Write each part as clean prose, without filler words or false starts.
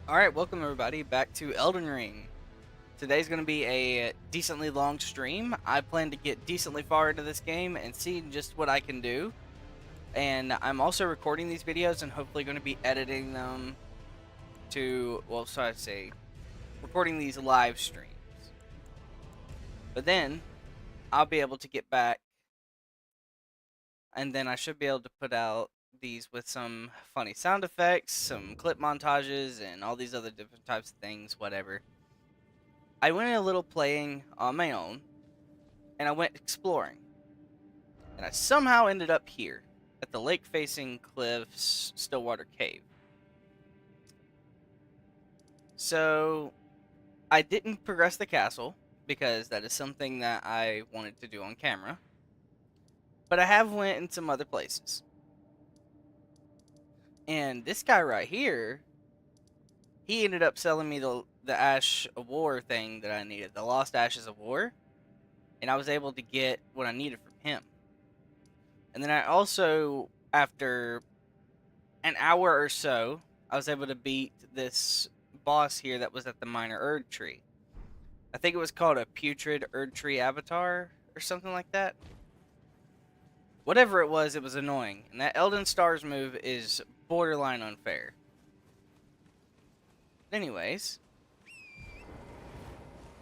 Alright, welcome everybody back to Elden Ring. Today's going to be a decently long stream. I plan to get decently far into this game and see just what I can do. And I'm also recording these videos and hopefully going to be editing them to, well, so I say, recording these live streams. But then, I'll be able to get back and then I should be able to put out these with some funny sound effects, some clip montages, and all these other different types of things, whatever. I went a little playing on my own, and I went exploring. And I somehow ended up here, at the lake-facing cliffs Stillwater Cave. So, I didn't progress the castle, because that is something that I wanted to do on camera. But I have went in some other places. And this guy right here, he ended up selling me the Ash of War thing that I needed, the Lost Ashes of War. And I was able to get what I needed from him. And then I also, after an hour or so, I was able to beat this boss here that was at the Minor Erd Tree. I think it was called a Putrid Erd Tree Avatar or something like that. Whatever it was annoying. And that Elden Stars move is borderline unfair. Anyways,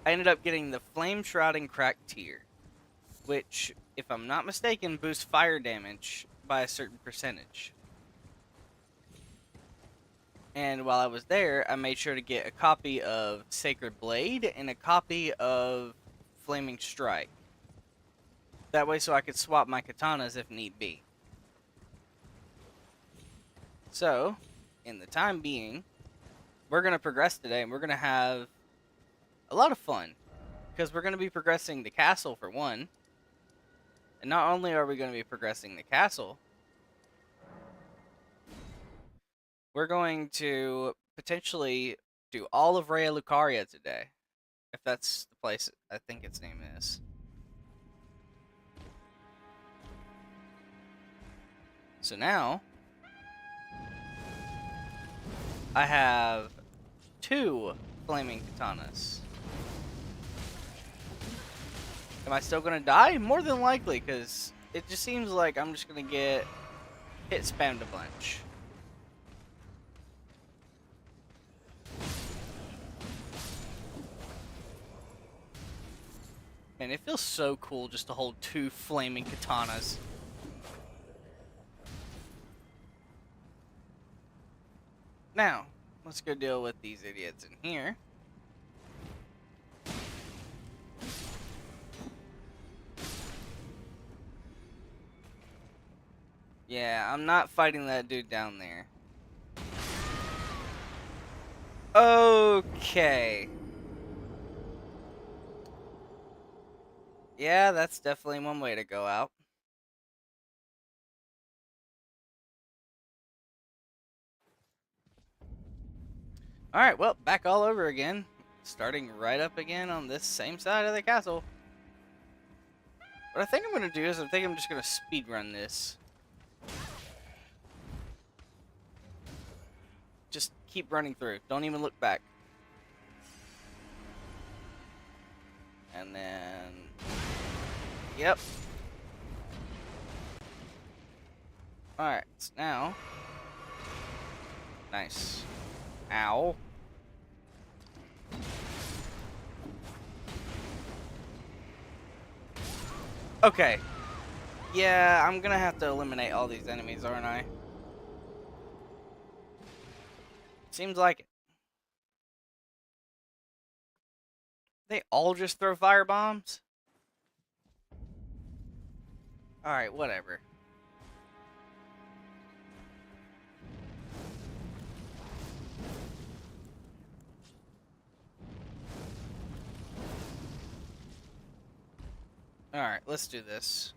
I ended up getting the Flame Shrouding Cracked Tear, which, if I'm not mistaken, boosts fire damage by a certain percentage. And while I was there, I made sure to get a copy of Sacred Blade and a copy of Flaming Strike. That way so I could swap my katanas if need be. So, in the time being, we're going to progress today and we're going to have a lot of fun. Because we're going to be progressing the castle for one. And not only are we going to be progressing the castle, we're going to potentially do all of Raya Lucaria today. If that's the place I think its name is. So now, I have 2 flaming katanas. Am I still going to die? More than likely, because it just seems like I'm just going to get hit spammed a bunch. Man, it feels so cool just to hold 2 flaming katanas. Now, let's go deal with these idiots in here. Yeah, I'm not fighting that dude down there. Okay. Yeah, that's definitely one way to go out. Alright, well, back all over again. Starting right up again on this same side of the castle. What I think I'm going to do is I think I'm just going to speedrun this. Just keep running through. Don't even look back. And then... Yep. Alright, so now... Nice. Ow. Okay. Yeah, I'm gonna have to eliminate all these enemies, aren't I? Seems like it. They all just throw fire bombs? Alright, whatever. Alright, let's do this.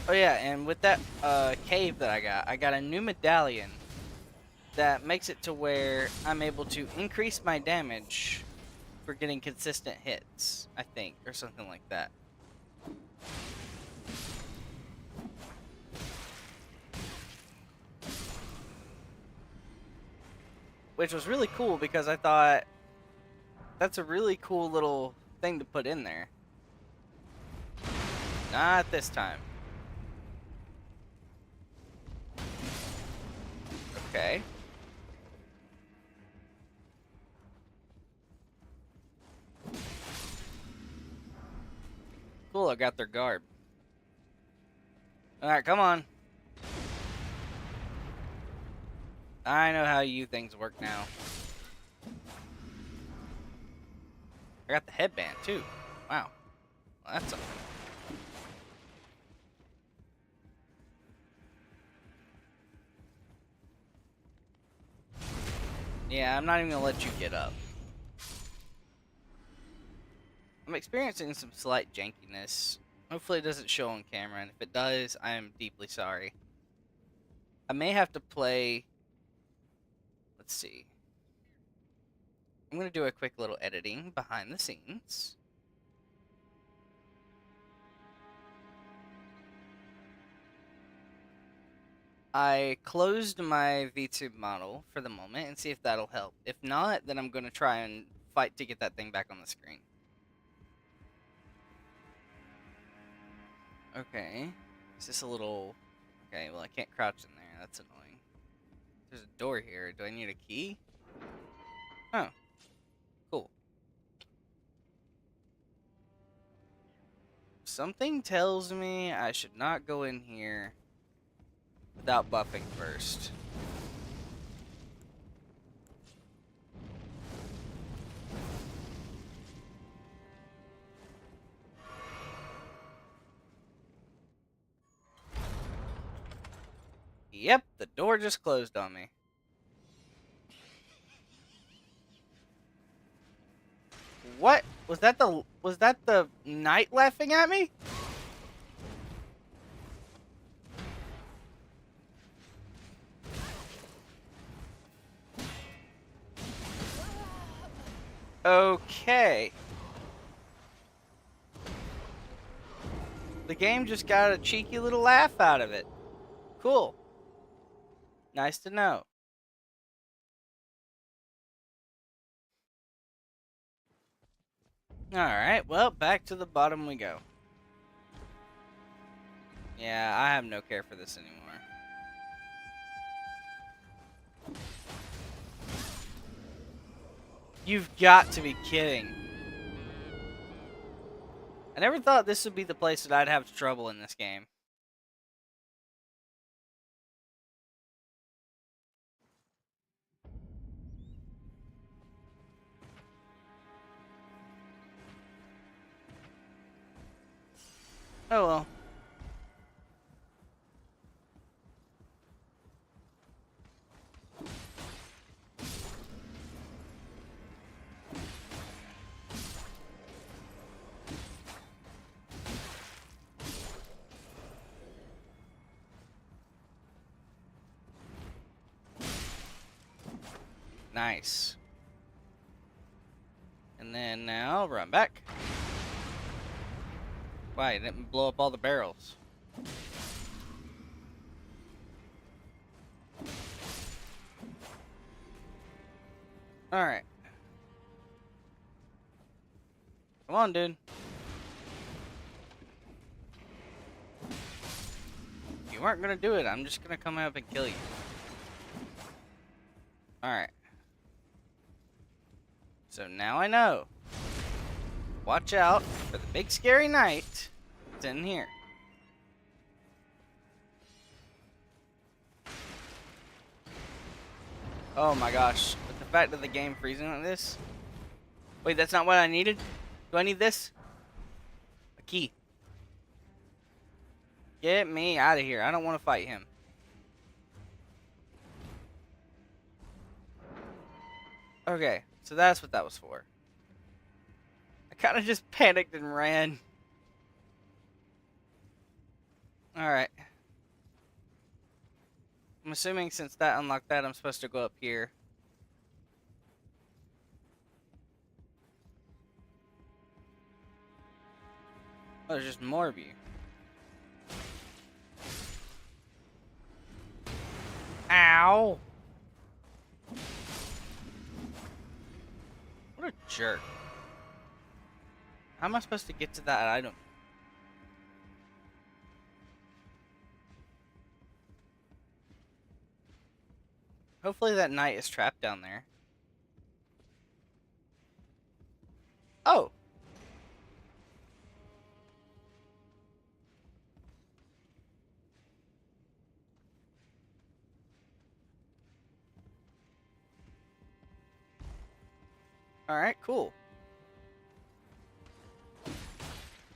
Oh yeah, and with that cave that I got a new medallion that makes it to where I'm able to increase my damage for getting consistent hits, I think, or something like that. which was really cool because I thought that's a really cool little thing to put in there. Not this time. Okay. Cool, I got their garb. Alright, come on. I know how you things work now. I got the headband, too. Wow. Well, that's something. Yeah, I'm not even gonna let you get up. I'm experiencing some slight jankiness. Hopefully it doesn't show on camera, and if it does, I am deeply sorry. I may have to play... Let's see. I'm going to do a quick little editing behind the scenes. I closed my VTube model for the moment and see if that'll help. If not, then I'm going to try and fight to get that thing back on the screen. Okay. Is this a little... Okay, well I can't crouch in there. That's annoying. There's a door here. Do I need a key? Oh. Cool. Something tells me I should not go in here without buffing first. Yep, the door just closed on me. What? Was that the knight laughing at me? Okay. The game just got a cheeky little laugh out of it. Cool. Nice to know. Alright, well, back to the bottom we go. Yeah, I have no care for this anymore. You've got to be kidding. I never thought this would be the place that I'd have trouble in this game. Oh well. Nice. And then now run back. Why, it didn't blow up all the barrels. Alright. Come on, dude. You weren't gonna do it. I'm just gonna come up and kill you. Alright. So now I know. Watch out for the big scary knight that's in here. Oh my gosh. With the fact of the game freezing like this. Wait, that's not what I needed? Do I need this? A key. Get me out of here. I don't want to fight him. Okay, so that's what that was for. I kind of just panicked and ran. Alright. I'm assuming since that unlocked that, I'm supposed to go up here. Oh, there's just more of you. Ow! jerk. How am I supposed to get to that item? Hopefully that knight is trapped down there. Oh! Alright, cool.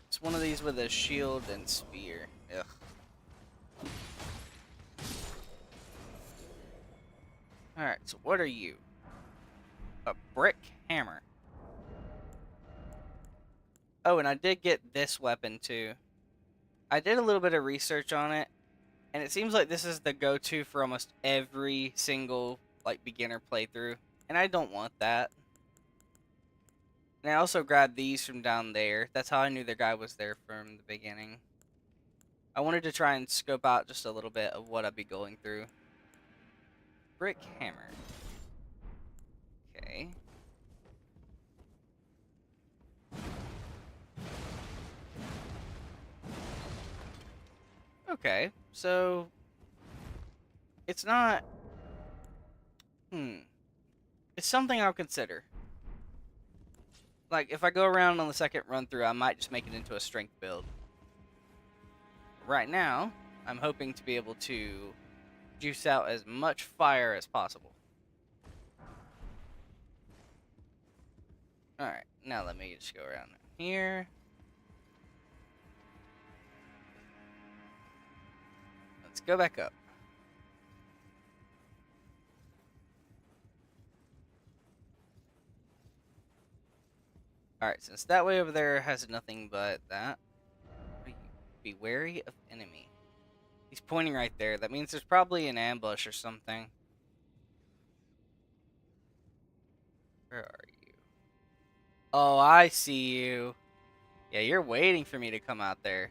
It's one of these with a shield and spear. Ugh. Alright, so what are you? A brick hammer. Oh, and I did get this weapon too. I did a little bit of research on it, and it seems like this is the go-to for almost every single, like, beginner playthrough. And I don't want that. And I also grabbed these from down there. That's how I knew the guy was there from the beginning. I wanted to try and scope out just a little bit of what I'd be going through. Brick hammer. Okay. Okay, so it's not... It's something I'll consider. Like, if I go around on the second run through, I might just make it into a strength build. Right now, I'm hoping to be able to juice out as much fire as possible. Alright, now let me just go around here. Let's go back up. Alright, since that way over there has nothing but that, be wary of enemy. He's pointing right there. That means there's probably an ambush or something. Where are you? Oh, I see you. Yeah, you're waiting for me to come out there.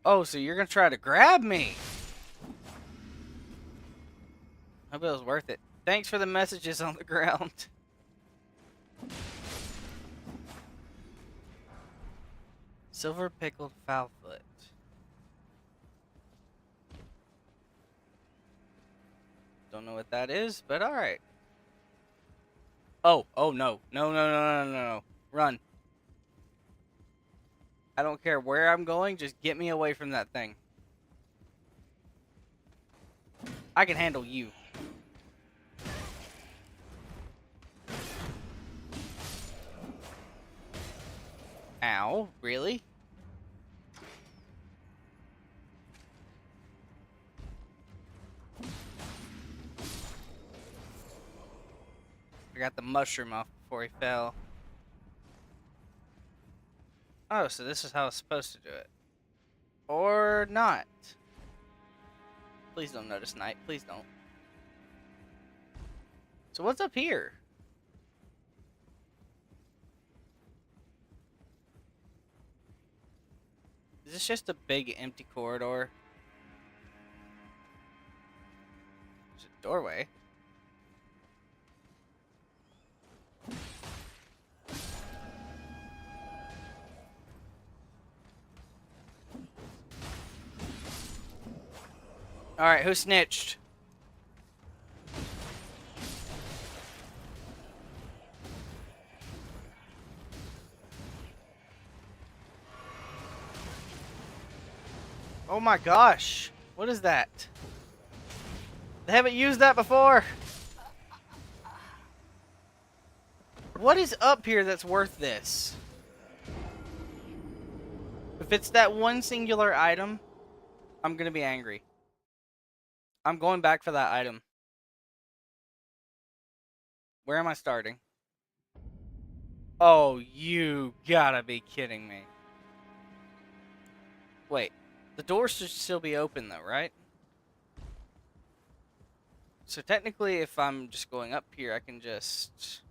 Oh, so you're gonna try to grab me. Hope it was worth it. Thanks for the messages on the ground. Silver pickled foulfoot. Don't know what that is, but alright. Oh, no. No. Run. I don't care where I'm going, just get me away from that thing. I can handle you. Ow, really? I got the mushroom off before he fell. Oh, so this is how it's supposed to do it. Or not. Please don't notice night. Please don't. So what's up here? Is this just a big empty corridor? There's a doorway. Alright, who snitched? Oh my gosh. What is that? They haven't used that before. What is up here that's worth this? If it's that one singular item, I'm gonna be angry. I'm going back for that item. Where am I starting? Oh, you gotta be kidding me. Wait, the doors should still be open though, right? So technically, if I'm just going up here, I can just...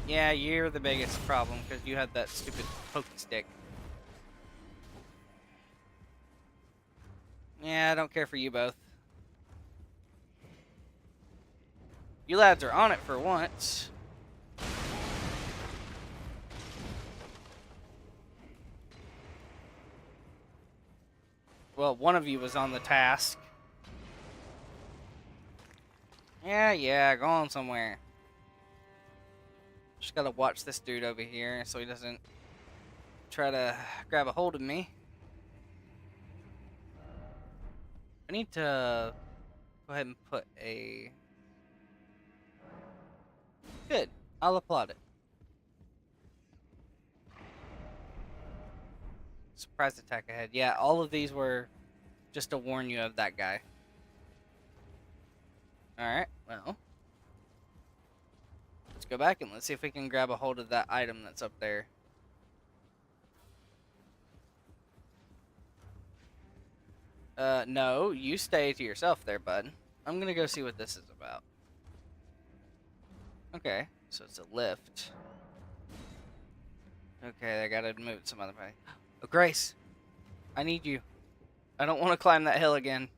Yeah, you're the biggest problem because you had that stupid pokey stick. Yeah, I don't care for you both. You lads are on it for once. Well, one of you was on the task. Yeah, go on somewhere. Just gotta watch this dude over here so he doesn't try to grab a hold of me. I need to go ahead and put a... Good. I'll applaud it. Surprise attack ahead. Yeah, all of these were just to warn you of that guy. Alright, well. Let's go back and let's see if we can grab a hold of that item that's up there. No, you stay to yourself there, bud. I'm gonna go see what this is about. Okay, so it's a lift. Okay, I gotta move it some other way. Oh, Grace! I need you. I don't want to climb that hill again.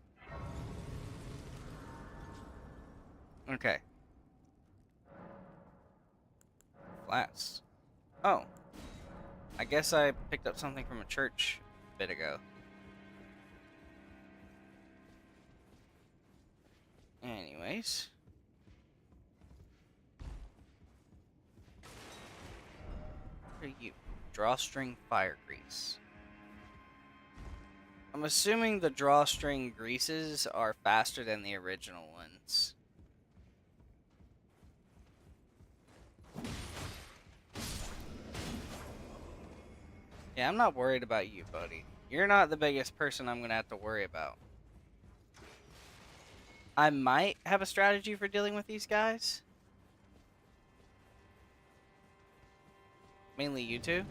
Okay. Flats. Oh. I guess I picked up something from a church a bit ago. Anyways. What are you? Drawstring fire grease. I'm assuming the drawstring greases are faster than the original ones. Yeah, I'm not worried about you, buddy. You're not the biggest person I'm going to have to worry about. I might have a strategy for dealing with these guys. Mainly you two.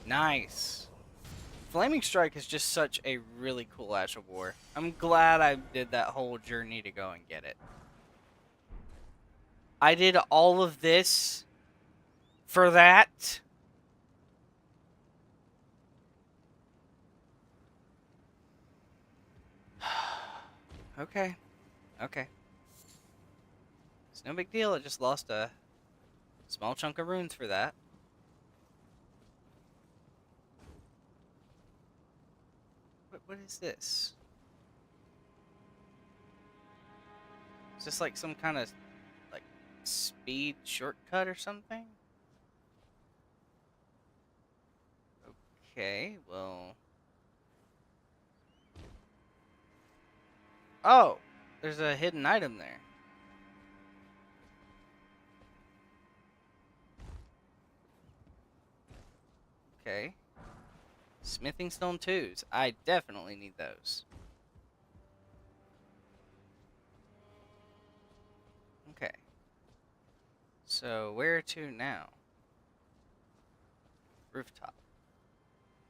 Nice. Flaming Strike is just such a really cool Ash of War. I'm glad I did that whole journey to go and get it. I did all of this for that. Okay. Okay. It's no big deal. I just lost a small chunk of runes for that. What is this? Is this like some kind of like speed shortcut or something? Okay, well. Oh, there's a hidden item there. Okay. Smithing stone 2s. I definitely need those. Okay. So, where to now? Rooftop.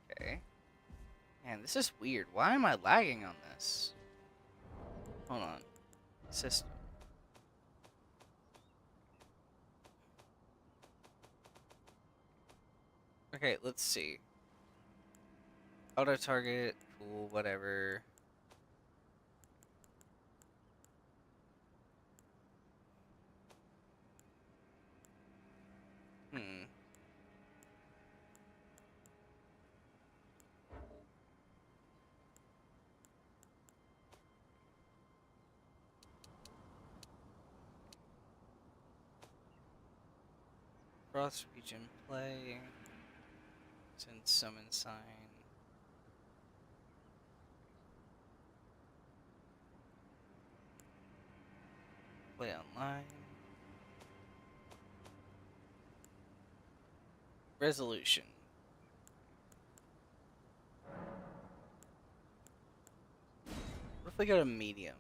Okay. Man, this is weird. Why am I lagging on this? Hold on. System. Okay, let's see. Auto target, cool, whatever. Cross region play. Send summon sign. Play online. Resolution. What if we go to medium?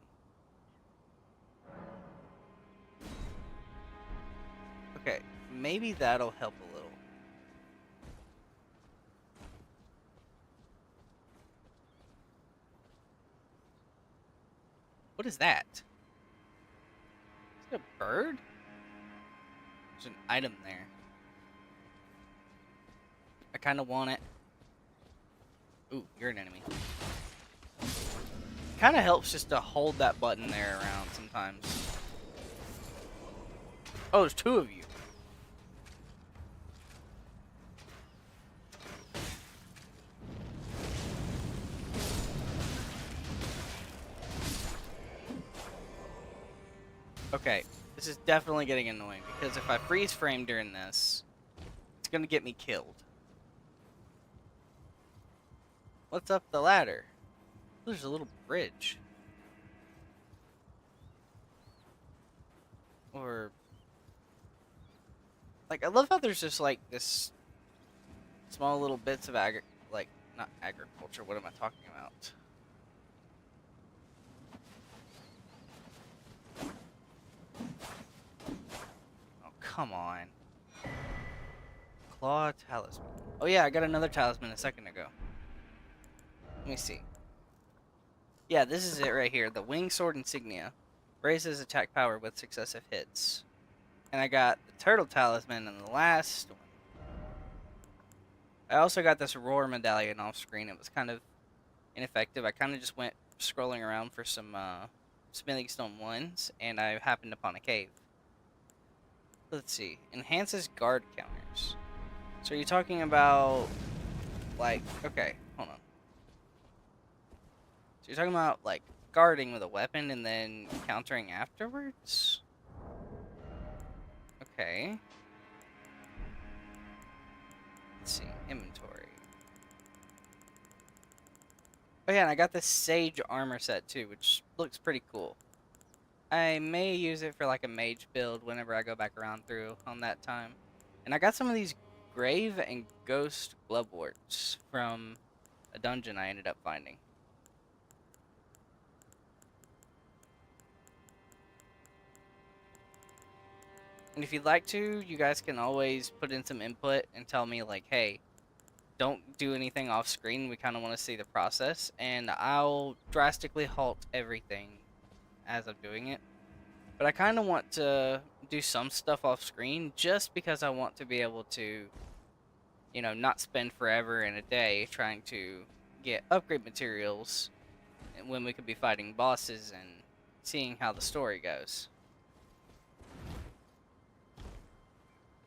Okay, maybe that'll help a little. What is that? Is it a bird? There's an item there. I kind of want it. Ooh, you're an enemy. Kind of helps just to hold that button there around sometimes. Oh, there's two of you. Okay, this is definitely getting annoying because if I freeze frame during this, it's gonna get me killed. What's up the ladder? There's a little bridge. Or... like, I love how there's just, like, this small little bits of not agriculture, what am I talking about? Oh, come on. Claw talisman. Oh yeah, I got another talisman a second ago. Let me see. Yeah, this is it right here. The Wing Sword Insignia. Raises attack power with successive hits. And I got the Turtle Talisman in the last one. I also got this Roar Medallion off screen. It was kind of ineffective. I kind of just went scrolling around for some Smithing Stone 1s, and I happened upon a cave. Let's see. Enhances guard counters. So are you talking about, like, okay, hold on. So you're talking about, like, guarding with a weapon and then countering afterwards? Okay. Let's see. Inventory. Oh yeah, and I got this Sage armor set too, which looks pretty cool. I may use it for like a mage build whenever I go back around through on that time. And I got some of these Grave and Ghost Gloveworts from a dungeon I ended up finding. And if you'd like to, you guys can always put in some input and tell me like, hey, don't do anything off screen. We kind of want to see the process. And I'll drastically halt everything as I'm doing it. But I kind of want to do some stuff off screen just because I want to be able to, you know, not spend forever in a day trying to get upgrade materials when we could be fighting bosses and seeing how the story goes.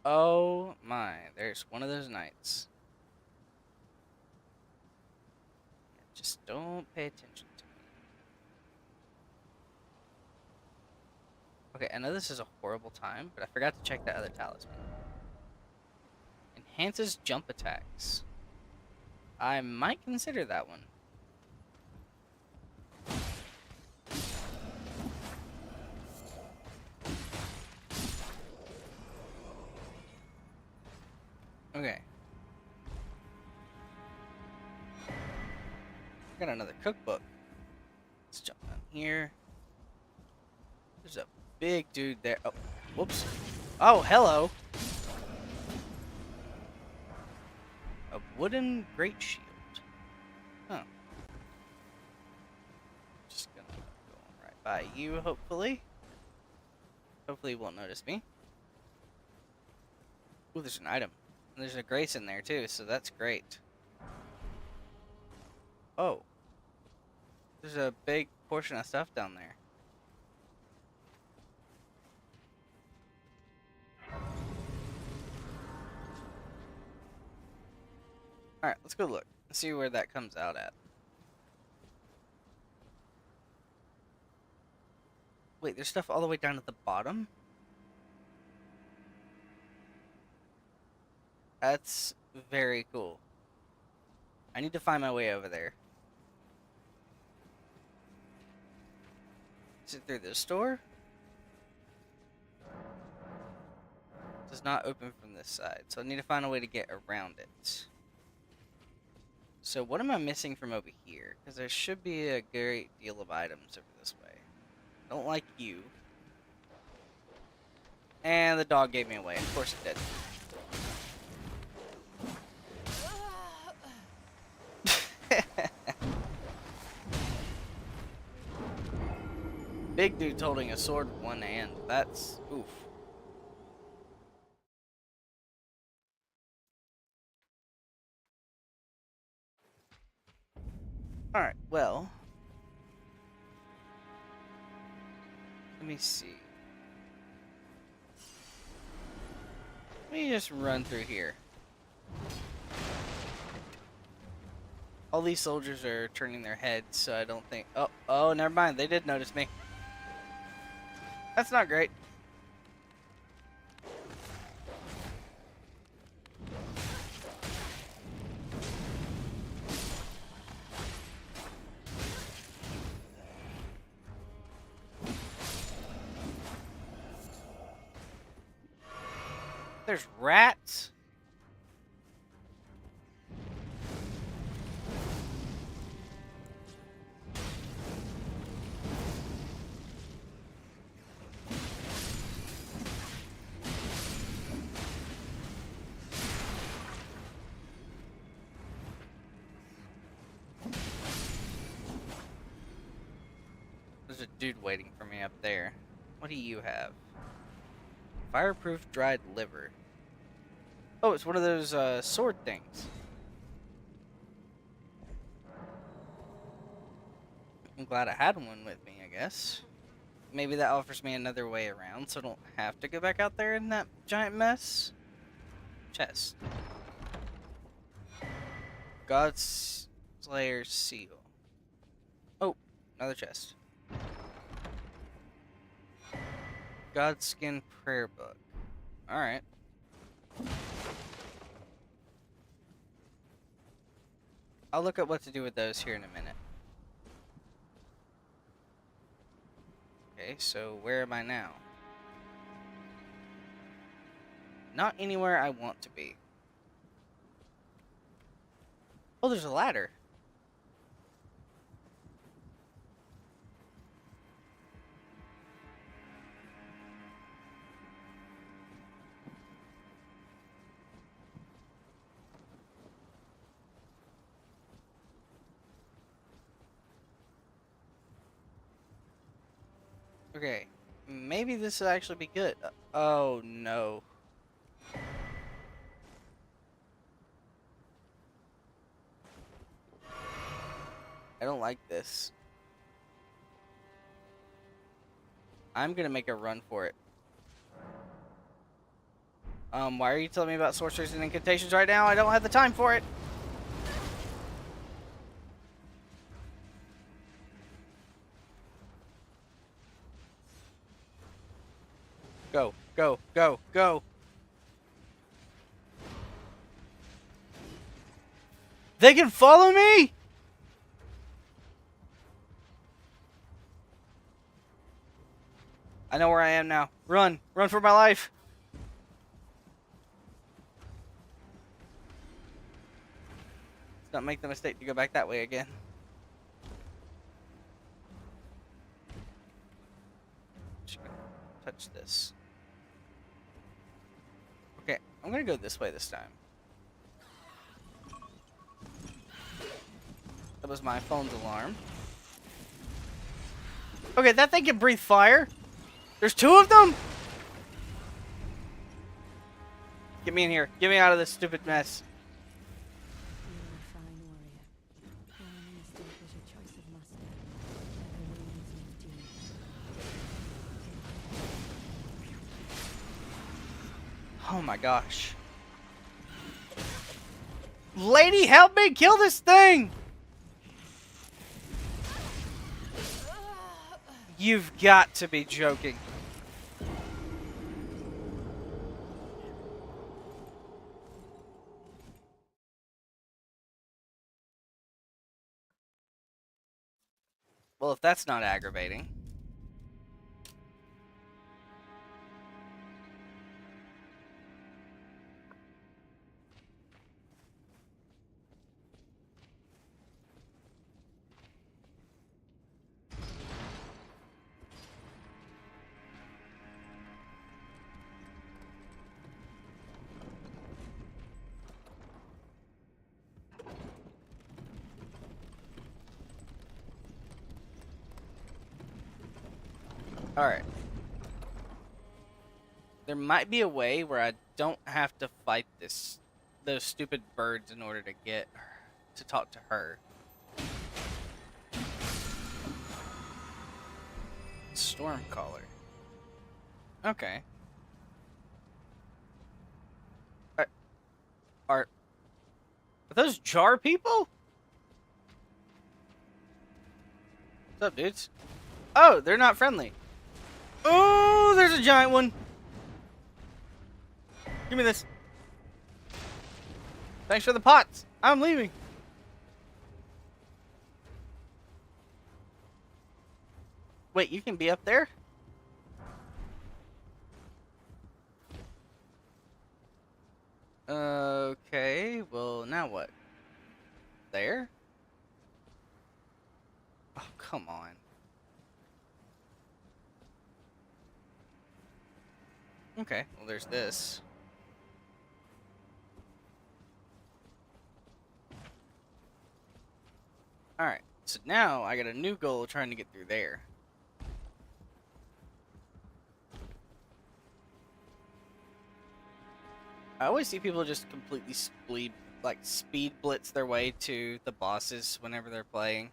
Oh my, there's one of those knights. Just don't pay attention to me. Okay, I know this is a horrible time, but I forgot to check that other talisman. Enhances jump attacks. I might consider that one. Okay. Got another cookbook. Let's jump down here. There's a big dude there. Oh, whoops. Oh, hello. A wooden great shield. Huh. Just gonna go on right by you, hopefully. Hopefully you won't notice me. Ooh, there's an item. And there's a grace in there, too, so that's great. Oh. There's a big portion of stuff down there. Alright, let's go look. Let's see where that comes out at. Wait, there's stuff all the way down at the bottom? That's very cool. I need to find my way over there. Is it through this door? Does not open from this side, so I need to find a way to get around it. So what am I missing from over here? Because there should be a great deal of items over this way. Don't like you. And the dog gave me away. Of course it did. Big dude's holding a sword with one hand. That's oof. Alright, well. Let me see. Let me just run through here. All these soldiers are turning their heads, so I don't think... Oh, never mind. They did notice me. That's not great. There's rats. There's a dude waiting for me up there. What do you have? Fireproof dried liver. Oh, it's one of those sword things. I'm glad I had one with me, I guess. Maybe that offers me another way around, so I don't have to go back out there in that giant mess. Chest. God's Slayer seal. Oh, another chest. Godskin prayer book. Alright. I'll look at what to do with those here in a minute. Okay, so where am I now? Not anywhere I want to be. Oh, there's a ladder. Okay, maybe this will actually be good. Oh, no. I don't like this. I'm gonna make a run for it. Why are you telling me about sorceries and incantations right now? I don't have the time for it. Go, go, go, go. They can follow me? I know where I am now. Run. Run for my life. Let's not make the mistake to go back that way again. Just gonna touch this. Okay, I'm gonna go this way this time. That was my phone's alarm. Okay, that thing can breathe fire. There's two of them? Get me in here. Get me out of this stupid mess. Oh my gosh. Lady, help me kill this thing! You've got to be joking. Well, if that's not aggravating. Alright. There might be a way where I don't have to fight those stupid birds in order to get to talk to her. Stormcaller. Okay. Are those jar people? What's up, dudes? Oh, they're not friendly. Oh, there's a giant one. Give me this. Thanks for the pots. I'm leaving. Wait, you can be up there? Okay, well, now what? There? Oh, come on. Okay, well, there's this. Alright, so now I got a new goal trying to get through there. I always see people just completely speed blitz their way to the bosses whenever they're playing.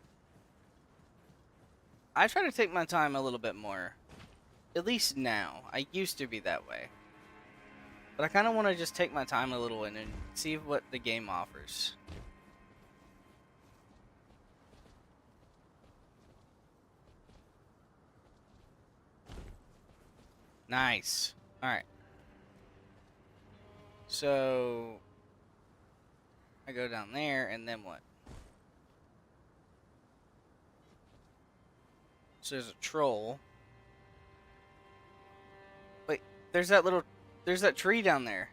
I try to take my time a little bit more. At least now. I used to be that way. But I kind of want to just take my time a little and see what the game offers. Nice. Alright. So I go down there, and then what? So there's a troll. Wait, there's that tree down there.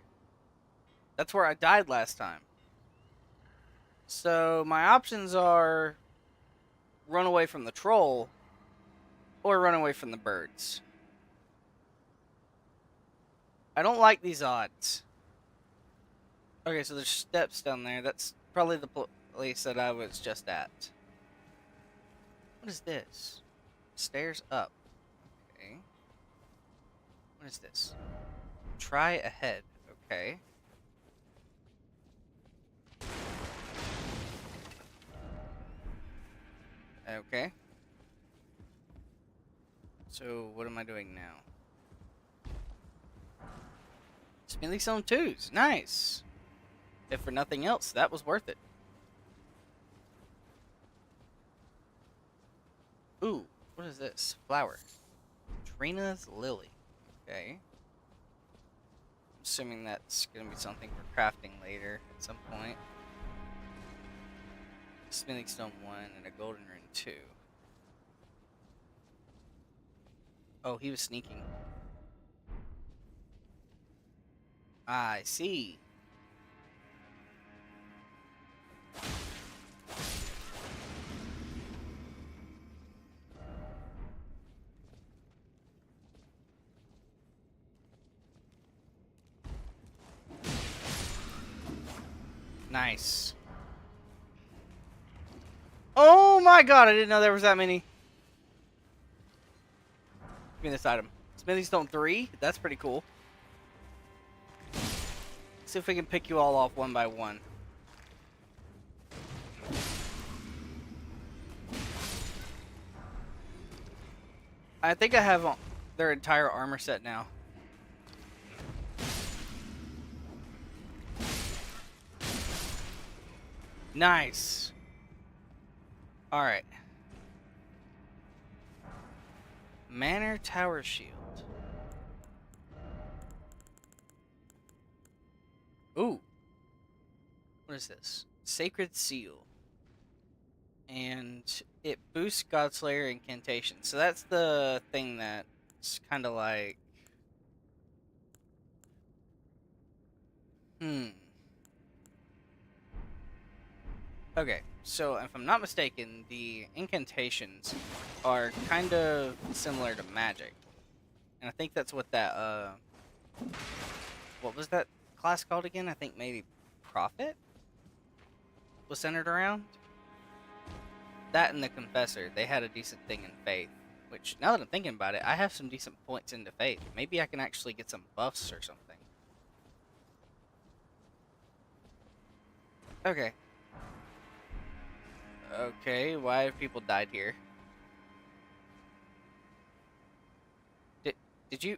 That's where I died last time. So my options are run away from the troll or run away from the birds. I don't like these odds. Okay, so there's steps down there. That's probably the place that I was just at. What is this? Stairs up. Okay. What is this? Try ahead. Okay. Okay. So, what am I doing now? Smithy Stone 2s. Nice. If for nothing else, that was worth it. Ooh, what is this? Flower. Trina's Lily. Okay. Assuming that's going to be something for crafting later at some point. Smithing Stone 1 and a Golden Rune 2. Oh, he was sneaking. I see. Nice. Oh my god, I didn't know there was that many. Give me this item. Smithy Stone 3? That's pretty cool. Let's see if we can pick you all off one by one. I think I have their entire armor set now. Nice. Alright. Manor Tower Shield. Ooh. What is this? Sacred Seal. And it boosts Godslayer incantation. So that's the thing that's kind of like... Okay, so if I'm not mistaken, the incantations are kind of similar to magic. And I think that's what that, what was that class called again? I think maybe Prophet was centered around? That and the Confessor, they had a decent thing in Faith, Which, now that I'm thinking about it, I have some decent points into faith. Maybe I can actually get some buffs or something. Okay. Okay, why have people died here? Did you...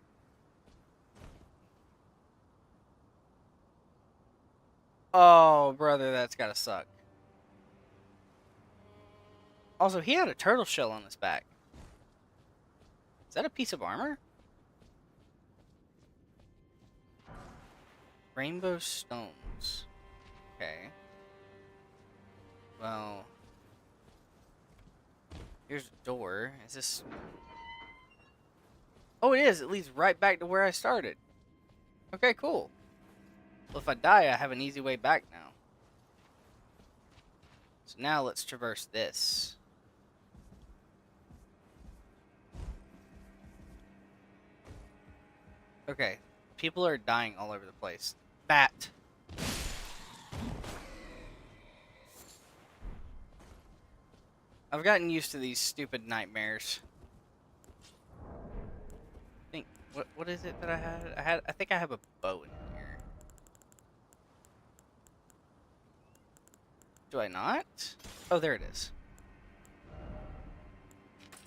Oh, brother, that's gotta suck. Also, he had a turtle shell on his back. Is that a piece of armor? Rainbow stones. Okay. Well... Here's a door. Is this... Oh, it is! It leads right back to where I started. Okay, cool. Well, if I die, I have an easy way back now. So now let's traverse this. Okay. People are dying all over the place. Bat! I've gotten used to these stupid nightmares. What is it that I had? I think I have a bow in here. Do I not? Oh, there it is.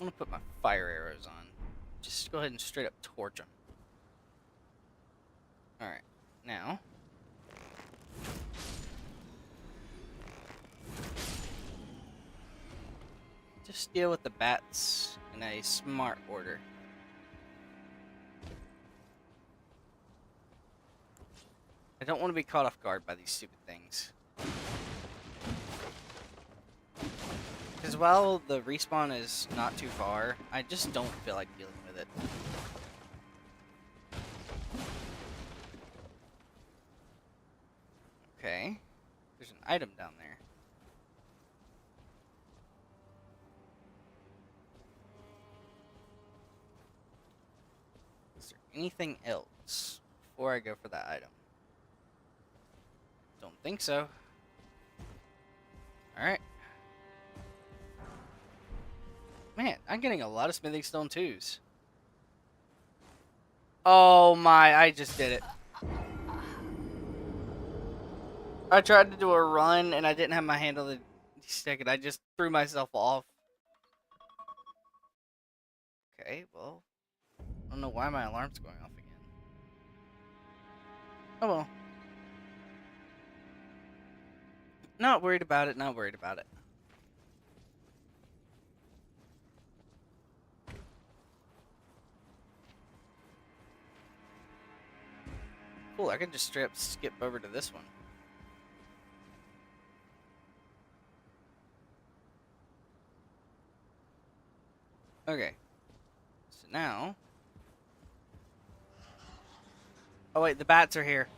I'm gonna put my fire arrows on. Just go ahead and straight up torch them. Alright, now. Just deal with the bats in a smart order. I don't want to be caught off guard by these stupid things. Because while the respawn is not too far, I just don't feel like dealing with it. Okay. There's an item down there. Is there anything else before I go for that item? Don't think so. Alright. Man, I'm getting a lot of smithing stone 2s. Oh my, I just did it. I tried to do a run and I didn't have my hand on the stick and I just threw myself off. Okay, well. I don't know why my alarm's going off again. Oh well. Not worried about it, not worried about it. Cool, I can just straight up skip over to this one. Okay. So now... Oh wait, the bats are here.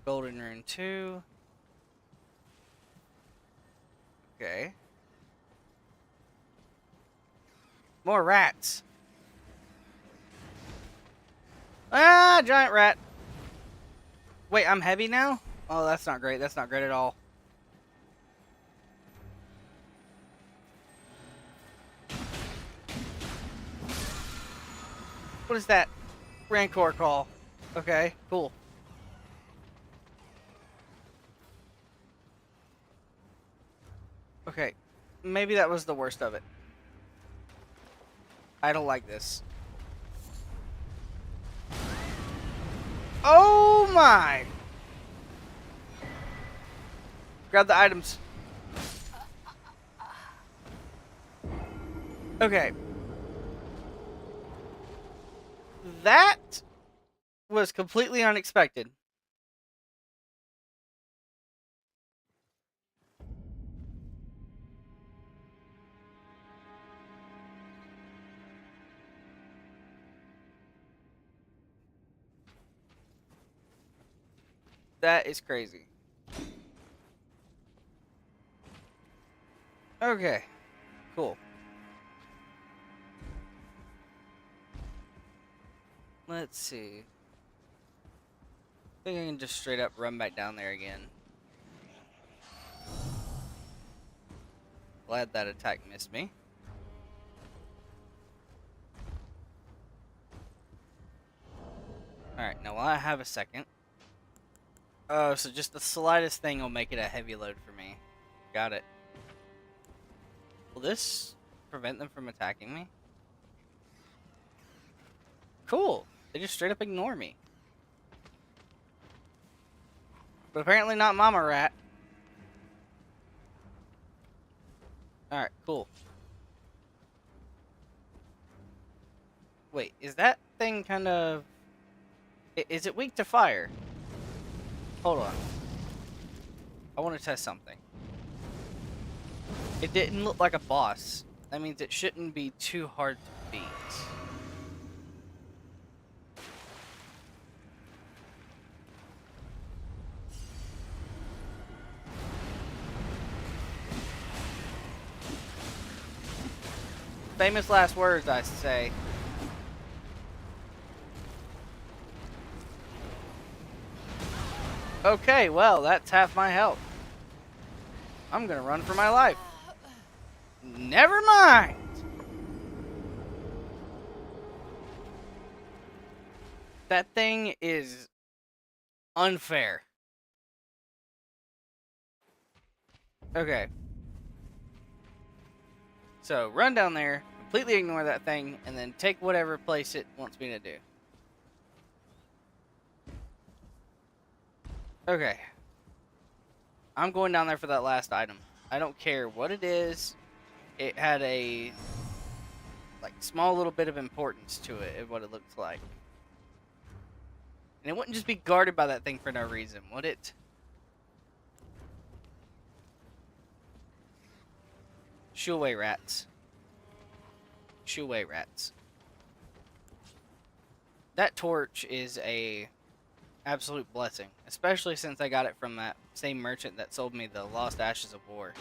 Golden rune 2. Okay. More rats. Ah, giant rat. Wait, I'm heavy now? Oh, that's not great. That's not great at all. What is that? Rancor call. Okay, cool. Okay, maybe that was the worst of it. I don't like this. Oh my! Grab the items. Okay. That was completely unexpected. That is crazy. Okay. Cool. Let's see. I think I can just straight up run back down there again. Glad that attack missed me. Alright, now while I have a second. Oh, so just the slightest thing will make it a heavy load for me. Got it. Will this prevent them from attacking me? Cool. They just straight up ignore me. But apparently not Mama Rat. Alright, cool. Wait, is that thing kind of... Is it weak to fire? Hold on. I want to test something. It didn't look like a boss. That means it shouldn't be too hard to beat. Famous last words, I say. Okay, well, that's half my health. I'm gonna run for my life. Never mind! That thing is unfair. Okay. So, run down there, completely ignore that thing, and then take whatever place it wants me to do. Okay. I'm going down there for that last item. I don't care what it is. It had a, like, small little bit of importance to it, is what it looks like. And it wouldn't just be guarded by that thing for no reason, would it? Shoo away, rats. Shoo away, rats. That torch is a absolute blessing, especially since I got it from that same merchant that sold me the Lost Ashes of War.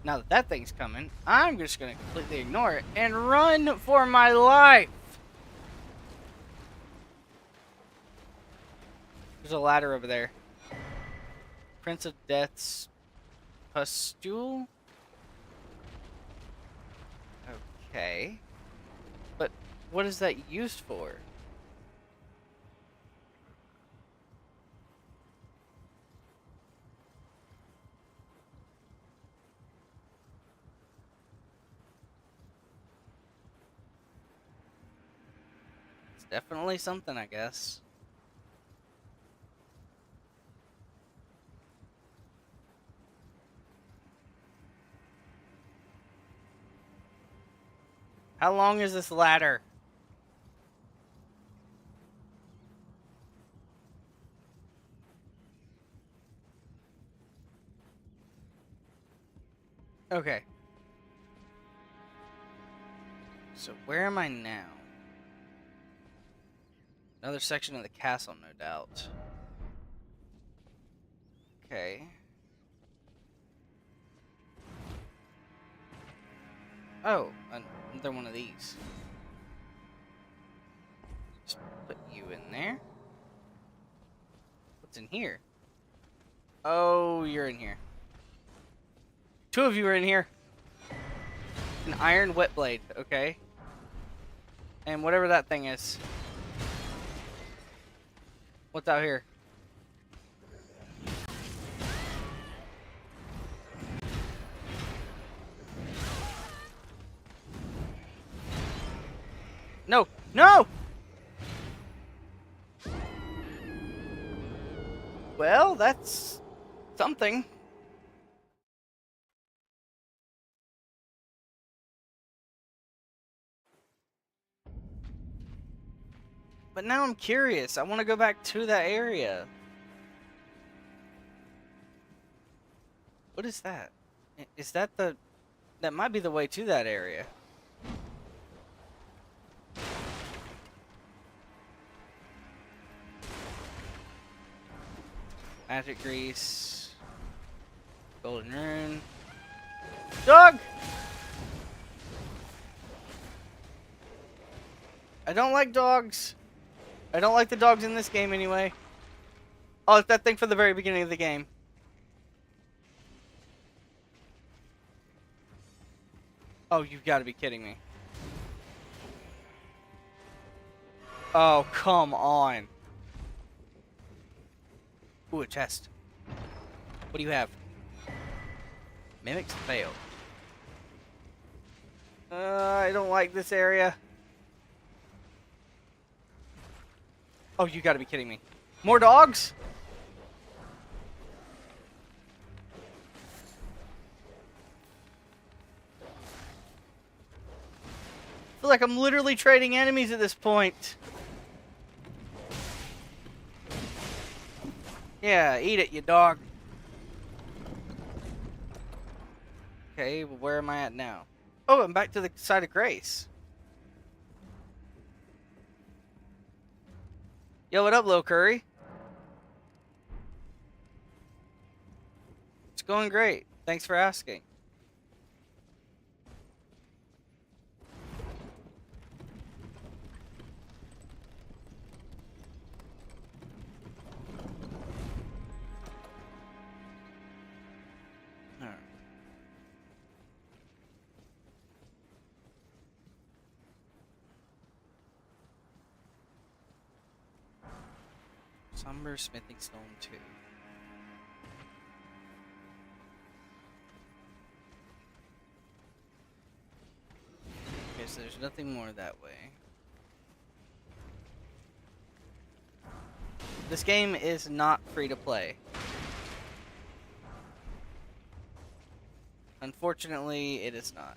Now that that thing's coming, I'm just going to completely ignore it and run for my life! There's a ladder over there. Prince of Death's pustule? Okay. But what is that used for? It's definitely something, I guess. How long is this ladder? Okay. So where am I now? Another section of the castle, no doubt. Okay. Oh, another one of these. Just put you in there. What's in here? Oh, you're in here. Two of you are in here. An iron wet blade, okay. And whatever that thing is. What's out here? No! No! Well, that's something. But now I'm curious. I want to go back to that area. What is that? Is that the... That might be the way to that area. Magic grease. Golden rune. Dog! don't like dogs. I don't like the dogs in this game anyway. Oh, it's that thing from the very beginning of the game. Oh, you've got to be kidding me. Oh, come on. Ooh, a chest. What do you have? Mimics failed. I don't like this area. Oh, you gotta be kidding me. More dogs? I feel like I'm literally trading enemies at this point. Yeah, eat it, you dog. Okay, well, where am I at now? Oh, I'm back to the side of Grace. Yo, what up, Lil Curry? It's going great. Thanks for asking. Alright. Somber Smithing Stone 2. Okay, so there's nothing more that way. This game is not free to play. Unfortunately, it is not.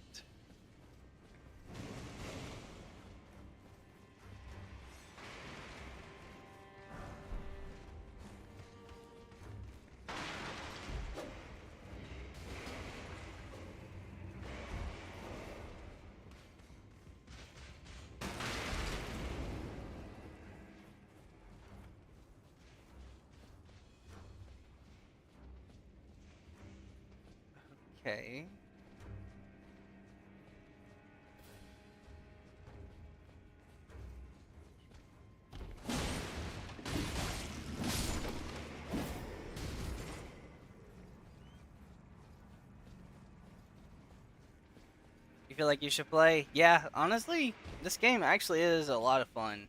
Okay. You feel like you should play? Yeah, honestly, this game actually is a lot of fun.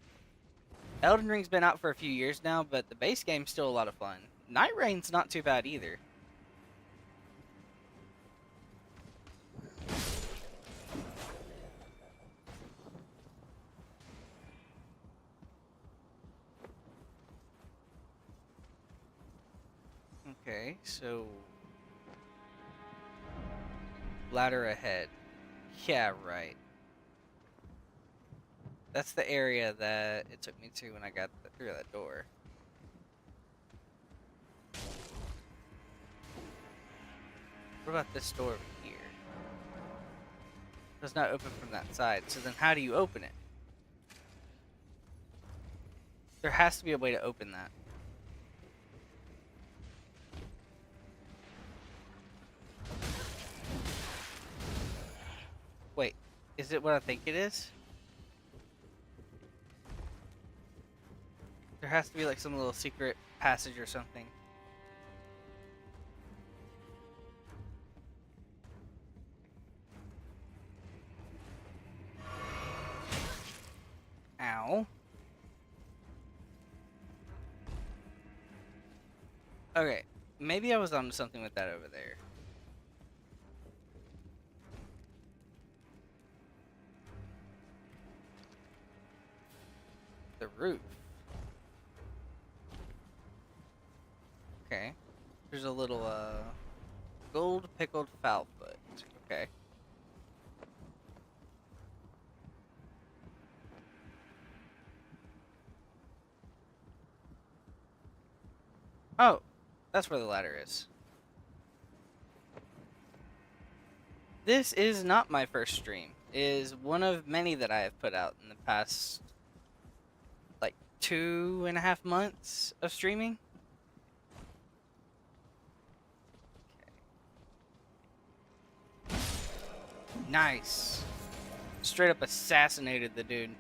Elden Ring's been out for a few years now, but the base game's still a lot of fun. Night Rain's not too bad either. Okay, so ladder ahead. Yeah, right. That's the area that it took me to when I got through that door. What about this door over here? It does not open from that side, so then how do you open it? There has to be a way to open that. Wait, is it what I think it is? There has to be like some little secret passage or something. Ow. Okay, maybe I was onto something with that over there. The roof. Okay. There's a little, gold pickled fowl foot. Okay. Oh, that's where the ladder is. This is not my first stream. It is one of many that I have put out in the past, like, 2.5 months of streaming. Okay. Nice. Straight up assassinated the dude.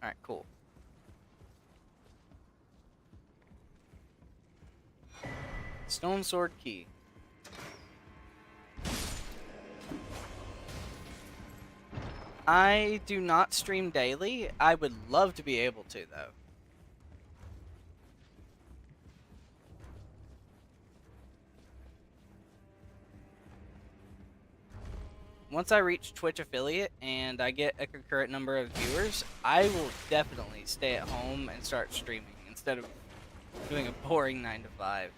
Alright, cool. Stone sword key. I do not stream daily. I would love to be able to, though. Once I reach Twitch affiliate and I get a concurrent number of viewers, I will definitely stay at home and start streaming instead of doing a boring 9 to 5.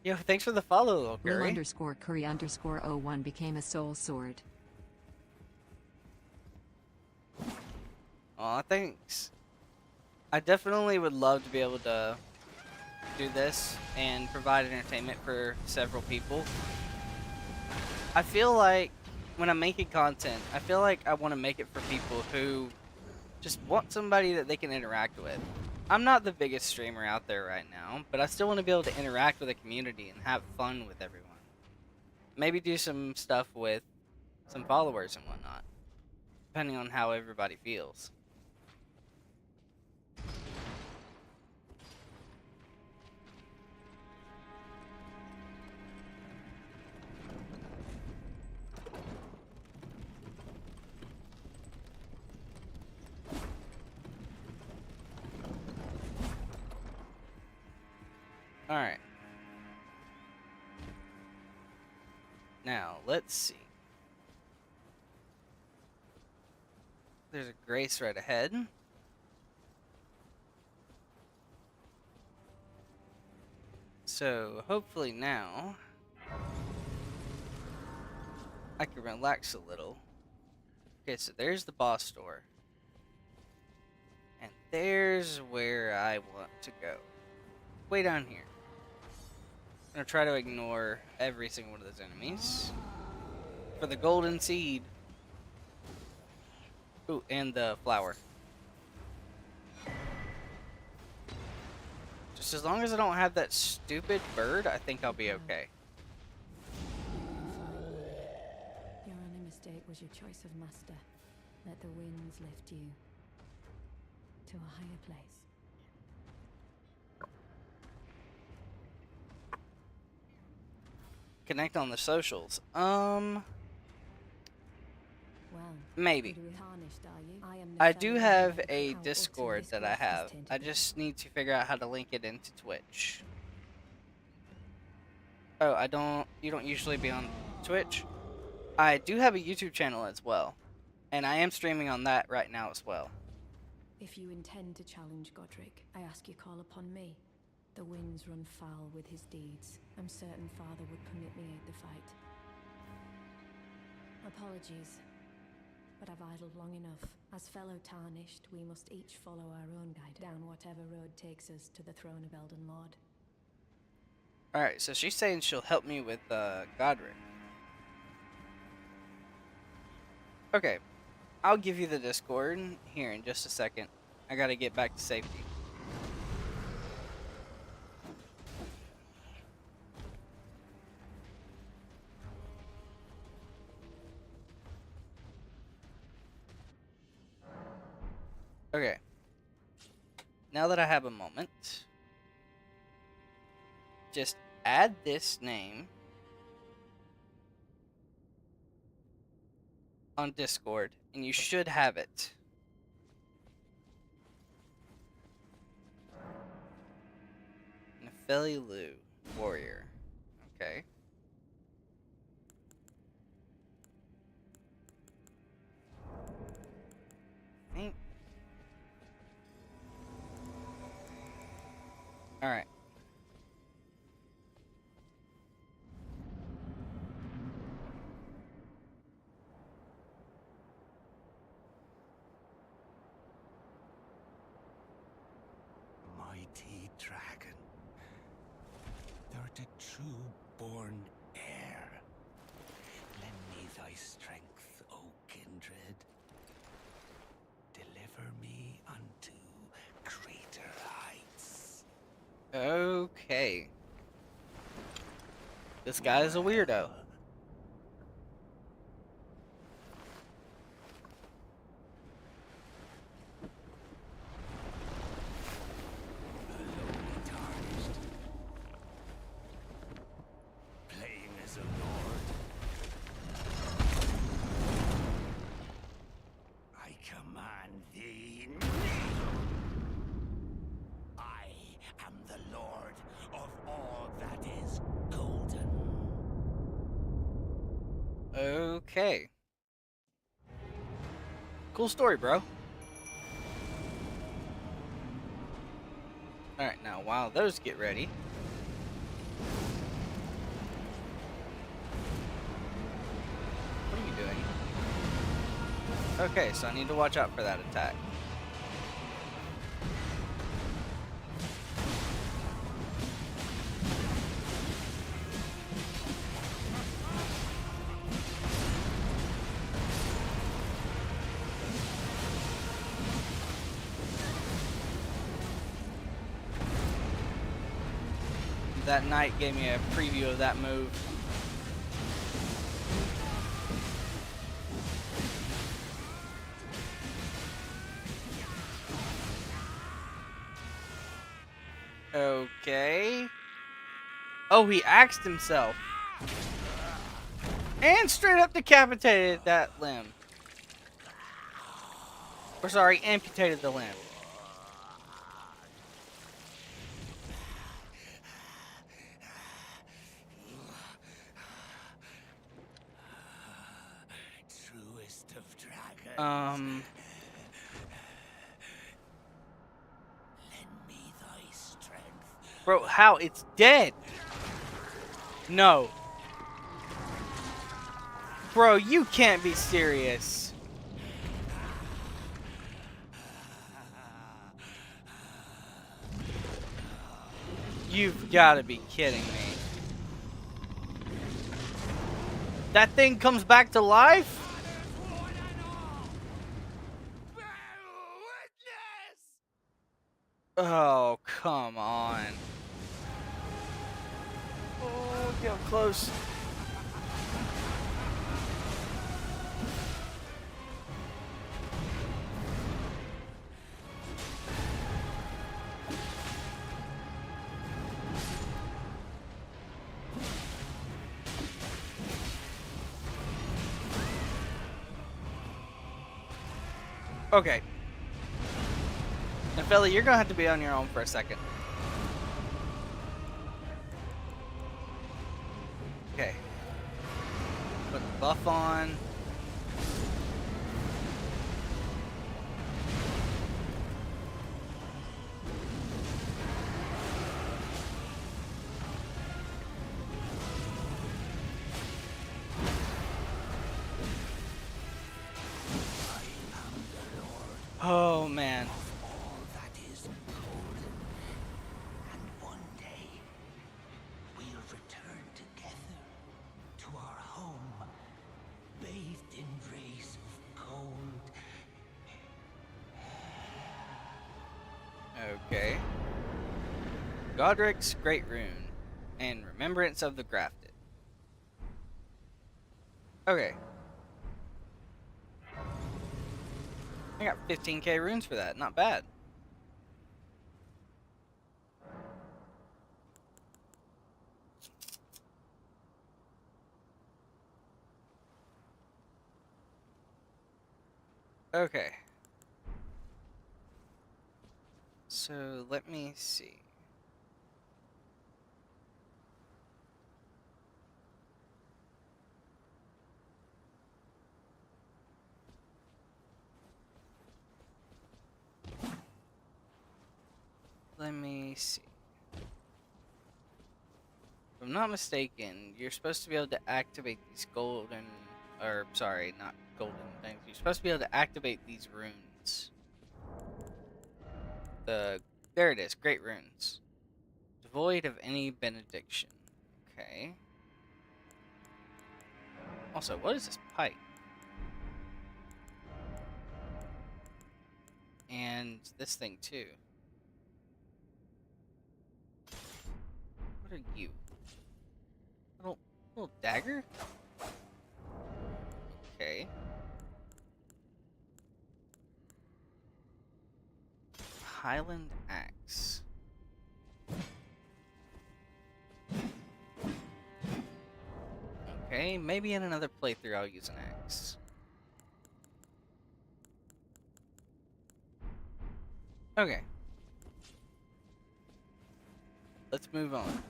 Yo, thanks for the follow, little Curry. Lou_Curry_01 became a soul sword. Aw, thanks. I definitely would love to be able to do this and provide entertainment for several people. I feel like when I'm making content, I feel like I want to make it for people who just want somebody that they can interact with. I'm not the biggest streamer out there right now, but I still want to be able to interact with the community and have fun with everyone. Maybe do some stuff with some followers and whatnot, depending on how everybody feels. Alright. Now, let's see. There's a grace right ahead. So, hopefully now, I can relax a little. Okay, so there's the boss door. And there's where I want to go. Way down here. I'm gonna try to ignore every single one of those enemies. For the golden seed. Ooh, and the flower. Just as long as I don't have that stupid bird, I think I'll be okay. Your only mistake was your choice of master. Let the winds lift you to a higher place. Connect on the socials. Well, Maybe. tarnished, are you? I am I the do fellow have who a Count Discord Ultimus that I Graf has have. tainted I with. just need to figure out how to link it into Twitch. Oh, you don't usually be on Twitch? I do have a YouTube channel as well. And I am streaming on that right now as well. If you intend to challenge Godric, I ask you call upon me. The winds run foul with his deeds. I'm certain father would permit me aid the fight. Apologies, but I've idled long enough. As fellow tarnished, we must each follow our own guide down whatever road takes us to the throne of Elden Lord. Alright, so she's saying she'll help me with Godric. Okay, I'll give you the Discord here in just a second. I gotta get back to safety. Okay. Now that I have a moment, just add this name on Discord, and you should have it. Nefeli Lou, warrior. Okay. Alright. Mighty dragon, thou art a true born heir. Okay. This guy is a weirdo. Playing as a lord. I command thee, kneel. I am the lord of all that is golden. Okay. Cool story, bro. Alright, now while those get ready. What are you doing? Okay, so I need to watch out for that attack. That knight gave me a preview of that move. Okay. Oh, he axed himself. And straight up decapitated that limb. Or sorry, amputated the limb. Truest of dragons. Lend me thy strength. Bro, how? It's dead. No. Bro, you can't be serious. You've got to be kidding me. That thing comes back to life? Oh, come on. Oh, get up close. Okay. Now, fella, you're gonna have to be on your own for a second. Okay. Put the buff on. Oh, man. All that is golden. And one day, we'll return together to our home, bathed in rays of gold. Okay. Godric's Great Rune. And Remembrance of the Grafted. Okay. I got 15k runes for that. Not bad. Okay. So, let me see. Let me see. If I'm not mistaken, you're supposed to be able to activate these golden... Or, sorry, not golden things. You're supposed to be able to activate these runes. There it is. Great Runes. Devoid of any benediction. Okay. Also, what is this pipe? And this thing, too. What are you? Little dagger? Okay. Highland axe. Okay, maybe in another playthrough I'll use an axe. Okay. Let's move on.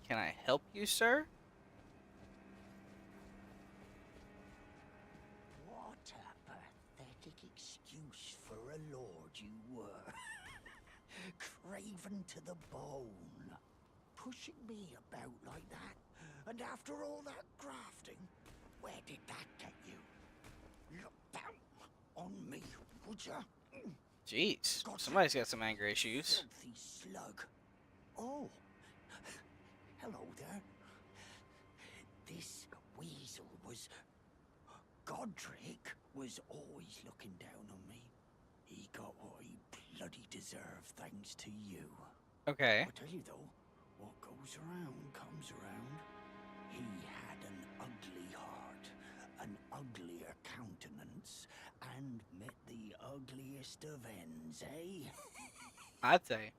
Can I help you, sir? What a pathetic excuse for a lord you were. Craven to the bone. Pushing me about like that. And after all that grafting, where did that get you? Look down on me, would ya? Jeez, somebody's got some anger issues. Filthy slug. Oh. Hello there. This weasel was... Godric was always looking down on me. He got what he bloody deserved thanks to you. Okay. I tell you though, what goes around comes around. He had an ugly heart, an uglier countenance, and met the ugliest of ends, eh? I'd say.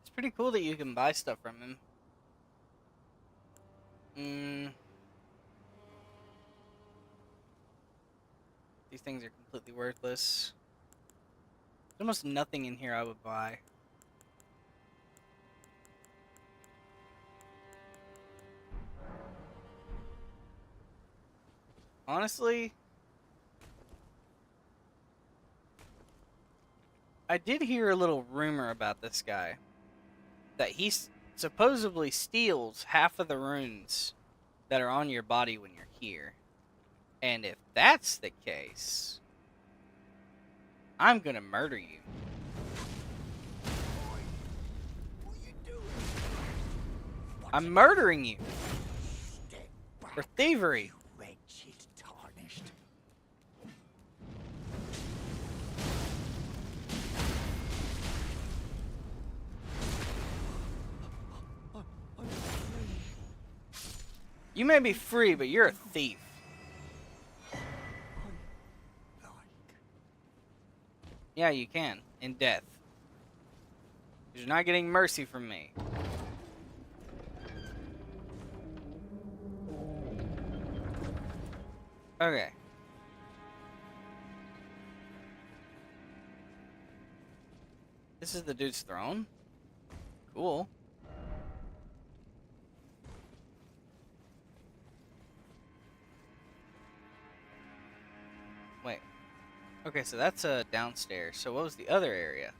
It's pretty cool that you can buy stuff from him. These things are completely worthless. There's almost nothing in here I would buy. Honestly, I did hear a little rumor about this guy. That he supposedly steals half of the runes that are on your body when you're here. And if that's the case, I'm gonna murder you. What are you doing? I'm murdering you Step back, for thievery. wretched tarnished. I'm free. You may be free, but you're a thief. Like... Yeah, you can. In death. You're not getting mercy from me. Okay. This is the dude's throne? Cool. Wait. Okay, so that's downstairs. So what was the other area?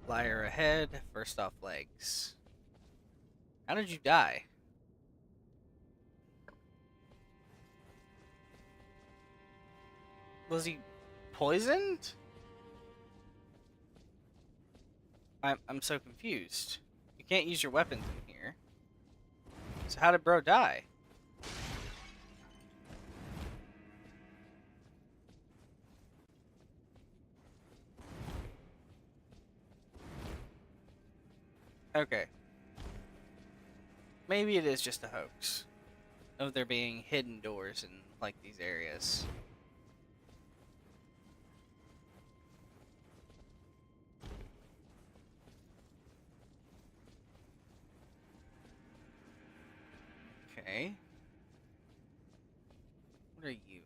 Flyer ahead, first off legs. How did you die? Was he poisoned? I'm so confused. You can't use your weapons in here. So how did bro die? Okay. Maybe it is just a hoax of there being hidden doors in like these areas. Okay. What are you?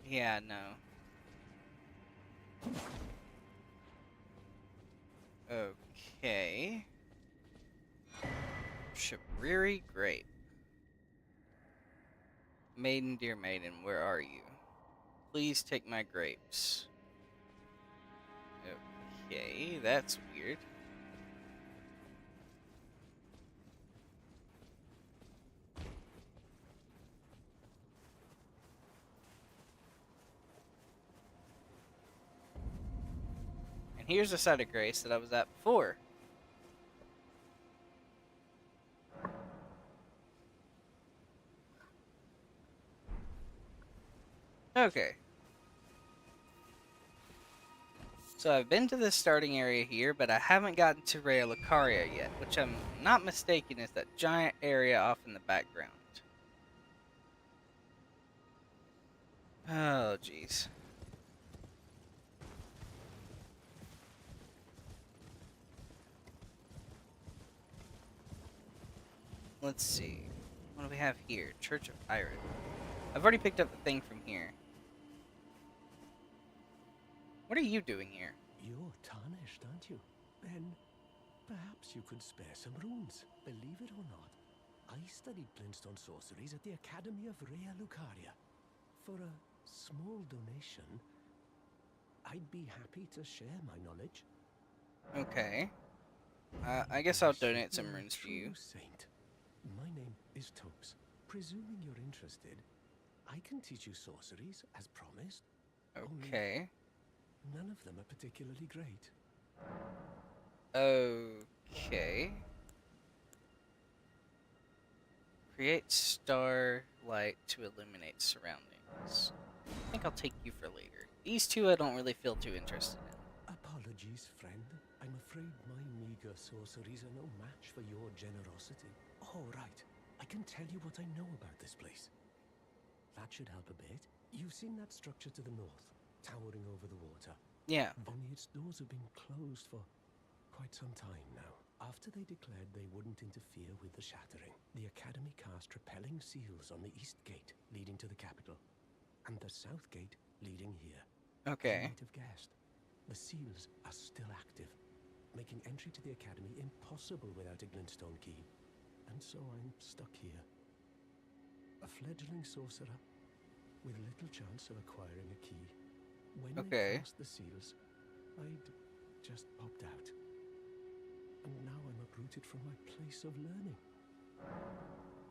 Yeah, no. Okay. Shabriri Grape. Maiden, dear maiden, where are you? Please take my grapes. Okay, that's weird. And here's a site of grace that I was at before. Okay. So I've been to the starting area here, but I haven't gotten to Raya Lucaria yet, which I'm not mistaken is that giant area off in the background. Oh, jeez. Let's see. What do we have here? Church of Iron. I've already picked up the thing from here. What are you doing here? You're tarnished, aren't you? Then perhaps you could spare some runes. Believe it or not, I studied glintstone sorceries at the Academy of Raya Lucaria. For a small donation, I'd be happy to share my knowledge. Okay. I guess I'll Unless donate some you're a runes to you. true saint. My name is Topes. Presuming you're interested, I can teach you sorceries as promised. Okay. None of them are particularly great. Okay. Create starlight to illuminate surroundings. I think I'll take you for later. These two I don't really feel too interested in. Apologies, friend. I'm afraid my meager sorceries are no match for your generosity. All right, I can tell you what I know about this place. That should help a bit. You've seen that structure to the north, towering over the water. Yeah. Only its doors have been closed for quite some time now. After they declared they wouldn't interfere with the shattering, the Academy cast repelling seals on the east gate leading to the capital, and the south gate leading here. Okay. You might have guessed. The seals are still active, making entry to the Academy impossible without a glintstone key. And so I'm stuck here. A fledgling sorcerer with little chance of acquiring a key. When Okay. I cast the seals, I'd just popped out. And now I'm uprooted from my place of learning.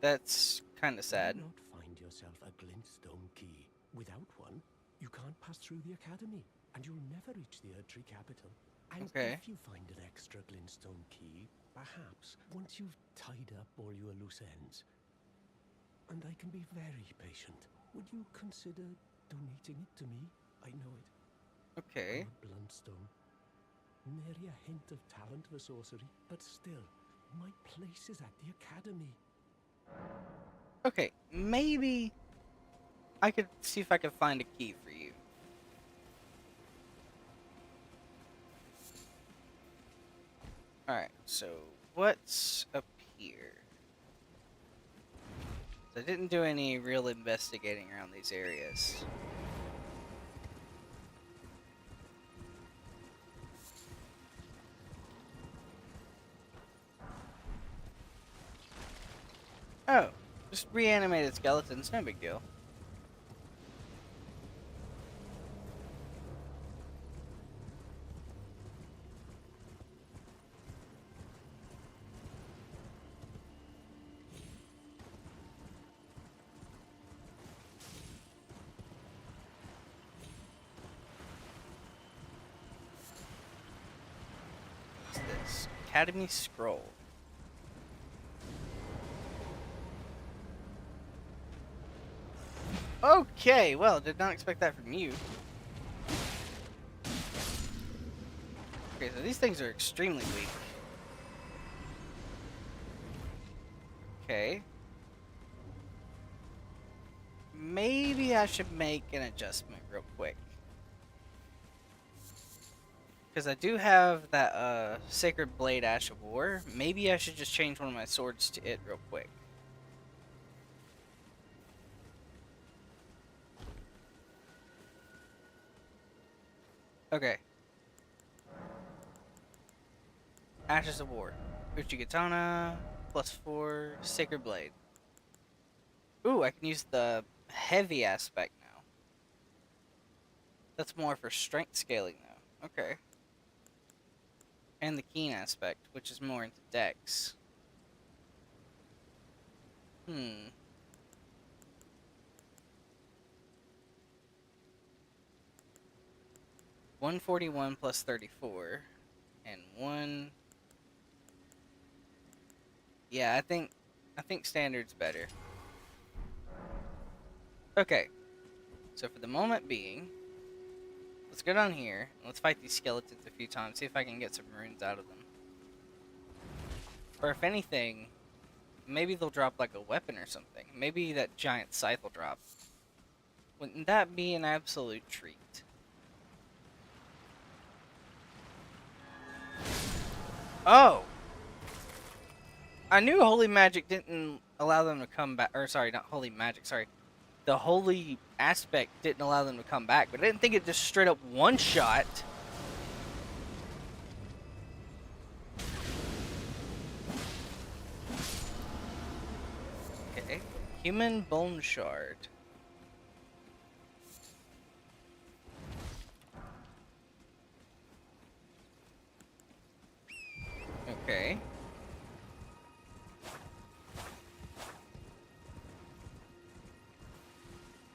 That's kind of sad. Why not find yourself a glintstone key? Without one, you can't pass through the Academy, and you'll never reach the Erdtree capital. And Okay. if you find an extra glintstone key, perhaps once you've tied up all your loose ends, and I can be very patient, would you consider donating it to me? I know it. Okay. I'm a Bluntstone. Nary a hint of talent for sorcery, but still, my place is at the Academy. Okay. Maybe I could see if I could find a key for you. Alright, so what's up here? So I didn't do any real investigating around these areas. Oh, just reanimated skeletons, no big deal. What's this? Academy Scroll. Okay, well, did not expect that from you. Okay, so these things are extremely weak. Okay. Maybe I should make an adjustment real quick. Because I do have that Sacred Blade Ash of War. Maybe I should just change one of my swords to it real quick. Okay. Ashes of War. Uchigatana, +4, Sacred Blade. Ooh, I can use the heavy aspect now. That's more for strength scaling, though. Okay. And the keen aspect, which is more into dex. 141 plus 34. And 1... Yeah, I think standard's better. Okay. So for the moment being, let's go down here and let's fight these skeletons a few times, see if I can get some runes out of them. Or if anything, maybe they'll drop like a weapon or something. Maybe that giant scythe will drop. Wouldn't that be an absolute treat? Oh! I knew holy magic didn't allow them to come back. Or sorry, not holy magic, sorry. The holy aspect didn't allow them to come back, but I didn't think it just straight up one-shot. Okay. Human bone shard. Okay.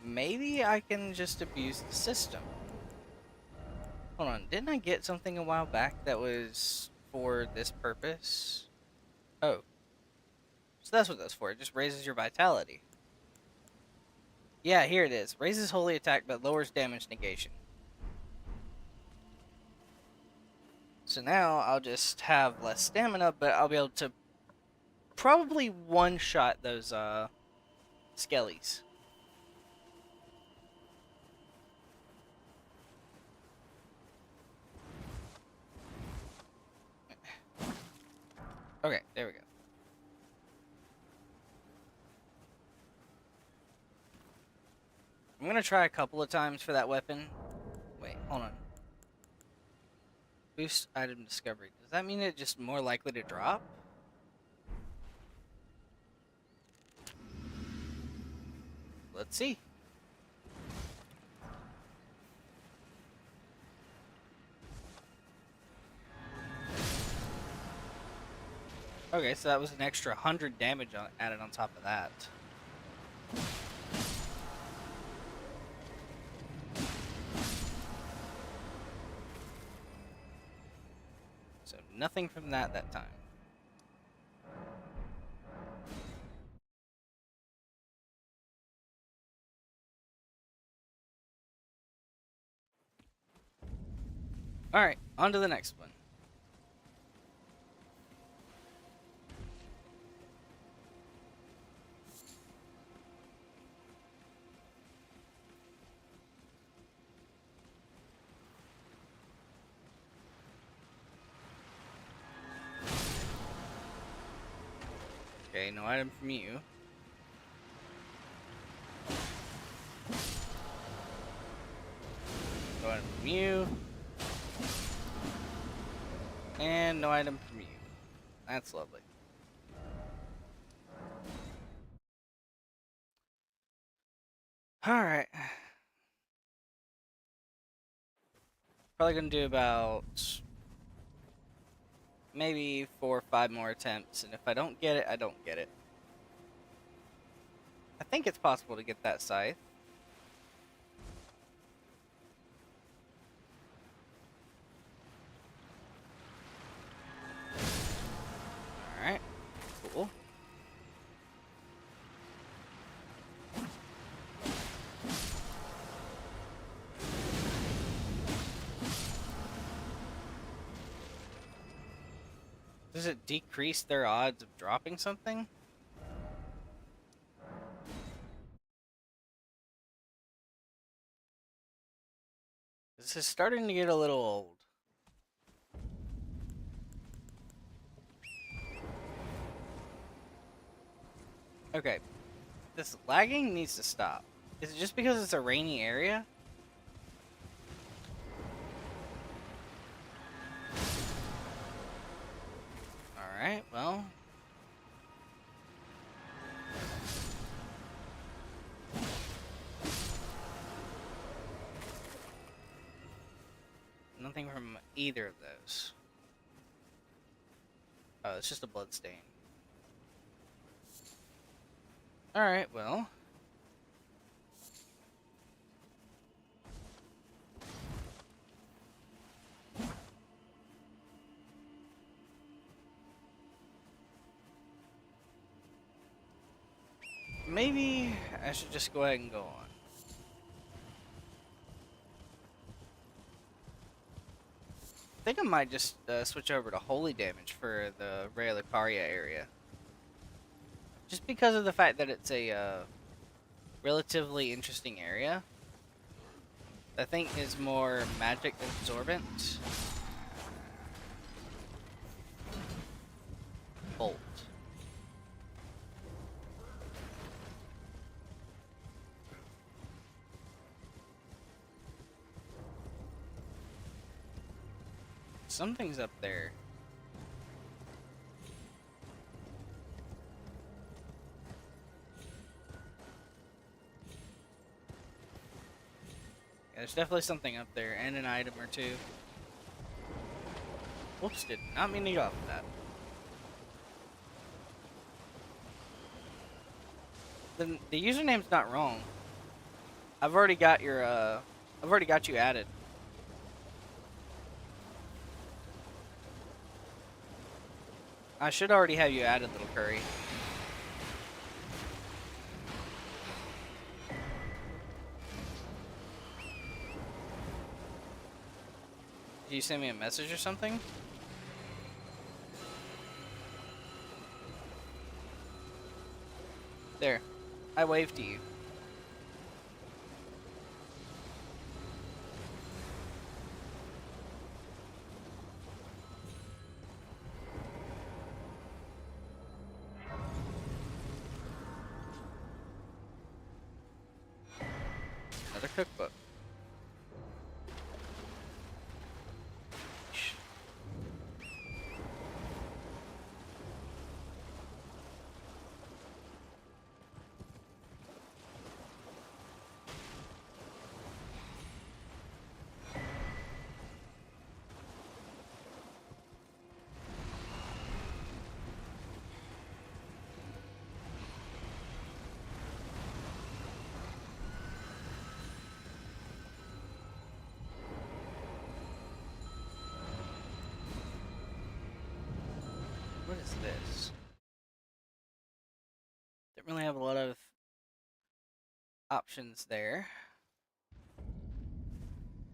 Maybe I can just abuse the system. Hold on, didn't I get something a while back that was for this purpose? Oh. So that's what that's for, it just raises your vitality. Yeah, here it is. Raises holy attack but lowers damage negation. So now I'll just have less stamina, but I'll be able to probably one-shot those skellies. Okay, there we go. I'm gonna try a couple of times for that weapon. Wait, hold on. Boost item discovery. Does that mean it's just more likely to drop? Let's see. Okay, so that was an extra 100 damage added on top of that. So nothing from that time. Alright, on to the next one. Okay, no item from you. No item from you. And no item from you. That's lovely. Alright. Probably gonna do about maybe 4 or 5 more attempts, and if I don't get it, I don't get it. I think it's possible to get that scythe. Alright, cool. Does it decrease their odds of dropping something? This is starting to get a little old. Okay. This lagging needs to stop. Is it just because it's a rainy area? Alright, well. Nothing from either of those. Oh, it's just a blood stain. Alright, well. Maybe I should just go ahead and go on. I think I might just switch over to holy damage for the Raya Lucaria area. Just because of the fact that it's a relatively interesting area. I think is more magic absorbent. Bolt. Something's up there. Yeah, there's definitely something up there, and an item or two. Whoops, did not mean to go off of that. The username's not wrong. I've already got your I've already got you added. I should already have you added, little curry. Did you send me a message or something? There. I waved to you. Another cookbook. What is this? Didn't really have a lot of options there.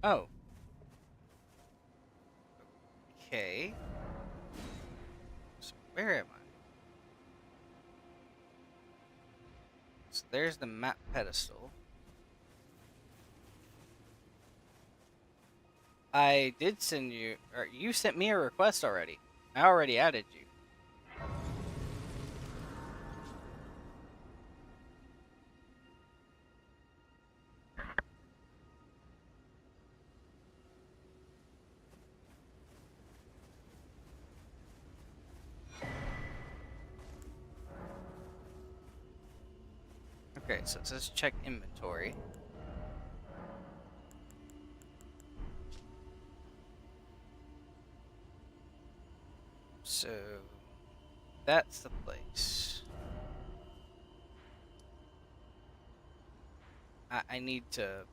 Oh. Okay. So where am I? So there's the map pedestal. I did send you, or you sent me a request already. I already added you. Okay, so it says check inventory. So that's the place. I need to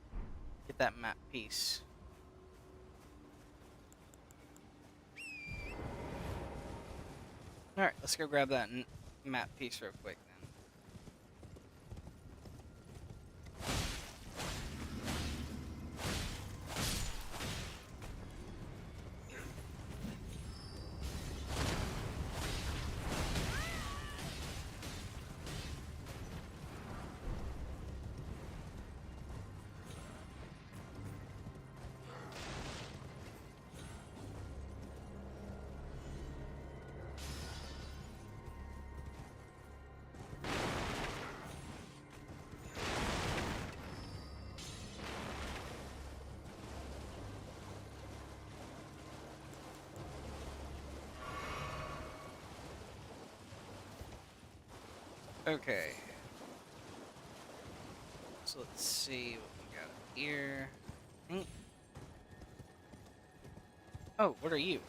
get that map piece. Alright, let's go grab that map piece real quick then. Okay. So let's see what we got here. Oh, what are you?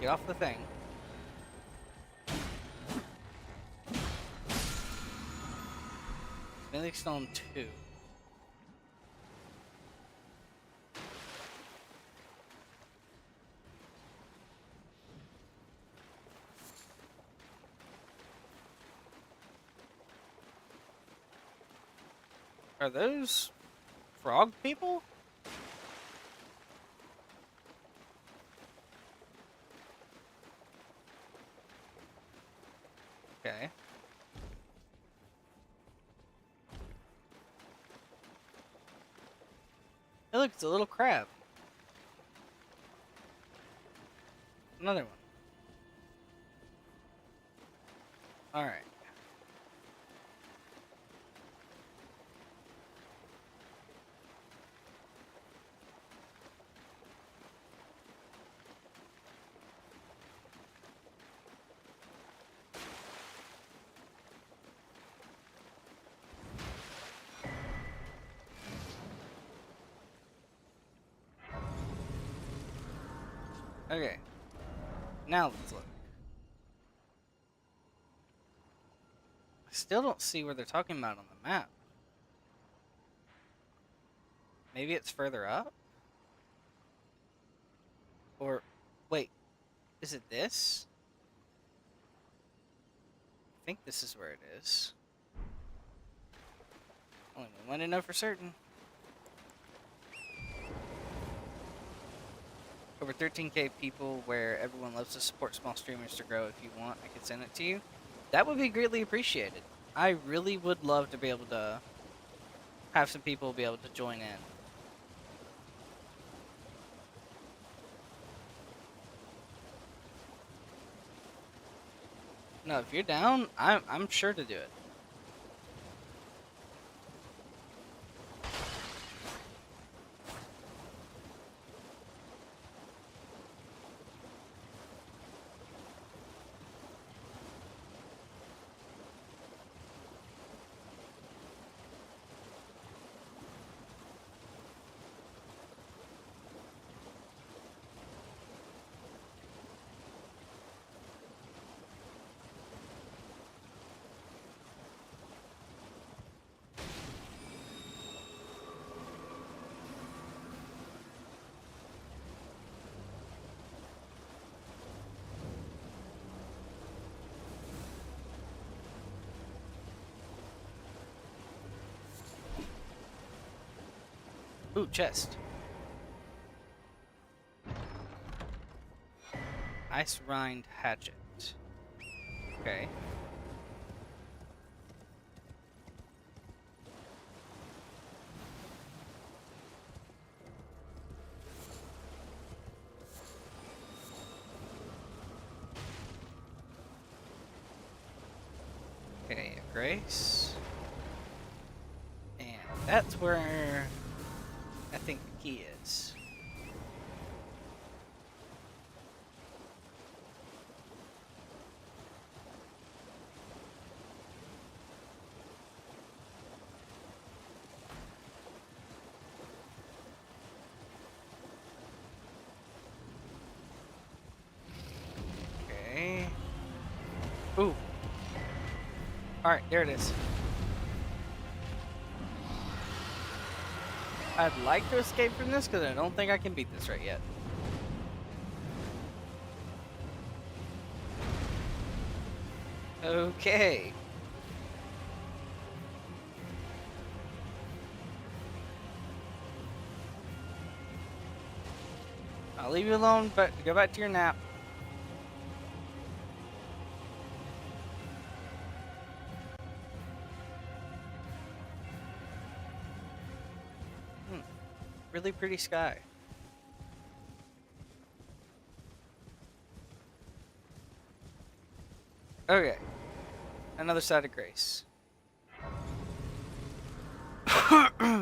Get off the thing. Smithing Stone 2. Are those frog people? Okay. Hey, look, it's a little crab. Another one. Alright. Okay. Now let's look. I still don't see where they're talking about on the map. Maybe it's further up? Or, wait, is it this? I think this is where it is. Only one way to know for certain. Over 13K people where everyone loves to support small streamers to grow. If you want, I could send it to you. That would be greatly appreciated. I really would love to be able to have some people be able to join in. No, if you're down, I'm sure to do it. Ooh, chest. Ice rind hatchet. Okay. Okay, a grace. And that's where I think the key is. Okay. Ooh. Alright, there it is. I'd like to escape from this because I don't think I can beat this right yet. Okay. I'll leave you alone, but go back to your nap. Really pretty sky. Okay. Another side of grace. I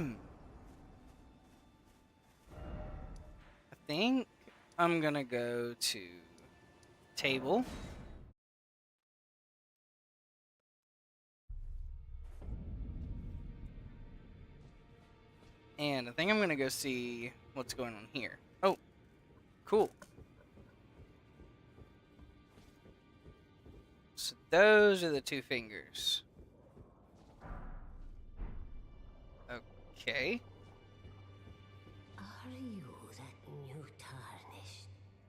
think I'm gonna go to table. And I think I'm gonna go see what's going on here. Oh, cool. So those are the two fingers. Okay. Are you that new tarnished?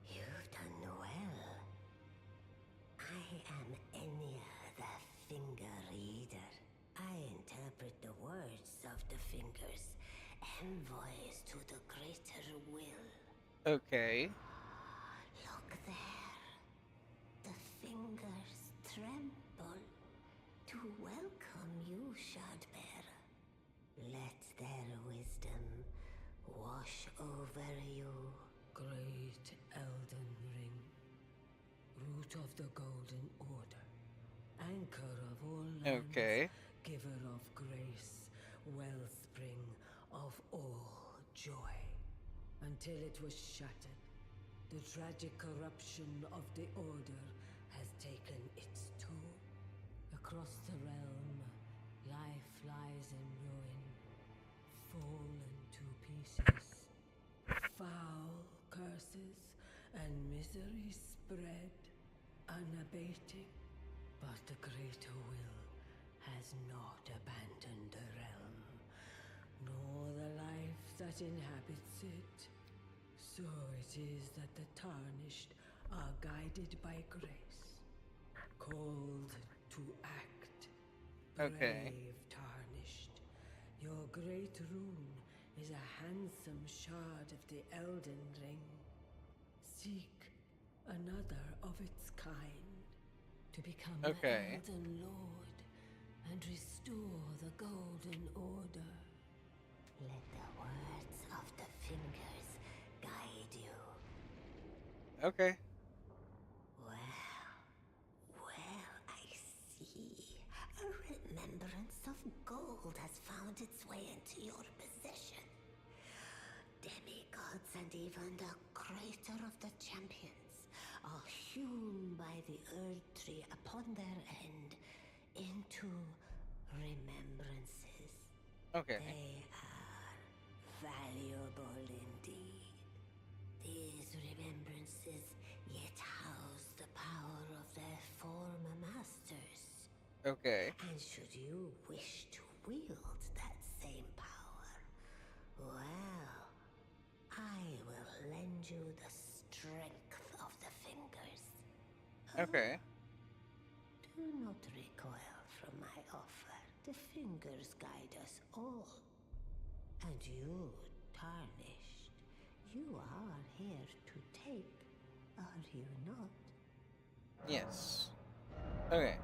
You've done well. I am Enya, the Finger Reader. I interpret the words of the fingers, envoys to the greater will. Okay. Look there. The fingers tremble to welcome you, Shardbearer. Let their wisdom wash over you. Great Elden Ring, root of the Golden Order, anchor of all lands, Okay. giver of grace, wellspring of all joy. Until it was shattered, the tragic corruption of the Order has taken its toll. Across the realm, life lies in ruin, fallen to pieces. Foul curses and misery spread, unabating. But the greater will has not abandoned the realm, nor the life that inhabits it. So it is that the tarnished are guided by grace, called to act. Okay. Brave tarnished, your great rune is a handsome shard of the Elden Ring. Seek another of its kind to become Okay. the Elden Lord and restore the Golden Order. Let the words of the fingers guide you. Okay. Well, I see. A remembrance of gold has found its way into your possession. Demigods and even the creator of the champions are hewn by the Earth Tree upon their end into remembrances. Okay. They are valuable indeed. These remembrances yet house the power of their former masters. Okay. And should you wish to wield that same power, well, I will lend you the strength of the fingers. Okay. Do not recoil from my offer. The fingers guide us all. And you, tarnished, you are here to take, are you not? Yes. Okay.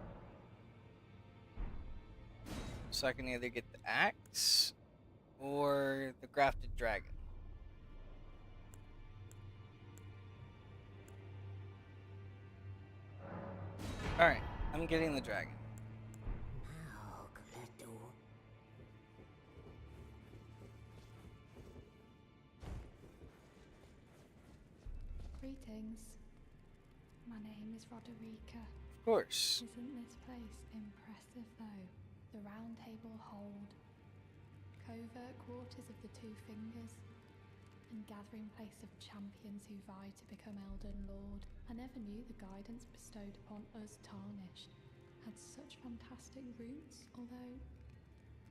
So I can either get the axe or the grafted dragon. Alright, I'm getting the dragon. Now, Gledo. Greetings. My name is Roderica. Of course. Isn't this place impressive though? The Round Table Hold, covert quarters of the Two Fingers, and gathering place of champions who vie to become Elden Lord. I never knew the guidance bestowed upon us tarnished had such fantastic roots, although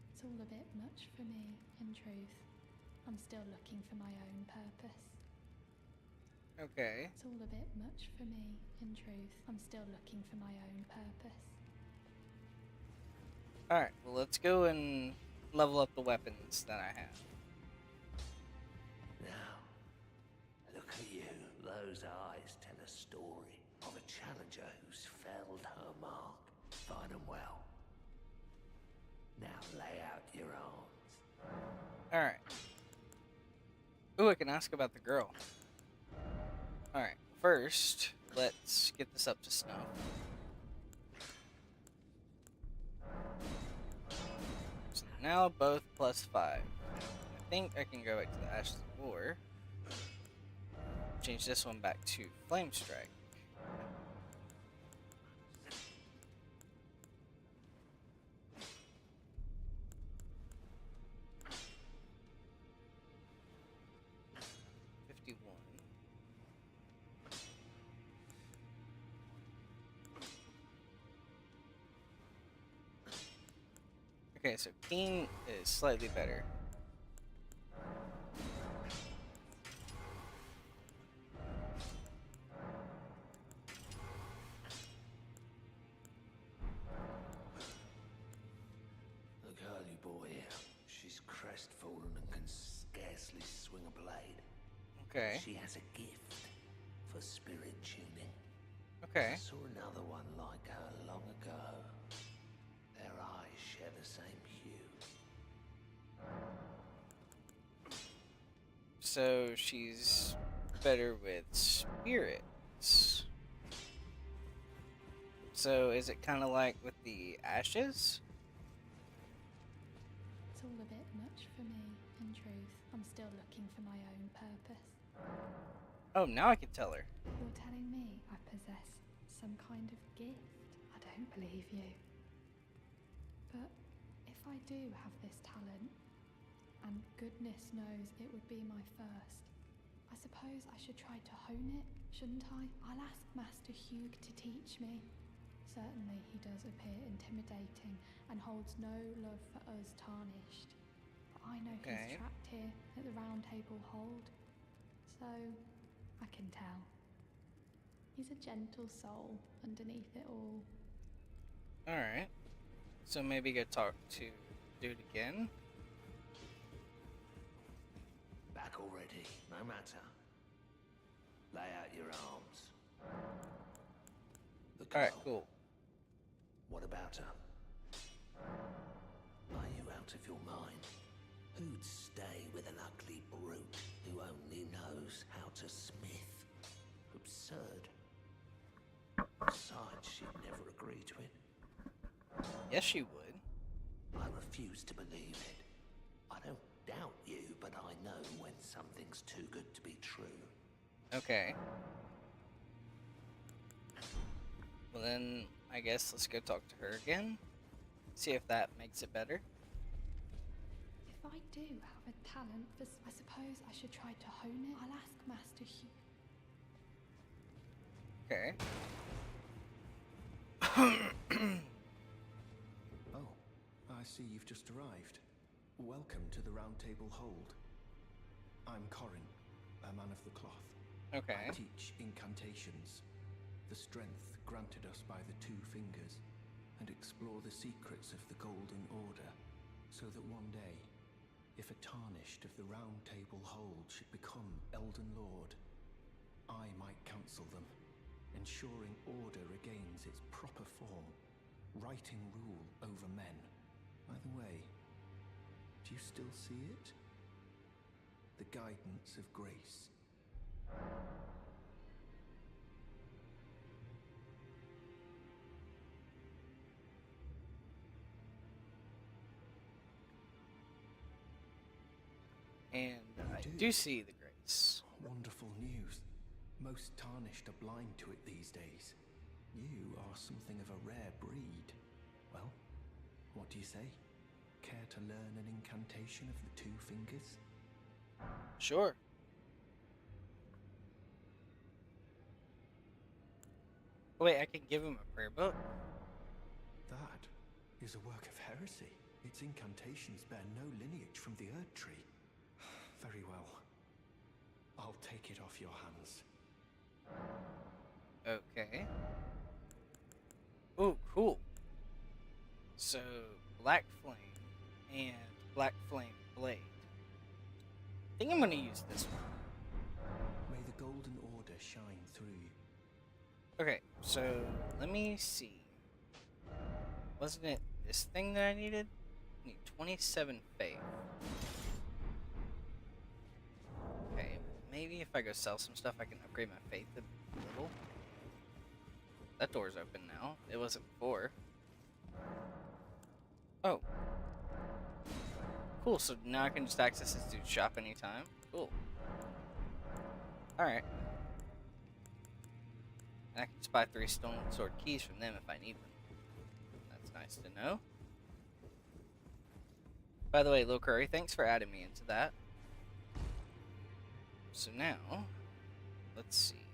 it's all a bit much for me, in truth. I'm still looking for my own purpose. Okay. It's all a bit much for me, in truth. I'm still looking for my own purpose. Alright, well, let's go and level up the weapons that I have. Now, look at you. Those eyes tell a story of a challenger who's felled her mark. Find 'em well. Now lay out your arms. Alright. Ooh, I can ask about the girl. Alright, first, let's get this up to snuff. So now both +5. I think I can go back to the Ashes of War. Change this one back to Flame Strike. Okay, so Keen is slightly better. The girly boy, she's crestfallen and can scarcely swing a blade. Okay. She has a gift for spirit tuning. Okay. I saw another one like her long ago. Their eyes share the same hue. So she's better with spirits. So is it kind of like with the ashes? It's all a bit much for me, in truth. I'm still looking for my own purpose. Oh, now I can tell her. You're telling me I possess some kind of gift? I don't believe you. But if I do have this talent, and goodness knows it would be my first, I suppose I should try to hone it, shouldn't I? I'll ask Master Hugh to teach me. Certainly he does appear intimidating and holds no love for us tarnished. But I know Okay. he's trapped here at the Round Table Hold, so I can tell. He's a gentle soul underneath it all. Alright. So maybe go talk to dude again. Back already, no matter. Lay out your arms. The girl, Alright, cool. what about her? Are you out of your mind? Who'd stay with an ugly brute who only knows how to smith? Absurd. Besides, she'd never agree to it. Yes, she would. I refuse to believe it. I don't doubt you, but I know when something's too good to be true. Okay. Well then, I guess let's go talk to her again. See if that makes it better. If I do have a talent for, I suppose I should try to hone it. I'll ask Master Hugh. Okay. Oh, I see you've just arrived. Welcome to the Round Table Hold. I'm Corin, a man of the cloth. Okay. I teach incantations, the strength granted us by the Two Fingers, and explore the secrets of the Golden Order, so that one day, if a tarnished of the Round Table Hold should become Elden Lord, I might counsel them, ensuring order regains its proper form, righting rule over men. By the way, do you still see it? The guidance of grace. And I do. do see the grace. Wonderful news. Most tarnished are blind to it these days. You are something of a rare breed. Well, what do you say? Care to learn an incantation of the Two Fingers? Sure. Wait, I can give him a prayer book? That is a work of heresy. Its incantations bear no lineage from the Erd Tree. Very well. I'll take it off your hands. Okay. Ooh, cool. So, Black Flame and Black Flame Blade. I think I'm gonna use this one. May the Golden Order shine through you. Okay, so let me see. Wasn't it this thing that I needed? I need 27 faith. Okay, maybe if I go sell some stuff, I can upgrade my faith a little. That door's open now. It wasn't before. Oh. Cool, so now I can just access this dude's shop anytime. Cool. Alright. And I can just buy 3 stone sword keys from them if I need them. That's nice to know. By the way, Lil Curry, thanks for adding me into that. So now, let's see.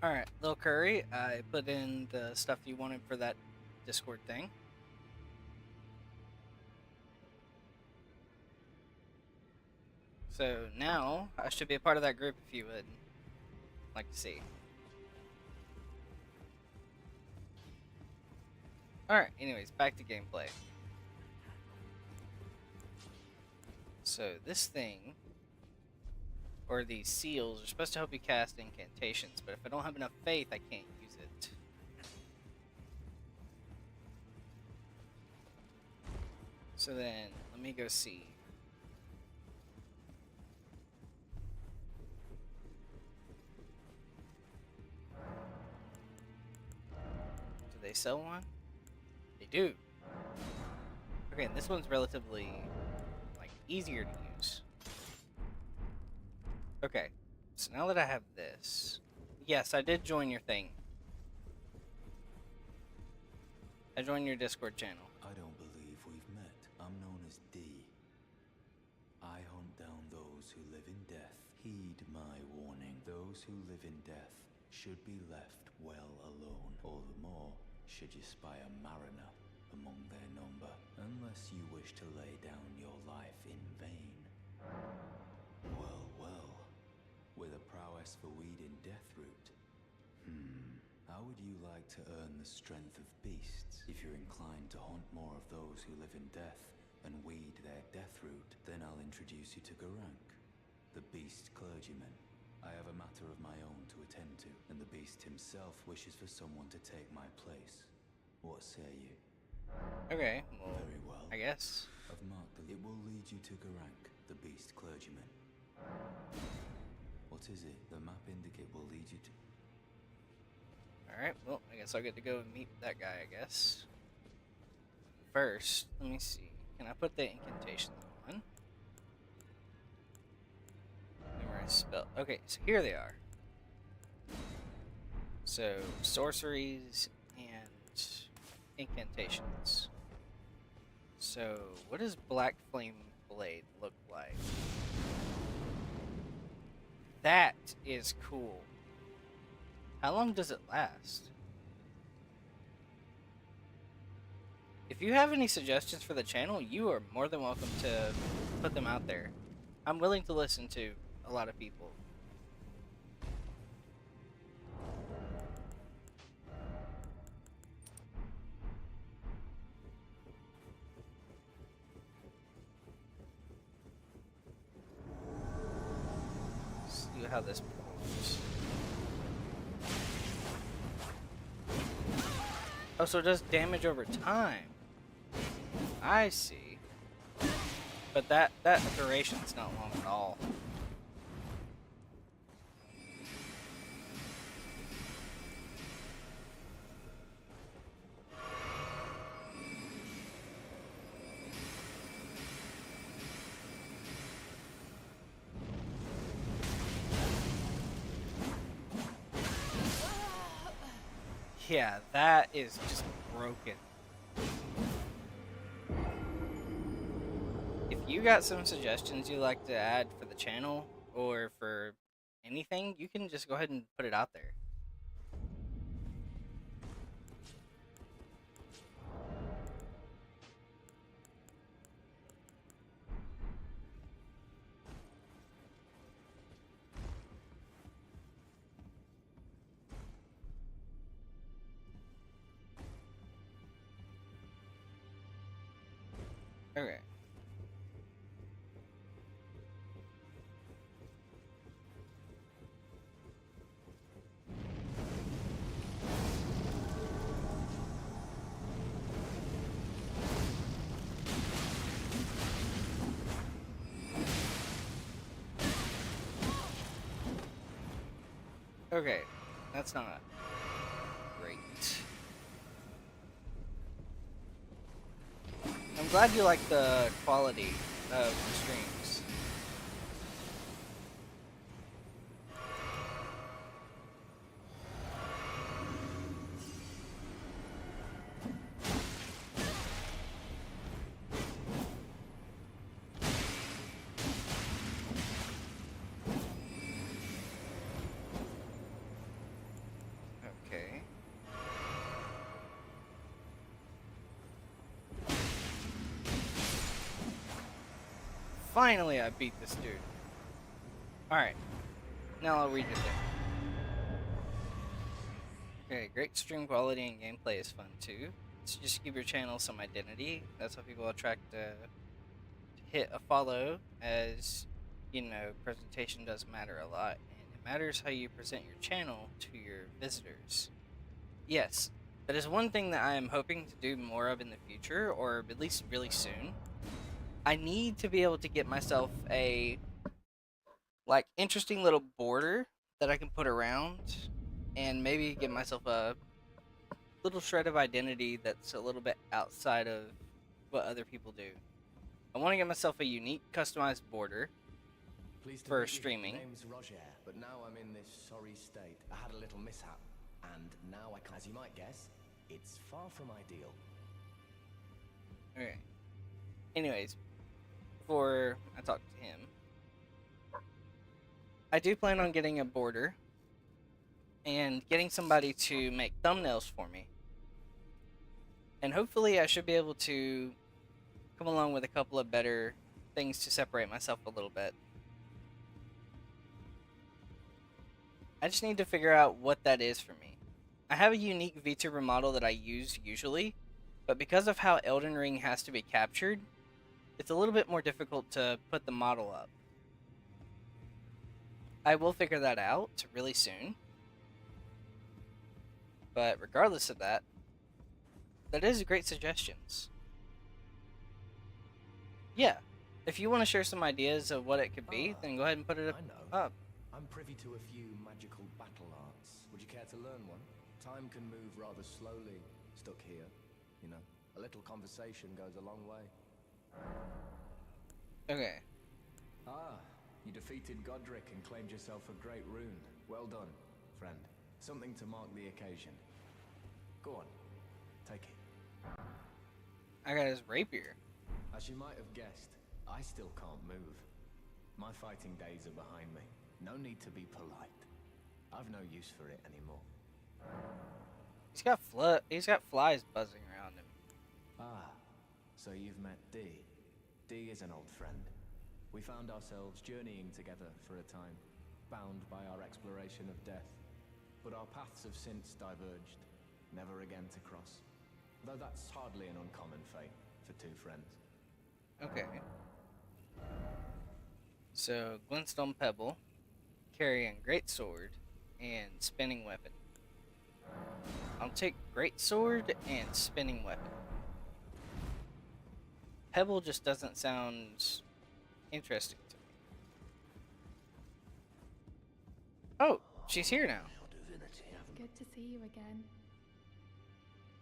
Alright, Lil Curry, I put in the stuff you wanted for that Discord thing. So now, I should be a part of that group if you would like to see. Alright, anyways, back to gameplay. So this thing, or these seals, are supposed to help you cast incantations, but if I don't have enough faith, I can't use it. So then, let me go see. Do they sell one? They do. Okay, and this one's relatively, like, easier to use. Okay, so now that I have this, yes, I did join your thing. I joined your Discord channel. I don't believe we've met. I'm known as D. I hunt down those who live in death. Heed my warning. Those who live in death should be left well alone. All the more should you spy a mariner among their number, unless you wish to lay down your life in vain. Well, well, with a prowess for weeding Deathroot. How would you like to earn the strength of beasts? If you're inclined to hunt more of those who live in death and weed their Deathroot, then I'll introduce you to Garank, the beast clergyman. I have a matter of my own to attend to, and the beast himself wishes for someone to take my place. What say you? Okay, well, Very well. I guess. I've marked it. It will lead you to Garank, the beast clergyman. What is it? The map indicate will lead you to... Alright, well, I guess I'll get to go and meet that guy, I guess. First, let me see. Can I put the incantations on? Memorize spell. Okay, so here they are. So, sorceries and incantations. So, what does Black Flame Blade look like? That is cool. How long does it last? If you have any suggestions for the channel, you are more than welcome to put them out there. I'm willing to listen to a lot of people. See how this performs. Oh, so it does damage over time. I see. But that duration's not long at all. Yeah, that is just broken. If you got some suggestions you'd like to add for the channel or for anything, you can just go ahead and put it out there. Okay. Okay, that's not great. I'm glad you like the quality of the streams. Finally, I beat this dude. Alright. Now I'll read it there. Okay, great stream quality and gameplay is fun too. So just give your channel some identity. That's how people attract to hit a follow, as you know, presentation does matter a lot. And it matters how you present your channel to your visitors. Yes, that is one thing that I am hoping to do more of in the future, or at least really soon. I need to be able to get myself a like interesting little border that I can put around, and maybe get myself a little shred of identity that's a little bit outside of what other people do. I want to get myself a unique customized border Pleased to for meet you. streaming. My name's Roger, but now I'm in this sorry state. I had a little mishap, and now I can, as you might guess, it's far from ideal. Okay. Anyways, before I talk to him, I do plan on getting a border and getting somebody to make thumbnails for me. And hopefully I should be able to come along with a couple of better things to separate myself a little bit. I just need to figure out what that is for me. I have a unique VTuber model that I use usually, but because of how Elden Ring has to be captured, it's a little bit more difficult to put the model up. I will figure that out really soon. But regardless of that, that is great suggestions. Yeah, if you want to share some ideas of what it could be, then go ahead and put it I know. up. I'm privy to a few magical battle arts. Would you care to learn one? Time can move rather slowly, stuck here. You know, a little conversation goes a long way. Okay. Ah, you defeated Godric and claimed yourself a great rune. Well done, friend. Something to mark the occasion. Go on, take it. I got his rapier. As you might have guessed, I still can't move. My fighting days are behind me. No need to be polite. I've no use for it anymore. He's got flies buzzing around him. Ah, so you've met Dee. Dee is an old friend. We found ourselves journeying together for a time, bound by our exploration of death. But our paths have since diverged, never again to cross. Though that's hardly an uncommon fate for two friends. Okay. So, Glintstone Pebble, carrying Great Sword, and Spinning Weapon. I'll take Great Sword and Spinning Weapon. Pebble just doesn't sound interesting to me. Oh, she's here now. Good to see you again.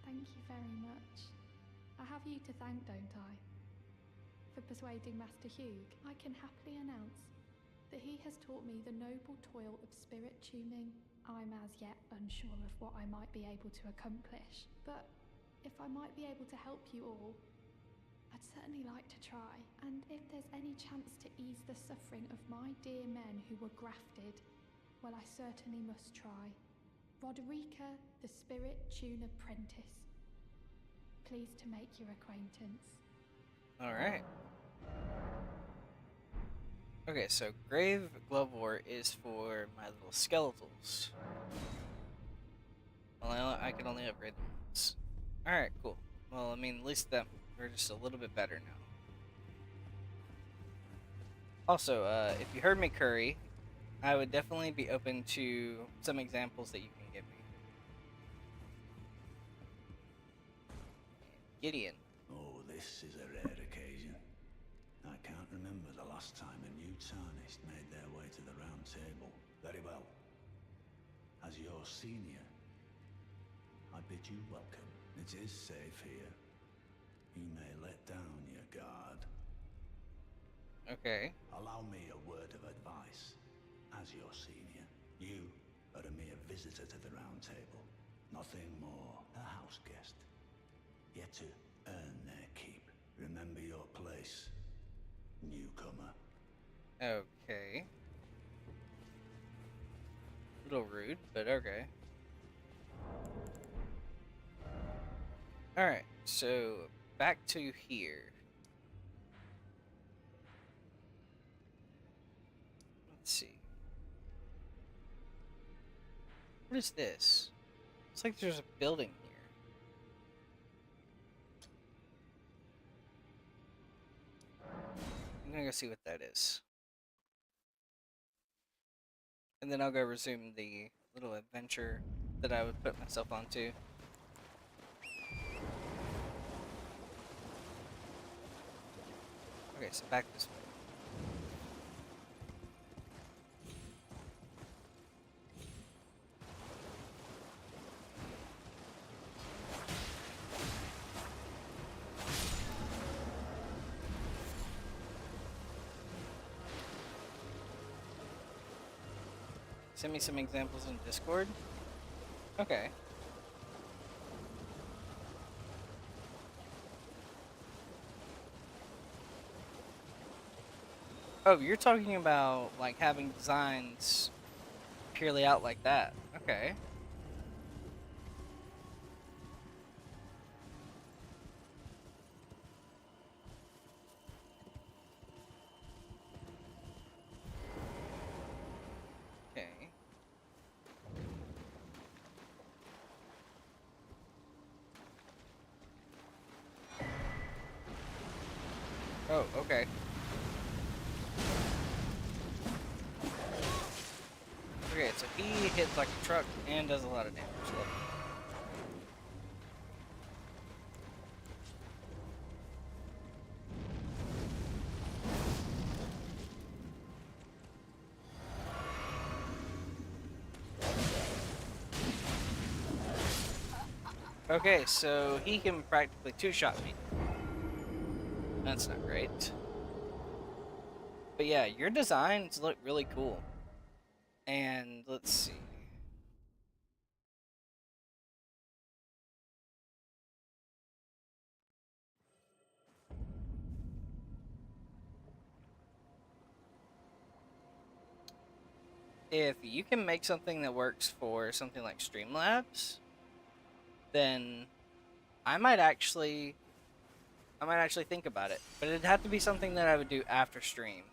Thank you very much. I have you to thank, don't I? For persuading Master Hugh, I can happily announce that he has taught me the noble toil of spirit tuning. I'm as yet unsure of what I might be able to accomplish, but if I might be able to help you all, I'd certainly like to try. And if there's any chance to ease the suffering of my dear men who were grafted, well, I certainly must try. Roderica, the Spirit Tune Apprentice. Pleased to make your acquaintance. Alright. Okay, so Grave Glovewort is for my little skeletals. Well, I can only upgrade them once. Alright, cool. Well, I mean, at least that we're just a little bit better now. Also, if you heard me curry, I would definitely be open to some examples that you can give me. Gideon. Oh, this is a rare occasion. I can't remember the last time a new Tarnished made their way to the Round Table. Very well. As your senior, I bid you welcome. It is safe here. You may let down your guard. Okay. Allow me a word of advice. As your senior, you are a mere visitor to the Round Table. Nothing more. A house guest. Yet to earn their keep. Remember your place, newcomer. Okay. A little rude, but okay. Alright, so back to here. Let's see. What is this? Looks like there's a building here. I'm gonna go see what that is. And then I'll go resume the little adventure that I would put myself onto. Okay, so back this way. Send me some examples in Discord. Okay. Oh, you're talking about like having designs purely out like that. Okay. Okay. Oh, okay. Okay, so he hits like a truck and does a lot of damage. Look. Okay, so he can practically two-shot me. That's not great. But yeah, your designs look really cool. And let's see. If you can make something that works for something like Streamlabs, then I might actually think about it. But it'd have to be something that I would do after stream.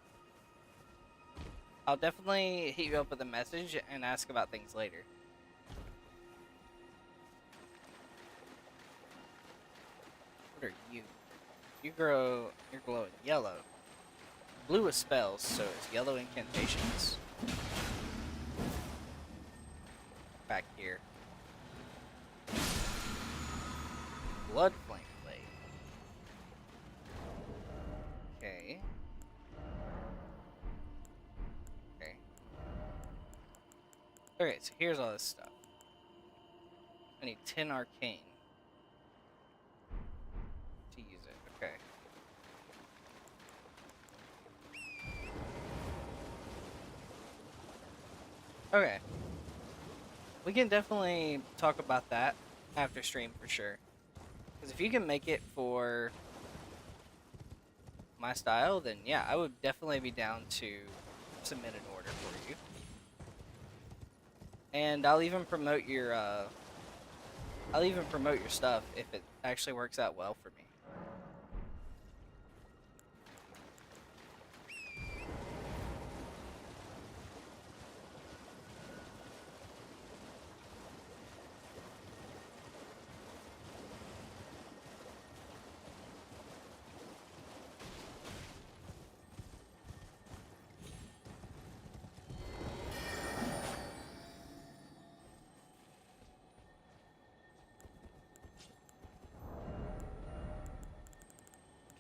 I'll definitely hit you up with a message and ask about things later. What are you? You're glowing yellow. Blue is spells, so it's yellow incantations. Back here. Blood flame blade. Okay. Okay. Okay, so here's all this stuff. I need 10 arcane to use it. Okay. Okay. We can definitely talk about that after stream for sure. Because if you can make it for my style, then yeah, I would definitely be down to submit an order for you. And I'll even promote your stuff if it actually works out well for me.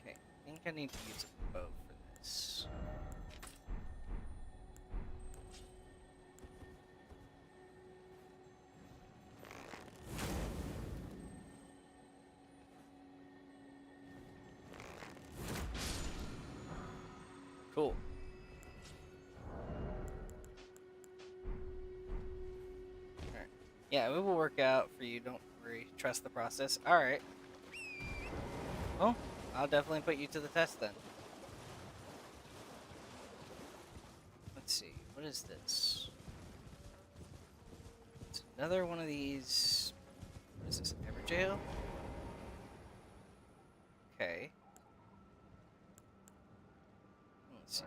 Okay, I think I need to use a bow for this. Cool. Alright. Yeah, it will work out for you, don't worry. Trust the process. Alright. Well, I'll definitely put you to the test then. Let's see, what is this? It's another one of these. What is this, Everjail? Okay. Let's see.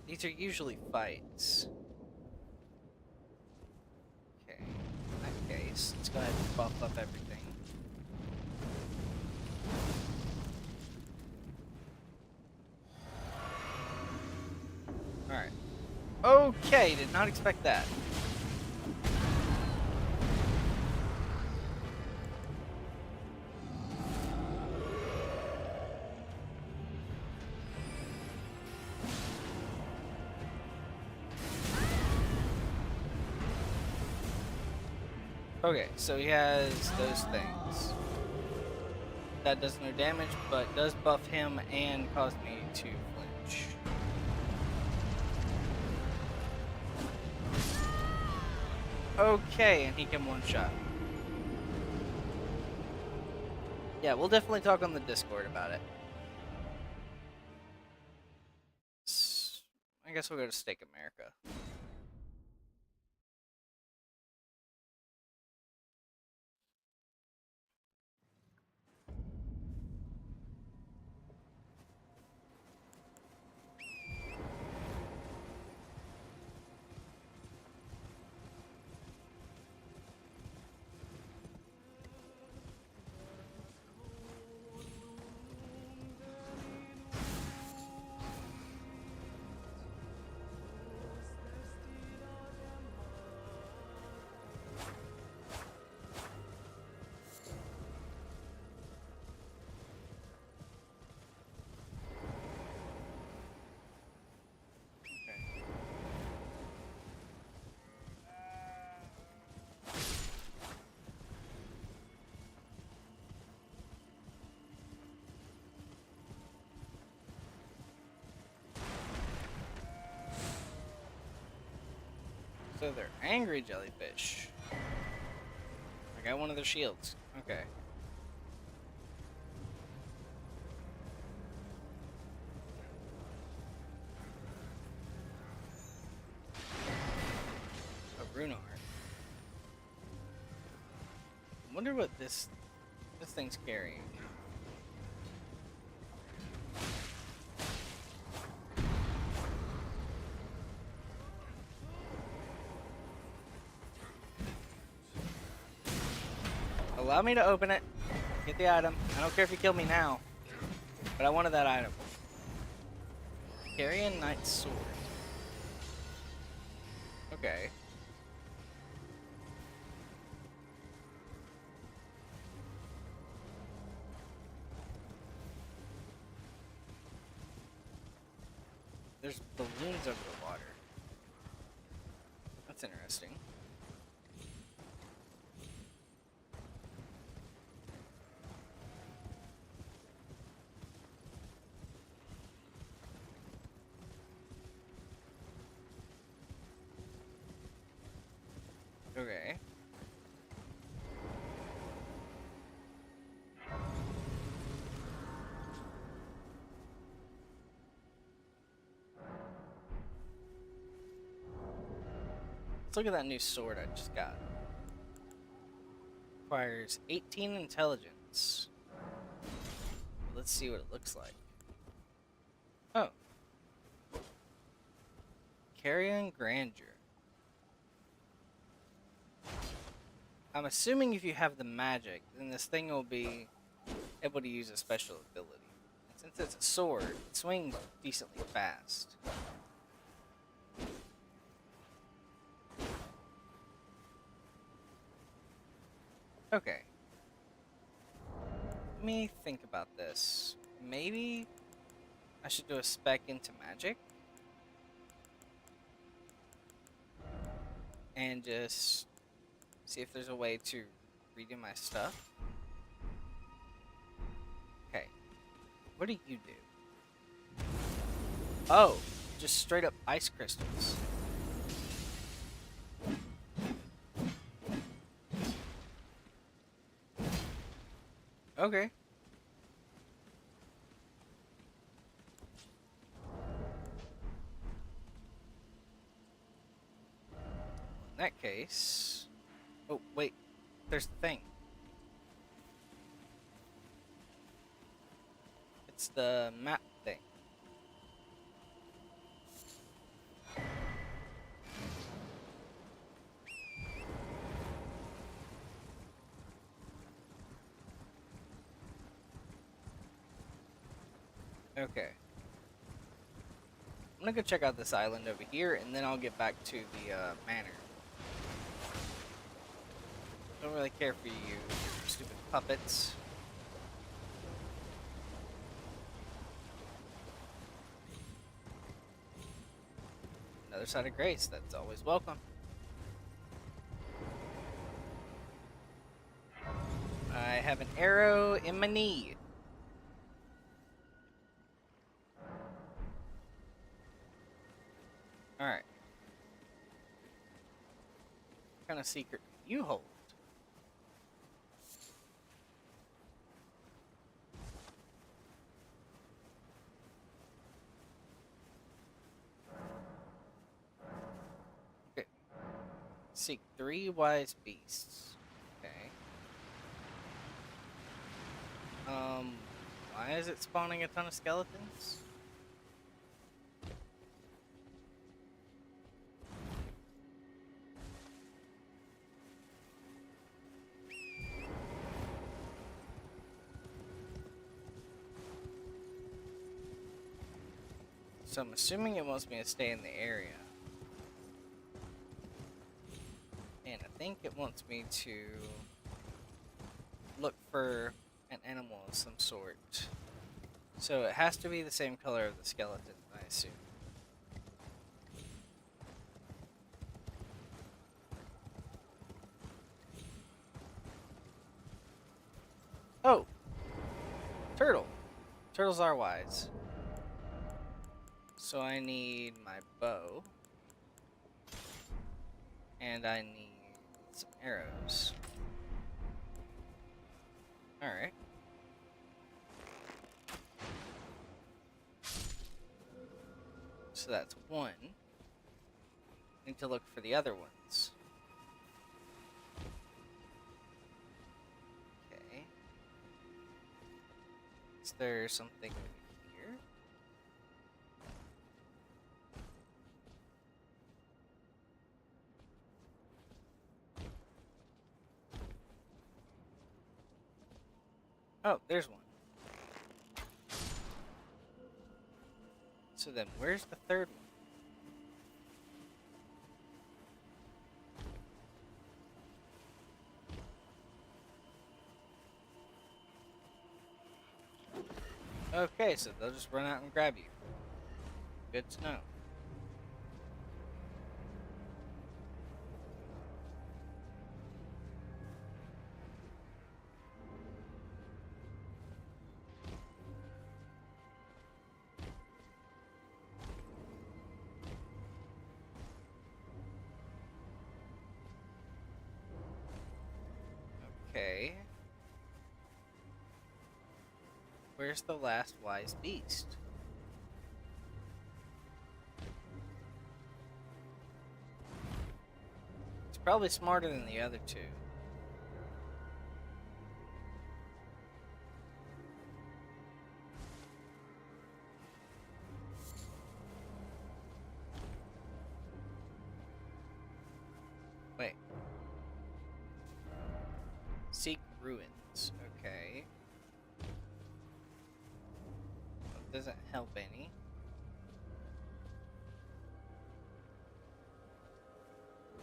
These are usually fights. Okay, in that case, let's go ahead and buff up everything. Alright. Okay, did not expect that. Okay, so he has those things. That does no damage, but does buff him and cause me to flinch. Okay, and he can one-shot. Yeah, we'll definitely talk on the Discord about it. I guess we'll go to Stake America. So they're angry jellyfish. I got one of their shields. Okay. A rune heart. I wonder what this thing's carrying. Allow me to open it. Get the item. I don't care if you kill me now. But I wanted that item. Carrion Knight's Sword. Okay. There's balloons over the water. That's interesting. Okay. Let's look at that new sword I just got. Requires 18 intelligence. Let's see what it looks like. Oh. Carrion Grandeur. I'm assuming if you have the magic, then this thing will be able to use a special ability. And since it's a sword, it swings decently fast. Okay. Let me think about this. Maybe I should do a spec into magic. And just see if there's a way to redo my stuff. Okay. What do you do? Oh, just straight up ice crystals. Okay. In that case... Oh, wait. There's the thing. It's the map thing. Okay. I'm gonna go check out this island over here, and then I'll get back to the manor. Don't really care for you, stupid puppets. Another side of grace, that's always welcome. I have an arrow in my knee. Alright. What kind of secret do you hold? Okay. Seek 3 wise beasts. Okay. Why is it spawning a ton of skeletons? So I'm assuming it wants me to stay in the area. And I think it wants me to look for an animal of some sort. So it has to be the same color of the skeleton, I assume. Oh! Turtle! Turtles are wise. So I need my bow. And I need some arrows. Alright. So that's 1. Need to look for the other ones. Okay. Is there something over here? Oh, there's one. So then, where's the third one? Okay, so they'll just run out and grab you. Good to know. Okay. Where's the last wise beast? It's probably smarter than the other two. Wait. Seek ruins. Okay. That doesn't help any.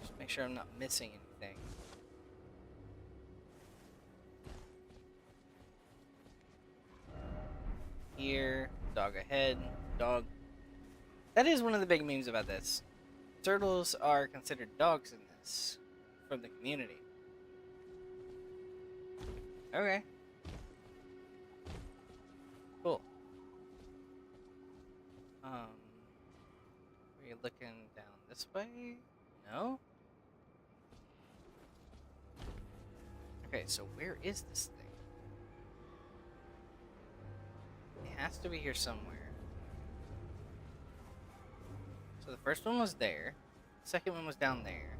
Just make sure I'm not missing anything. Here, dog ahead, dog. That is one of the big memes about this. Turtles are considered dogs in this from the community. Okay. Cool. Are you looking down this way? No? Okay, so where is this thing? It has to be here somewhere. So the first one was there. The second one was down there.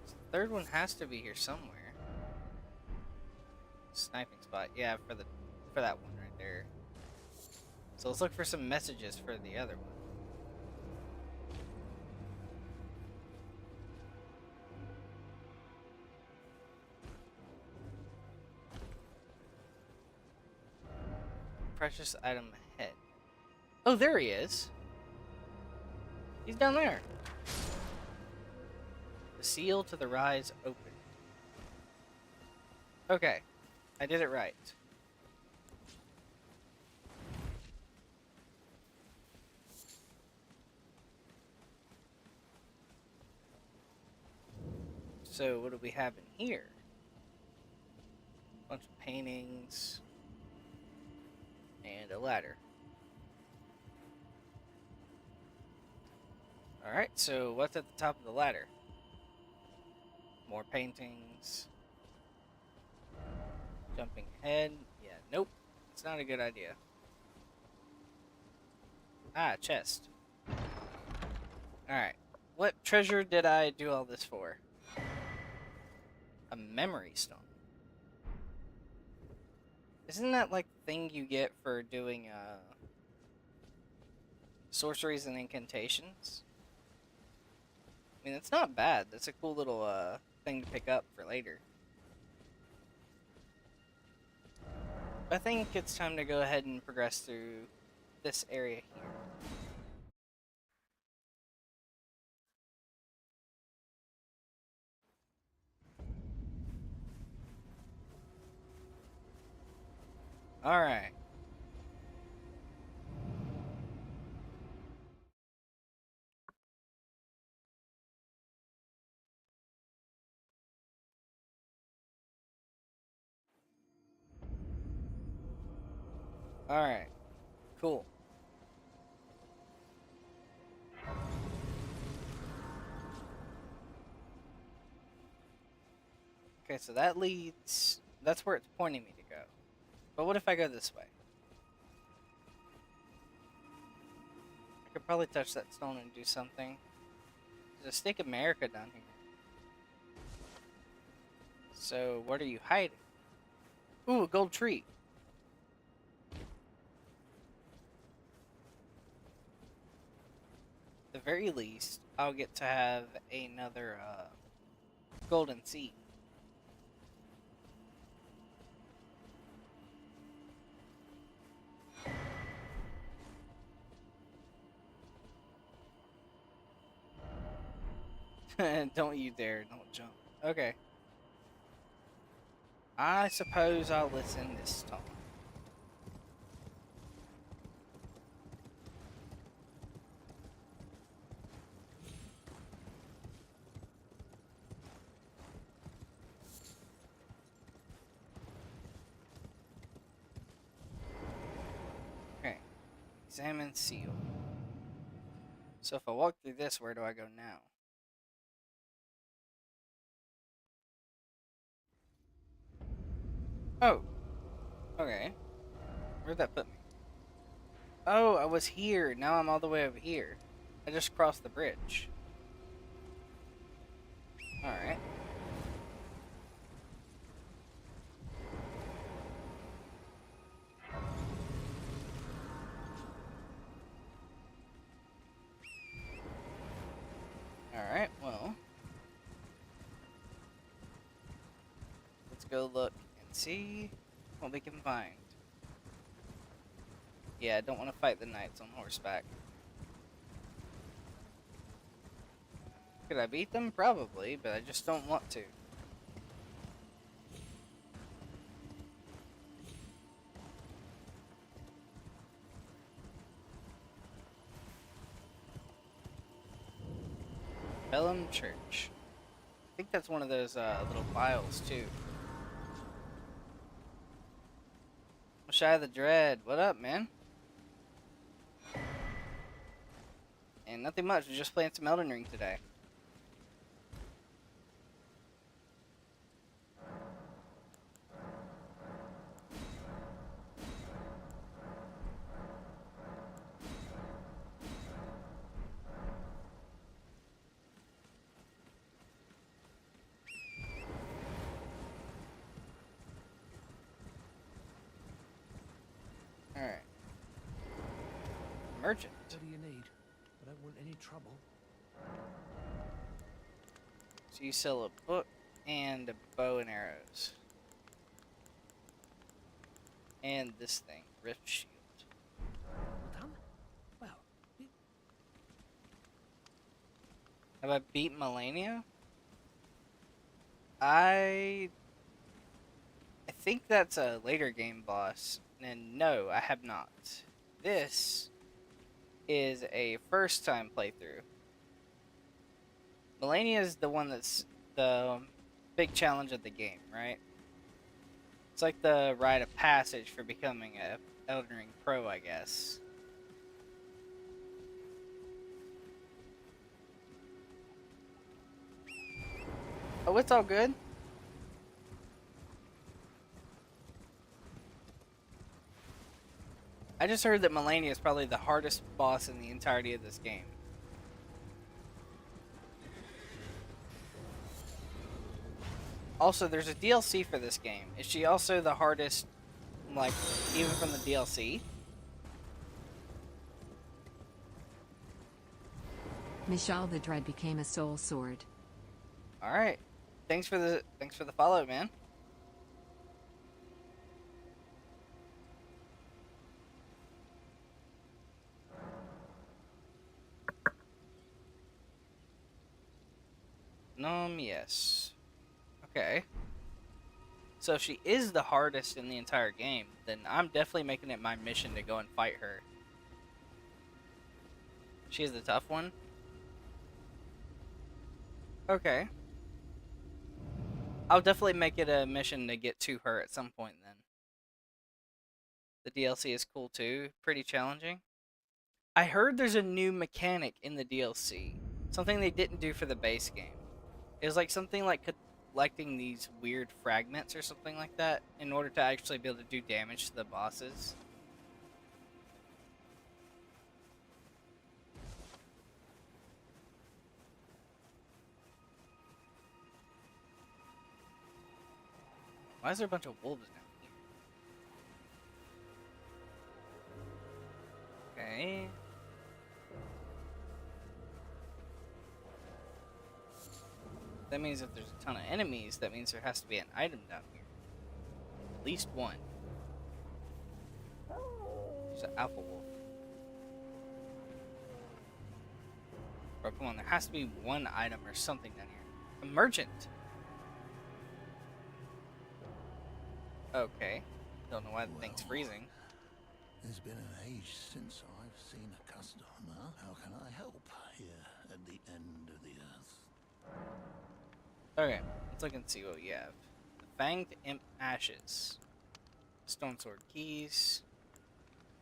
So the third one has to be here somewhere. Sniping spot, yeah, for that one right there. So let's look for some messages for the other one. precious item ahead. Oh, there he is. He's down there. The seal to the rise open. Okay, I did it right. So what do we have in here? Bunch of paintings and a ladder. Alright, so what's at the top of the ladder? More paintings. Jumping ahead. Yeah, nope. It's not a good idea. Ah, chest. Alright. What treasure did I do all this for? A memory stone. Isn't that like the thing you get for doing sorceries and incantations? I mean, it's not bad. That's a cool little thing to pick up for later. I think it's time to go ahead and progress through this area here. Alright. Alright. Cool. Okay, so that leads... That's where it's pointing me to go. But what if I go this way? I could probably touch that stone and do something. There's a Stake America down here. So, what are you hiding? Ooh, a gold tree. At the very least, I'll get to have another golden seed. Don't you dare, don't jump. Okay. I suppose I'll listen this time. Okay. Examine seal. So if I walk through this, where do I go now? Oh. Okay. Where'd that put me? Oh, I was here. Now I'm all the way over here. I just crossed the bridge. Alright. Alright, well. Let's go look and see what we can find. Yeah, I don't want to fight the knights on horseback. Could I beat them? Probably, but I just don't want to. Bellum Church. I think that's one of those little vials, too. Shy the Dread. What up, man? And nothing much. We're just playing some Elden Ring today. Alright. Merchant. What do you need? I don't want any trouble. So you sell a book and a bow and arrows. And this thing, Rift Shield. Well done. Well, Have I beat Melania? I think that's a later game boss. And no, I have not. This is a first time playthrough. Melania is the one that's the big challenge of the game, right? It's like the rite of passage for becoming a Elden Ring pro, I guess. Oh, it's all good. I just heard that Melania is probably the hardest boss in the entirety of this game. Also, there's a DLC for this game. Is she also the hardest, like, even from the DLC? Mishal the Dread became a soul sword. Alright. Thanks for the follow, man. Yes. Okay. So if she is the hardest in the entire game, then I'm definitely making it my mission to go and fight her. She is the tough one? Okay. I'll definitely make it a mission to get to her at some point then. The DLC is cool too. Pretty challenging. I heard there's a new mechanic in the DLC. Something they didn't do for the base game. It was like something like collecting these weird fragments or something like that in order to actually be able to do damage to the bosses. Why is there a bunch of wolves down here? Okay. That means if there's a ton of enemies, that means there has to be an item down here. At least one. There's an alpha wolf. Bro, come on, there has to be one item or something down here. A merchant! Okay. Don't know why the thing's freezing. It's been an age since I've seen a customer. How can I help here at the end of the earth? Okay, let's look and see what we have. The Fanged Imp Ashes. Stone Sword Keys.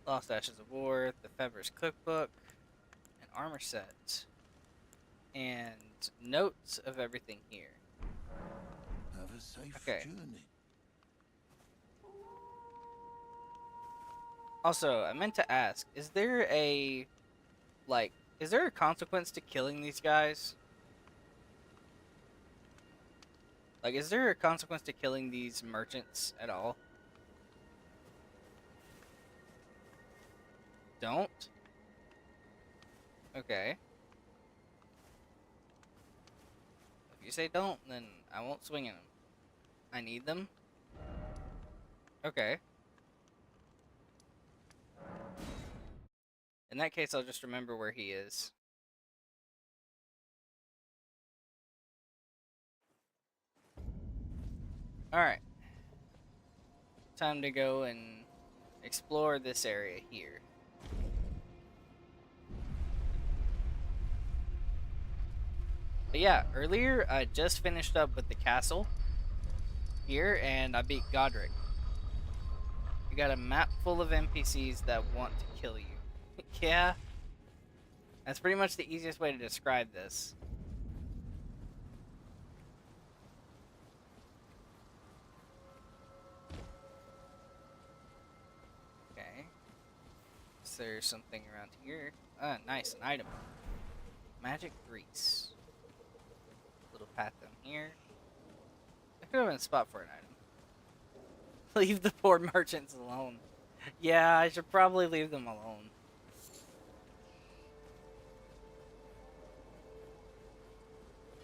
Lost Ashes of War. The Fevers Cookbook. An armor set. And notes of everything here. Have a safe Okay. journey. Also, I meant to ask, is there a consequence to killing these guys? Like, is there a consequence to killing these merchants at all? Don't? Okay. If you say don't, then I won't swing at them. I need them? Okay. In that case, I'll just remember where he is. Alright. Time to go and explore this area here. But yeah, earlier I just finished up with the castle here and I beat Godric. You got a map full of NPCs that want to kill you. Yeah. That's pretty much the easiest way to describe this. Okay. Is there something around here? Ah, nice, an item. Magic grease. Little path down here. There could have been a spot for an item. Leave the poor merchants alone. Yeah, I should probably leave them alone.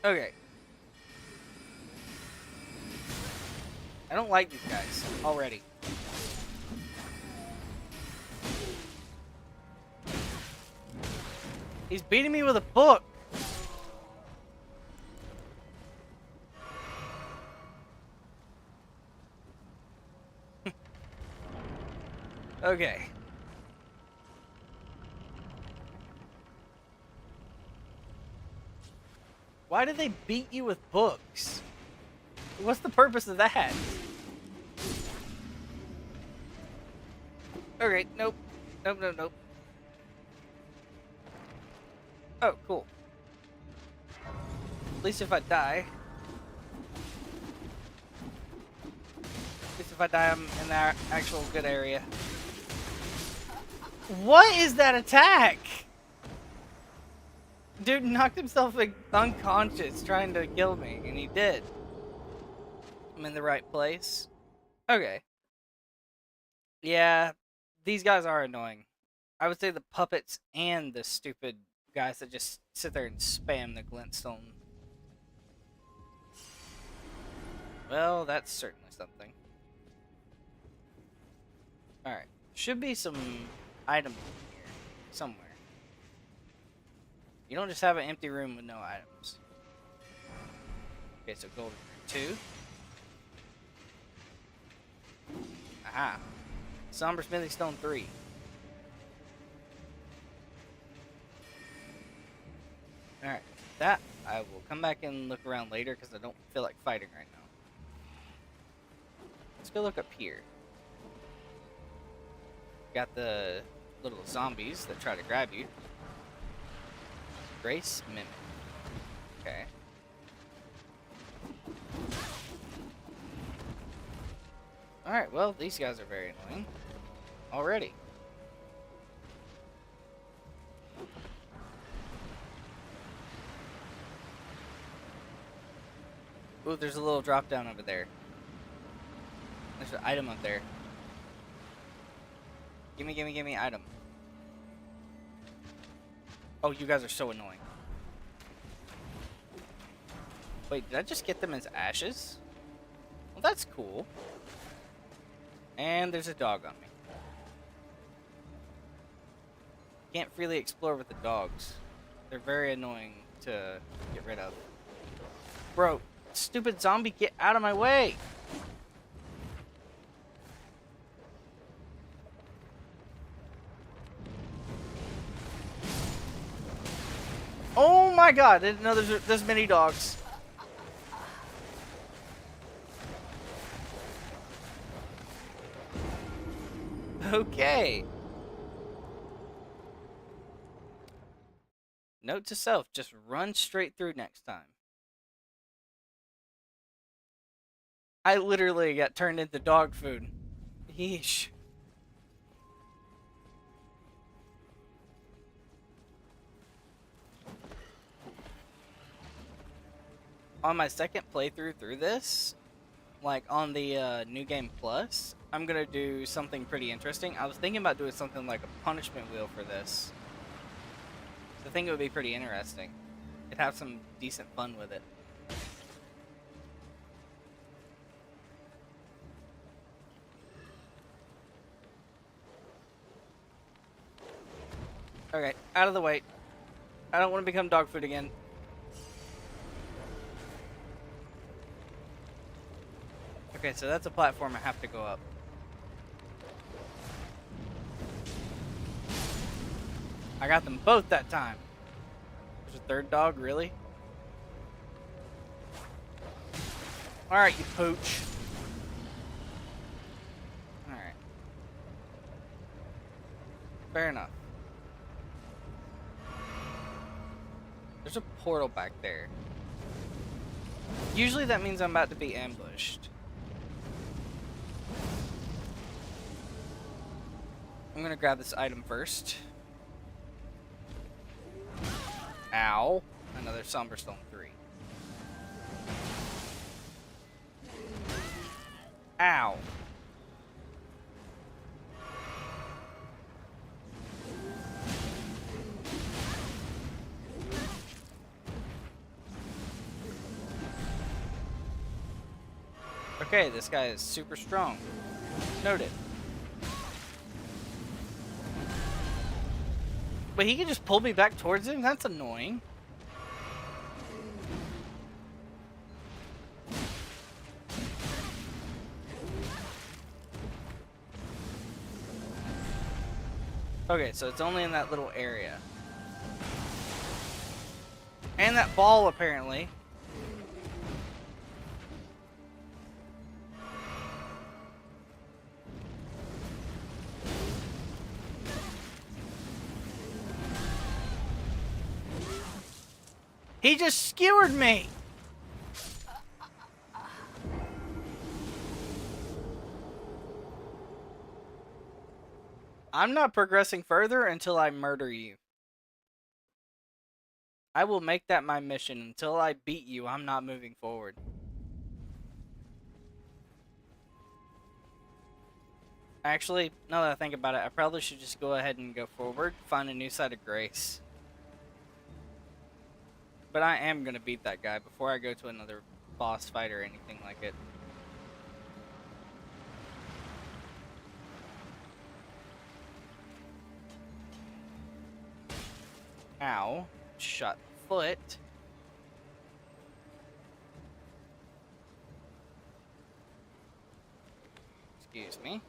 Okay. I don't like these guys already. He's beating me with a book. Okay. Why do they beat you with books? What's the purpose of that? Okay, nope. Nope, nope, nope. Oh, cool. At least if I die. At least if I die, I'm in the actual good area. What is that attack? Dude knocked himself like, unconscious trying to kill me, and he did. I'm in the right place. Okay. Yeah, these guys are annoying. I would say the puppets and the stupid guys that just sit there and spam the glintstone. Well, that's certainly something. Alright. Should be some items in here. Somewhere. You don't just have an empty room with no items. Okay, so golden room 2. Aha. Somber smithing stone 3. Alright. That, I will come back and look around later because I don't feel like fighting right now. Let's go look up here. Got the little zombies that try to grab you. Grace Mimic. Okay. Alright, well, these guys are very annoying. Already. Ooh, there's a little drop down over there. There's an item up there. Gimme, gimme, gimme, item. Oh, you guys are so annoying. Wait, did I just get them as ashes? Well, that's cool. And there's a dog on me. Can't freely explore with the dogs. They're very annoying to get rid of. Bro, stupid zombie, get out of my way! Oh my god, I didn't know there's this many dogs. Okay. Note to self, just run straight through next time. I literally got turned into dog food. Yeesh. On my second playthrough through this, like on the New Game Plus, I'm gonna do something pretty interesting. I was thinking about doing something like a punishment wheel for this. I think it would be pretty interesting. It'd have some decent fun with it. Okay, out of the way. I don't want to become dog food again. Okay, so that's a platform I have to go up. I got them both that time. There's a third dog, really? Alright, you pooch. Alright. Fair enough. There's a portal back there. Usually that means I'm about to be ambushed. I'm gonna grab this item first. Ow. Another Somberstone 3. Ow. Okay, this guy is super strong. Noted. But he can just pull me back towards him? That's annoying. Okay, so it's only in that little area. And that ball, apparently. He just skewered me! I'm not progressing further until I murder you. I will make that my mission. Until I beat you, I'm not moving forward. Actually, now that I think about it, I probably should just go ahead and go forward, find a new side of grace. But I am going to beat that guy before I go to another boss fight or anything like it. Ow. Shot foot. Excuse me.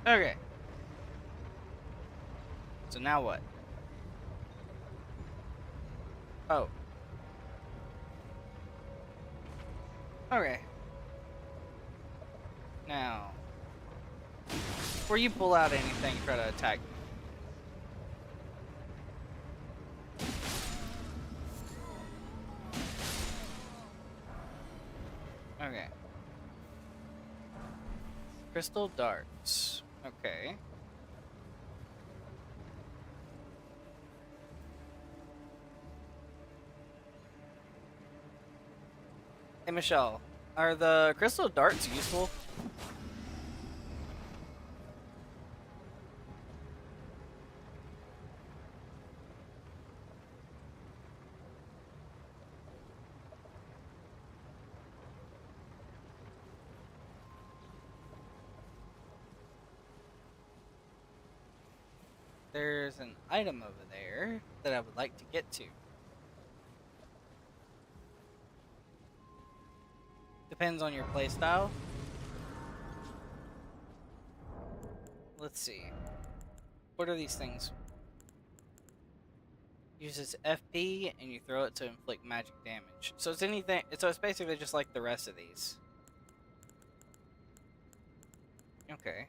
Okay. So now what? Oh. Okay. Now, before you pull out anything, try to attack me. Okay. Crystal darts. Okay. Hey, Michelle, are the crystal darts useful? There's an item over there that I would like to get to. Depends on your playstyle. Let's see. What are these things? Uses FP and you throw it to inflict magic damage. So it's anything. So it's basically just like the rest of these. Okay.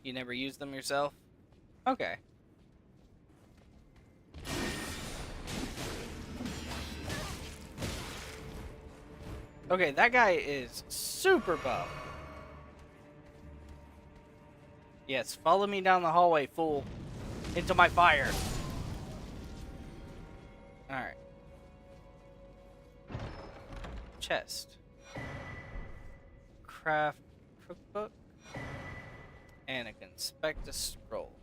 You never use them yourself? Okay. Okay, that guy is super buff. Yes, follow me down the hallway, fool. Into my fire. Alright. Chest. Craft cookbook. And a conspectus scroll.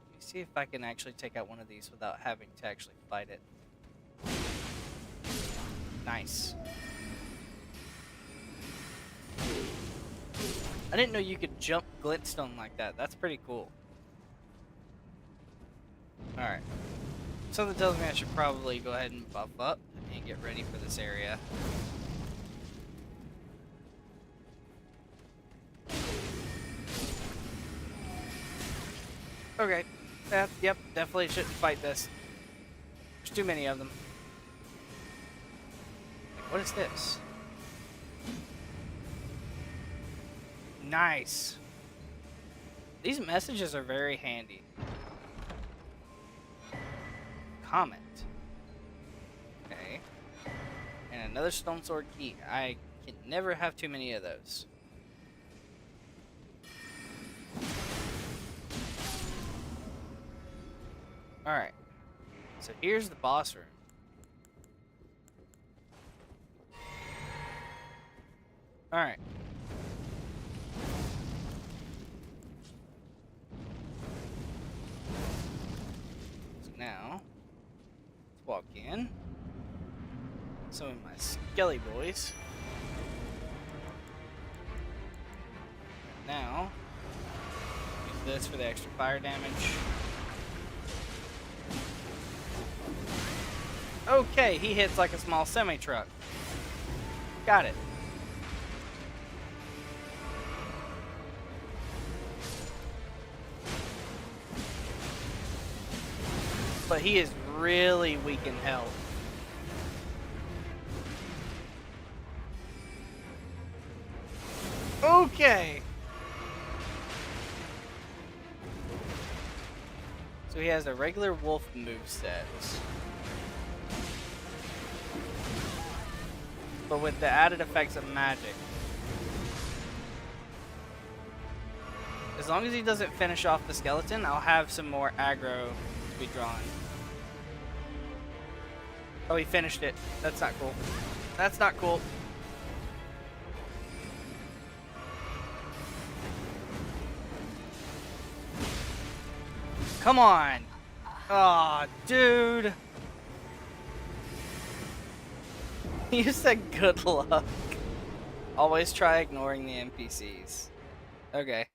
Let me see if I can actually take out one of these without having to actually fight it. Nice. I didn't know you could jump glintstone like that. That's pretty cool. Alright. Something tells me I should probably go ahead and buff up and get ready for this area. Okay. Yep, definitely shouldn't fight this. There's too many of them. What is this? Nice. These messages are very handy. Comment. Okay. And another stone sword key. I can never have too many of those. Alright. So here's the boss room. Alright. again. Some of my skelly boys. Now, use this for the extra fire damage. Okay, he hits like a small semi-truck. Got it. But he is really weak in health. Okay. So he has a regular wolf moveset. But with the added effects of magic. As long as he doesn't finish off the skeleton, I'll have some more aggro to be drawn. Oh, he finished it. That's not cool. That's not cool. Come on. Aw, dude. You said good luck. Always try ignoring the NPCs. Okay.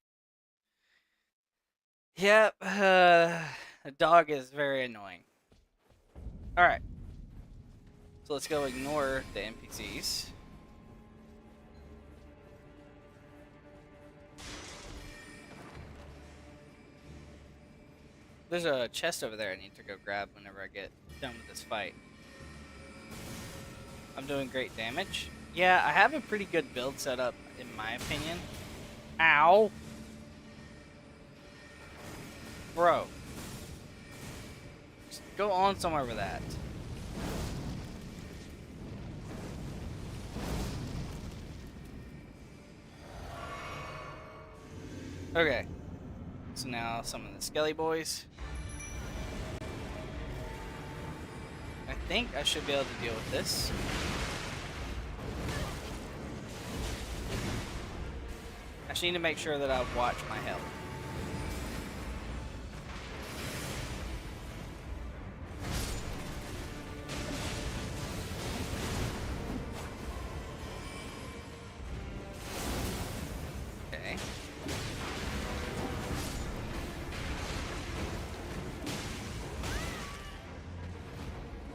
Yep. The dog is very annoying. Alright. So let's go ignore the NPCs. There's a chest over there I need to go grab whenever I get done with this fight. I'm doing great damage. Yeah, I have a pretty good build set up, in my opinion. Ow! Bro. Just go on somewhere with that. Okay. So now some of the skelly boys. I think I should be able to deal with this. I just need to make sure that I watch my health. Okay.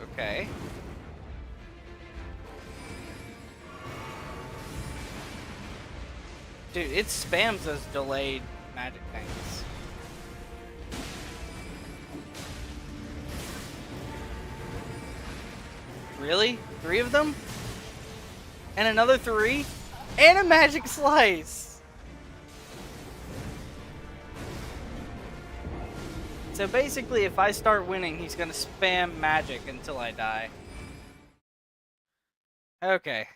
Okay. Dude, it spams those delayed magic things. Really? 3 of them? And another 3? And a magic slice! So basically, if I start winning, he's gonna spam magic until I die. Okay.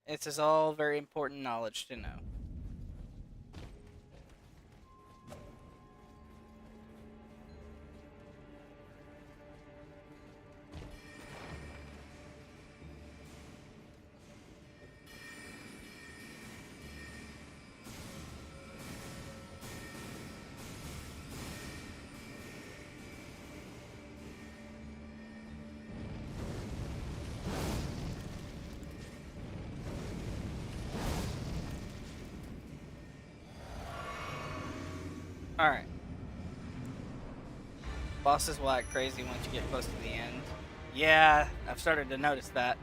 This is all very important knowledge to know. Alright. Bosses will act crazy once you get close to the end. Yeah, I've started to notice that.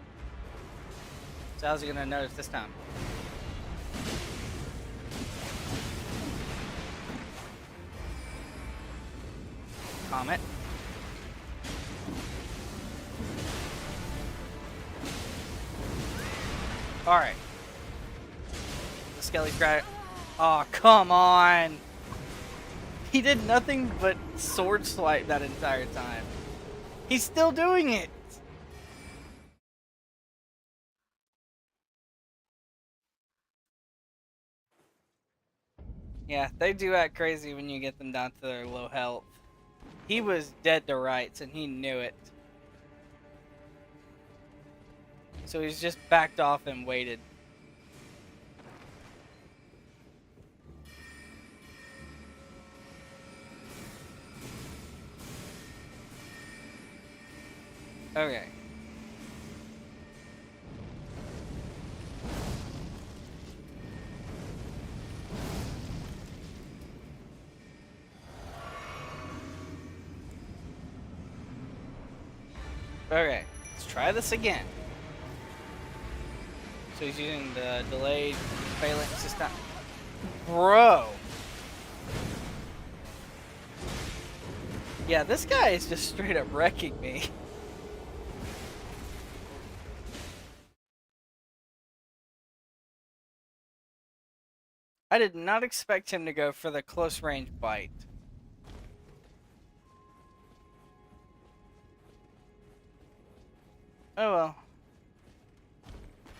So how's he gonna notice this time? Comet. Alright. The Skelly's got. Oh, come on! He did nothing but sword swipe that entire time. He's still doing it! Yeah, they do act crazy when you get them down to their low health. He was dead to rights and he knew it. So he's just backed off and waited. Okay. Okay, let's try this again. So he's using the delayed phalanx system. Bro! Yeah, this guy is just straight up wrecking me. I did not expect him to go for the close range bite. Oh well.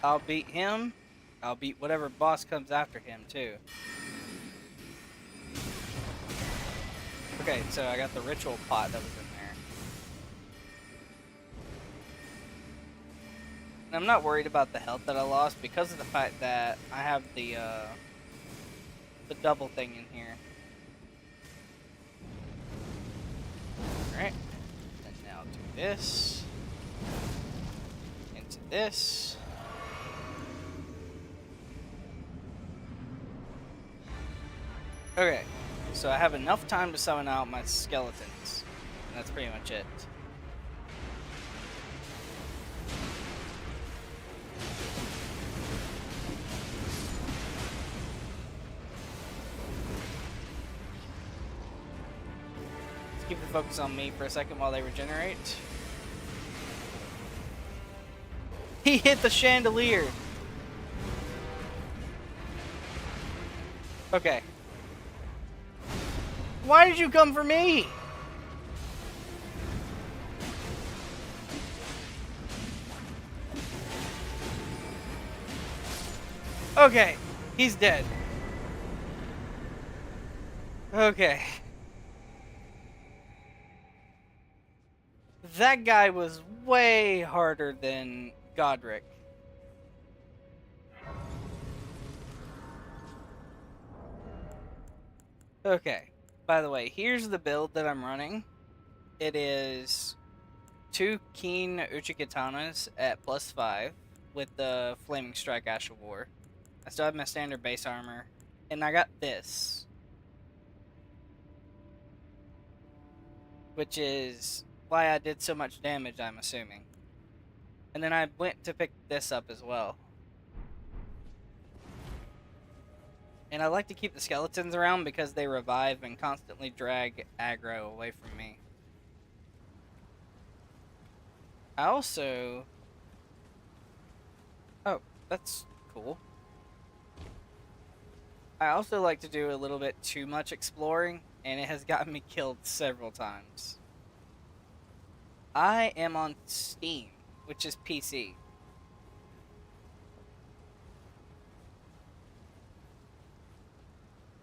I'll beat him. I'll beat whatever boss comes after him, too. Okay, so I got the ritual pot that was in there. And I'm not worried about the health that I lost because of the fact that I have the double thing in here. Alright. And now do this. Into this. Okay, so I have enough time to summon out my skeletons. And that's pretty much it. Let's keep the focus on me for a second while they regenerate. He hit the chandelier! Okay. Why did you come for me? Okay, he's dead. Okay. That guy was way harder than Godric. Okay. By the way, here's the build that I'm running. It is 2 Keen Uchikatanas at +5 with the Flaming Strike Ash of War. I still have my standard base armor. And I got this. Which is why I did so much damage, I'm assuming. And then I went to pick this up as well. And I like to keep the skeletons around because they revive and constantly drag aggro away from me. I also... Oh, that's cool. I also like to do a little bit too much exploring, and it has gotten me killed several times. I am on Steam, which is PC.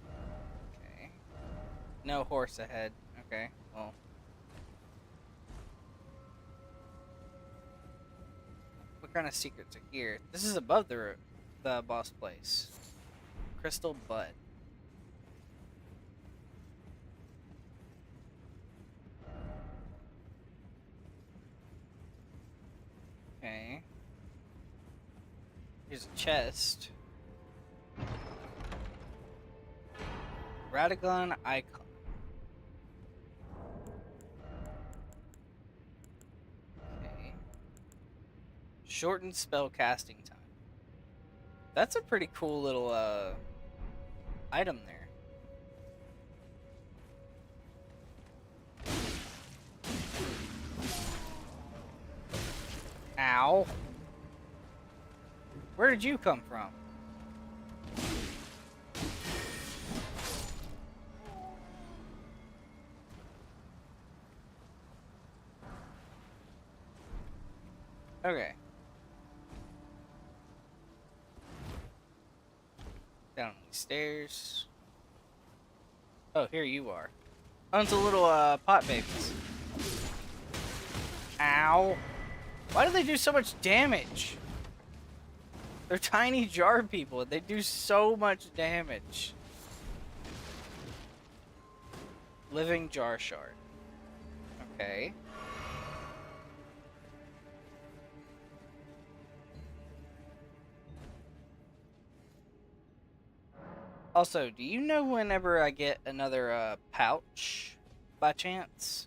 Okay. No horse ahead. Okay, well. What kind of secrets are here? This is above the boss place. Crystal Bud. Okay. Here's a chest. Radagon icon. Okay. Shortened spell casting time. That's a pretty cool little item there. Ow. Where did you come from? Okay. Down these stairs. Oh, here you are. Oh, it's a little pot babies. Ow. Why do they do so much damage? They're tiny jar people. They do so much damage. Living jar shard. Okay. Also, do you know whenever I get another pouch by chance?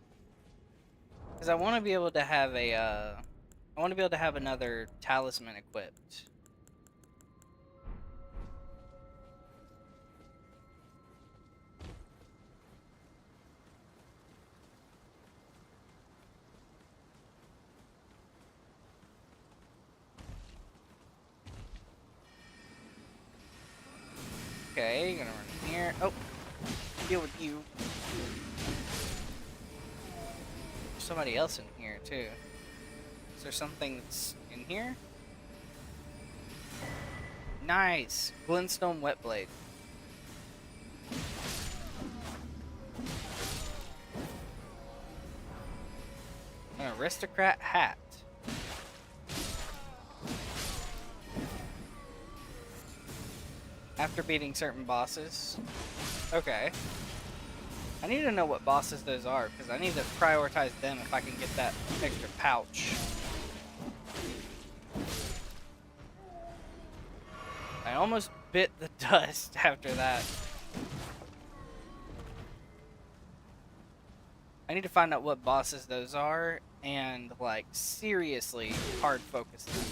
Because I want to be able to have a I want to be able to have another talisman equipped. Okay, gonna run here. Oh, deal with you. There's somebody else in here too. Is there something that's in here? Nice, glintstone wet blade. An aristocrat hat. After beating certain bosses. Okay. I need to know what bosses those are, because I need to prioritize them if I can get that extra pouch. I almost bit the dust after that. I need to find out what bosses those are and, like, seriously hard focus them.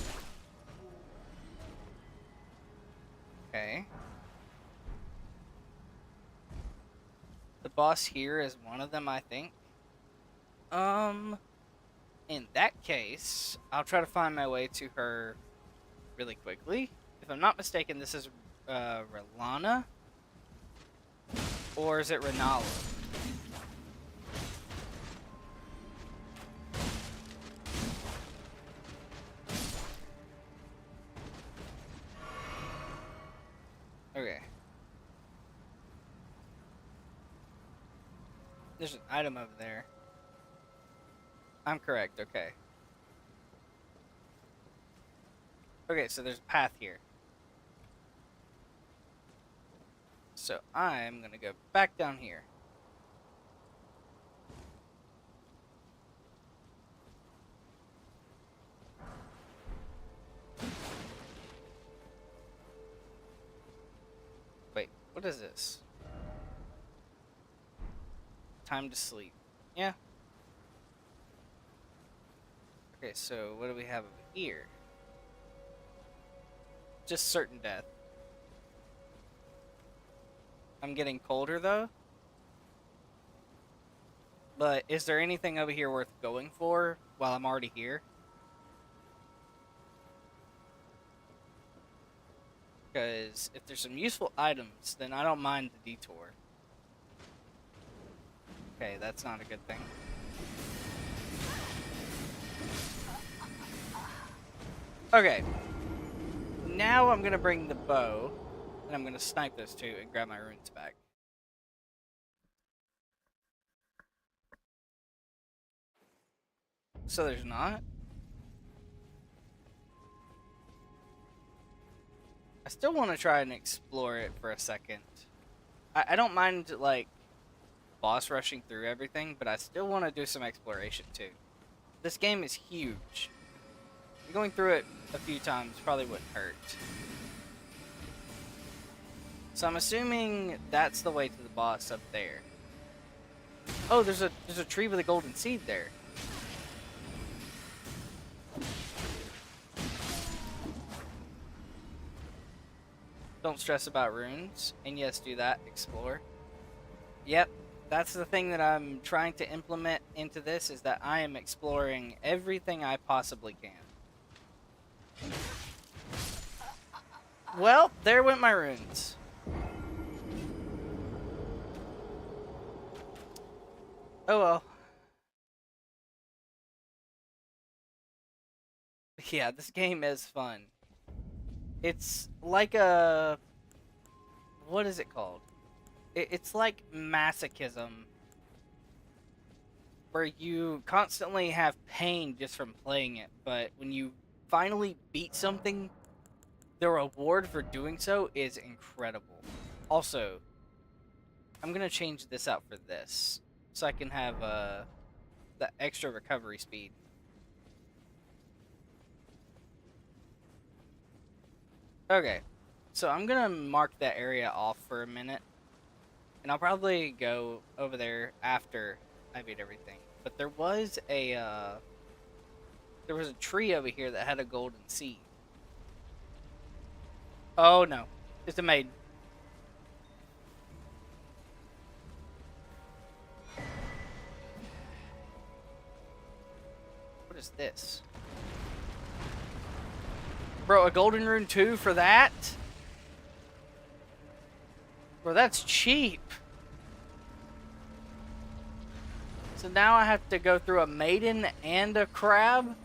Okay. The boss here is one of them, I think. In that case, I'll try to find my way to her really quickly. If I'm not mistaken, this is Rellana? Or is it Renala? Okay. There's an item over there. I'm correct, okay. Okay, so there's a path here. So I'm gonna go back down here. Wait, what is this? Time to sleep. Yeah. Okay, so what do we have over here? Just certain death. I'm getting colder though. But is there anything over here worth going for while I'm already here? Because if there's some useful items, then I don't mind the detour. Okay, that's not a good thing. Okay. Now I'm gonna bring the bow, and I'm gonna snipe those two and grab my runes back. So there's not? I still want to try and explore it for a second. I don't mind, like, boss rushing through everything, but I still want to do some exploration too. This game is huge. Going through it a few times probably wouldn't hurt. So I'm assuming that's the way to the boss up there. Oh, there's a tree with a golden seed there. Don't stress about runes. And yes, do that. Explore. Yep. That's the thing that I'm trying to implement into this, is that I am exploring everything I possibly can. Well, there went my runes. Oh well. Yeah, this game is fun. It's like a... What is it called? It's like masochism, where you constantly have pain just from playing it, but when you finally beat something, the reward for doing so is incredible. Also, I'm gonna change this out for this, so I can have the extra recovery speed. Okay, So I'm gonna mark that area off for a minute, and I'll probably go over there after I beat everything. But there was a tree over here that had a golden seed. Oh no, it's a maiden. What is this? Bro, a golden rune too for that? Bro, that's cheap. So now I have to go through a maiden and a crab?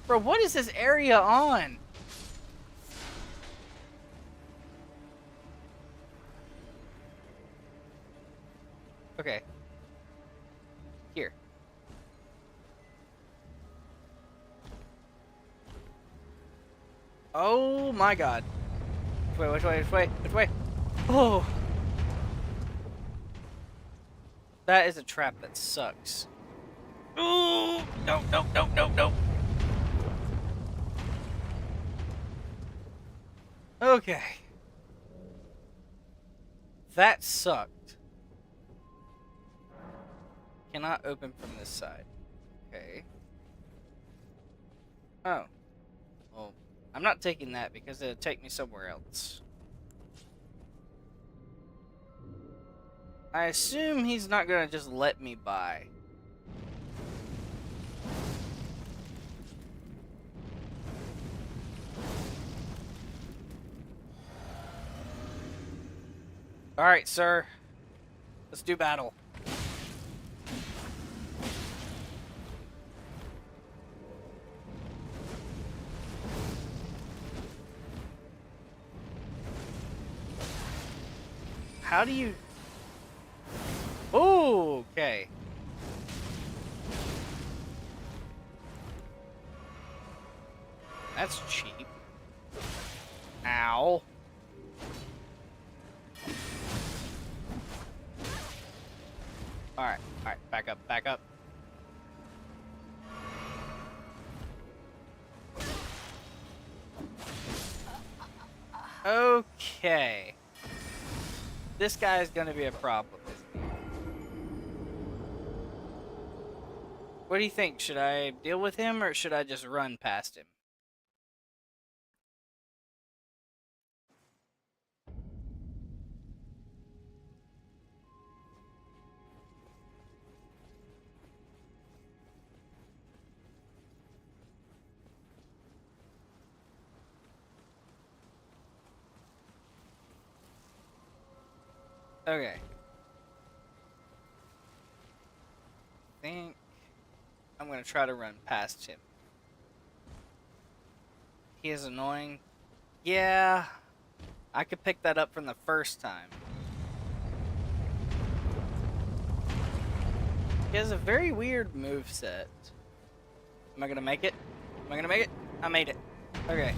Bro, what is this area on? Okay. Here. Oh my god. Which way? Oh! That is a trap that sucks. Ooh! No. Okay. That sucked. Cannot open from this side. Okay. Oh. Well, I'm not taking that because it'll take me somewhere else. I assume he's not gonna just let me by. Alright, sir. Let's do battle. How do you... Ooh, okay. That's cheap. Ow. Alright, back up. Okay. This guy is gonna be a problem, isn't he? What do you think? Should I deal with him or should I just run past him? Okay. I think I'm gonna try to run past him. He is annoying. Yeah, I could pick that up from the first time. He has a very weird moveset. Am I gonna make it? I made it. Okay.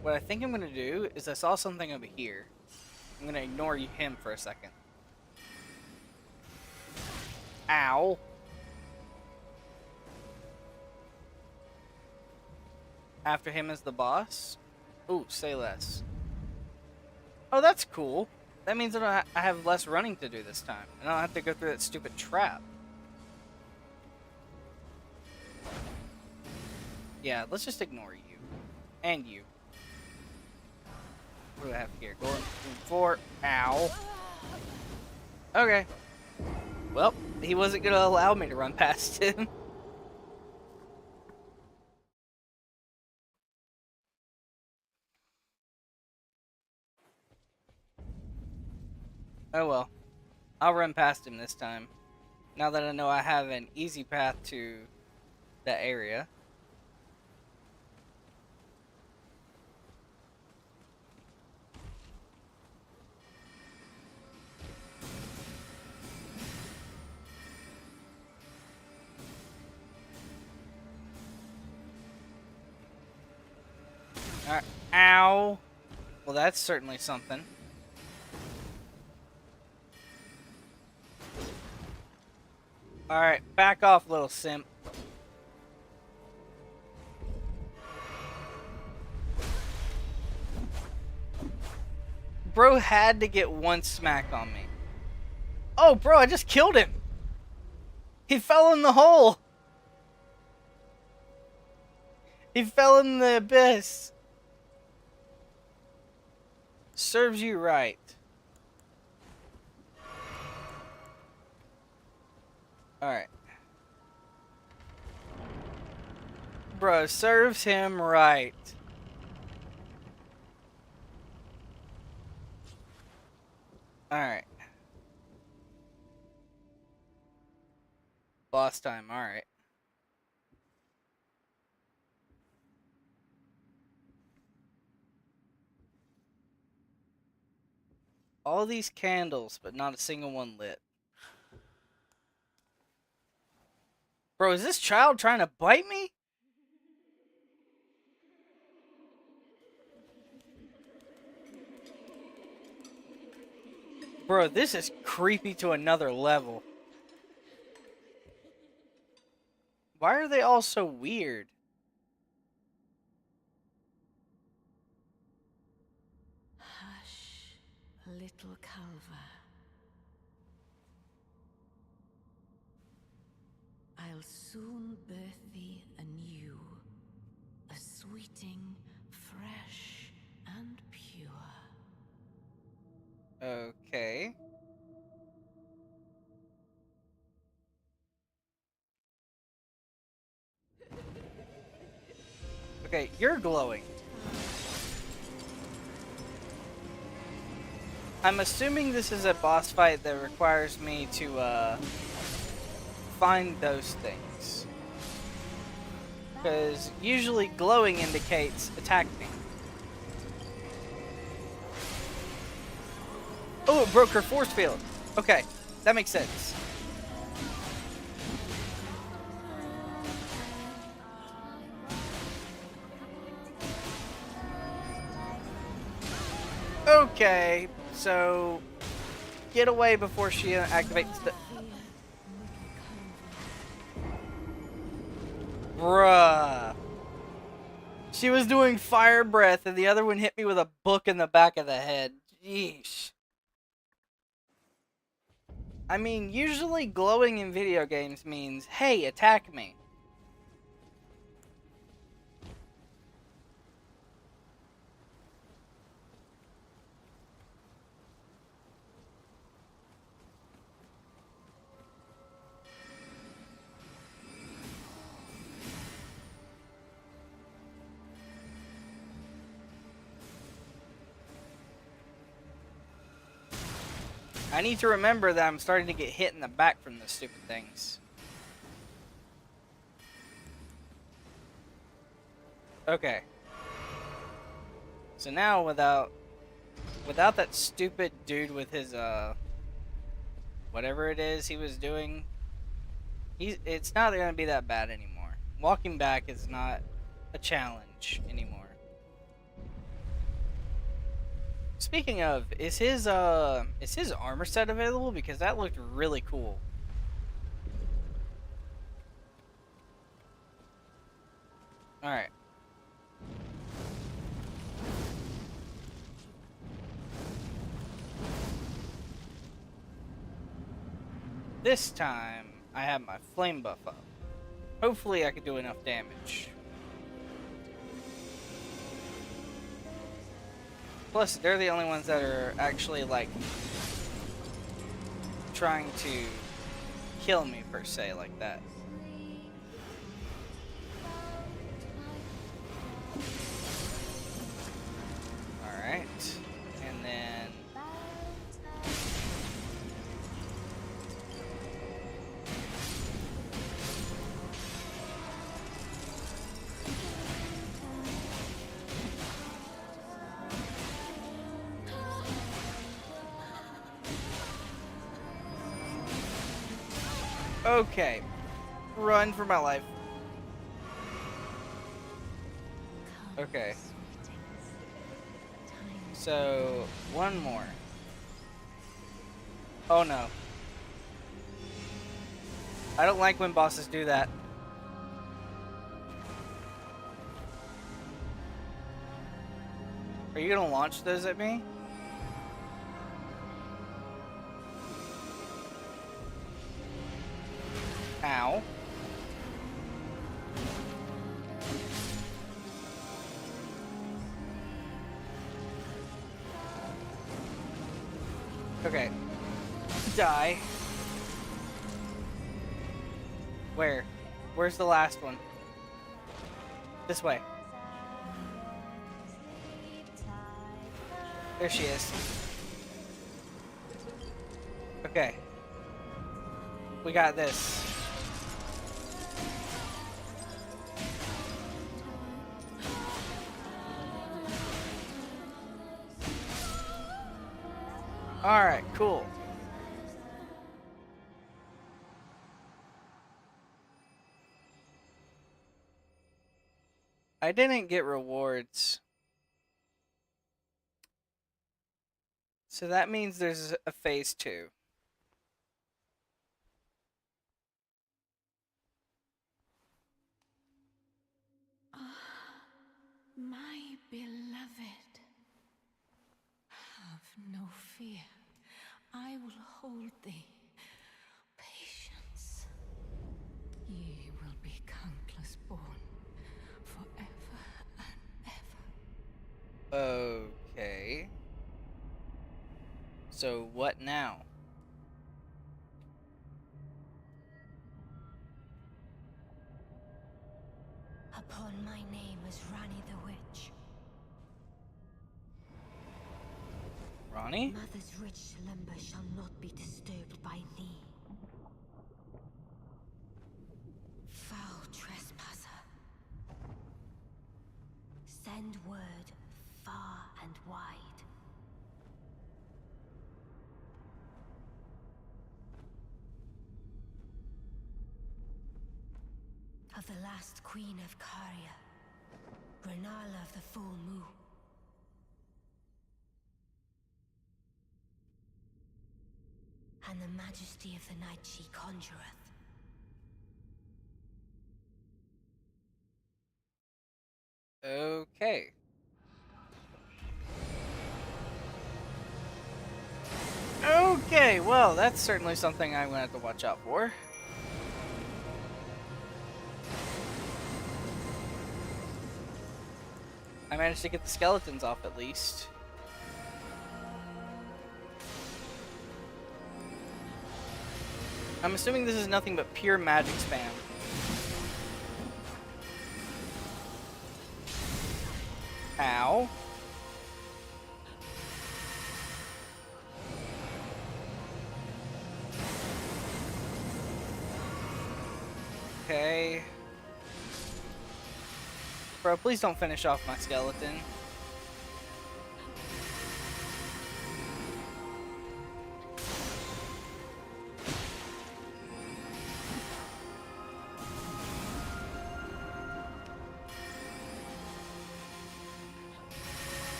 What I think I'm gonna do is I saw something over here. I'm gonna ignore him for a second. Ow. After him is the boss. Ooh, say less. Oh, that's cool. That means that I have less running to do this time. And I don't have to go through that stupid trap. Yeah, let's just ignore you. And you. What do I have here? Going 4. Ow. Okay. Well, he wasn't going to allow me to run past him. Oh well. I'll run past him this time. Now that I know I have an easy path to that area. Alright. Ow. Well, that's certainly something. Alright, back off, little simp. bro had to get one smack on me. Oh, bro, I just killed him. He fell in the hole. He fell in the abyss. Serves you right. Alright. Bro, serves him right. Alright. Boss time, alright. All these candles, but not a single one lit. Bro, is this child trying to bite me? Bro, this is creepy to another level. Why are they all so weird? Hush, little Calva. I'll soon birth thee anew, a sweeting, fresh and pure. Okay. Okay, you're glowing. I'm assuming this is a boss fight that requires me to, find those things. Because usually glowing indicates attack me. Oh, it broke her force field. Okay, that makes sense. Okay, so get away before she activates the... Bruh. She was doing fire breath and the other one hit me with a book in the back of the head. Yeesh. I mean, usually glowing in video games means, hey, attack me. I need to remember that I'm starting to get hit in the back from the stupid things. Okay. So now without that stupid dude with his whatever it is he was doing, it's not going to be that bad anymore. Walking back is not a challenge anymore. Speaking of, is his armor set available? Because that looked really cool. Alright. This time, I have my flame buff up. Hopefully I can do enough damage. Plus, they're the only ones that are actually, like, trying to kill me, per se, like that. Alright. And then... Okay. Run for my life. Okay. So, one more. Oh no. I don't like when bosses do that. Are you gonna launch those at me? Okay. Die. Where? Where's the last one? This way. There she is. Okay. We got this. Alright, cool. I didn't get rewards. So that means there's a phase 2. My beloved, have no fear. I will hold thee. Patience. Ye will be countless born, forever and ever. Okay. So what now? Upon my name as Rani the Witch. Ronnie? Mother's rich slumber shall not be disturbed by thee. Foul trespasser. Send word far and wide. Of the last queen of Caria, Renala of the Full Moon. And the majesty of the night she conjureth. Okay. Okay, well, that's certainly something I'm gonna have to watch out for. I managed to get the skeletons off at least. I'm assuming this is nothing but pure magic spam. Ow. Okay. Bro, please don't finish off my skeleton.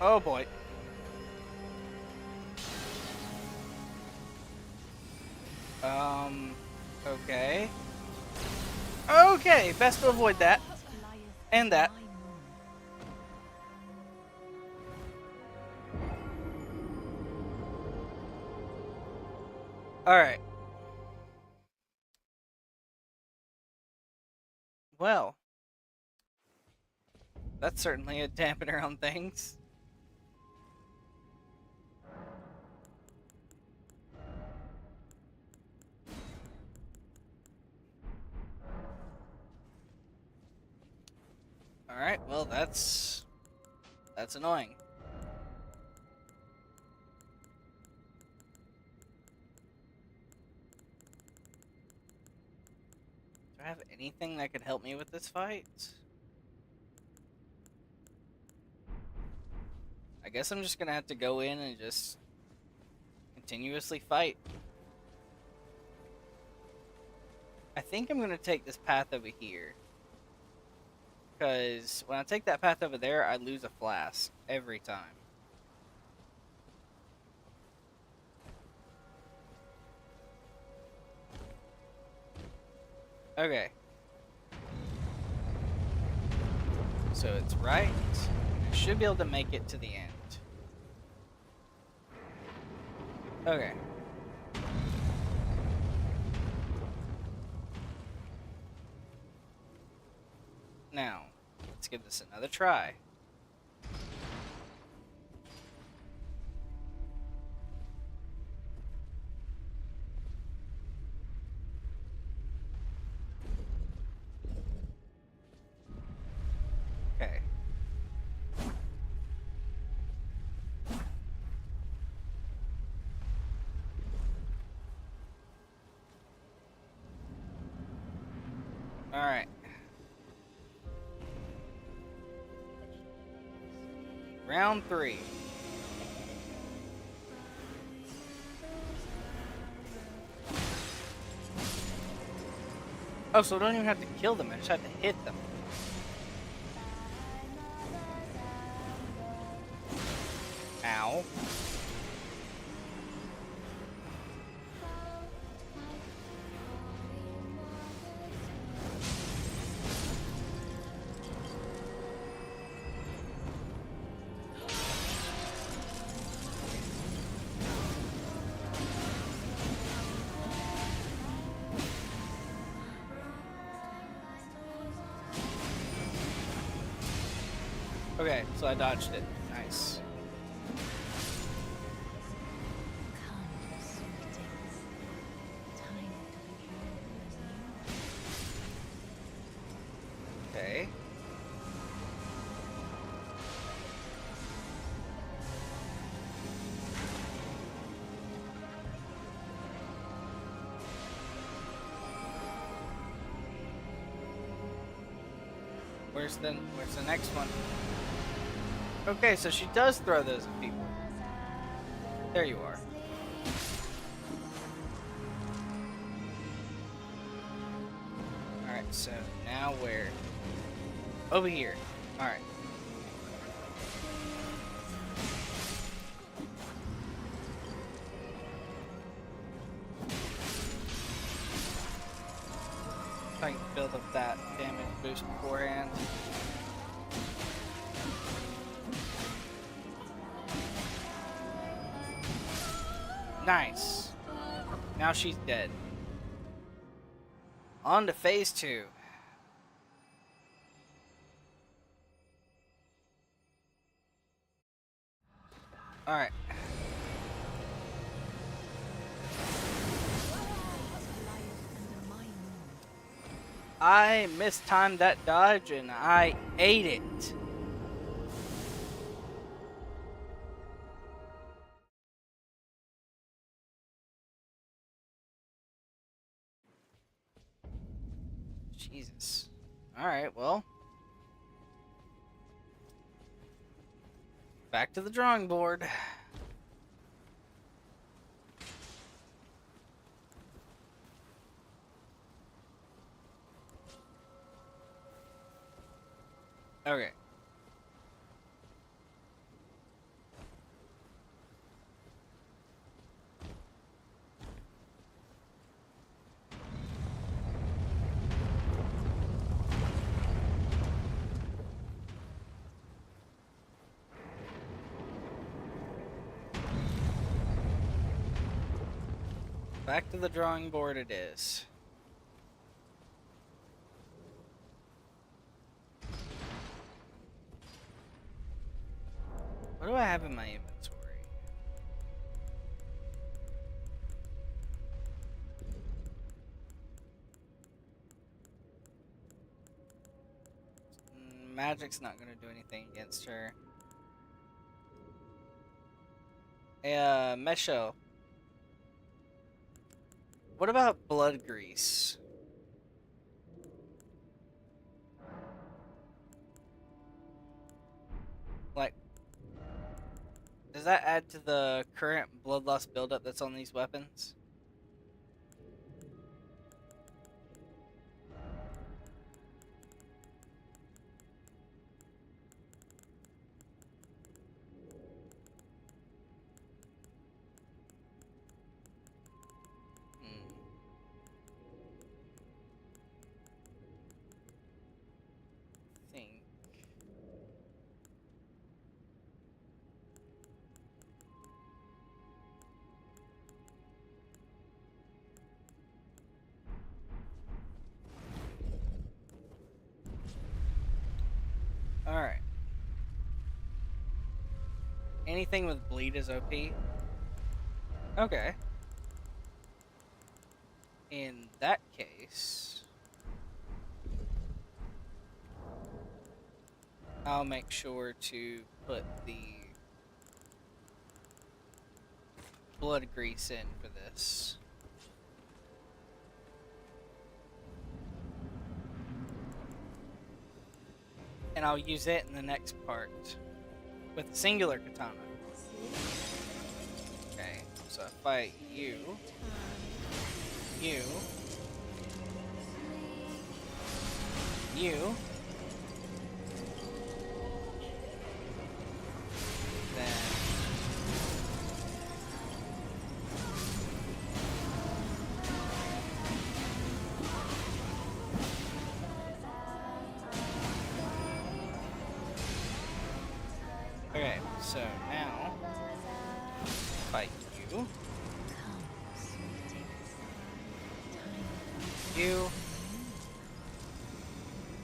Oh boy. Okay. Okay, best to avoid that. And that. Alright. Well. That's certainly a dampener on things. Alright, well that's annoying. Do I have anything that could help me with this fight? I guess I'm just gonna have to go in and just continuously fight. I think I'm gonna take this path over here. Because when I take that path over there, I lose a flask every time. Okay. So it's right. I should be able to make it to the end. Okay. Now, give this another try. Okay. All right. Round 3. Oh, so I don't even have to kill them. I just have to hit them. Ow. Okay, so I dodged it. Nice. Come, sweetings. Time to begin anew. Okay. Where's the next one? Okay, so she does throw those at people. There you are. Alright, so now where? Over here. Alright. I can build up that damage boost beforehand. Nice. Now she's dead. On to phase 2. Alright. I mistimed that dodge and I ate it. Jesus. Alright, well. Back to the drawing board. Okay. Back to the drawing board it is. What do I have in my inventory? Magic's not going to do anything against her. Mesho. What about blood grease? Like, does that add to the current blood loss buildup that's on these weapons? Hmm. Think. anything with bleed is OP? Okay. In that case, I'll make sure to put the blood grease in for this. And I'll use it in the next part with the singular katana. Okay, so I fight you, you, you, then okay, so now fight you, you,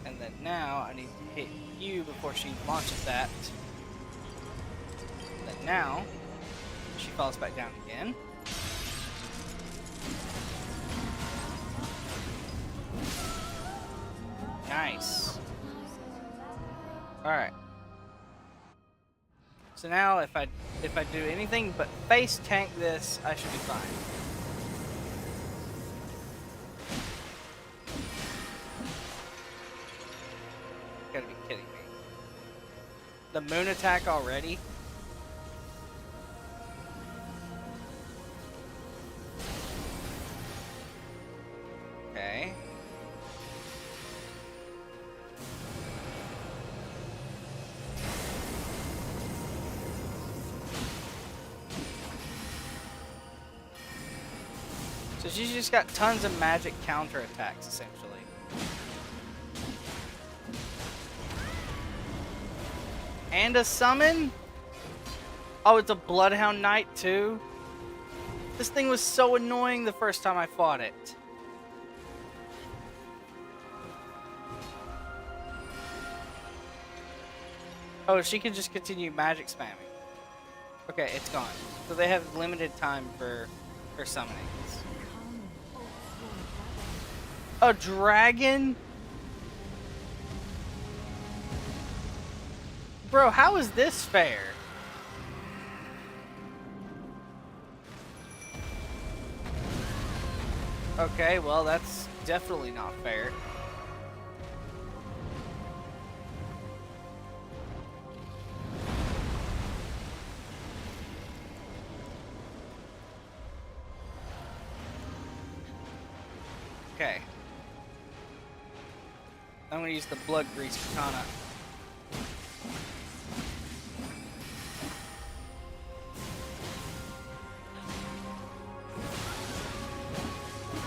and then now I need to hit you before she launches that. Then now she falls back down again. Nice. All right. So now if I do anything but face tank this, I should be fine. Gotta be kidding me. The moon attack already? Okay. So she's just got tons of magic counterattacks, essentially. And a summon? Oh, it's a Bloodhound Knight too? This thing was so annoying the first time I fought it. Oh, she can just continue magic spamming. Okay, it's gone. So they have limited time for her summonings. A dragon? Bro, how is this fair? Okay, well, that's definitely not fair. Okay. I'm gonna use the blood grease katana.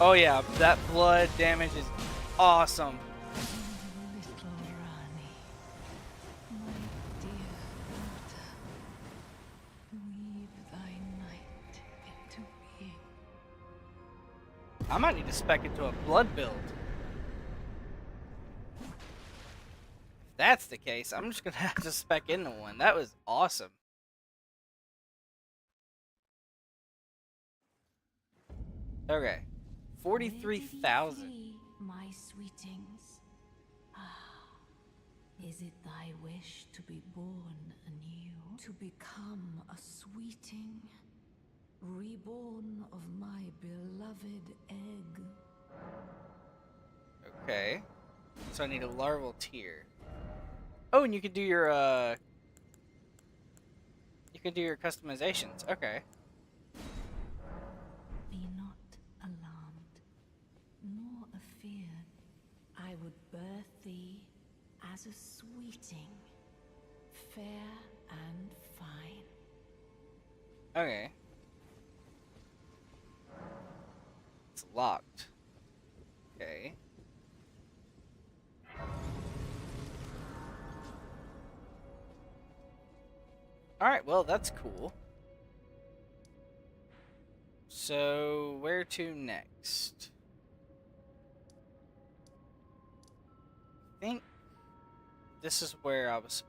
Oh yeah, that blood damage is awesome. Little Rani, my dear daughter, weave thy night into being. I might need to spec into a blood build. If that's the case, I'm just gonna have to spec into one. That was awesome. Okay. 43,000. My sweetings. Ah, is it thy wish to be born anew? To become a sweeting? Reborn of my beloved egg? Okay. So I need a larval tier. Oh, and you can do your customizations. Okay. Be not alarmed, nor afeared. I would birth thee as a sweeting, fair and fine. Okay. It's locked. Okay. Alright, well, that's cool. So, where to next? I think this is where I was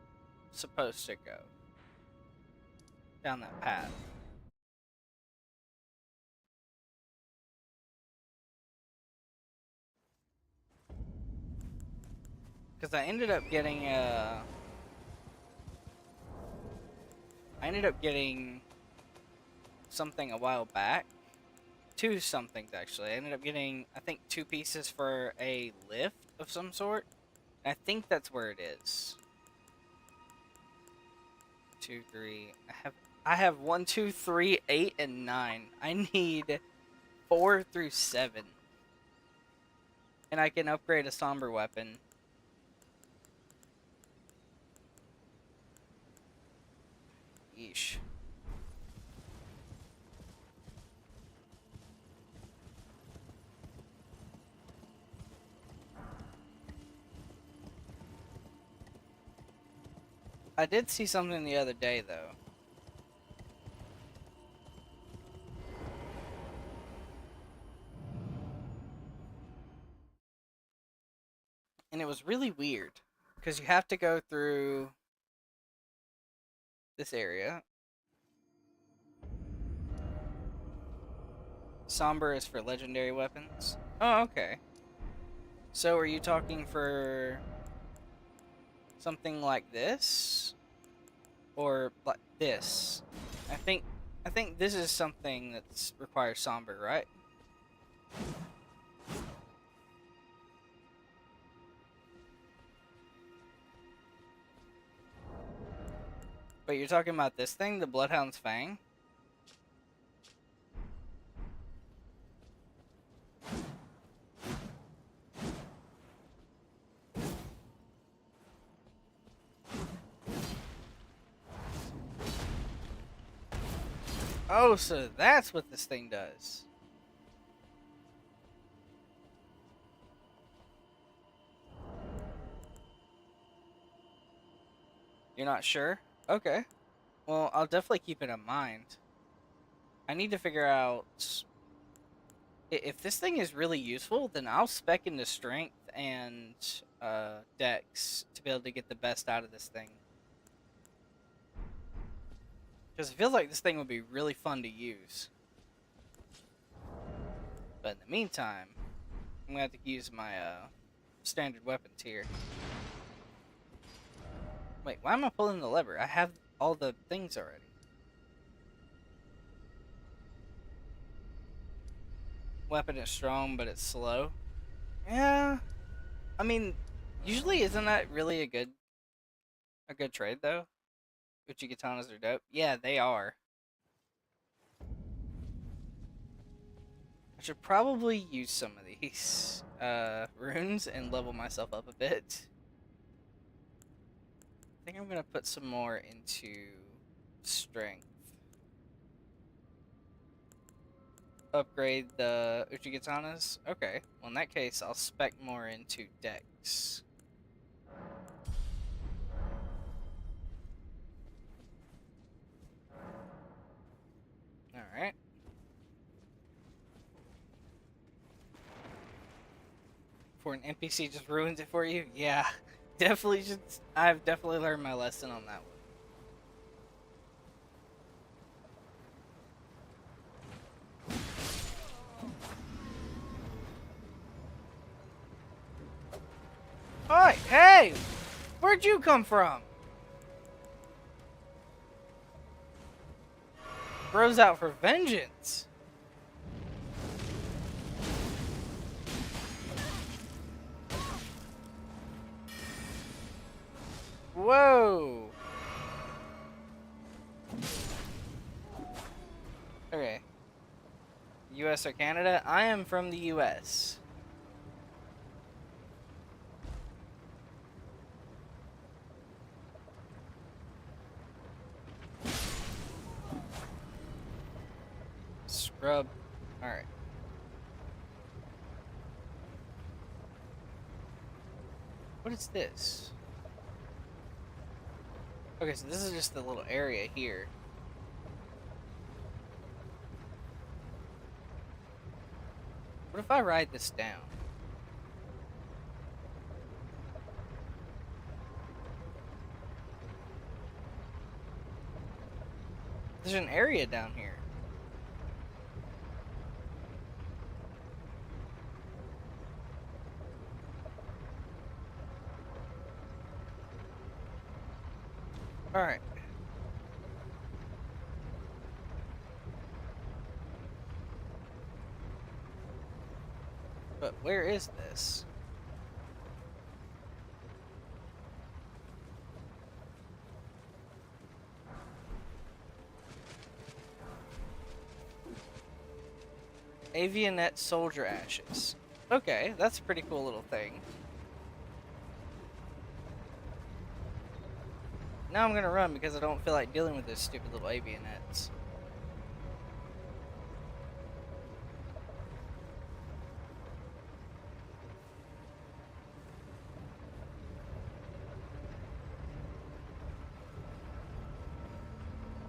supposed to go. down that path. Because I ended up getting something a while back. Two somethings actually. I ended up getting, I think, 2 pieces for a lift of some sort. And I think that's where it is. 2, 3. I have 1, 2, 3, 8, and 9. I need 4 through 7. And I can upgrade a somber weapon. Yeesh. I did see something the other day, though. And it was really weird. Because you have to go through this area. Somber is for legendary weapons. Oh, okay. So are you talking for something like this? Or like this? I think this is something that requires somber, right? But you're talking about this thing, the Bloodhound's Fang? Oh, so that's what this thing does. You're not sure? Okay. Well, I'll definitely keep it in mind. I need to figure out... If this thing is really useful, then I'll spec into strength and dex to be able to get the best out of this thing. Because it feels like this thing would be really fun to use. But in the meantime, I'm going to have to use my standard weapons here. Wait, why am I pulling the lever? I have all the things already. Weapon is strong, but it's slow. Yeah. I mean, usually isn't that really a good trade, though? Uchikatanas are dope. Yeah, they are. I should probably use some of these runes and level myself up a bit. I think I'm going to put some more into strength. Upgrade the Uchikatanas? Okay. Well, in that case, I'll spec more into dex. Alright. For an NPC just ruins it for you? Yeah. Definitely should. I've definitely learned my lesson on that one. Oi, hey! Where'd you come from? Bro's out for vengeance. Whoa. Okay. US or Canada? I am from the US. Scrub. Alright. What is this? Okay, so this is just the little area here. What if I ride this down? There's an area down here. Alright. But where is this? Avionet soldier ashes. Okay, that's a pretty cool little thing. Now I'm gonna run because I don't feel like dealing with this stupid little avionets.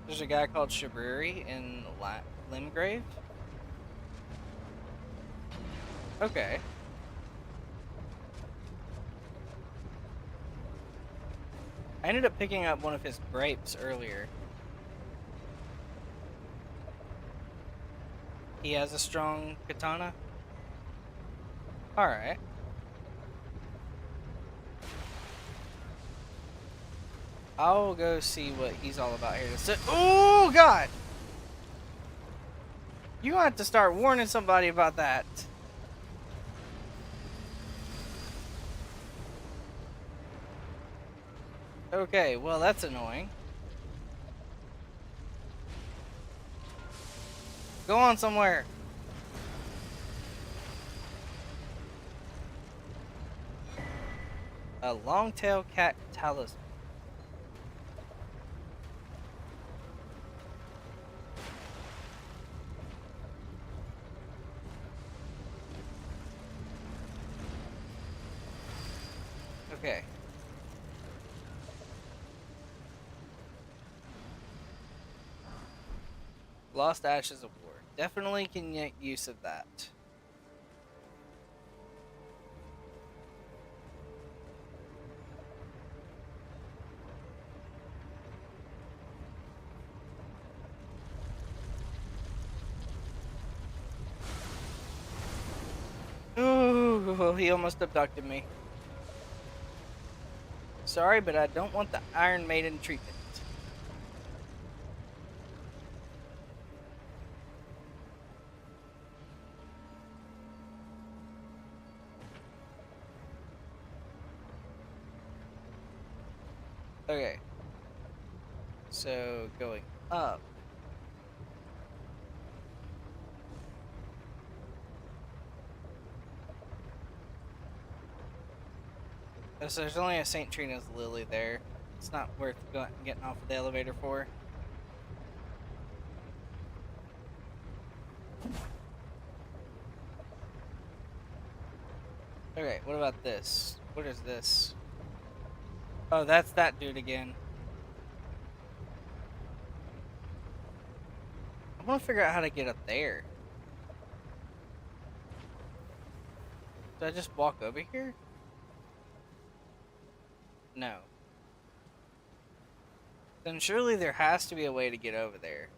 There's a guy called Shabriri in Limgrave. Okay. I ended up picking up one of his grapes earlier. He has a strong katana? Alright. I'll go see what he's all about here. Oh, God! You're gonna have to start warning somebody about that. Okay, well, that's annoying. Go on somewhere. A long-tailed cat talisman. Okay. Lost Ashes of War. Definitely can make use of that. Ooh, he almost abducted me. Sorry, but I don't want the Iron Maiden treatment. Okay. So, going up. So there's only a St. Trina's Lily there. It's not worth getting off of the elevator for. Okay, what about this? What is this? Oh, that's that dude again. I want to figure out how to get up there. Do I just walk over here? No. Then surely there has to be a way to get over there.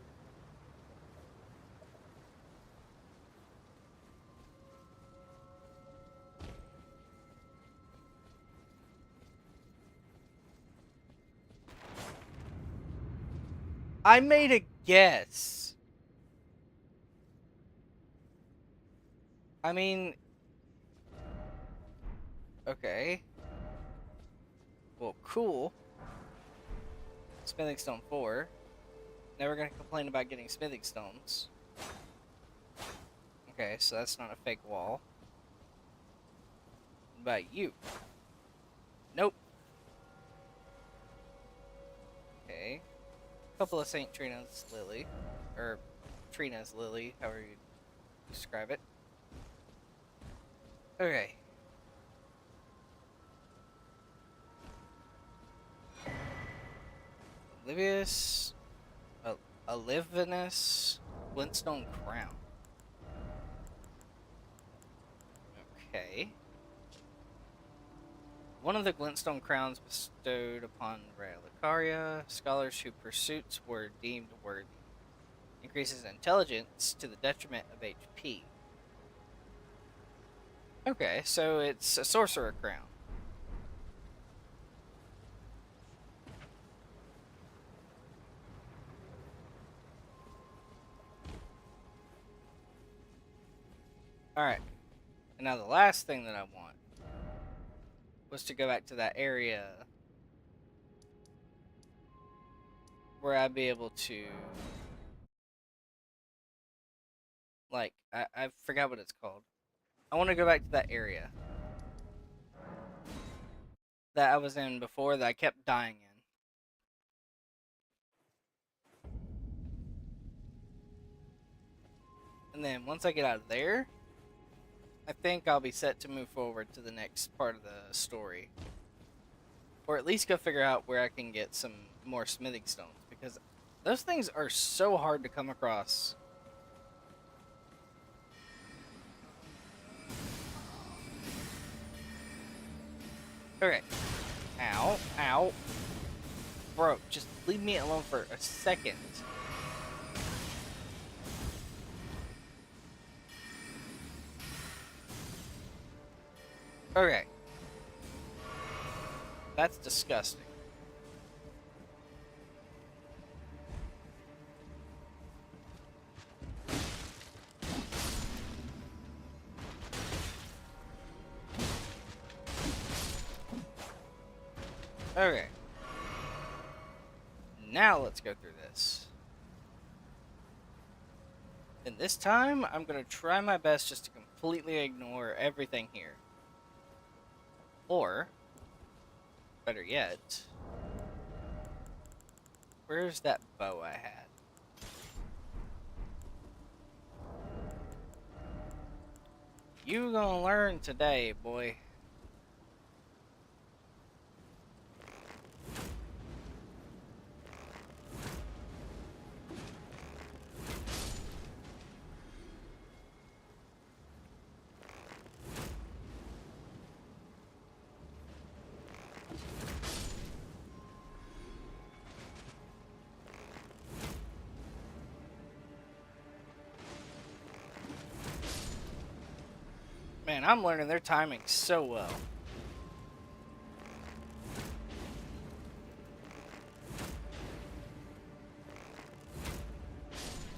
I made a guess. I mean... Okay. Well, cool. Smithing Stone 4. Never gonna complain about getting smithing stones. Okay, so that's not a fake wall. What about you? Nope. Okay. Couple of St. Trina's Lily. Or Trina's Lily, however you describe it. Okay. Olivinus Glintstone Crown. Okay. One of the Glintstone crowns bestowed upon Raya Lucaria, scholars whose pursuits were deemed worthy. Increases intelligence to the detriment of HP. Okay, so it's a sorcerer crown. Alright. And now the last thing that I want was to go back to that area where I'd be able to, like, I forgot what it's called. I want to go back to that area that I was in before that I kept dying in. And then once I get out of there, I think I'll be set to move forward to the next part of the story. Or at least go figure out where I can get some more smithing stones, because those things are so hard to come across. Okay. Ow. Ow. Bro, just leave me alone for a second. Okay. That's disgusting. Okay. Now let's go through this. And this time, I'm going to try my best just to completely ignore everything here. Or, better yet, where's that bow I had? You gonna learn today, boy. Man, I'm learning their timing so well.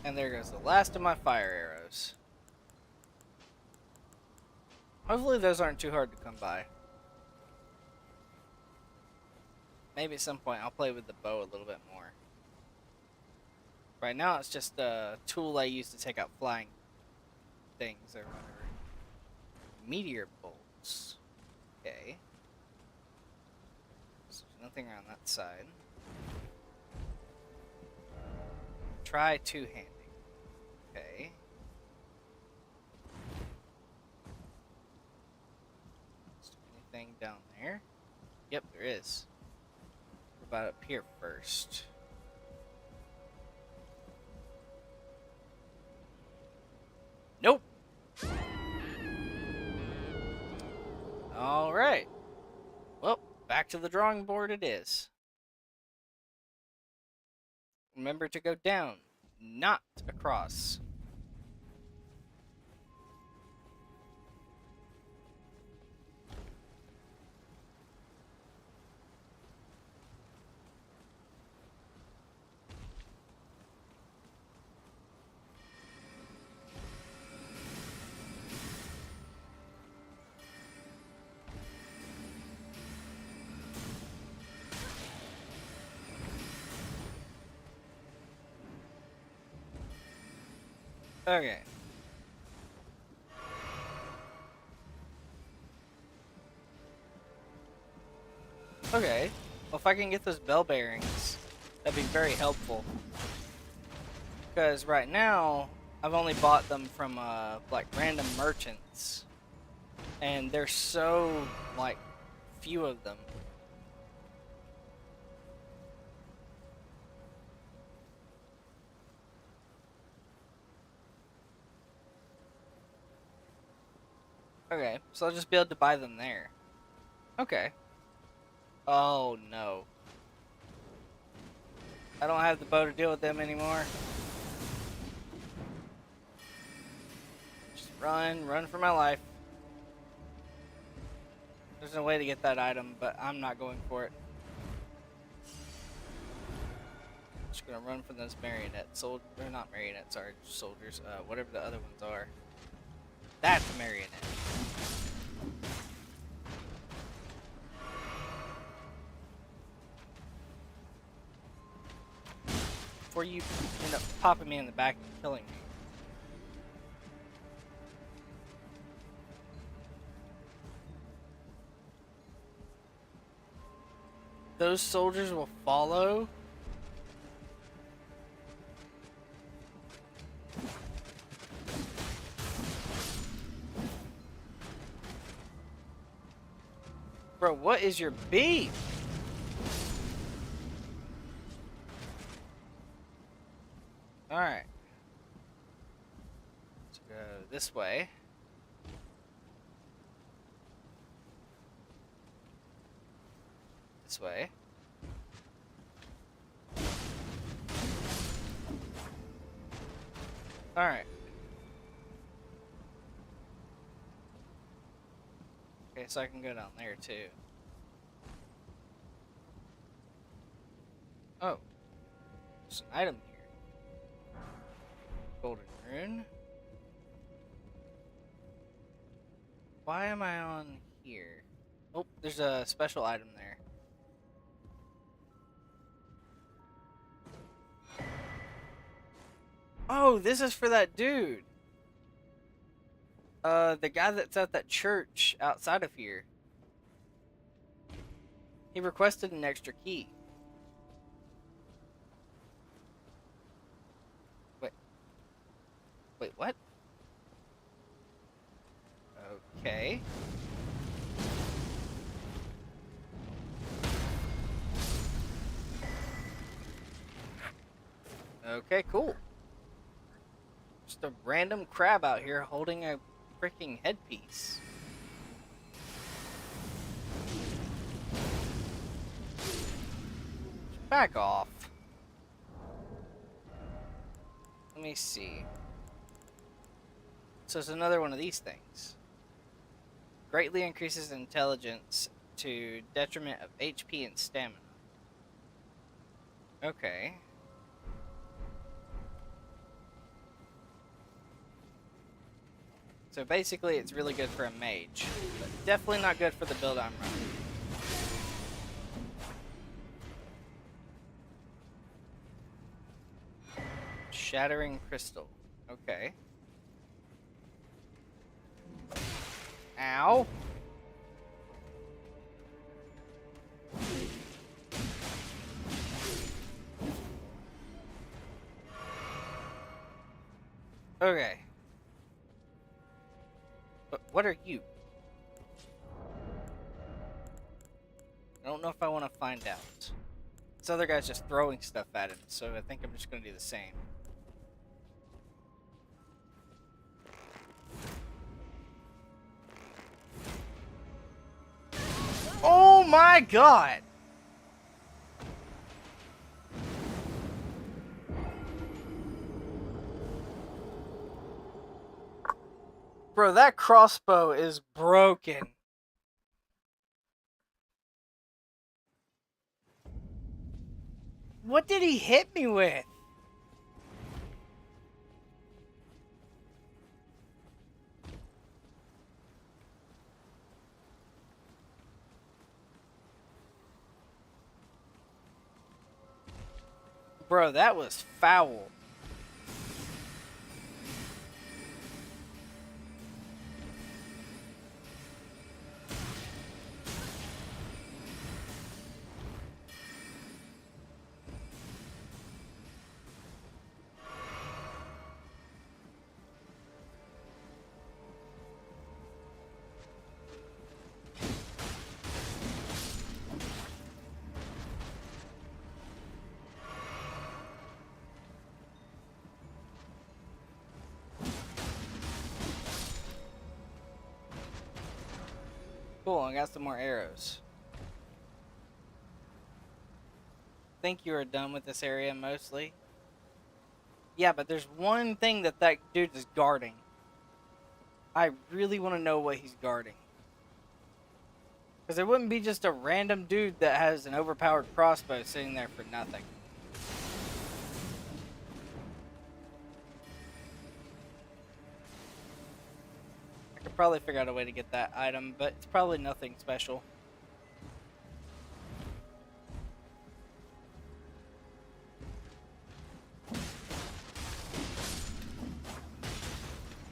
And there goes the last of my fire arrows. Hopefully those aren't too hard to come by. Maybe at some point I'll play with the bow a little bit more. Right now it's just a tool I use to take out flying things or whatever. Meteor bolts. Okay. So there's nothing around that side. Try two-handing. Okay. Is there anything down there? Yep, there is. What about up here first? Nope. Alright. Well, back to the drawing board it is. Remember to go down, not across. Okay. Okay. Well, if I can get those bell bearings, that'd be very helpful. Because right now, I've only bought them from, like, random merchants. And there's so, like, few of them. Okay, so I'll just be able to buy them there. Okay. Oh, no. I don't have the bow to deal with them anymore. Run for my life. There's no way to get that item, but I'm not going for it. Just gonna run from those marionette soldiers. They're not marionettes, sorry, soldiers. Whatever the other ones are. That's a marionette. Before you end up popping me in the back and killing me. Those soldiers will follow. Bro, what is your beef? Alright. Let's go this way. This way. Alright. Okay, so I can go down there too. Oh. There's an item here. Golden rune. Why am I on here? Oh, there's a special item there. Oh, this is for that dude. The guy that's at that church outside of here. He requested an extra key. Wait, what? Okay. Okay, cool. Just a random crab out here holding a freaking headpiece. Back off. Let me see. So it's another one of these things. Greatly increases intelligence to detriment of HP and stamina. Okay. So basically it's really good for a mage, but definitely not good for the build I'm running. Shattering crystal. Okay. Ow. Okay. But what are you? I don't know if I want to find out. This other guy's just throwing stuff at him, so I think I'm just going to do the same. Oh my god! Bro, that crossbow is broken. What did he hit me with? Bro, that was foul. Cool, I got some more arrows. Think you are done with this area mostly? Yeah, but there's one thing that dude is guarding. I really want to know what he's guarding. Because it wouldn't be just a random dude that has an overpowered crossbow sitting there for nothing. I could probably figure out a way to get that item, but it's probably nothing special.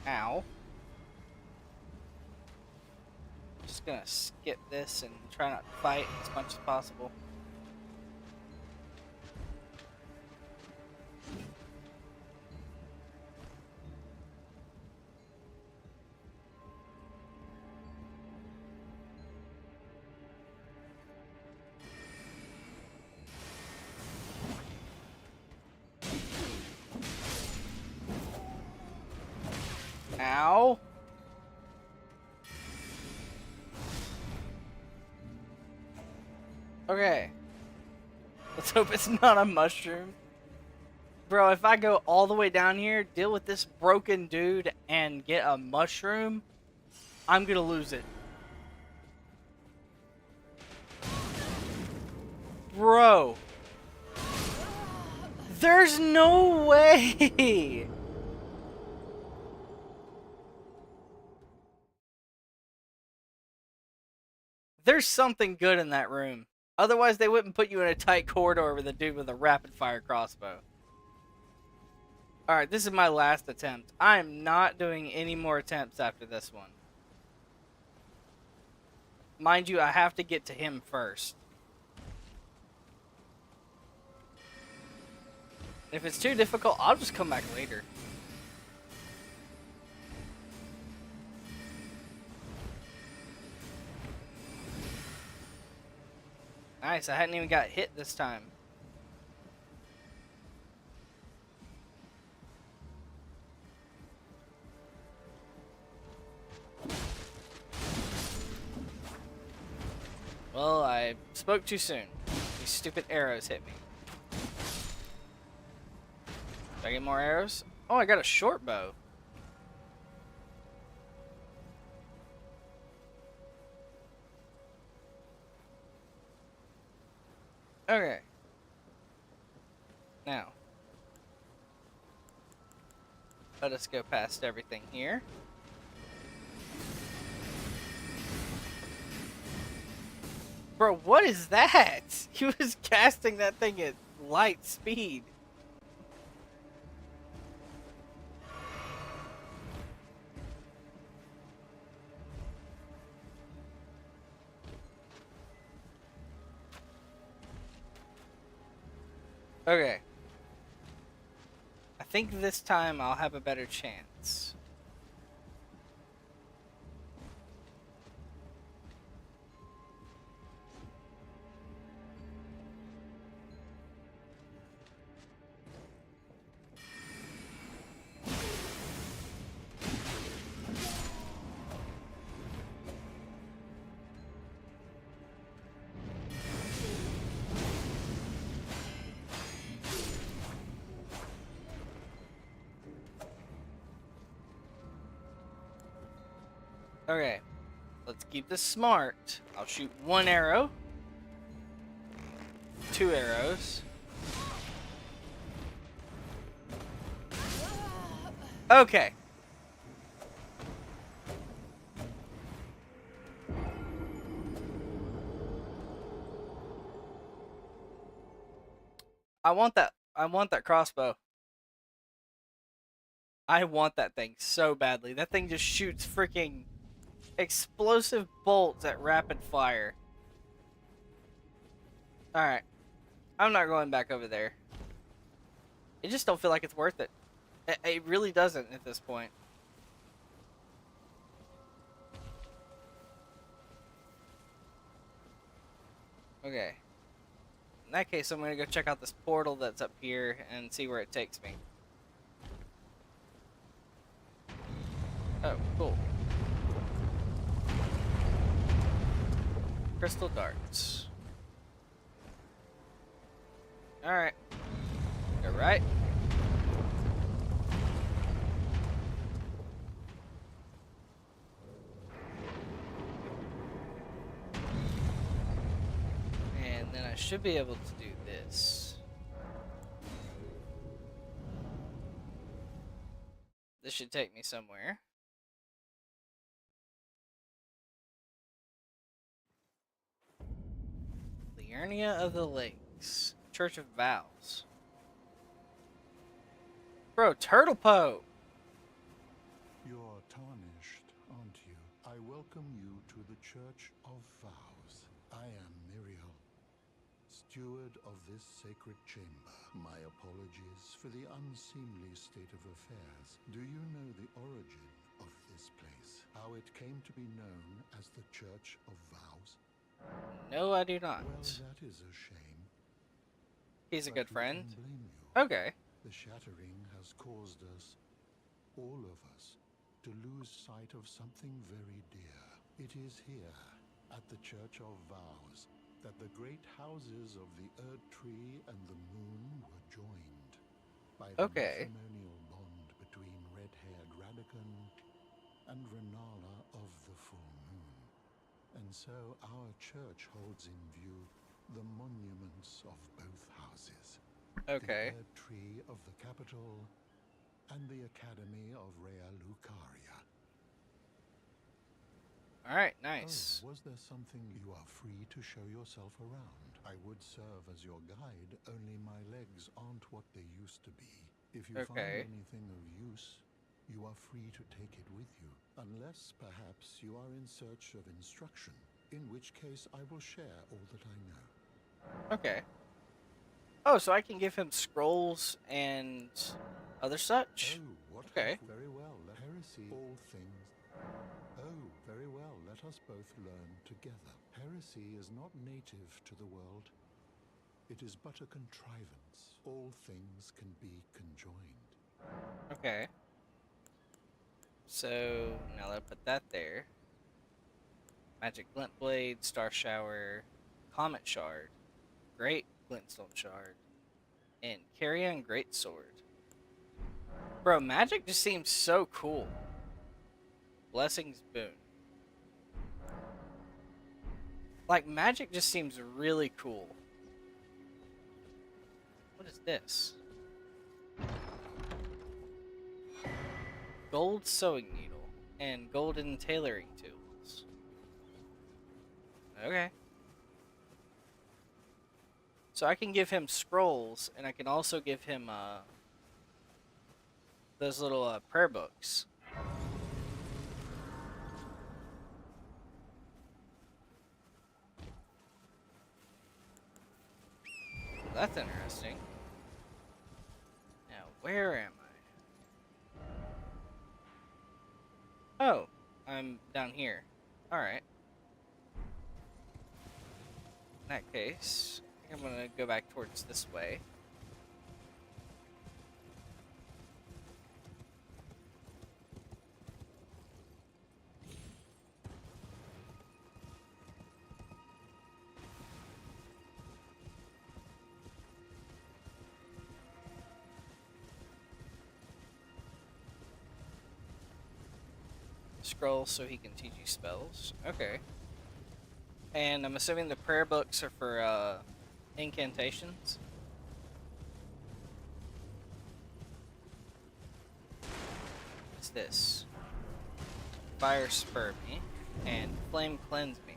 Ow. Just gonna skip this and try not to fight as much as possible. Ow. Okay. Let's hope it's not a mushroom. Bro, if I go all the way down here, deal with this broken dude, and get a mushroom, I'm gonna lose it. Bro. There's no way! There's something good in that room. Otherwise, they wouldn't put you in a tight corridor with a dude with a rapid-fire crossbow. Alright, this is my last attempt. I am not doing any more attempts after this one. Mind you, I have to get to him first. If it's too difficult, I'll just come back later. Nice, I hadn't even got hit this time. Well, I spoke too soon. These stupid arrows hit me. Did I get more arrows? Oh, I got a short bow. Okay. Now, let us go past everything here. Bro, what is that? He was casting that thing at light speed. Okay. I think this time I'll have a better chance. Okay, let's keep this smart. I'll shoot one arrow, 2 arrows. Okay. I want that crossbow. I want that thing so badly. That thing just shoots freaking explosive bolts at rapid fire. Alright. I'm not going back over there. It just don't feel like it's worth it. It really doesn't at this point. Okay. In that case, I'm going to go check out this portal that's up here and see where it takes me. Oh, cool. Crystal darts. Alright. Go right. should be able to do this. This should take me somewhere. Liurnia of the Lakes. Church of Vows. Bro, Turtle Poe! You're tarnished, aren't you? I welcome you to the Church of Vows. I am Miriel, steward of this sacred chamber. My apologies for the unseemly state of affairs. Do you know the origin of this place? How it came to be known as the Church of Vows? No, I do not. Well, that is a shame. He's a But good who friend. can blame you? Okay. The shattering has caused us, all of us, to lose sight of something very dear. It is here, at the Church of Vows, that the great houses of the Erd Tree and the Moon were joined by the matrimonial bond between red-haired Radagon and Renala of the Full Moon. And so our church holds in view the monuments of both houses. Okay. The Erd Tree of the capital and the Academy of Rea Lucaria. Alright, nice. Oh, was there something? You are free to show yourself around. I would serve as your guide, only my legs aren't what they used to be. If you find anything of use, you are free to take it with you. Unless, perhaps, you are in search of instruction, in which case I will share all that I know. Okay. Oh, so I can give him scrolls and other such? Oh, what okay. Very well. Let heresy all things. Oh, very well. Let us both learn together. Heresy is not native to the world. It is but a contrivance. All things can be conjoined. Okay. So, now that I put that there. Magic Glint Blade, Star Shower, Comet Shard, Great Glintstone Shard, and Carrion Greatsword. Bro, magic just seems so cool. Blessings Boon. Like, magic just seems really cool. What is this? Gold sewing needle and golden tailoring tools. Okay. So I can give him scrolls, and I can also give him those little prayer books. That's interesting. Now, where am I? Oh, I'm down here. Alright. In that case, I think I'm gonna go back towards this way. Scroll so he can teach you spells. Okay. And I'm assuming the prayer books are for incantations. What's this? Fire spur me and flame cleanse me.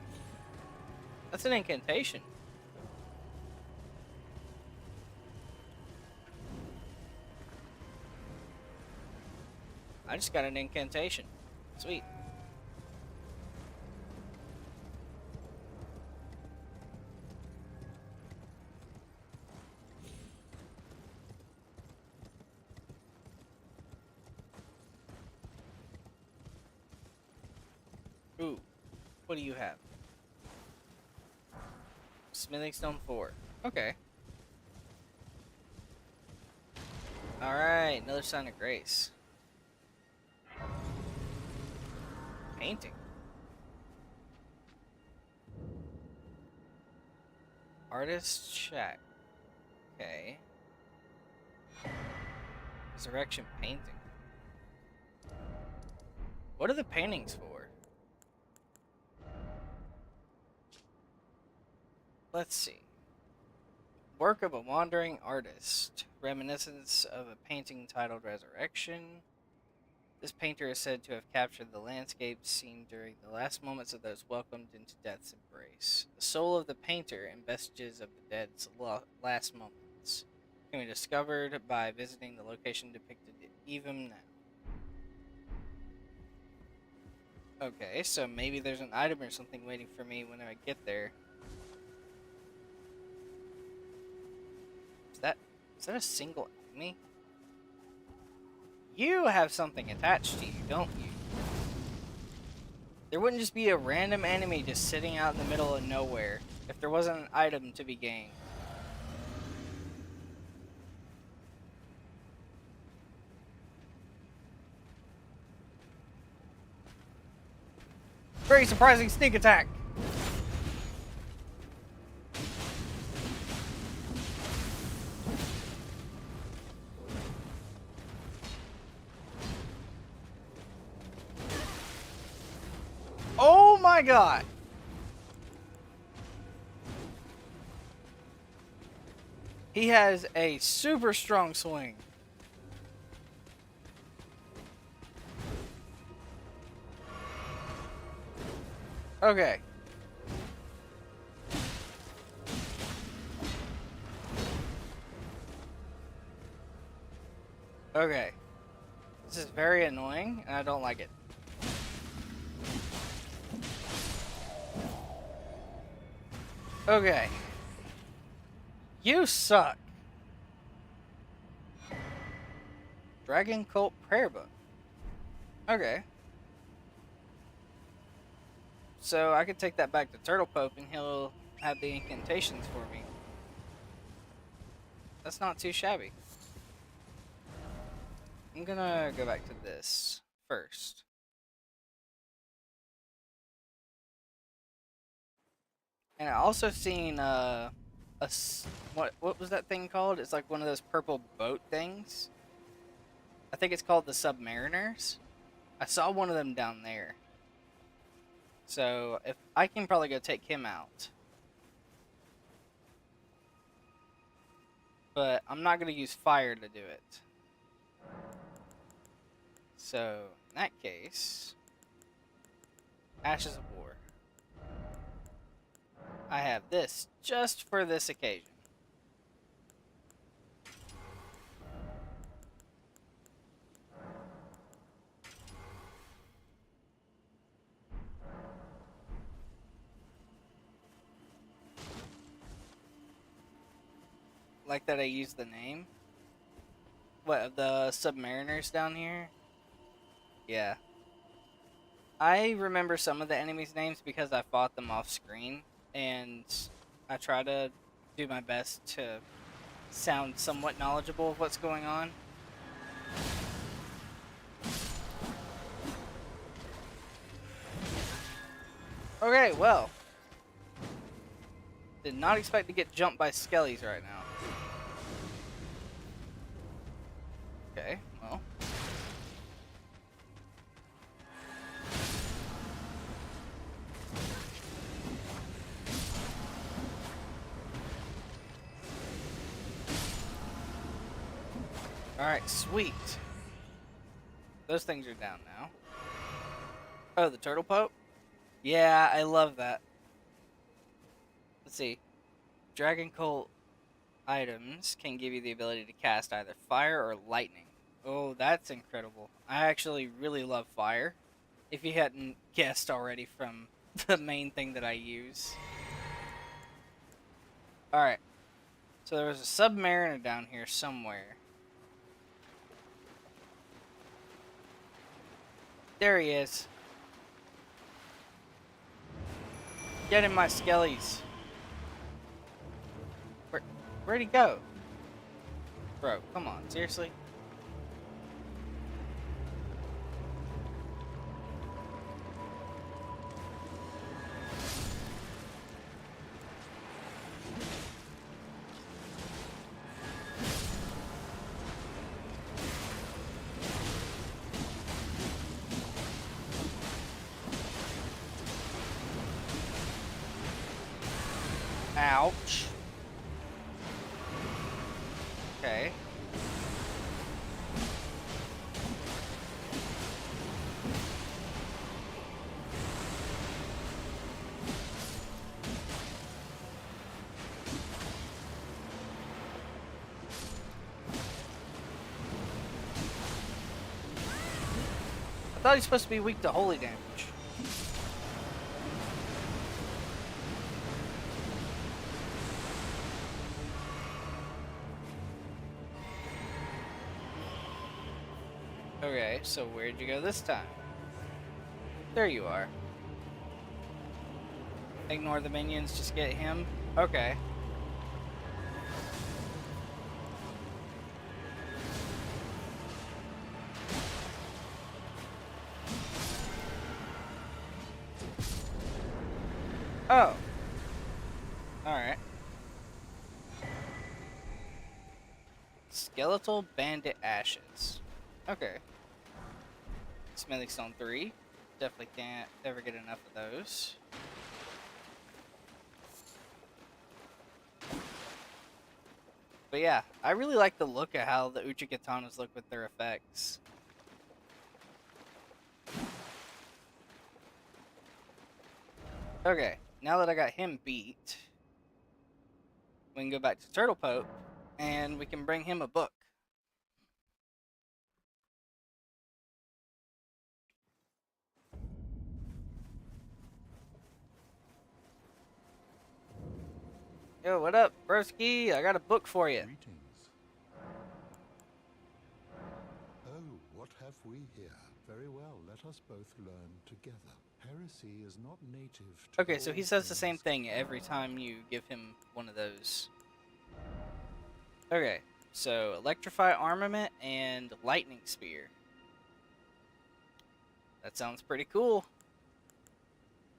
That's an incantation. I just got an incantation. Sweet. Ooh, what do you have? Smithing Stone 4. Okay. Alright, another sign of grace. Painting. Artist shack. Okay. Resurrection painting. What are the paintings for? Let's see. Work of a wandering artist. Reminiscence of a painting titled Resurrection. This painter is said to have captured the landscapes seen during the last moments of those welcomed into death's embrace. The soul of the painter and vestiges of the dead's last moments can be discovered by visiting the location depicted even now. Okay, so maybe there's an item or something waiting for me when I get there. Is that a single enemy? You have something attached to you, don't you? There wouldn't just be a random enemy just sitting out in the middle of nowhere if there wasn't an item to be gained. Very surprising sneak attack! Oh my god! He has a super strong swing. Okay. Okay. This is very annoying, and I don't like it. Okay. You suck. Dragon Cult Prayer Book. Okay. So I could take that back to Turtle Pope and he'll have the incantations for me. That's not too shabby. I'm gonna go back to this first. And I also seen what was that thing called? It's like one of those purple boat things. I think it's called the Submariners. I saw one of them down there. So if I can probably go take him out. But I'm not going to use fire to do it. So in that case, Ashes of War. I have this just for this occasion. Like that I use the name? What, of the Submariners down here? Yeah. I remember some of the enemies' names because I fought them off screen, and I try to do my best to sound somewhat knowledgeable of what's going on. Okay, well. Did not expect to get jumped by skellies right now. Okay, well. Alright, sweet. Those things are down now. Oh, the Turtle Pope? Yeah, I love that. Let's see. Dragon Cult items can give you the ability to cast either fire or lightning. Oh, that's incredible. I actually really love fire. If you hadn't guessed already from the main thing that I use. Alright. So there was a Submariner down here somewhere. There he is. Get him, my skellies. Where'd he go? Bro, come on, seriously? Ouch. I thought he's supposed to be weak to holy damage. Okay, so where'd you go this time? There you are. Ignore the minions, just get him? Okay. Oh. Alright. Skeletal Bandit Ashes. Okay. Smithing Stone 3. Definitely can't ever get enough of those. But yeah, I really like the look at how the Uchi Katanas look with their effects. Okay, now that I got him beat, we can go back to Turtle Pope, and we can bring him a book. Yo, what up, broski? I got a book for you. Greetings. Oh, what have we here? Very well, let us both learn together. Heresy is not native to Okay, so he all says the same things. thing every time you give him one of those. Okay, so Electrify Armament and Lightning Spear. That sounds pretty cool.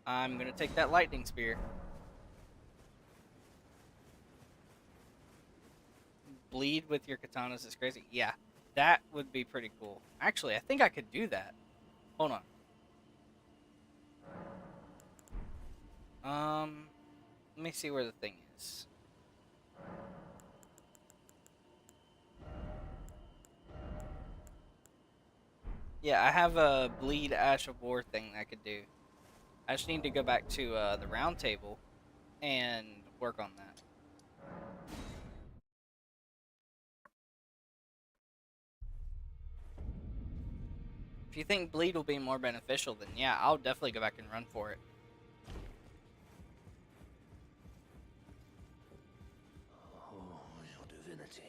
I'm gonna take that Lightning Spear. Bleed with your katanas is crazy. Yeah, that would be pretty cool. Actually, I think I could do that. Hold on. Let me see where the thing is. Yeah, I have a Bleed Ash of War thing I could do. I just need to go back to the round table and work on that. If you think Bleed will be more beneficial, then yeah, I'll definitely go back and run for it. Oh, your divinity,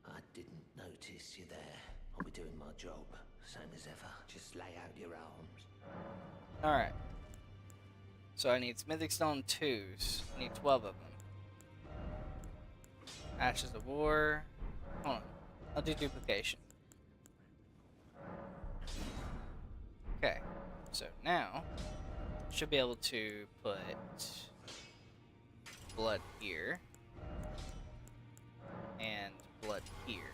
I didn't notice you there. I'll be doing my job, same as ever. Just lay out your arms. Alright. So I need Smithing Stone 2s. I need 12 of them. Ashes of War. Hold on. I'll do duplication. Okay. So now, should be able to put blood here. And blood here.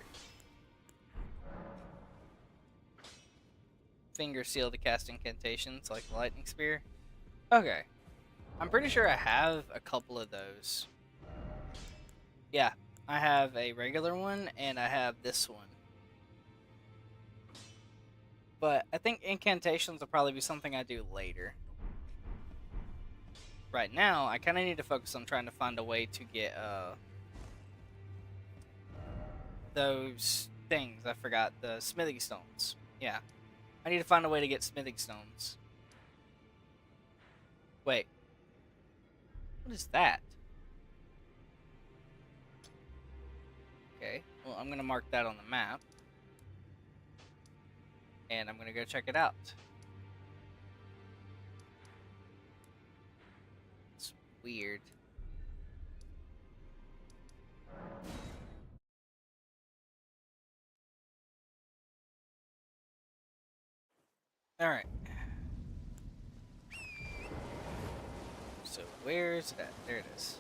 Finger seal to cast incantations like the Lightning Spear. Okay. I'm pretty sure I have a couple of those. Yeah, I have a regular one and I have this one. But I think incantations will probably be something I do later. Right now, I kind of need to focus on trying to find a way to get those things. I forgot, the smithing stones. Yeah. I need to find a way to get smithing stones. Wait. What is that? Okay, well, I'm going to mark that on the map. And I'm going to go check it out. It's weird. Alright. So where's it at? There it is.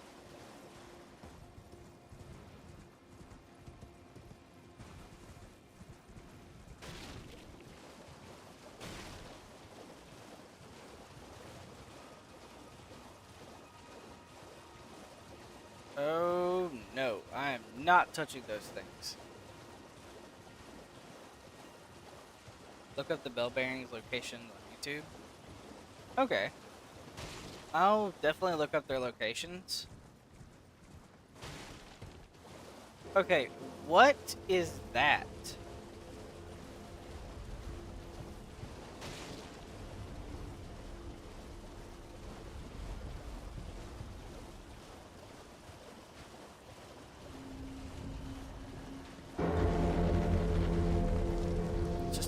Oh no, I am not touching those things. Look up the bell bearings location on YouTube. Okay. I'll definitely look up their locations. Okay, what is that?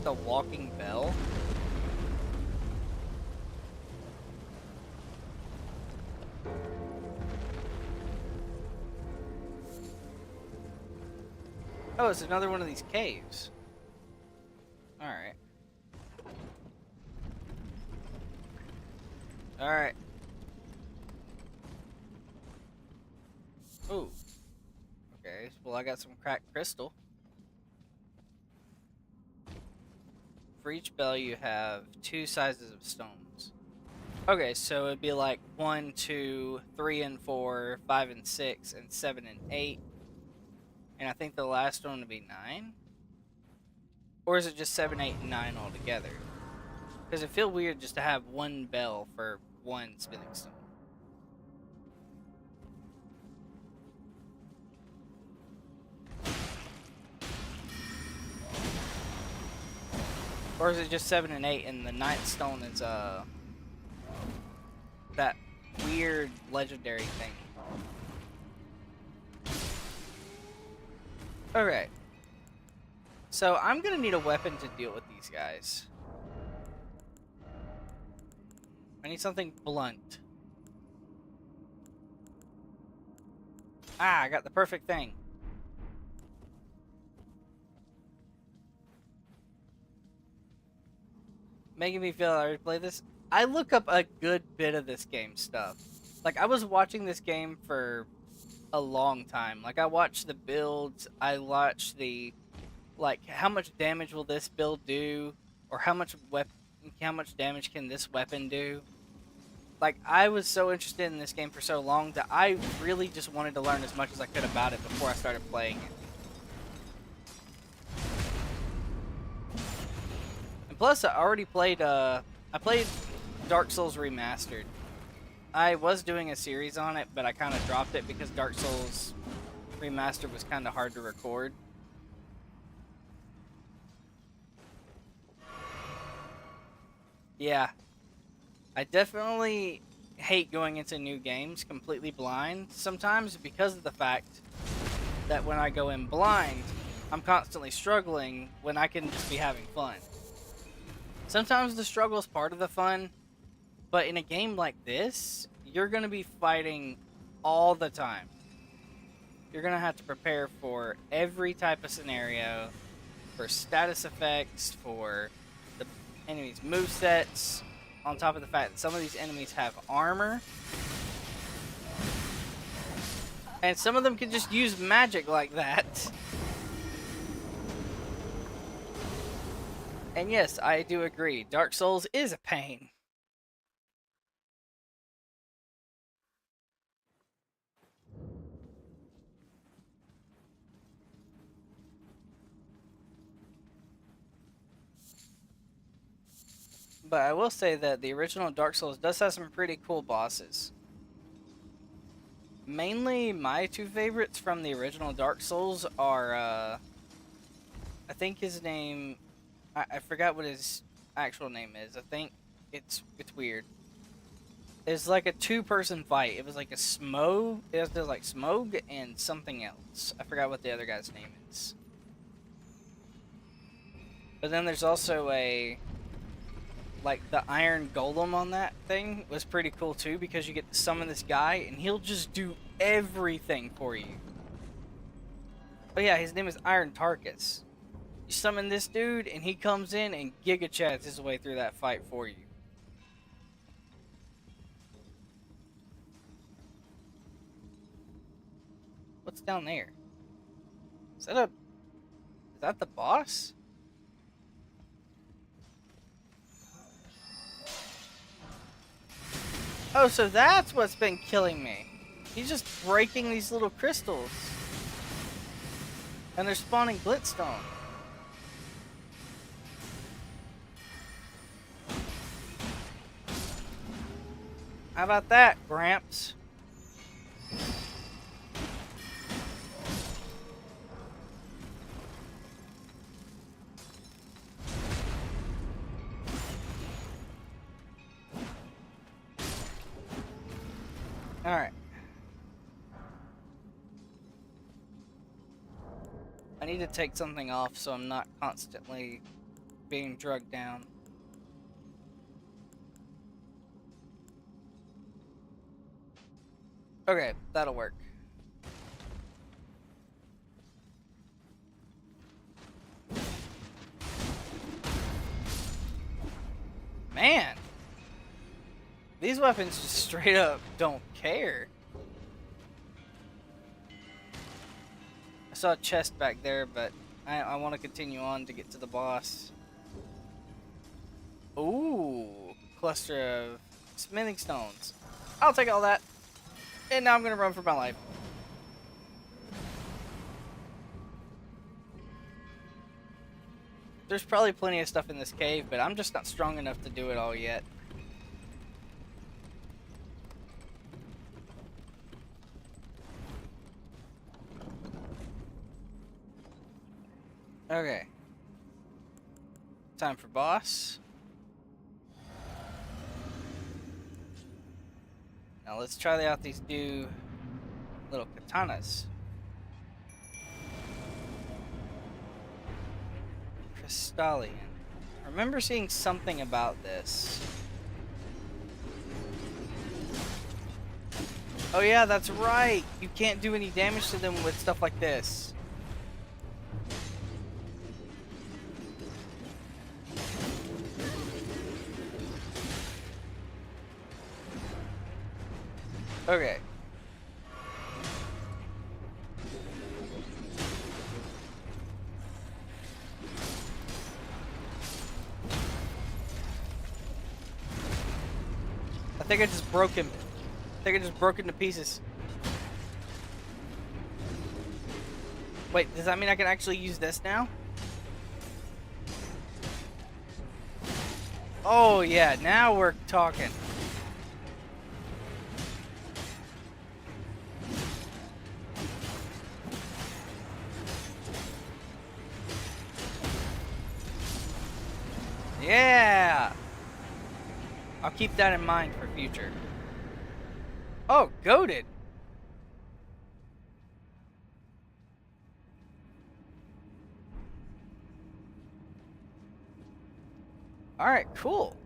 the walking bell. Oh, it's another one of these caves. Alright. Alright. Ooh. Okay, well I got some cracked crystal. For each bell you have 2 sizes of stones. Okay, so it'd be like 1, 2, 3, and 4, 5 and 6, and 7 and 8. And I think the last one would be 9? Or is it just 7, 8, and 9 altogether? Because it feels weird just to have 1 bell for 1 spinning stone. Or is it just 7 and 8 and the 9th stone is that weird legendary thing? Okay. So I'm gonna need a weapon to deal with these guys. I need something blunt. Ah, I got the perfect thing. Making me feel I already played this. I look up a good bit of this game stuff. Like, I was watching this game for a long time. Like, I watched the builds, I watched the, like, how much damage will this build do, or how much damage can this weapon do. Like, I was so interested in this game for so long that I really just wanted to learn as much as I could about it before I started playing it. And plus, I already played, I played Dark Souls Remastered. I was doing a series on it, but I kind of dropped it because Dark Souls Remastered was kind of hard to record. Yeah. I definitely hate going into new games completely blind sometimes because of the fact that when I go in blind, I'm constantly struggling when I can just be having fun. Sometimes the struggle is part of the fun, but in a game like this, you're going to be fighting all the time. You're going to have to prepare for every type of scenario, for status effects, for the enemy's movesets, on top of the fact that some of these enemies have armor. And some of them can just use magic like that. And yes, I do agree. Dark Souls is a pain. But I will say that the original Dark Souls does have some pretty cool bosses. Mainly, my 2 favorites from the original Dark Souls are, I think his name, I forgot what his actual name is. I think it's weird. It's like a 2-person fight. It was like a Smough, it was like Smough and something else. I forgot what the other guy's name is. But then there's also a, like, the Iron Golem on that thing was pretty cool too, because you get to summon this guy and he'll just do everything for you. But yeah, his name is Iron Tarkus. You summon this dude and he comes in and Giga Chads his way through that fight for you. What's down there? Is that the boss? Oh, so that's what's been killing me. He's just breaking these little crystals. And they're spawning Glitstone. How about that, Gramps? Alright. I need to take something off so I'm not constantly being drugged down. Okay, that'll work. Man, these weapons just straight up don't care. I saw a chest back there, but I want to continue on to get to the boss. Ooh, cluster of smithing stones. I'll take all that. And now I'm gonna run for my life. There's probably plenty of stuff in this cave, but I'm just not strong enough to do it all yet. Okay. Time for boss. Now let's try out these new little katanas. Crystallian. I remember seeing something about this. Oh yeah, that's right. You can't do any damage to them with stuff like this. Okay. I think I just broke him. I think I just broke him to pieces. Wait, does that mean I can actually use this now? Oh yeah, now we're talking. Yeah! I'll keep that in mind for future. Oh, goated! Alright, cool.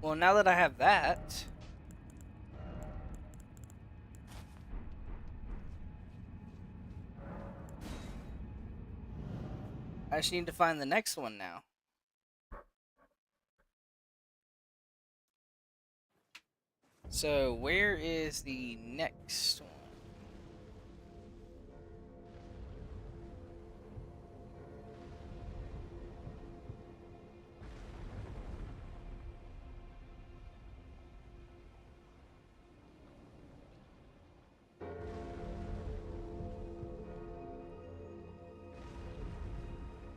Well, now that I have that... I just need to find the next one now. So, where is the next one?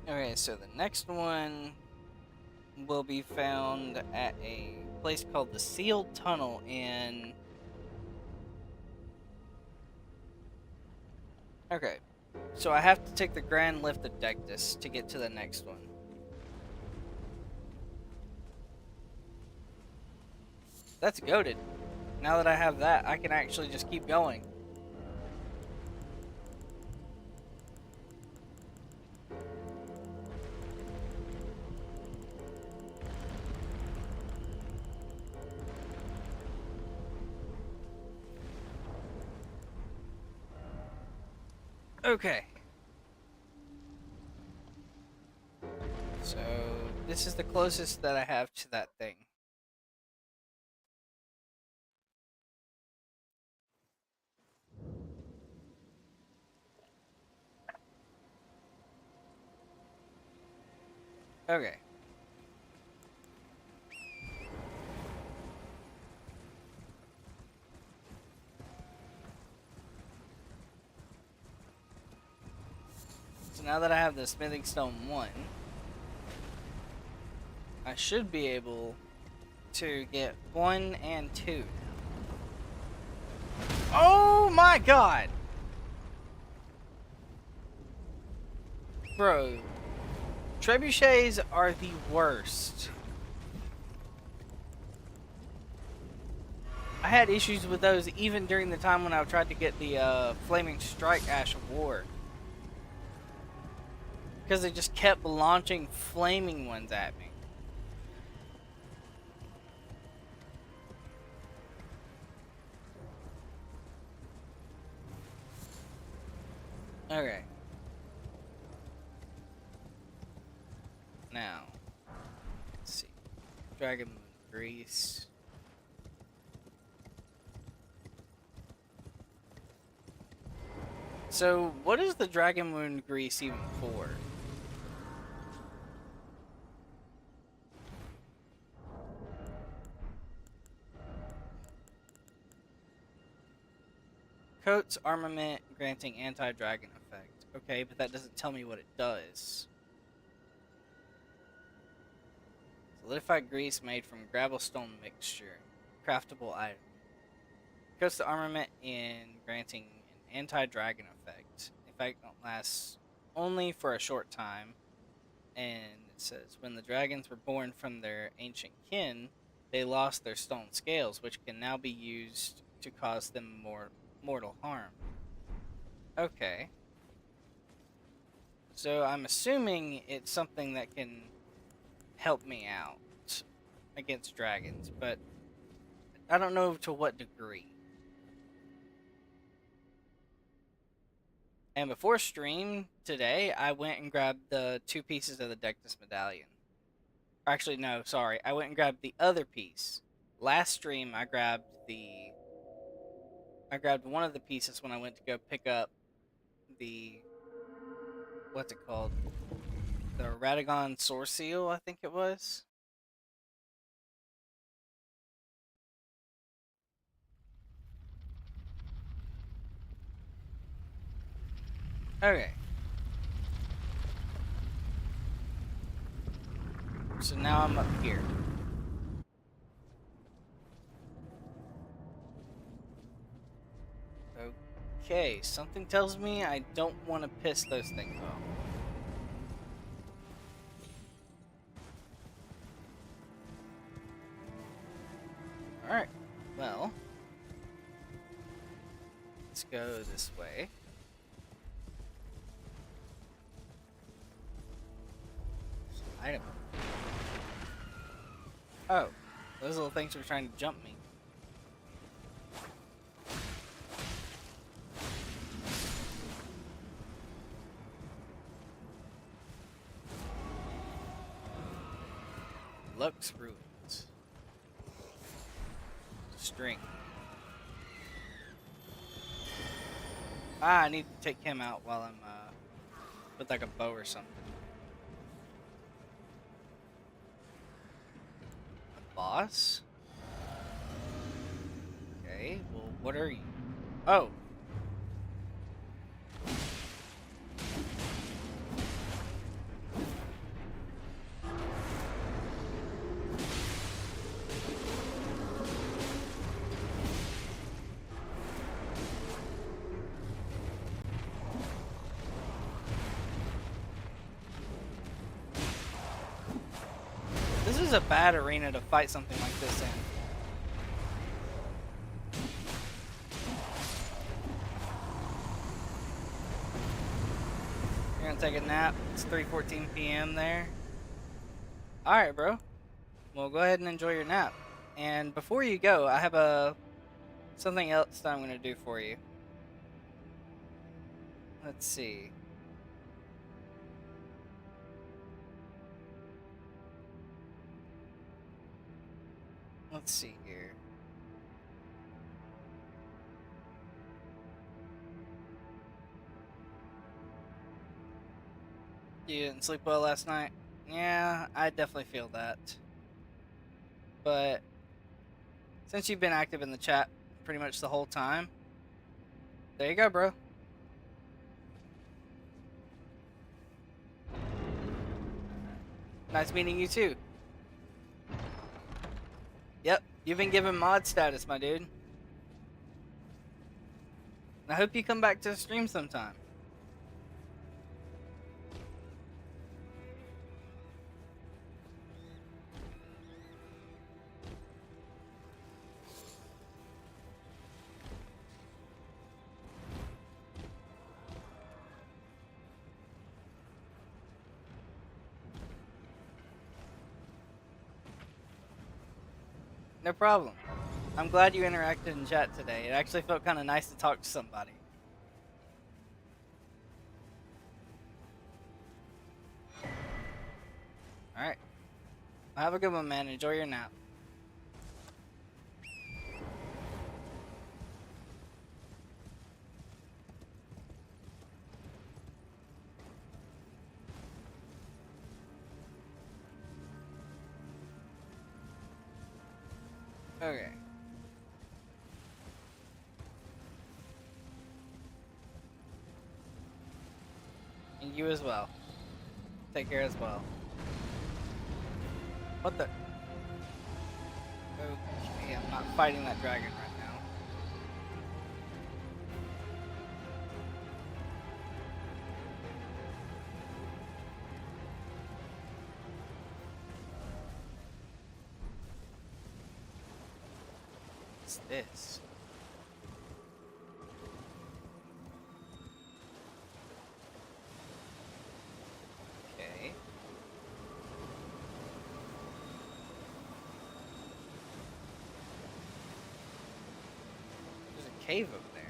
Okay, so the next one will be found at a place called the Sealed Tunnel in... Okay, so I have to take the Grand Lift of Dectus to get to the next one. That's goated. Now that I have that, I can actually just keep going. Okay. So, this is the closest that I have to that thing. Okay. Now that I have the Smithing Stone 1, I should be able to get 1 and 2. Oh my god! Bro, trebuchets are the worst. I had issues with those even during the time when I tried to get the Flaming Strike Ash of War. Because they just kept launching flaming ones at me. Okay. Now, let's see. Dragon Moon Grease. So, what is the Dragon Moon Grease even for? Coats armament granting anti-dragon effect. Okay, but that doesn't tell me what it does. Solidified grease made from gravelstone mixture. Craftable item. Coats the armament in granting an anti-dragon effect. Effect lasts only for a short time. And it says, when the dragons were born from their ancient kin, they lost their stone scales, which can now be used to cause them more mortal harm. Okay. So I'm assuming it's something that can help me out against dragons, but I don't know to what degree. And before stream today, I went and grabbed the 2 pieces of the Dectus medallion. Actually, no, sorry. I went and grabbed the other piece. Last stream, I grabbed one of the pieces when I went to go pick up the, what's it called? The Radagon Source Seal, I think it was. Okay. So now I'm up here. Okay, something tells me I don't want to piss those things off. Alright, well, let's go this way. Item. Oh, those little things were trying to jump me. Lux Ruins. String. I need to take him out while I'm with like a bow or something. A boss? Okay, well, what are you? Oh. This is a bad arena to fight something like this in. You're gonna take a nap. It's 3:14 p.m. there. Alright, bro. Well, go ahead and enjoy your nap. And before you go, I have something else that I'm gonna do for you. Let's see. Let's see here. You didn't sleep well last night? Yeah, I definitely feel that. But since you've been active in the chat pretty much the whole time, there you go, bro. Nice meeting you too. Yep, you've been given mod status, my dude. I hope you come back to the stream sometime. no problem. I'm glad you interacted in chat today. It actually felt kind of nice to talk to somebody. Alright. Have a good one, man. Enjoy your nap. Okay. And you as well. Take care as well. What the? Okay, I'm not fighting that dragon right now. What's this? Okay. There's a cave over there.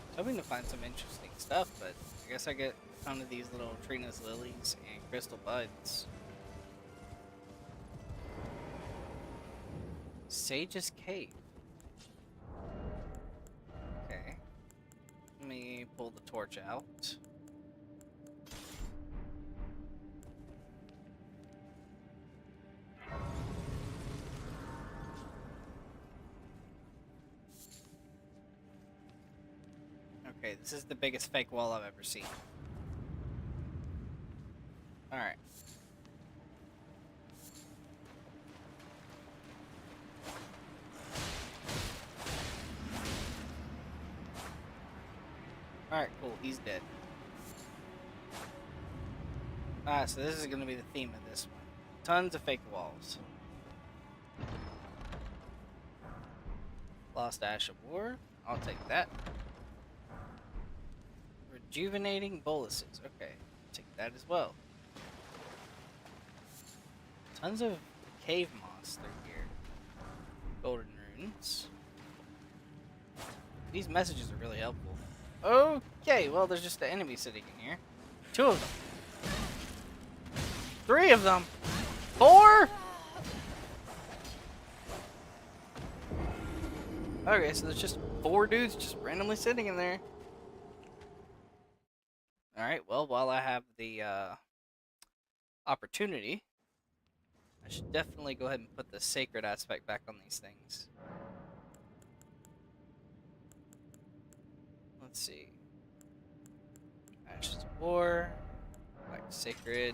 I was hoping to find some interesting stuff, but I guess I get a ton of these little Trina's lilies and crystal buds. Sage's Cave. Okay. Let me pull the torch out. Okay, this is the biggest fake wall I've ever seen. Alright. Alright, cool. He's dead. Alright, so this is going to be the theme of this one. Tons of fake walls. Lost Ash of War. I'll take that. Rejuvenating boluses. Okay, take that as well. Tons of cave moss through here. Golden runes. These messages are really helpful. Okay, well, there's just an enemy sitting in here. 2 of them. 3 of them. 4? Okay, so there's just 4 dudes just randomly sitting in there. Alright, well, while I have the opportunity, I should definitely go ahead and put the sacred aspect back on these things. Let's see. Ashes of War. Back to Sacred.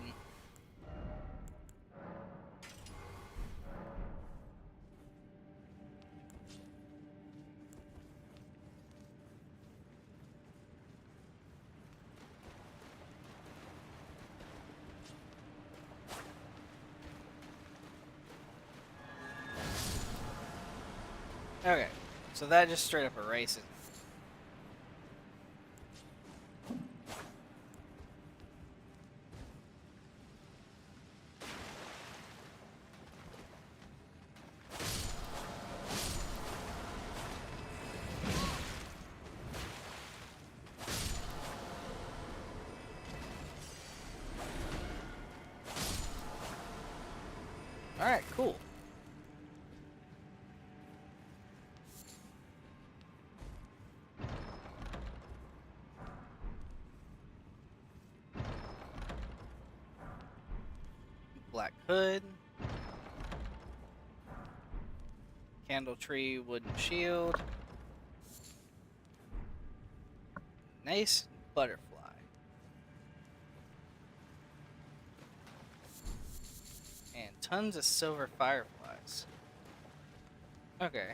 Okay, so that just straight up erases. Alright, cool. Black hood. Candle tree, wooden shield. Nice butterfly. And tons of silver fireflies. Okay.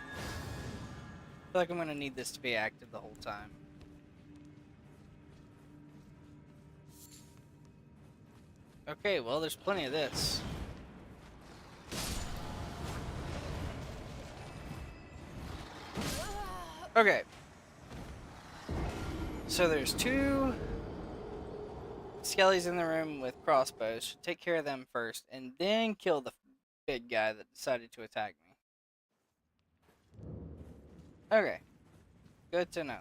I feel like I'm gonna need this to be active the whole time. Okay, well, there's plenty of this. Okay. So there's 2 skellies in the room with crossbows. Should take care of them first, and then kill the big guy that decided to attack me. Okay. Good to know.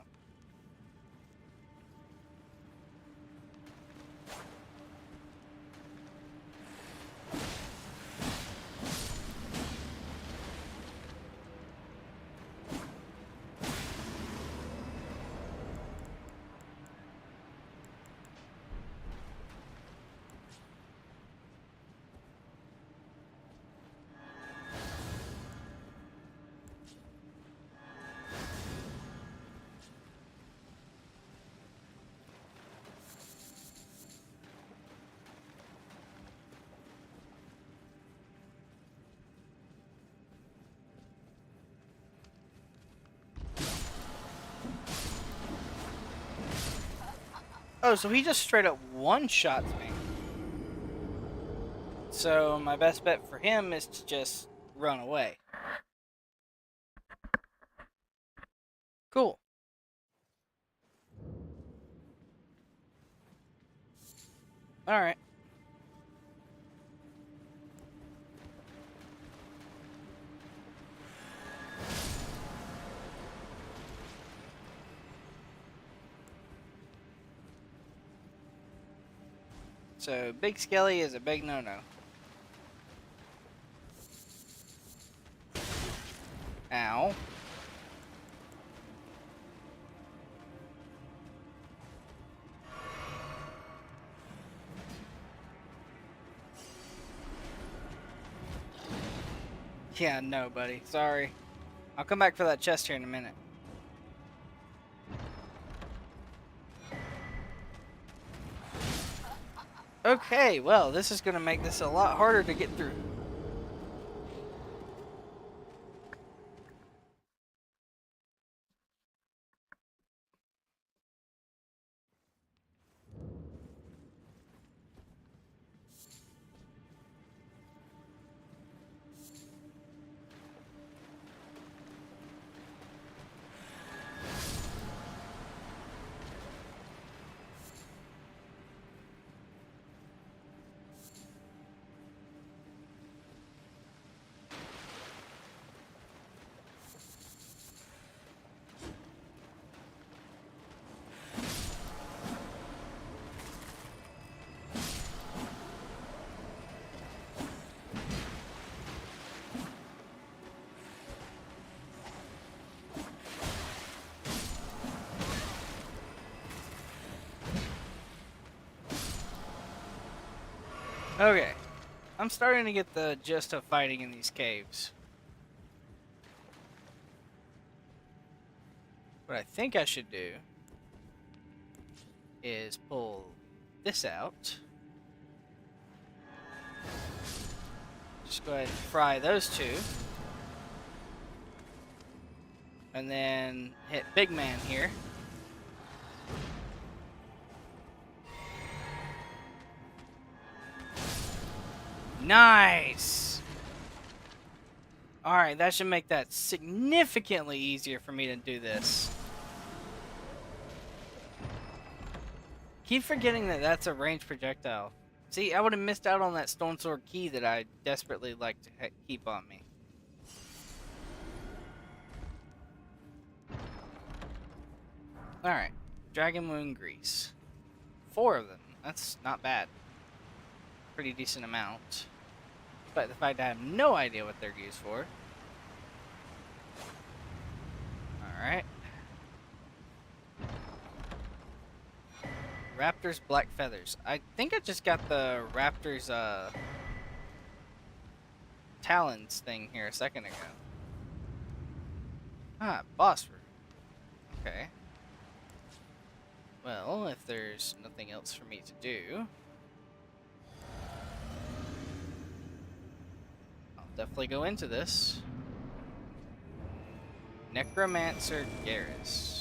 Oh, so he just straight up one-shots me. So my best bet for him is to just run away. Cool. Alright. So, Big Skelly is a big no-no. Ow. Yeah, no, buddy. Sorry. I'll come back for that chest here in a minute. Okay, well, this is going to make this a lot harder to get through. Okay. I'm starting to get the gist of fighting in these caves. What I think I should do is pull this out. Just go ahead and fry those two. And then hit Big Man here. Nice! Alright, that should make that significantly easier for me to do this. Keep forgetting that that's a ranged projectile. See, I would have missed out on that Stone Sword key that I desperately like to keep on me. Alright, Dragon Moon Grease. 4 of them, that's not bad. Pretty decent amount. Despite the fact I have no idea what they're used for. Alright. Raptor's Black Feathers. I think I just got the Raptor's Talons thing here a second ago. Ah, boss room. Okay. Well, if there's nothing else for me to do, I'll definitely go into this. Necromancer Garrus.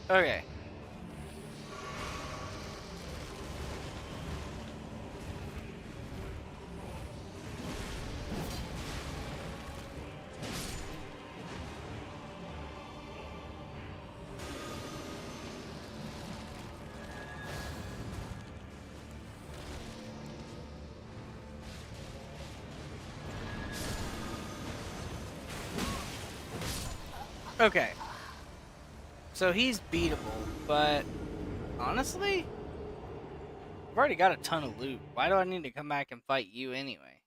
Okay. Okay. So he's beatable, but honestly, I've already got a ton of loot. Why do I need to come back and fight you anyway?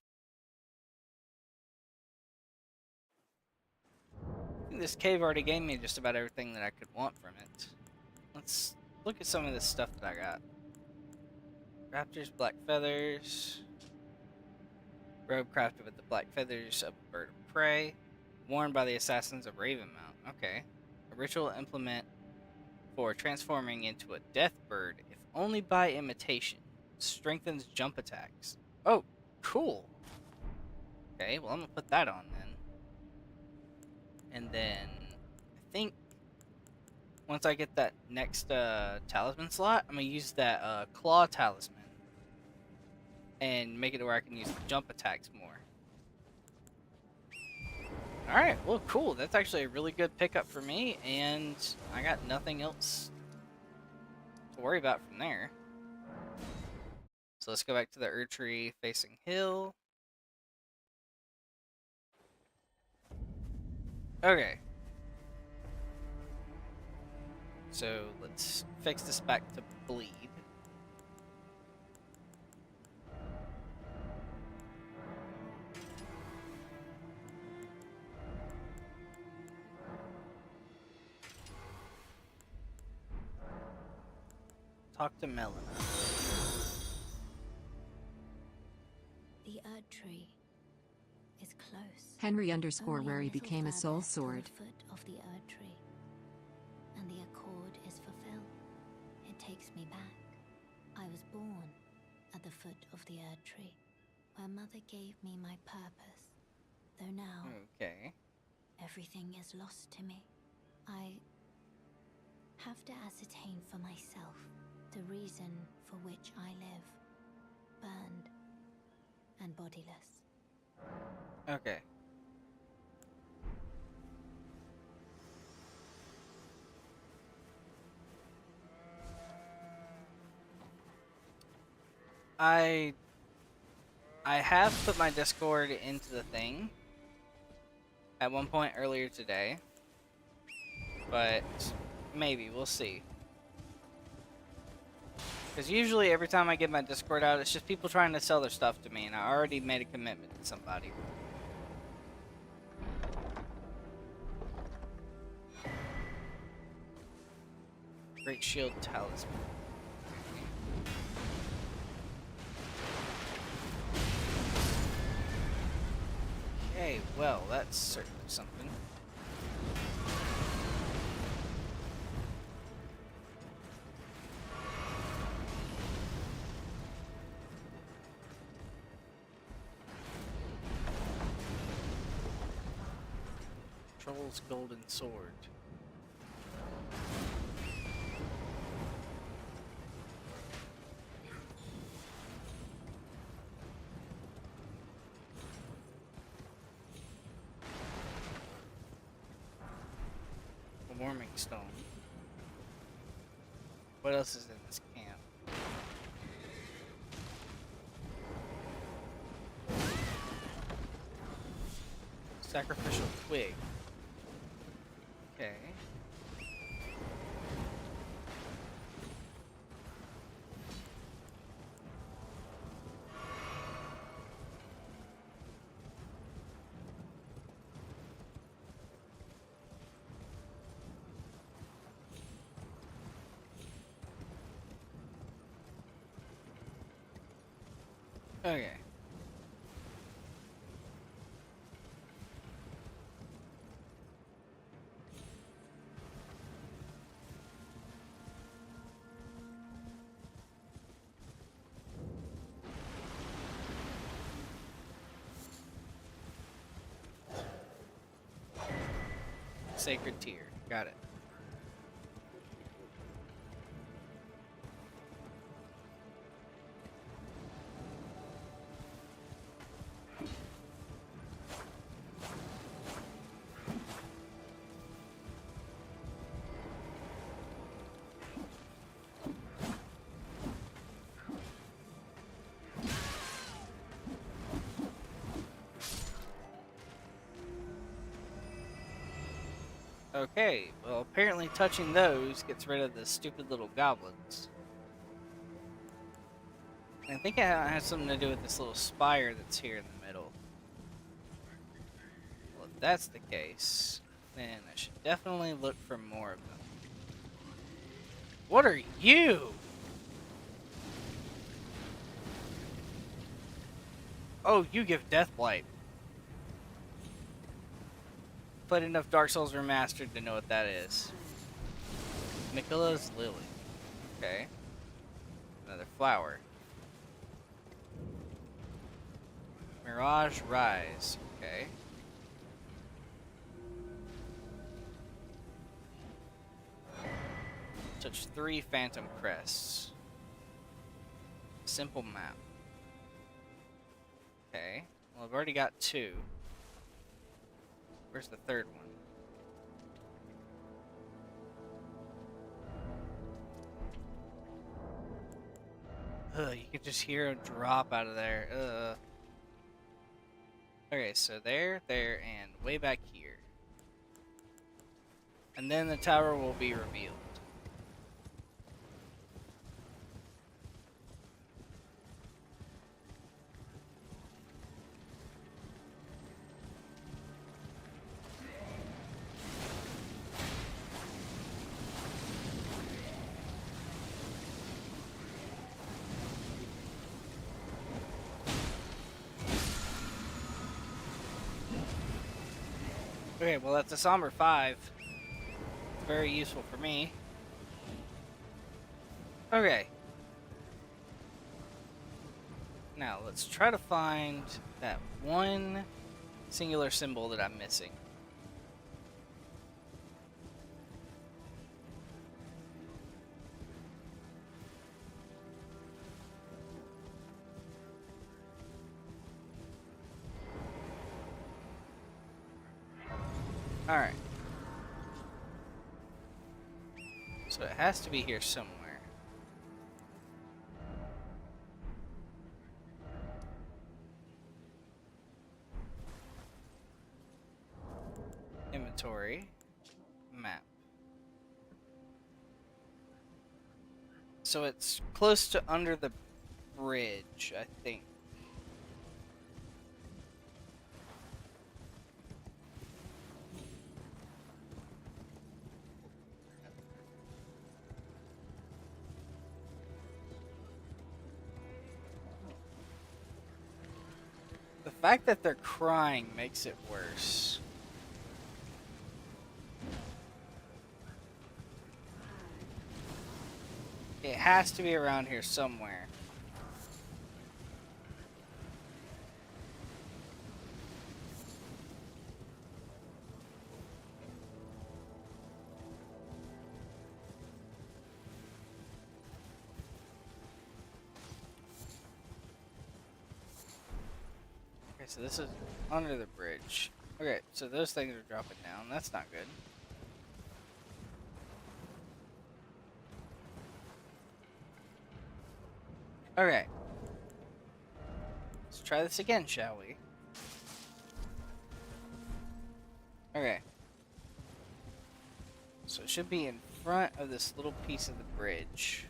I think this cave already gave me just about everything that I could want from it. Let's look at some of this stuff that I got. Raptors, black feathers. Robe crafted with the black feathers of a bird of prey. Worn by the assassins of Ravenmount. Okay. A ritual implement for transforming into a death bird, if only by imitation. Strengthens jump attacks. Oh, cool. Okay, well I'm gonna put that on then. And then I think once I get that next talisman slot, I'm gonna use that claw talisman and make it to where I can use the jump attacks more. Alright, well cool. That's actually a really good pickup for me, and I got nothing else to worry about from there. So let's go back to the Erdtree facing hill. Okay. So let's fix this back to bleed. Talk to Melina. The Erdtree is close. Henry_Wary Only a became a little soul further to sword. the foot of the Erdtree, and the accord is fulfilled. It takes me back. I was born at the foot of the Erdtree, where Mother gave me my purpose. Though now, Okay. everything is lost to me. I have to ascertain for myself the reason for which I live, burned and bodiless. Okay. I have put my Discord into the thing at one point earlier today, but maybe we'll see. Because usually every time I get my Discord out, it's just people trying to sell their stuff to me, and I already made a commitment to somebody. Great Shield Talisman. Okay, well, that's certainly something. Troll's Golden Sword. A Warming Stone. What else is in this camp? Sacrificial Twig. Okay. Okay. Sacred Tear. Got it. Okay, well, apparently touching those gets rid of the stupid little goblins. I think it has something to do with this little spire that's here in the middle. Well, if that's the case, then I should definitely look for more of them. What are you? Oh, you give Death Blight. Played enough Dark Souls Remastered to know what that is. Miquella's Lily. Okay. Another flower. Mirage Rise. Okay. Touch 3 Phantom Crests. Simple map. Okay. Well, I've already got 2. Where's the third one? Ugh, you can just hear a drop out of there. Ugh. Okay, so there, and way back here. And then the tower will be revealed. Okay, well that's a Somber 5. Very useful for me. Okay. Now, let's try to find that one singular symbol that I'm missing. Alright. So it has to be here somewhere. Inventory. Map. So it's close to under the bridge, I think. The fact that they're crying makes it worse. It has to be around here somewhere. Okay, so this is under the bridge. Okay, so those things are dropping down. That's not good. Okay. Let's try this again, shall we? Okay. So it should be in front of this little piece of the bridge.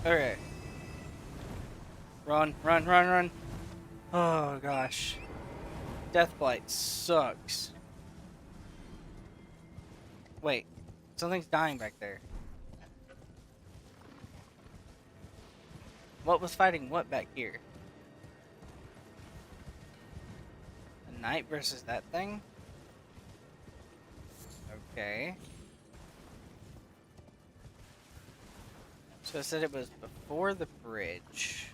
Okay. Run, run, run, run. Oh gosh. Deathblight sucks. Wait. Something's dying back there. What was fighting what back here? A knight versus that thing? Okay. So it said it was before the bridge.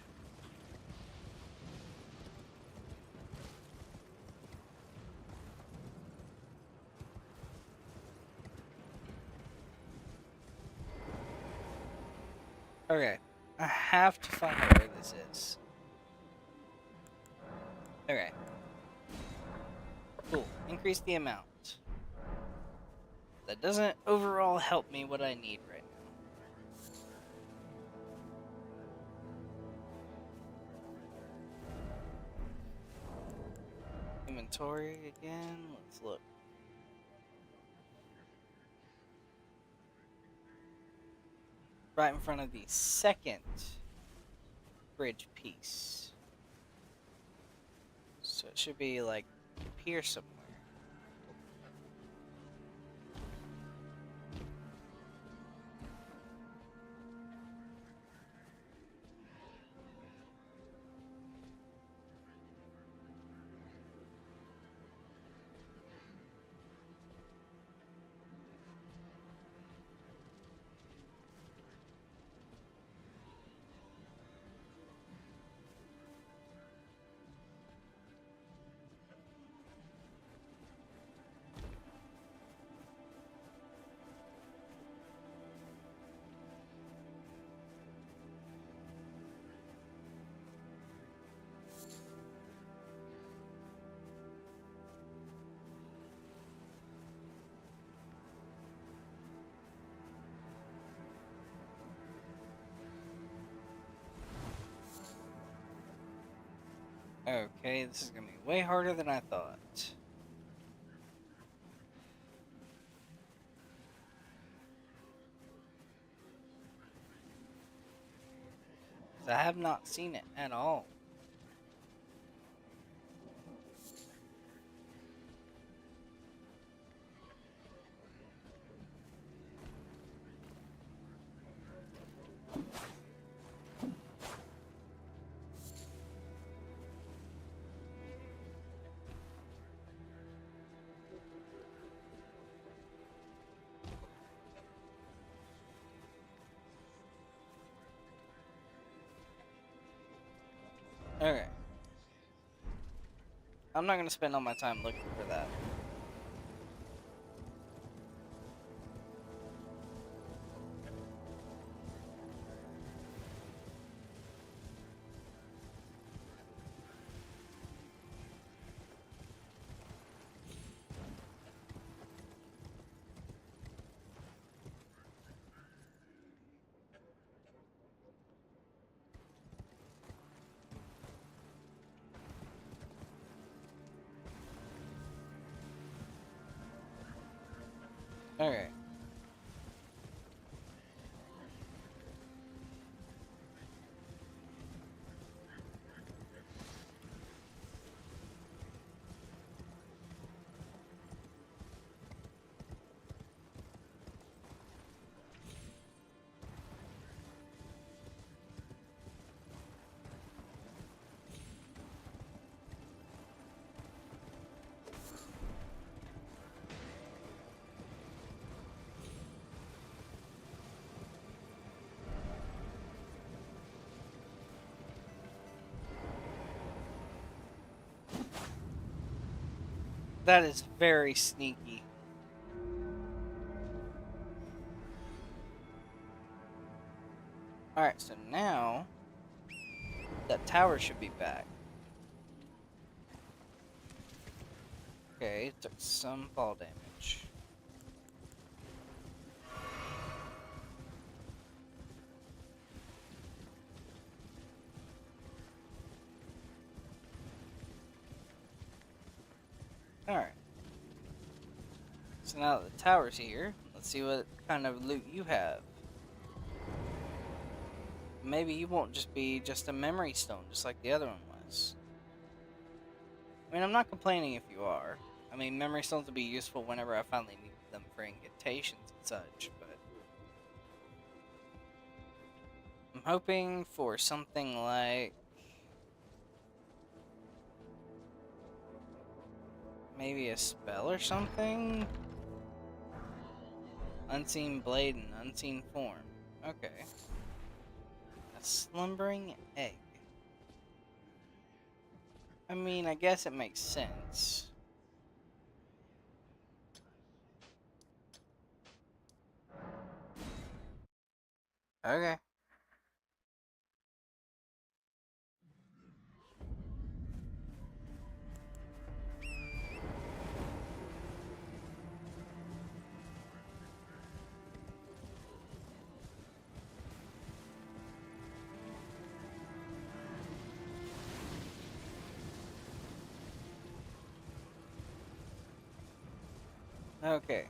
Okay. I have to find out where this is. Okay. Cool. Increase the amount. That doesn't overall help me what I need right now. Inventory again. Let's look. Right in front of the second bridge piece. So it should be like here somewhere. Okay, this is gonna be way harder than I thought. I have not seen it at all. Okay. I'm not gonna spend all my time looking for that. Okay. That is very sneaky. Alright, so now that tower should be back. Okay, it took some fall damage. Alright. So now that the tower's here, let's see what kind of loot you have. Maybe you won't just be just a memory stone, just like the other one was. I mean, I'm not complaining if you are. I mean, memory stones will be useful whenever I finally need them for incantations and such, but... I'm hoping for something like... maybe a spell or something? Unseen blade and unseen form. Okay. A slumbering egg. I mean, I guess it makes sense. Okay. Okay.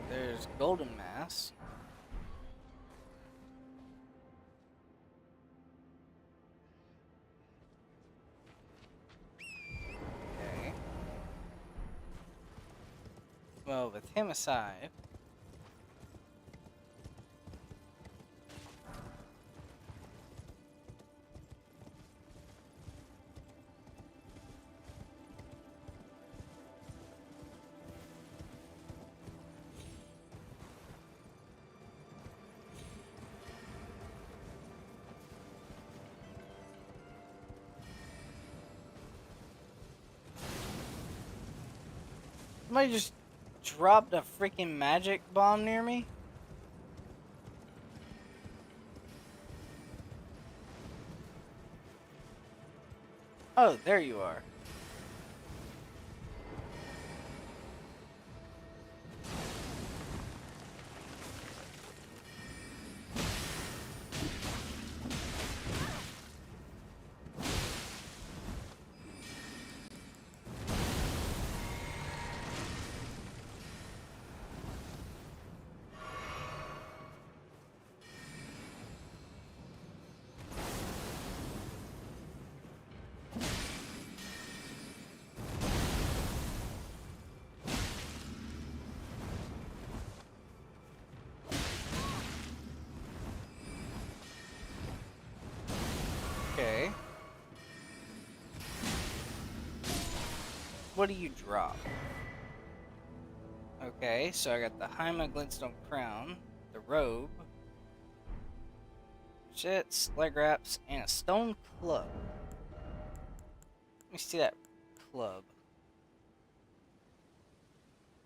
There's Golden Mass. Okay. Well, with him aside, somebody just dropped a freaking magic bomb near me. Oh, there you are. Okay. What do you drop? Okay, so I got the Haima Glintstone Crown, the robe, jets, leg wraps, and a stone club. Let me see that club.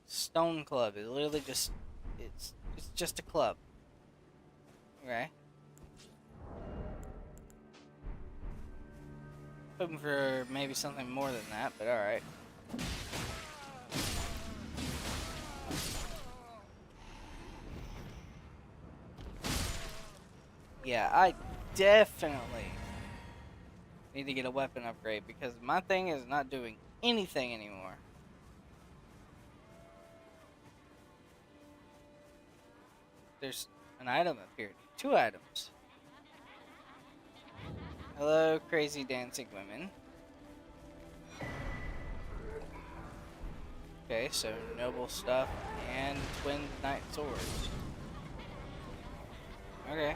Stone club. It literally just it's just a club. Okay. Hoping for maybe something more than that, but alright. Yeah, I definitely need to get a weapon upgrade because my thing is not doing anything anymore. There's an item up here. 2 items. Hello, crazy dancing women. Okay, so noble stuff and twin knight swords. Okay.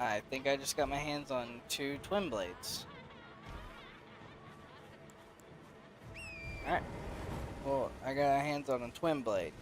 I think I just got my hands on 2 twin blades. Alright. Well, I got my hands on a twin blade.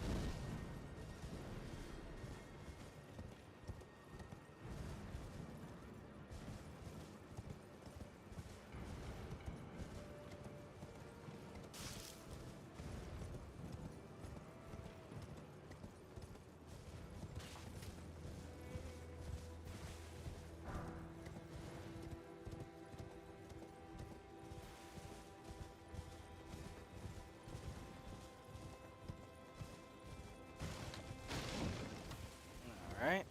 Alright.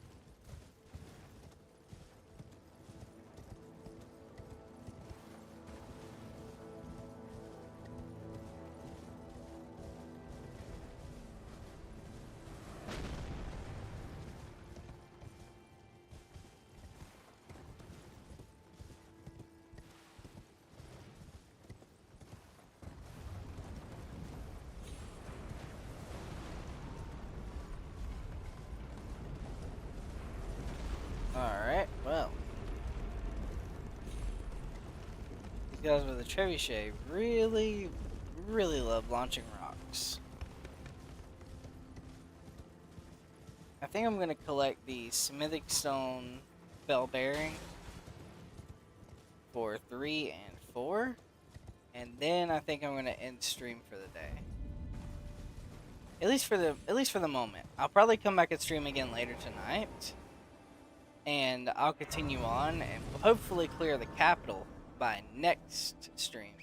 Alright, well. These guys with the trebuchet really, really love launching rocks. I think I'm going to collect the Smithic Stone Bell Bearing for 3 and 4. And then I think I'm going to end stream for the day. At least for the moment. I'll probably come back and stream again later tonight. And I'll continue on and we'll hopefully clear the capital by next stream.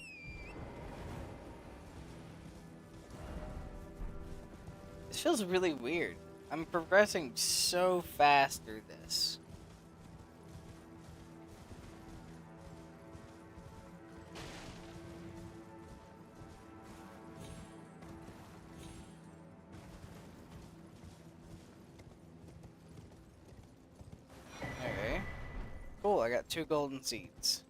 This feels really weird. I'm progressing so fast through this. Okay. Cool, I got 2 golden seeds.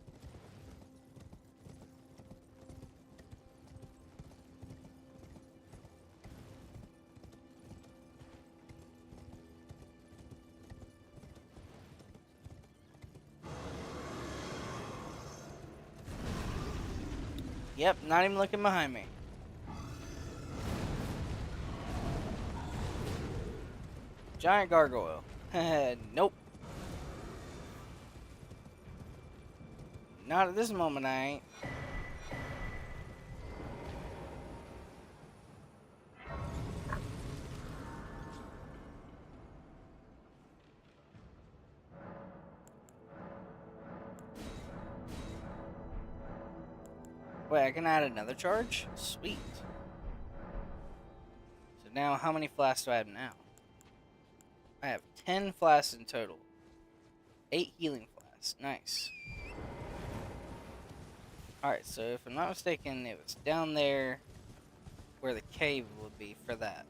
Yep, not even looking behind me. Giant gargoyle. Nope. Not at this moment, I ain't. Wait, I can add another charge? Sweet. So now, how many flasks do I have now? I have 10 flasks in total. 8 healing flasks. Nice. Alright, so if I'm not mistaken, it was down there where the cave would be for that.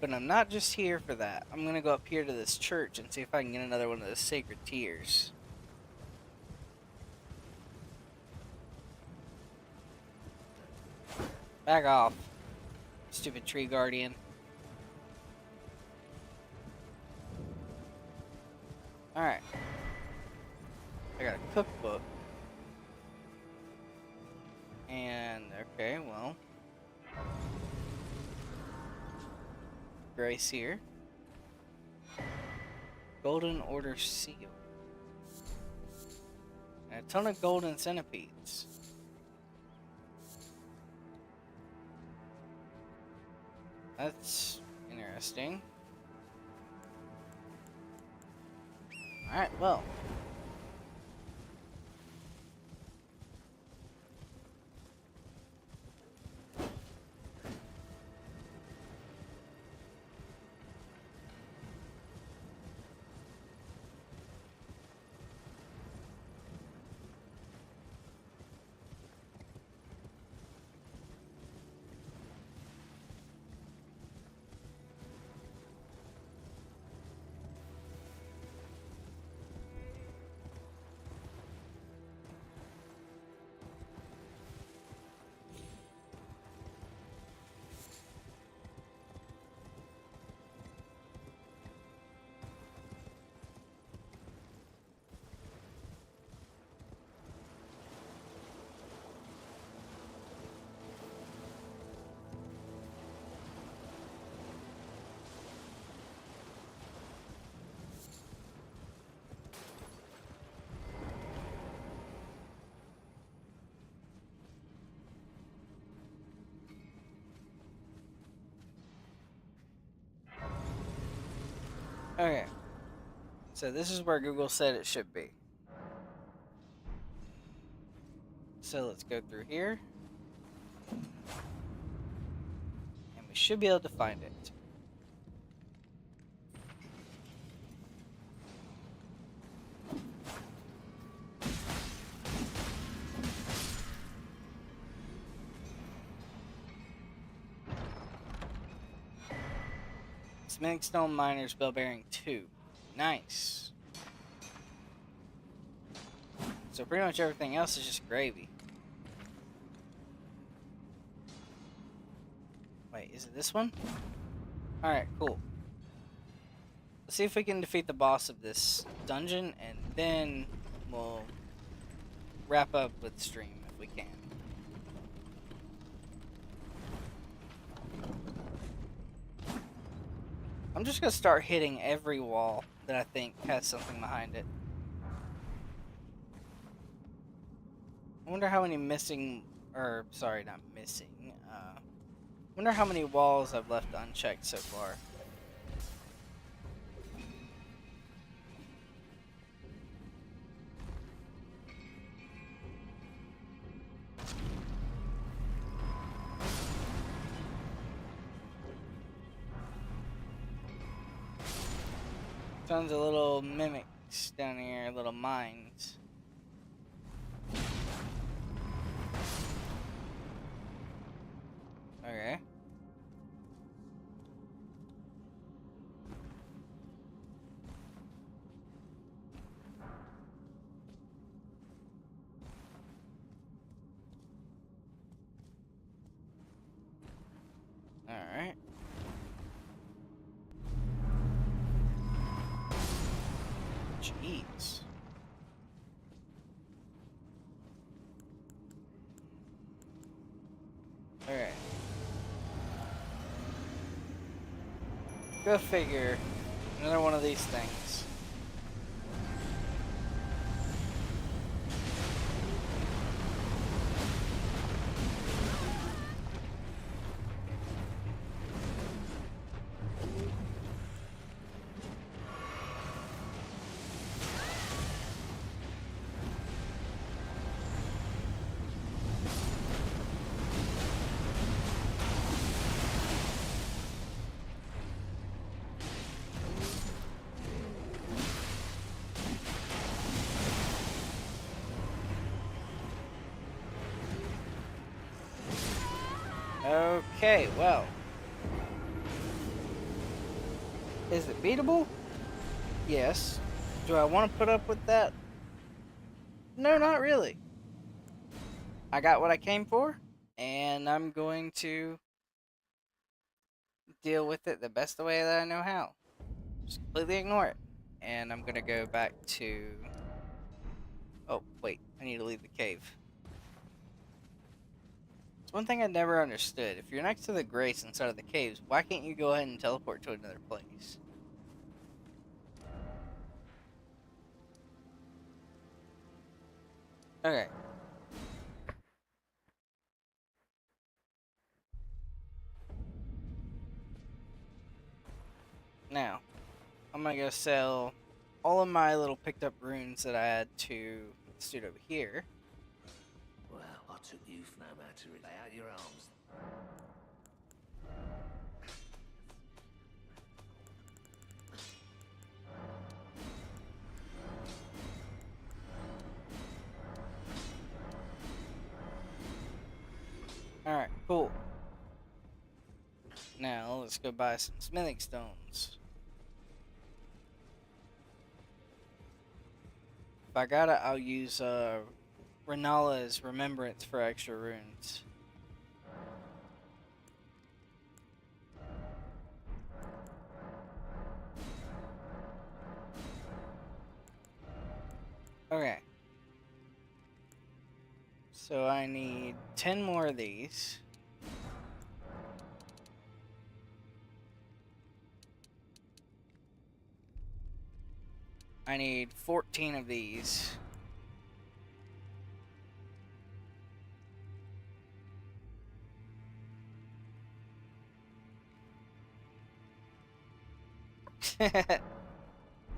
But I'm not just here for that. I'm gonna go up here to this church and see if I can get another one of those sacred tears. Back off, stupid tree guardian. Alright. I got a cookbook. And, okay, well. Grace here. Golden Order seal. And a ton of golden centipedes. That's interesting. Alright, well. Okay. So this is where Google said it should be. So let's go through here. And we should be able to find it. Smithic Stone Miners Bell Bearing 2. Nice. So pretty much everything else is just gravy. Wait, is it this one? Alright, cool. Let's see if we can defeat the boss of this dungeon, and then we'll wrap up with the stream if we can. I'm just gonna start hitting every wall that I think has something behind it. I wonder how many missing, or sorry, not missing. Wonder how many walls I've left unchecked so far. Tons of little mimics down here, little mines. Okay. Alright. Jeez. Alright. Go figure. Another one of these things. Okay, well. Is it beatable? Yes. Do I want to put up with that? No, not really. I got what I came for, and I'm going to deal with it the best way that I know how. Just completely ignore it. And I'm going to go back to... Oh, wait. I need to leave the cave. One thing I never understood, if you're next to the Grace inside of the caves, why can't you go ahead and teleport to another place? Okay. Now, I'm gonna go sell all of my little picked up runes that I had to this dude over here. Well, I took you for no matter. Lay out your arms. Alright, cool. Now, let's go buy some smithing stones. If I got it, I'll use Renala's Remembrance for extra runes. Okay. So I need 10 more of these. I need 14 of these.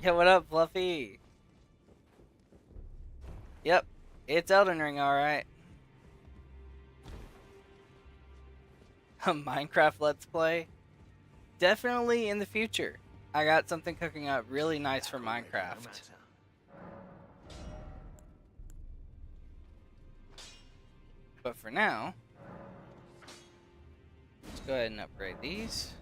Yeah, what up, Fluffy? Yep, it's Elden Ring, alright. A Minecraft Let's Play? Definitely in the future. I got something cooking up really nice for Minecraft. But for now, let's go ahead and upgrade these.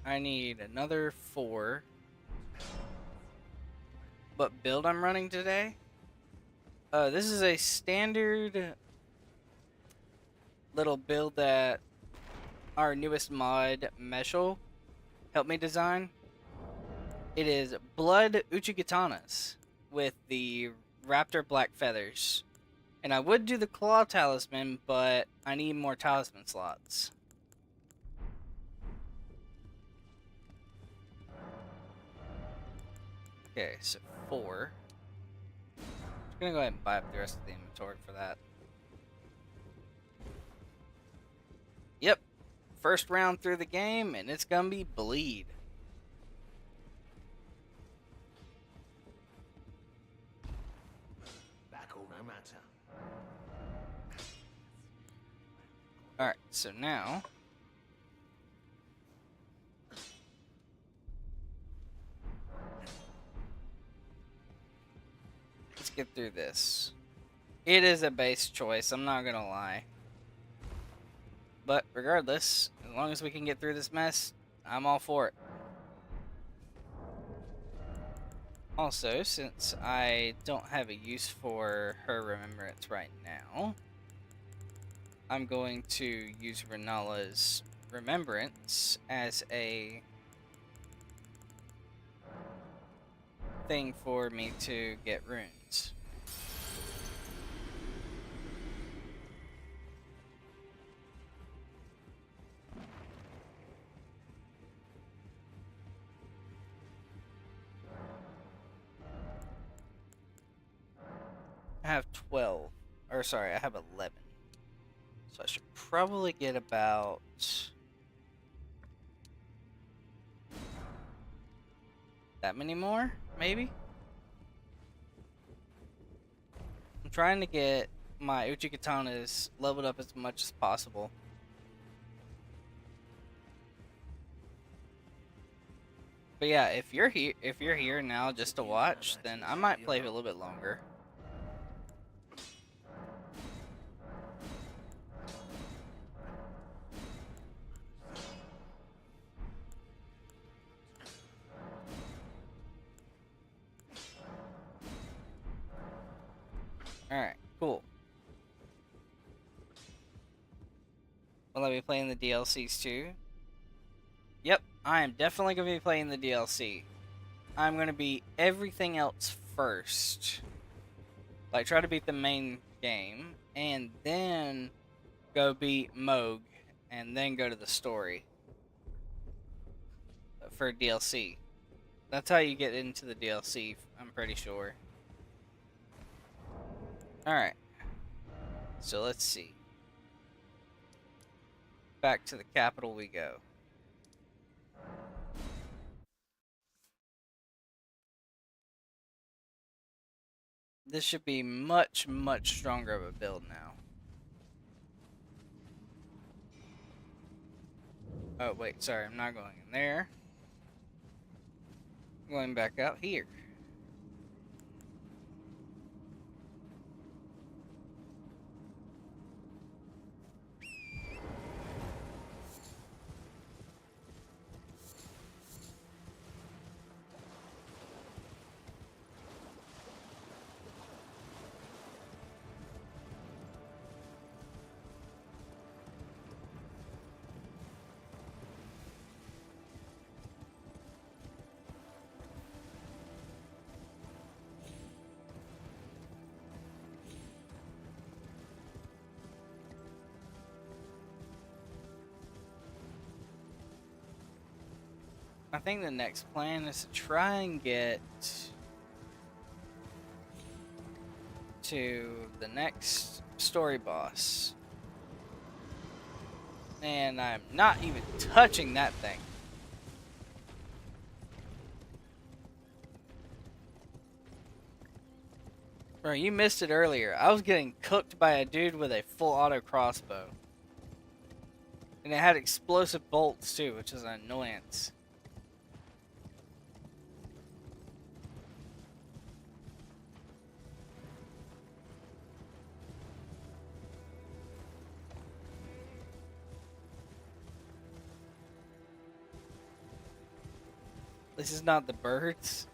I need another 4. what build I'm running today. This is a standard little build that our newest mod, Meshul, helped me design. It is Blood Uchigatanas with the Raptor Black Feathers. And I would do the Claw Talisman, but I need more talisman slots. Okay, so 4. I'm gonna go ahead and buy up the rest of the inventory for that. Yep, first round through the game, and it's gonna be bleed. Back all no matter. Alright, so now let's get through this. It is a base choice, I'm not gonna lie. But regardless, as long as we can get through this mess, I'm all for it. Also, since I don't have a use for her remembrance right now, I'm going to use Renala's remembrance as a thing for me to get runes. I have 12, or sorry, I have 11. So I should probably get about that many more, maybe? I'm trying to get my Uchikatanas leveled up as much as possible. But yeah, if you're here now just to watch, then I might play a little bit longer. Alright, cool. Will I be playing the DLCs too? Yep, I am definitely going to be playing the DLC. I'm going to beat everything else first. Like, try to beat the main game, and then go beat Moog, and then go to the story. For DLC. That's how you get into the DLC, I'm pretty sure. Alright. So let's see. Back to the capital we go. This should be much, much stronger of a build now. Oh, wait, sorry, I'm not going in there. I'm going back out here. I think the next plan is to try and get to the next story boss. And I'm not even touching that thing. Bro, you missed it earlier. I was getting cooked by a dude with a full auto crossbow. And it had explosive bolts too, which is an annoyance. This is not the birds.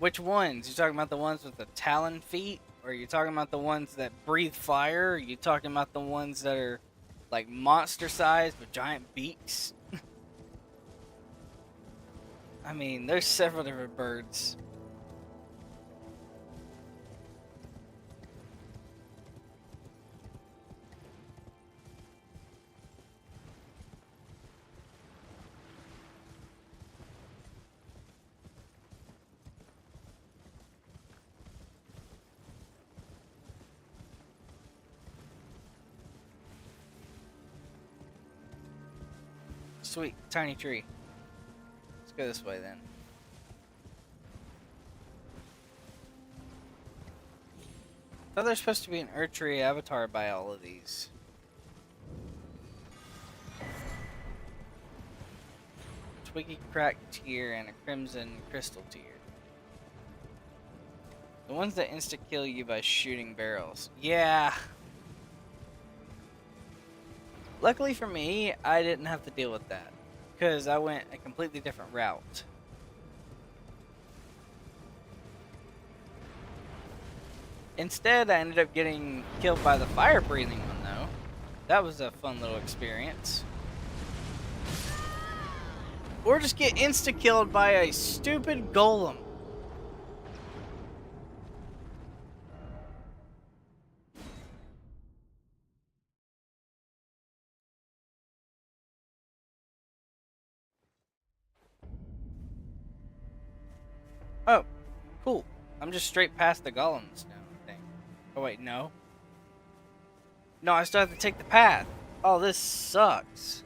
Which ones? You talking about the ones with the talon feet? Or are you talking about the ones that breathe fire? Or are you talking about the ones that are like monster sized with giant beaks? I mean, there's several different birds. Sweet, tiny tree. Let's go this way then. I thought there's supposed to be an Erdtree avatar by all of these. Twiggy Crack tier and a Crimson Crystal tier. The ones that insta-kill you by shooting barrels. Yeah. Luckily for me, I didn't have to deal with that. Because I went a completely different route. Instead, I ended up getting killed by the fire-breathing one, though. That was a fun little experience. Or just get insta-killed by a stupid golem. Oh, cool. I'm just straight past the golems now, I think. Oh, wait, no. No, I still have to take the path. Oh, this sucks.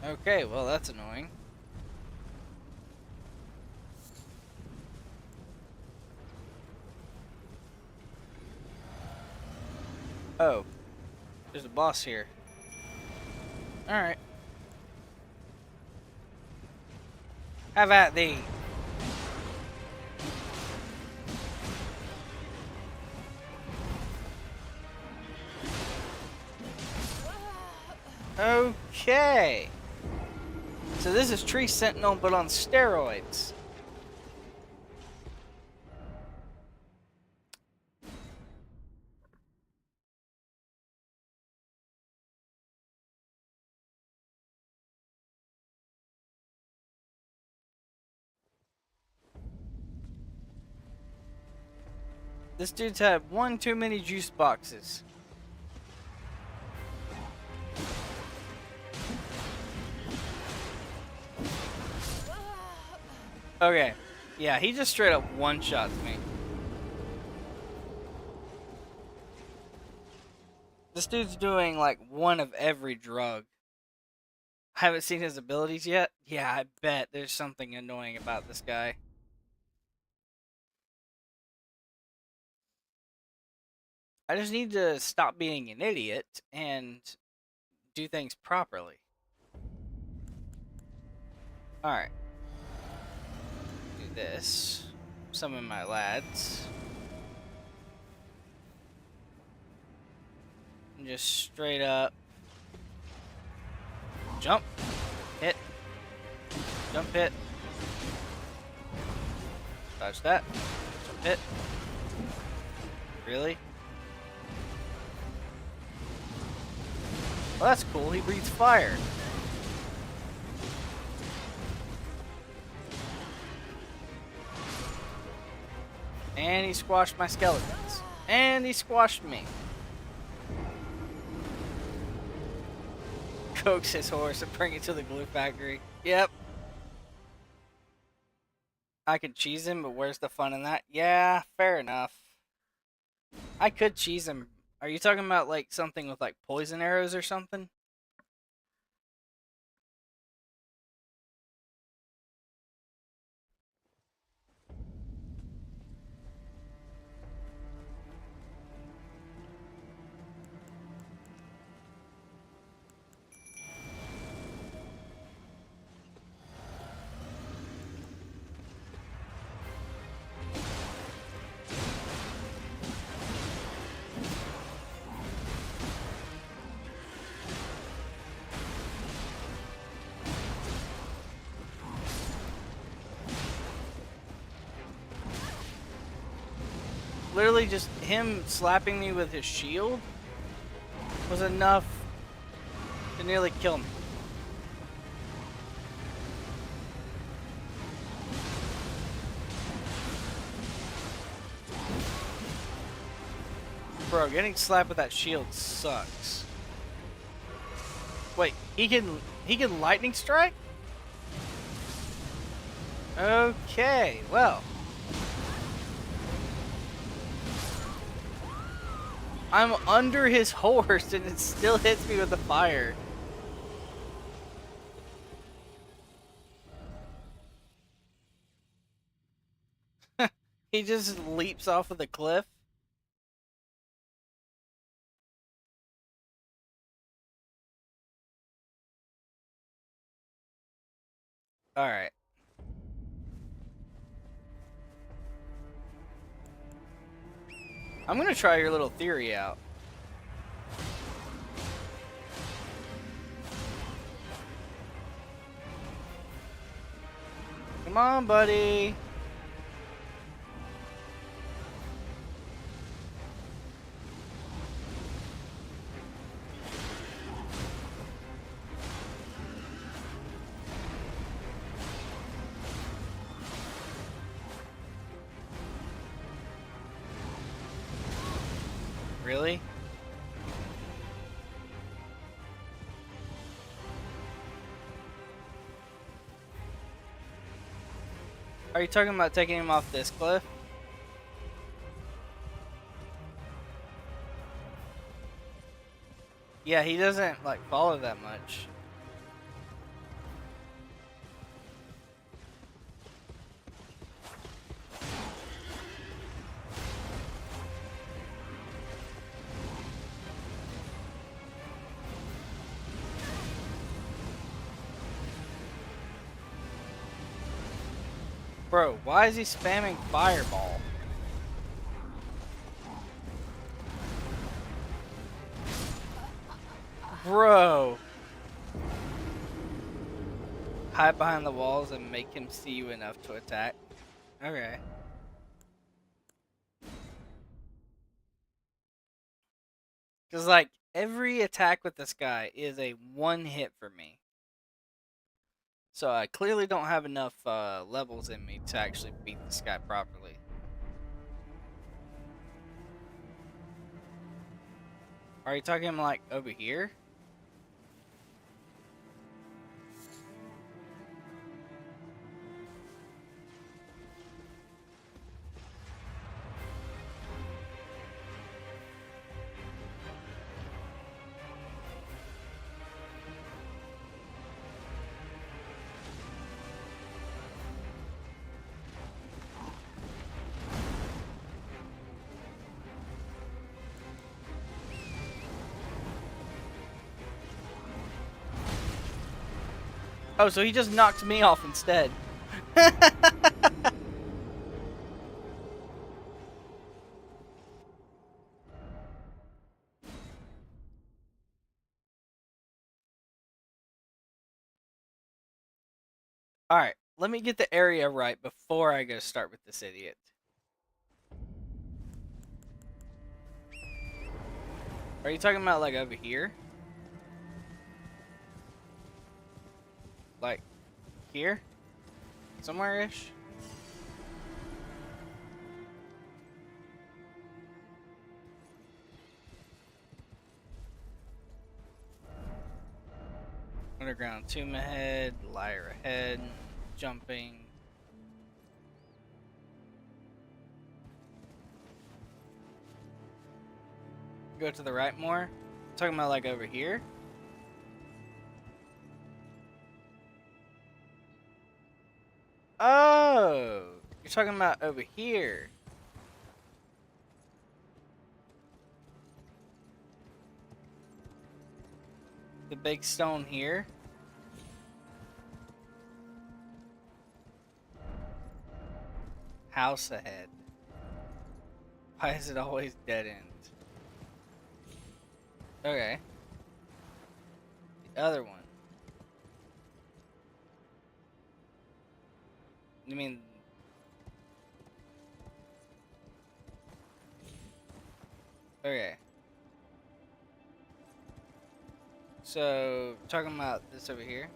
Okay, well, that's annoying. Oh, there's a boss here. Alright. Have at thee. Okay. So this is Tree Sentinel, but on steroids. This dude's had one too many juice boxes. Okay. Yeah, he just straight up one-shots me. This dude's doing like one of every drug. I haven't seen his abilities yet. Yeah, I bet there's something annoying about this guy. I just need to stop being an idiot and do things properly. Alright. Do this. Summon my lads. And just straight up. Jump. Hit. Jump hit. Dodge that. Jump hit. Really? Well, that's cool. He breathes fire. And he squashed my skeletons. And he squashed me. Coax his horse and bring it to the glue factory. Yep. I could cheese him, but where's the fun in that? Yeah, fair enough. I could cheese him. Are you talking about like something with like poison arrows or something? literally just him slapping me with his shield was enough to nearly kill me. Bro, getting slapped with that shield sucks. Wait, he can lightning strike? Okay, well. I'm under his horse and it still hits me with the fire. He just leaps off of the cliff. Alright. I'm gonna try your little theory out. Come on, buddy. Really? Are you talking about taking him off this cliff? Yeah, he doesn't like follow that much. Bro, why is he spamming fireball? Bro. Hide behind the walls and make him see you enough to attack. Okay. Because, like, every attack with this guy is a one hit for me. So I clearly don't have enough levels in me to actually beat this guy properly. Are you talking like over here? Oh, so he just knocked me off instead. Alright, let me get the area right before I go start with this idiot. Are you talking about like over here? Like here? Somewhere-ish? Underground tomb ahead, lyre ahead, jumping. Go to the right more? Talking about like over here? Oh, you're talking about over here. The big stone here. House ahead. Why is it always dead end? Okay. The other one. You mean... Okay. So, talking about this over here.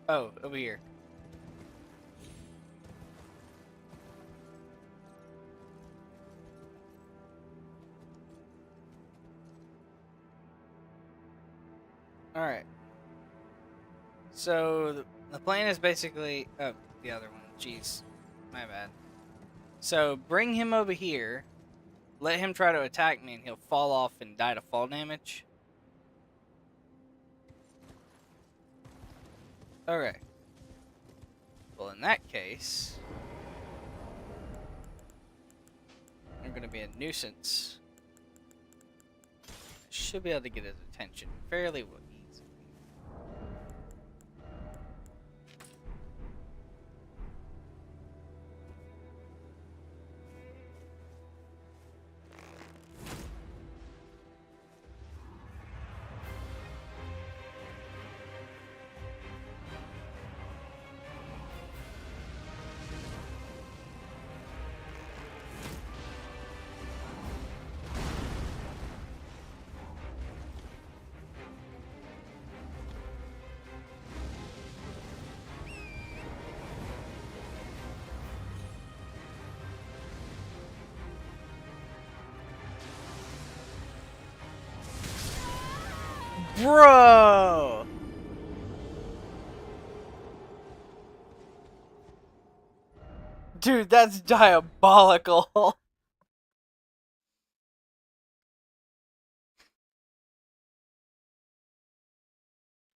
Oh, over here. Alright. So, the plan is basically... Oh, the other one. Jeez. My bad. So, bring him over here. Let him try to attack me, and he'll fall off and die to fall damage. Okay. Well, in that case... I'm going to be a nuisance. Should be able to get his attention fairly easily. Bro! Dude, that's diabolical.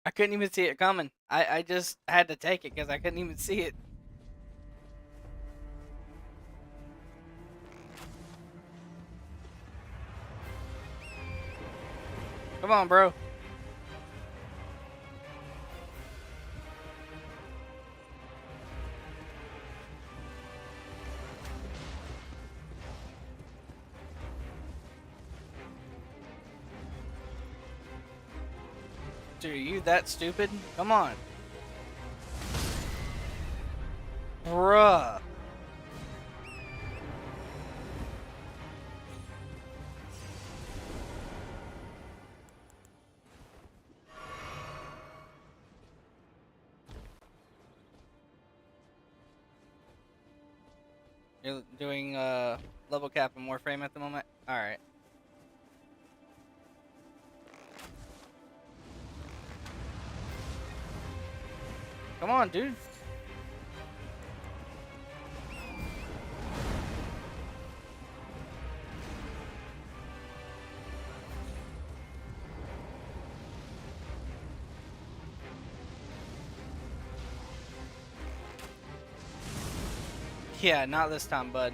I couldn't even see it coming. I just had to take it because I couldn't even see it. Come on, bro. Dude, are you that stupid? Come on. Bruh. You're doing level cap and Warframe at the moment? Alright. Come on, dude. Yeah, not this time, bud.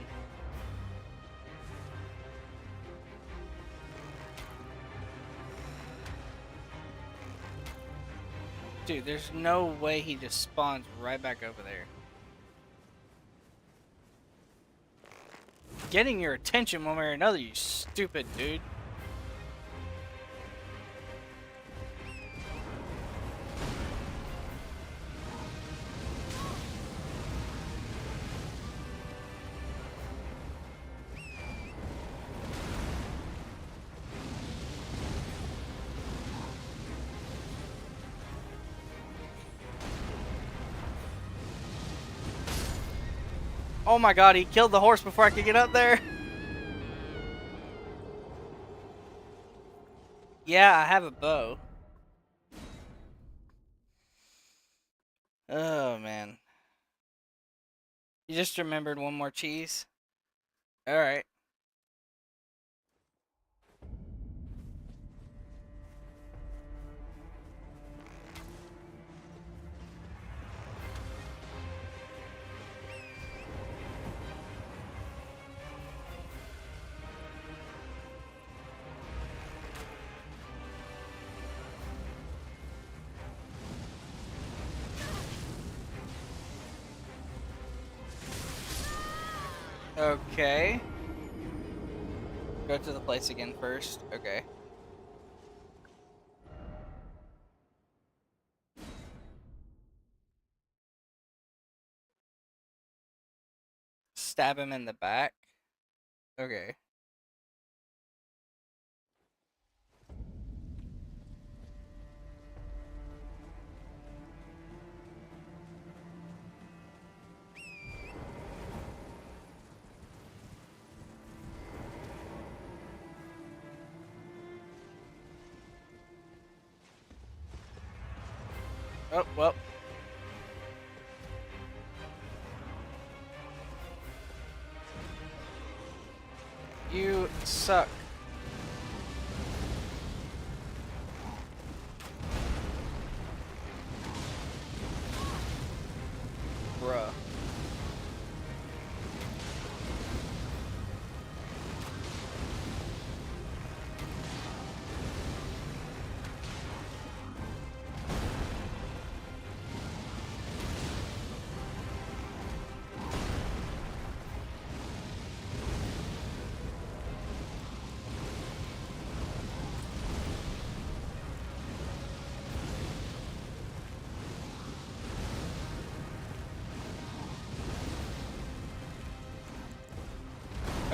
Dude, there's no way he just spawns right back over there. Getting your attention one way or another, you stupid dude. Oh my god, he killed the horse before I could get up there. Yeah, I have a bow. Oh, man. You just remembered one more cheese? Alright. Okay. Go to the place again first. Okay. Stab him in the back. Okay. Oh, well. You suck. Bruh.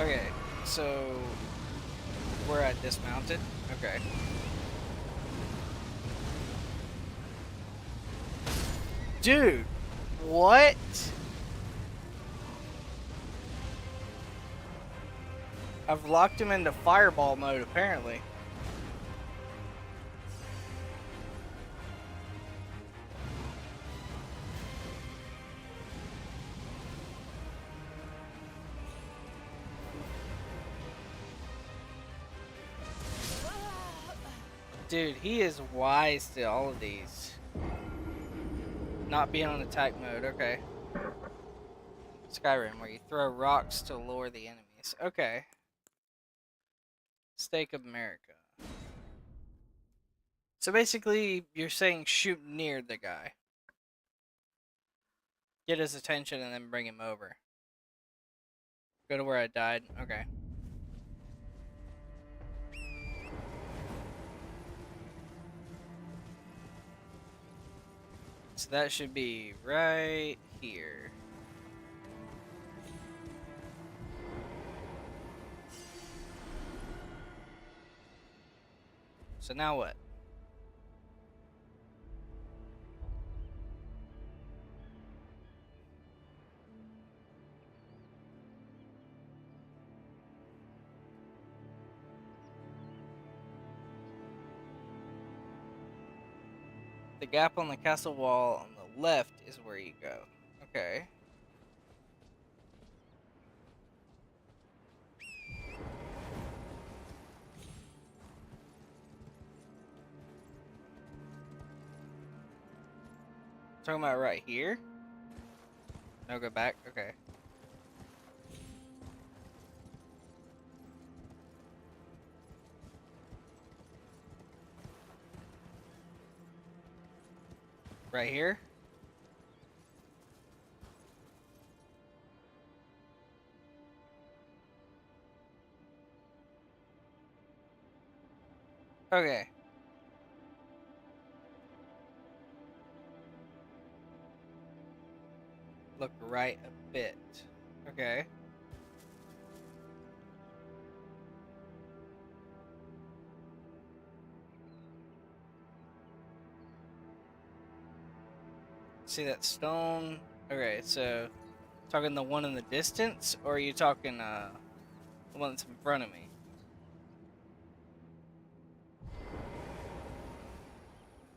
Okay, so we're at dismounted. Okay. Dude, what? I've locked him into fireball mode apparently. Dude, he is wise to all of these. Not being on attack mode, okay. Skyrim, where you throw rocks to lure the enemies. Okay. Stake of America. So basically, you're saying shoot near the guy. Get his attention and then bring him over. Go to where I died. Okay. So that should be right here. So now what? The gap on the castle wall on the left is where you go. Okay. Talking about right here? No, go back? Okay. Right here? Okay. Look right a bit. Okay. See that stone? Okay, so talking the one in the distance, or are you talking the one that's in front of me?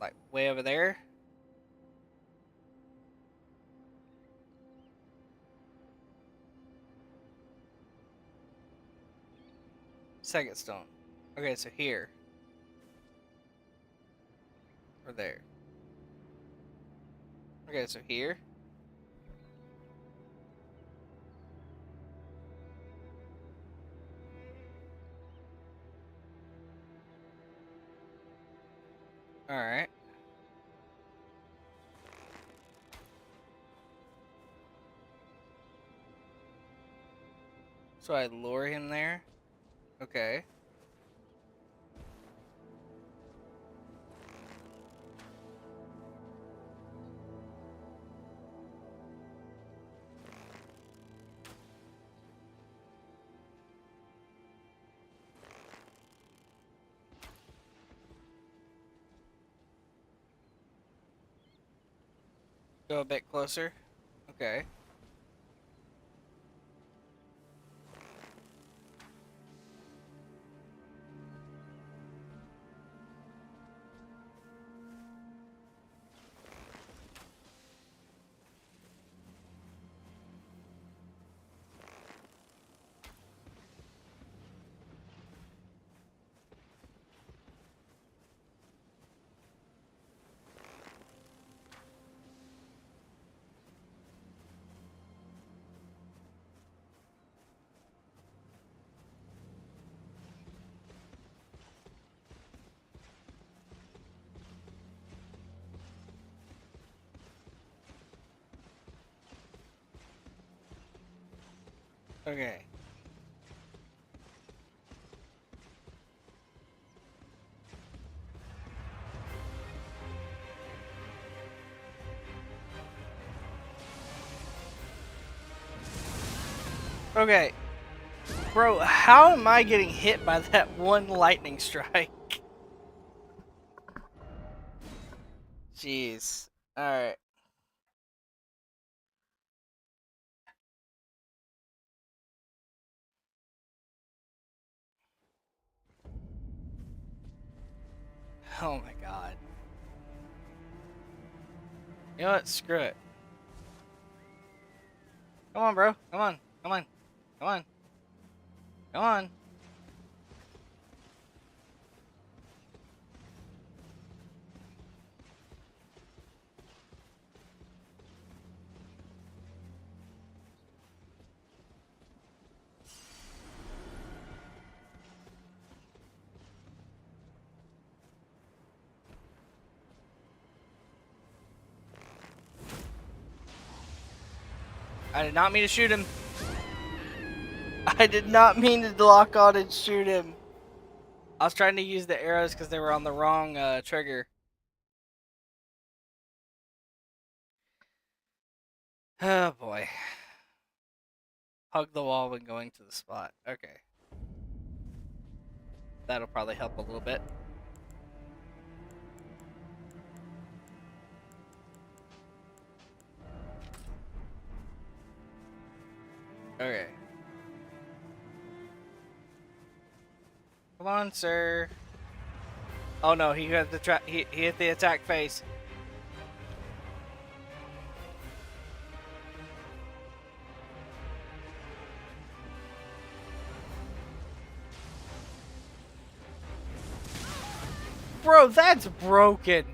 Like way over there? Second stone. Okay, so here. Or there. Okay, so here. Alright. So I lure him there. Okay. Go a bit closer. Okay. Okay. Okay. Bro, how am I getting hit by that one lightning strike? Jeez. Alright. Oh my god. You know what? Screw it. Come on, bro. Come on. Come on. Come on. Come on. I did not mean to shoot him. I did not mean to lock on and shoot him. I was trying to use the arrows because they were on the wrong trigger. Oh boy. Hug the wall when going to the spot. Okay. That'll probably help a little bit. Okay. Come on, sir. Oh no, he hit the he hit the attack phase. Bro, that's broken.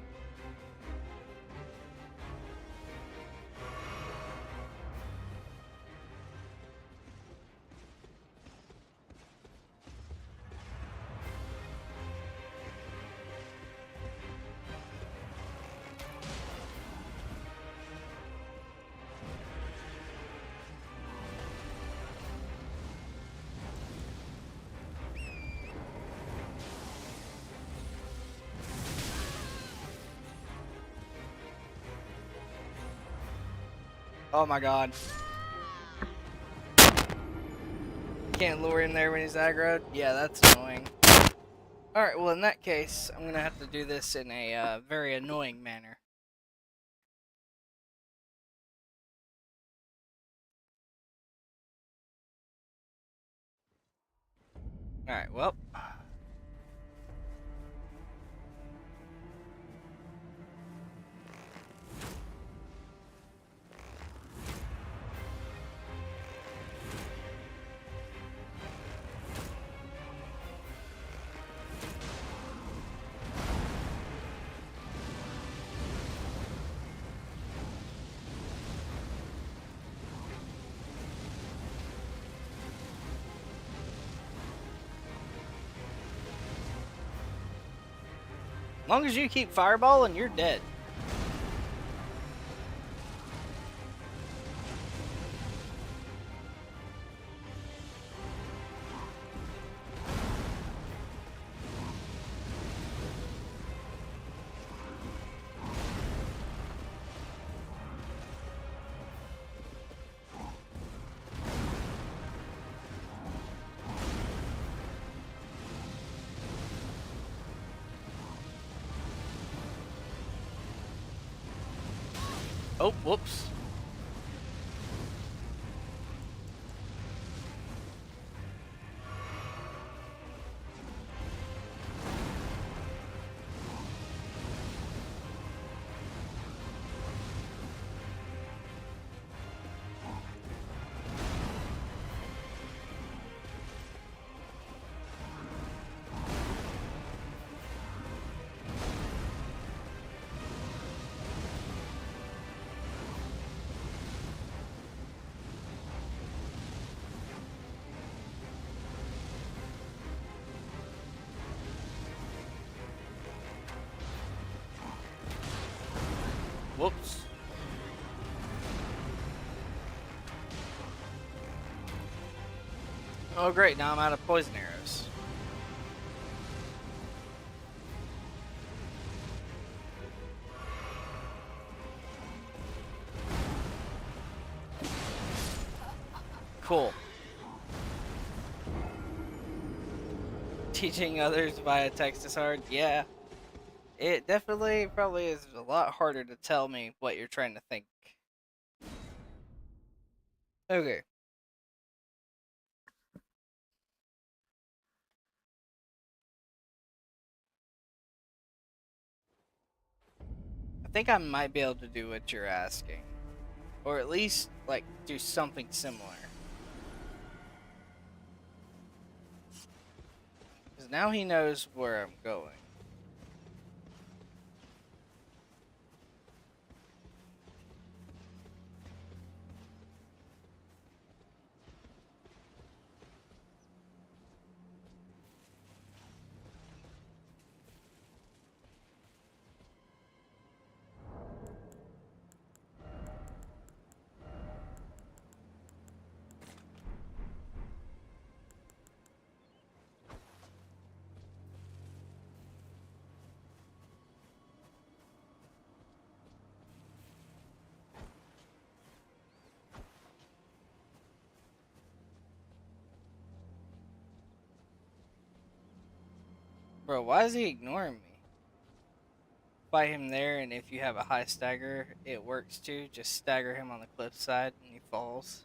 Oh my god. Can't lure him there when he's aggroed? Yeah, that's annoying. Alright, well in that case, I'm gonna have to do this in a very annoying manner. Alright, well. As long as you keep fireballing, you're dead. Oh, whoops. Whoops. Oh great, now I'm out of poison arrows. Cool. Teaching others via text is hard? Yeah. It definitely probably is a lot harder to tell me what you're trying to think. Okay. I think I might be able to do what you're asking. Or at least, like, do something similar. Because now he knows where I'm going. Bro, why is he ignoring me? Fight him there, and if you have a high stagger, it works too. Just stagger him on the cliff side and he falls.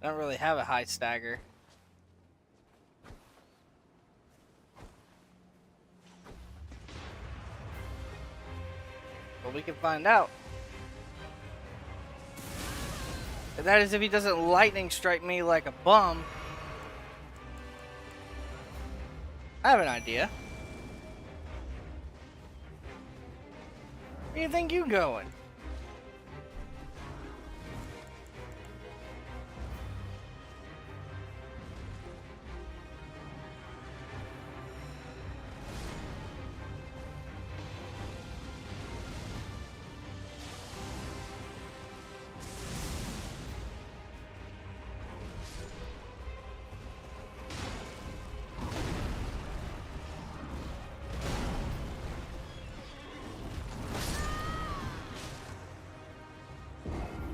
I don't really have a high stagger. But we can find out. And that is if he doesn't lightning strike me like a bum. I have an idea. Where do you think you going?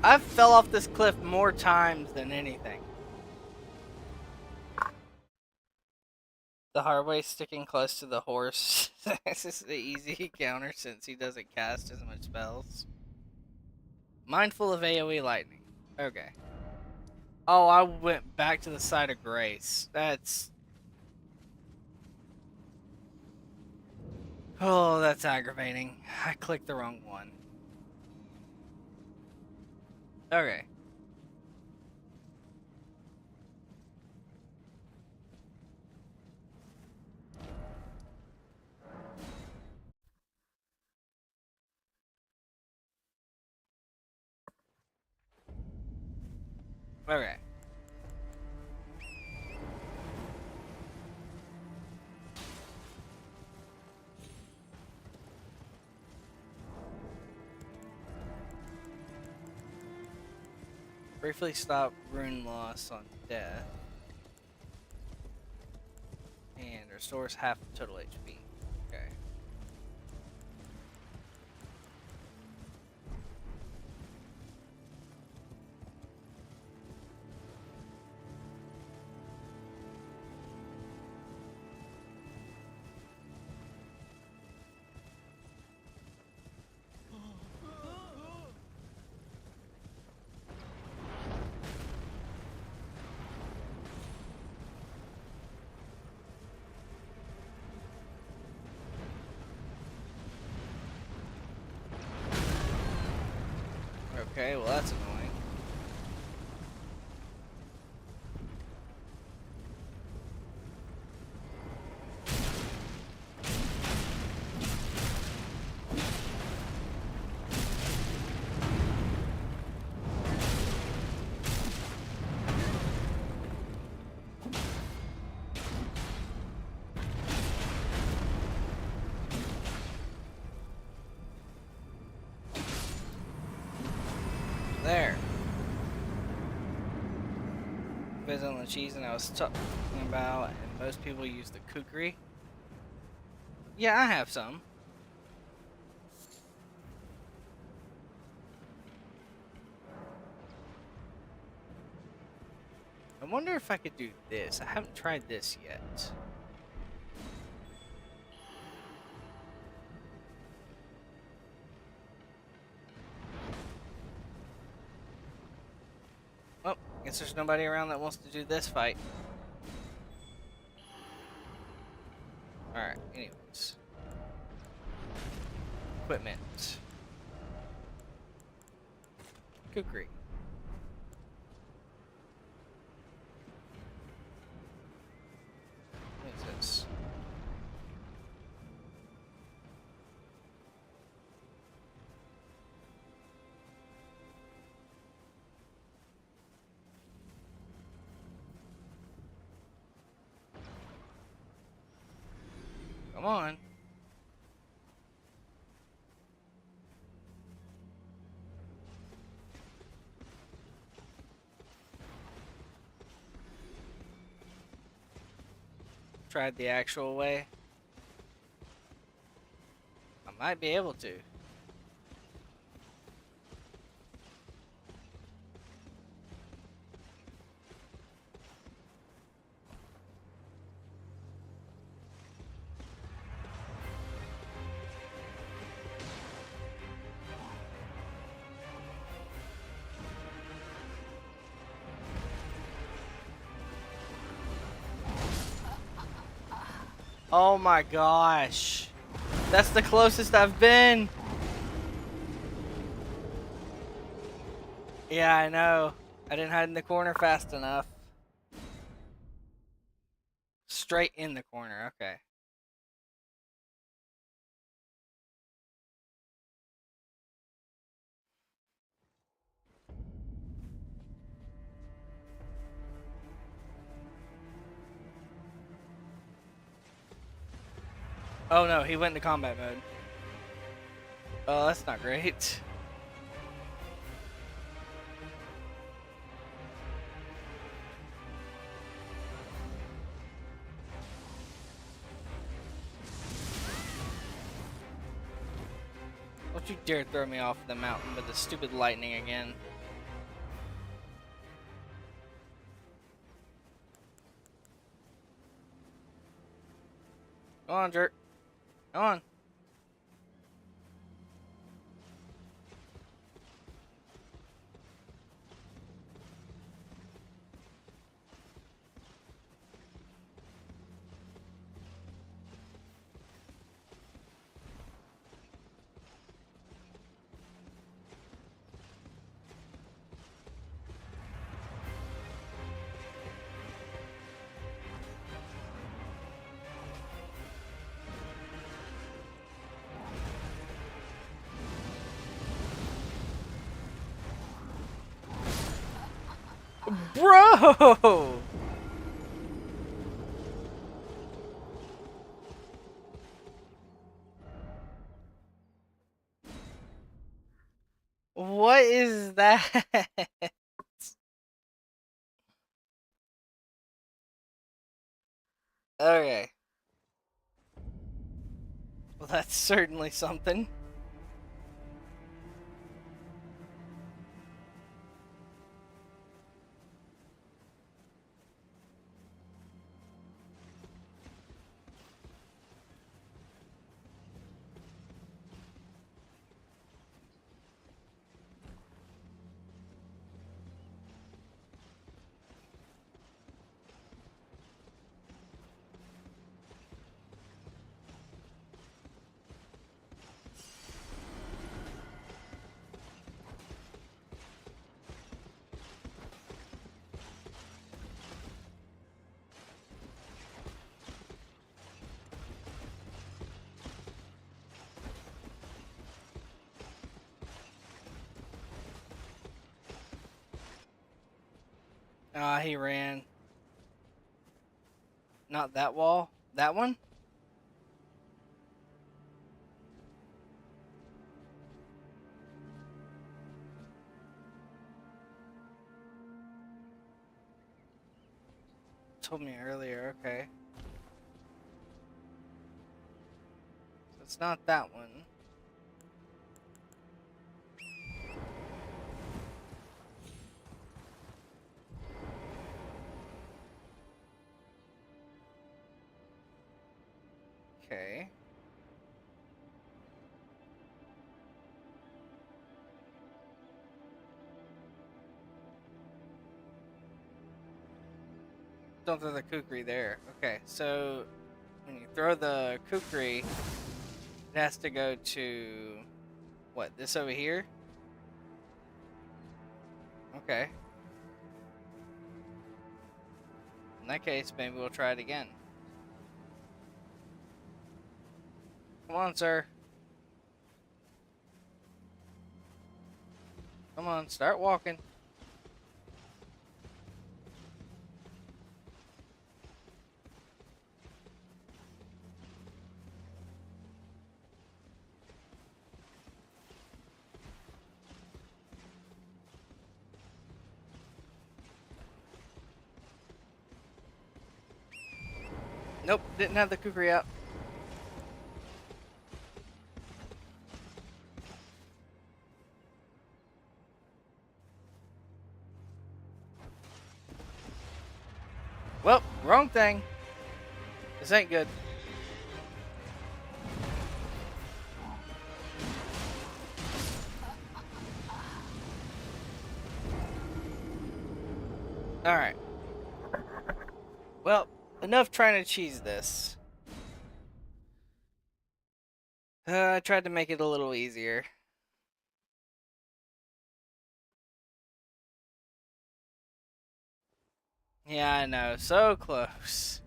I've fell off this cliff more times than anything. The hard way sticking close to the horse. This is the easy counter since he doesn't cast as much spells. Mindful of AoE lightning. Okay. Oh, I went back to the side of grace. That's... Oh, that's aggravating. I clicked the wrong one. Okay. Okay. Briefly stop rune loss on death. And restores half of total HP. Okay. Okay, well that's annoying. There. Depends on the cheese, and I was talking about, and most people use the kukri. Yeah, I have some. I wonder if I could do this. I haven't tried this yet. Well, guess there's nobody around that wants to do this fight. Alright, anyways. Equipment. Kukri. What is this? Come on. Tried the actual way. I might be able to. Oh my gosh. That's the closest I've been. Yeah, I know. I didn't hide in the corner fast enough. Straight in the corner, okay. Oh no, he went into combat mode. Oh, that's not great. Don't you dare throw me off the mountain with the stupid lightning again. Come on, jerk. Come on. Bro! What is that? Okay. Well, that's certainly something. Ah, he ran. Not that wall. That one? told me earlier. Okay. So it's not that one. Okay. Don't throw the kukri there. Okay, so when you throw the kukri, it has to go to what? This over here? Okay. In that case, maybe we'll try it again. Come on, sir. Come on, start walking. Nope, didn't have the kukri out. Well, wrong thing. This ain't good. Alright. Well, enough trying to cheese this. I tried to make it a little easier. Yeah, I know. So close.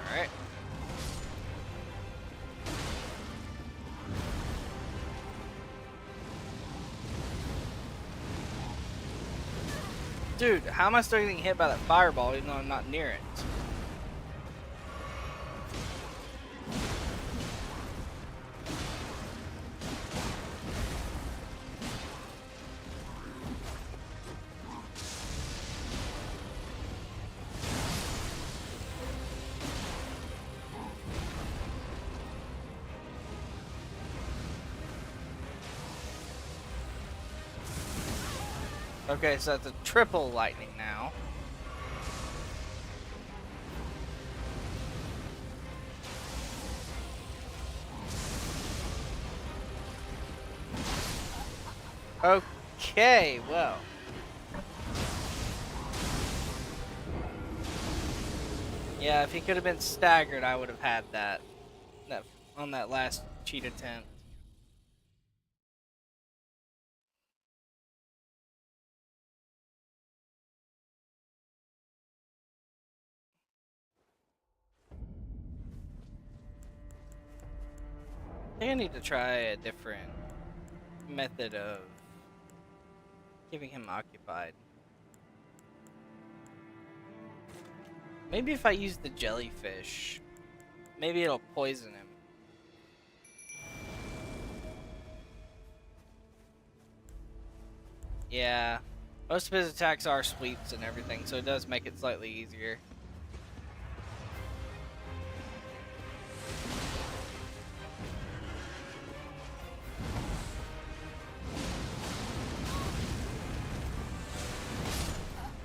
Alright. Dude, how am I still getting hit by that fireball even though I'm not near it? Okay, so that's a triple lightning now. Okay, well. Yeah, if he could have been staggered, I would have had that on that last cheat attempt. I think I need to try a different method of keeping him occupied. Maybe if I use the jellyfish, maybe it'll poison him. Yeah, most of his attacks are sweeps and everything, so it does make it slightly easier.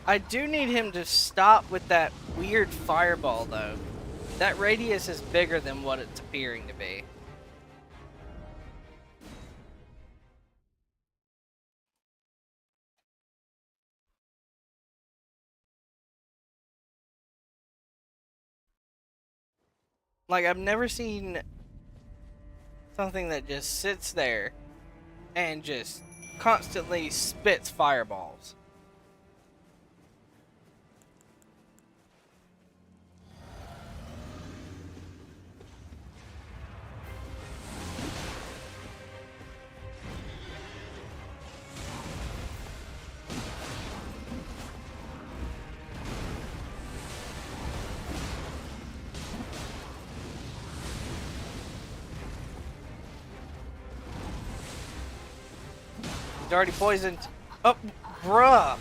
I do need him to stop with that weird fireball, though. That radius is bigger than what it's appearing to be. Like, I've never seen Something that just sits there and just constantly spits fireballs. He's already poisoned. Oh, bruh.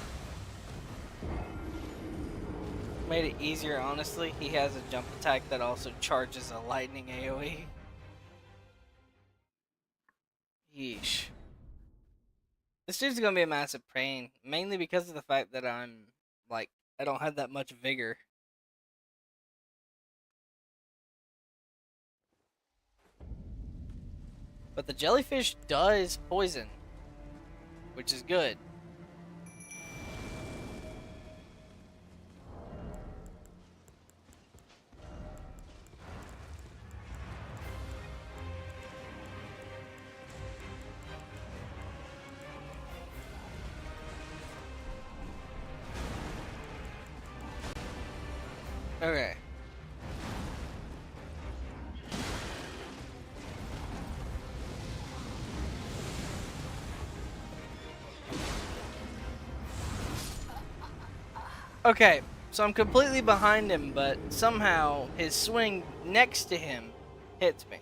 Made it easier, honestly. He has a jump attack that also charges a lightning AoE. Yeesh. This dude's gonna be a massive pain, mainly because of the fact that I don't have that much vigor. But the jellyfish does poison, which is good. Okay. Okay, so I'm completely behind him, but somehow his swing next to him hits me.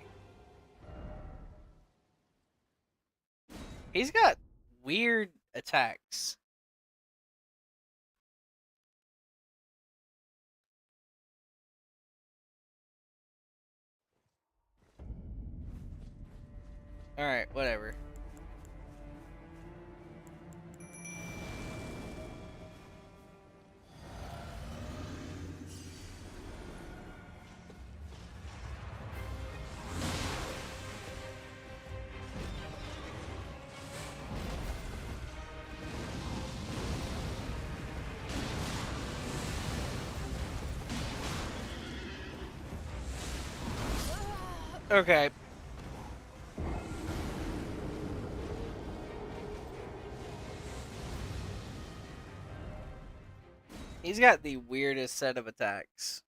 He's got weird attacks. Alright, whatever. Okay. He's got the weirdest set of attacks.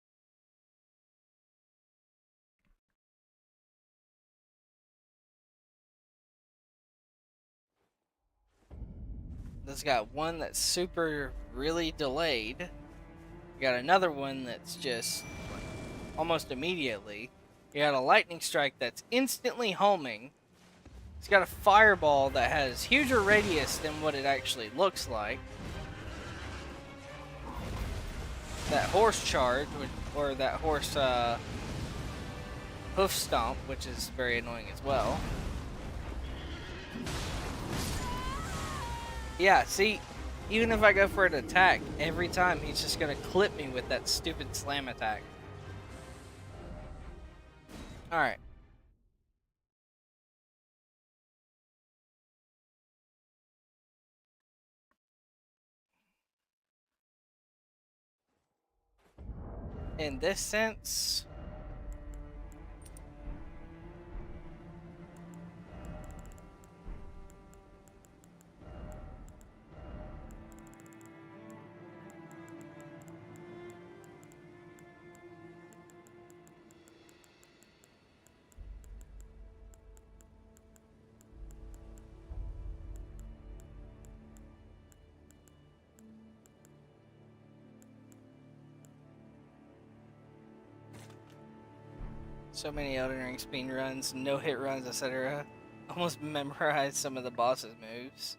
This got one that's super really delayed. You got another one that's just like, almost immediately. You got a lightning strike that's instantly homing. It's got a fireball that has huger radius than what it actually looks like. That horse charge, or that horse hoof stomp, which is very annoying as well. Yeah, see, even if I go for an attack, every time he's just gonna clip me with that stupid slam attack. Alright. In this sense, so many Elden Ring speed runs, no hit runs, etc. Almost memorized some of the boss's moves.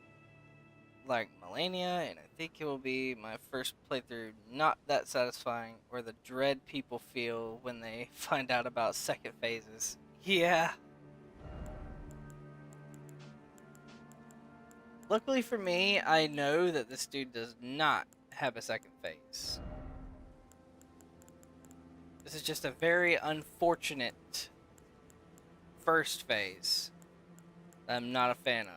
Like Melania, and I think it will be my first playthrough not that satisfying, or the dread people feel when they find out about second phases. Yeah. Luckily for me, I know that this dude does not have a second phase. This is just a very unfortunate first phase that I'm not a fan of.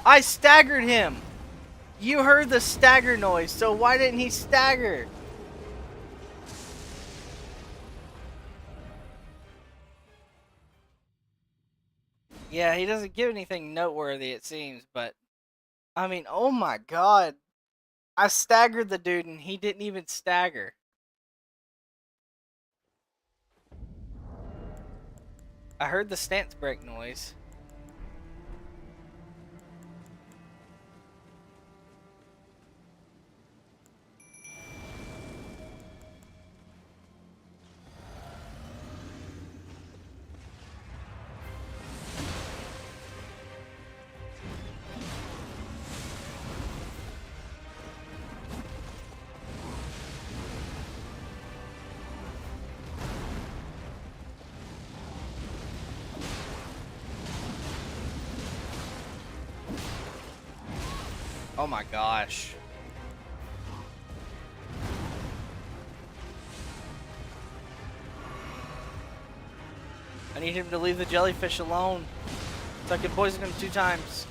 I staggered him! You heard the stagger noise, so why didn't he stagger? Yeah, he doesn't give anything noteworthy, it seems, but... I mean, oh my god. I staggered the dude and he didn't even stagger. I heard the stance break noise. Oh my gosh. I need him to leave the jellyfish alone, so I can poison him 2 times.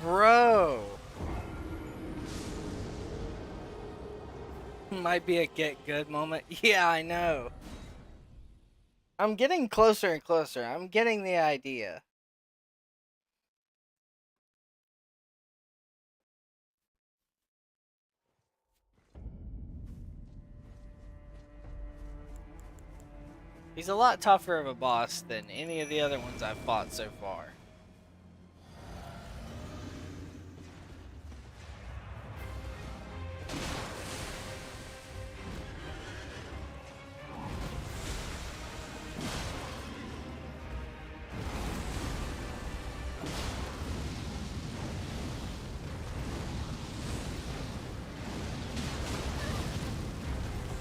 Bro. Might be a get good moment. Yeah, I know. I'm getting closer and closer. I'm getting the idea. He's a lot tougher of a boss than any of the other ones I've fought so far.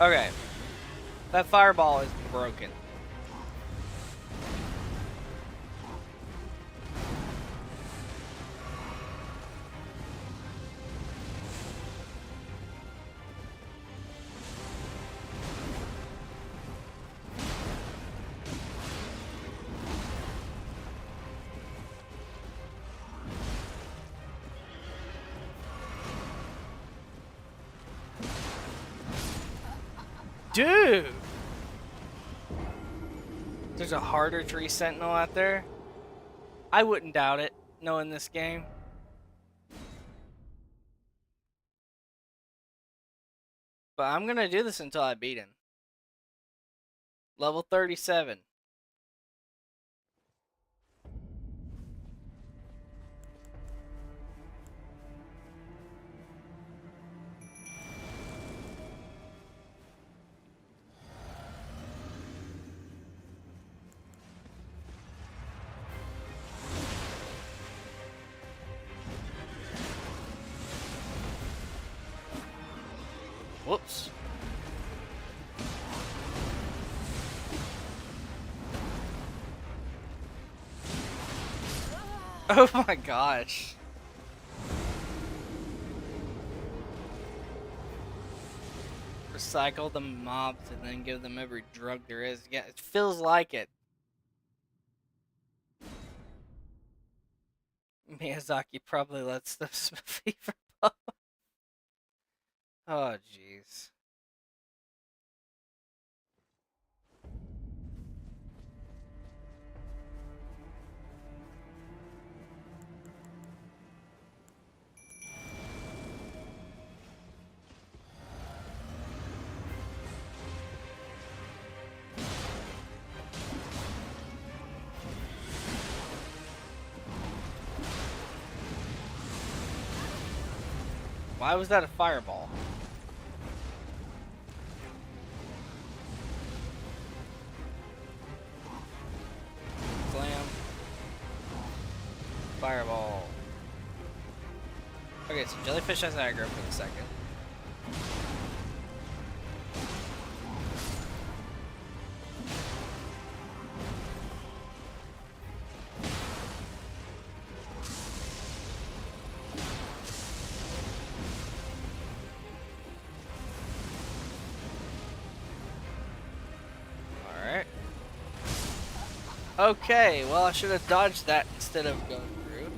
Okay. That fireball is broken. Dude! There's a harder tree sentinel out there? I wouldn't doubt it, knowing this game. But I'm gonna do this until I beat him. Level 37. Whoops. Oh my gosh. Recycle the mobs and then give them every drug there is. Yeah, it feels like it. Miyazaki probably lets them fever pop. Oh jeez. Why was that a fireball? Slam. Fireball. Okay, so jellyfish has aggro for the second. Okay, well, I should have dodged that instead of going through.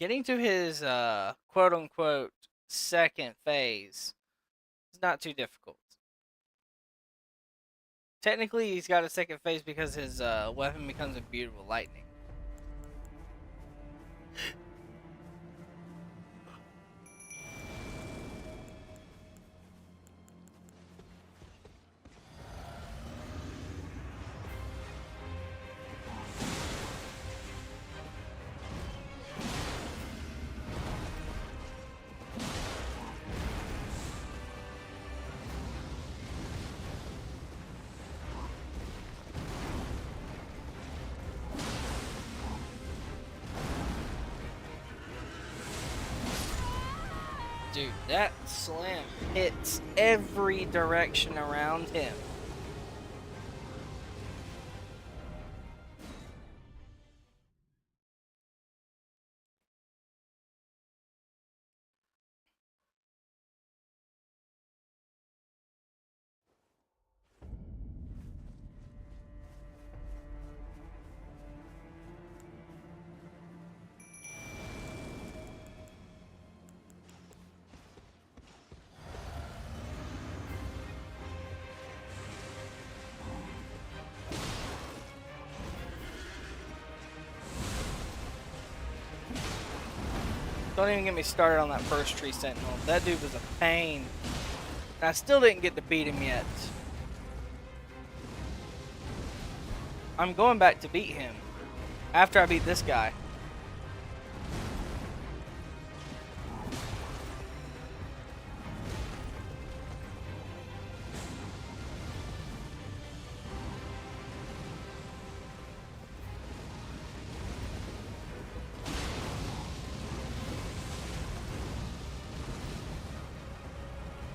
Getting to his quote-unquote second phase is not too difficult. Technically, he's got a second phase because his weapon becomes imbued with lightning. Dude, that slam hits every direction around him. Don't even get me started on that first tree sentinel. That dude was a pain. And I still didn't get to beat him yet. I'm going back to beat him after I beat this guy.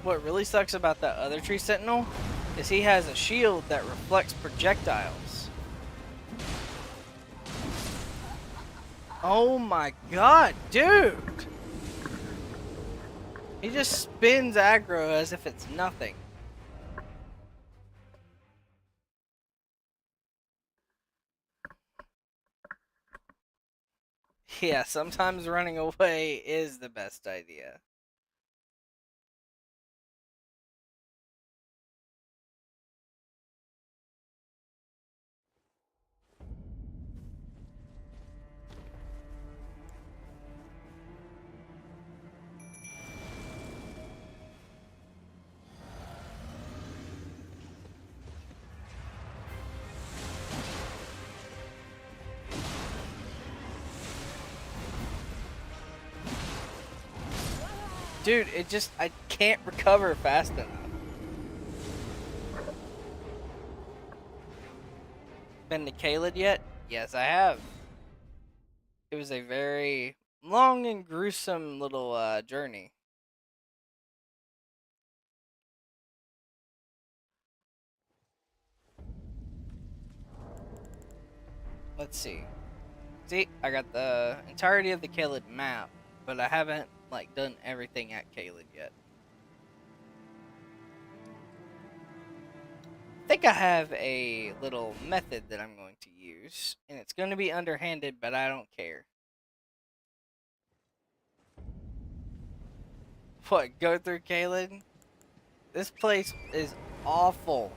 What really sucks about that other tree sentinel is he has a shield that reflects projectiles. Oh my god, dude! He just spins aggro as if it's nothing. Yeah, sometimes running away is the best idea. Dude, I can't recover fast enough. Been to Caelid yet? Yes, I have. It was a very long and gruesome little journey. Let's see. See, I got the entirety of the Caelid map, but I haven't like done everything at Caelid yet. I think I have a little method that I'm going to use, and it's going to be underhanded, but I don't care. What, go through Caelid? This place is awful.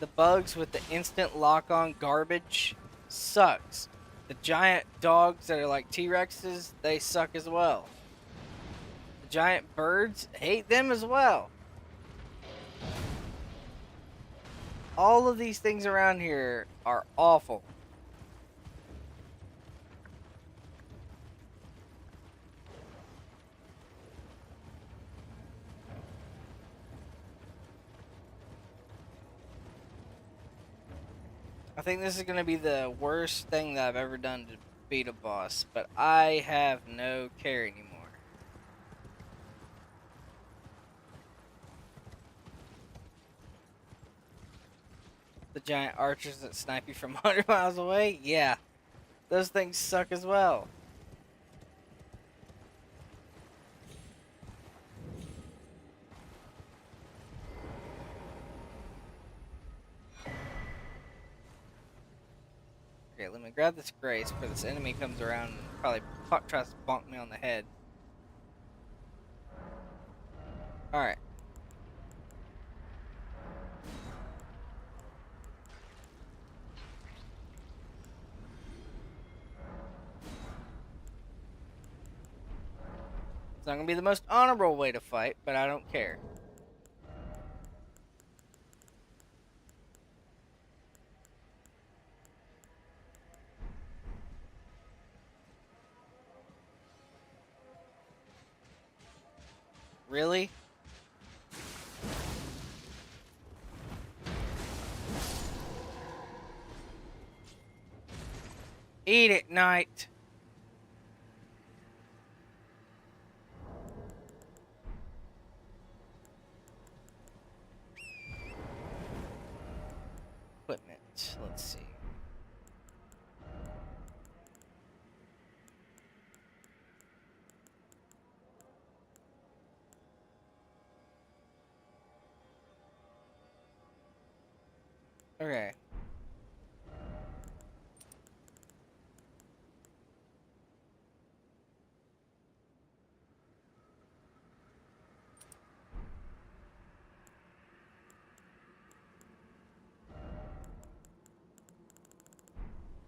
The bugs with the instant lock-on garbage sucks. The giant dogs that are like T-Rexes, they suck as well. The giant birds, hate them as well. All of these things around here are awful. I think this is going to be the worst thing that I've ever done to beat a boss, but I have no care anymore. The giant archers that snipe you from 100 miles away? Yeah. Those things suck as well. Okay, let me grab this grace before this enemy comes around and probably tries to bonk me on the head. Alright. It's not going to be the most honorable way to fight, but I don't care. Really? Eat it, knight. Equipment. Let's see. Okay.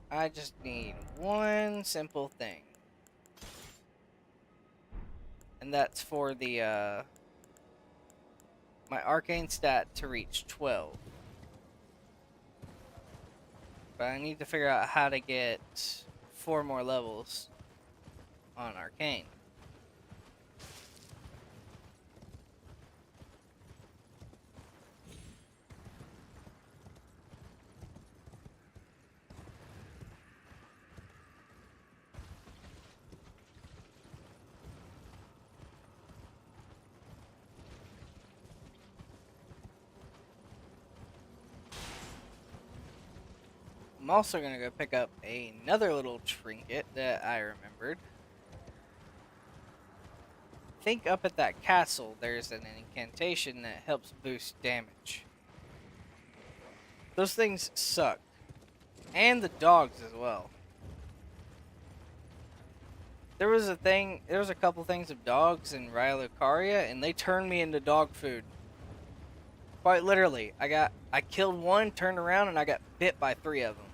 I just need one simple thing. And that's for the, my arcane stat to reach 12. But I need to figure out how to get 4 more levels on arcane. I'm also going to go pick up another little trinket that I remembered. I think up at that castle there's an incantation that helps boost damage. Those things suck. And the dogs as well. There was a couple things of dogs in Raya Lucaria, and they turned me into dog food. Quite literally. I killed one, turned around, and I got bit by 3 of them.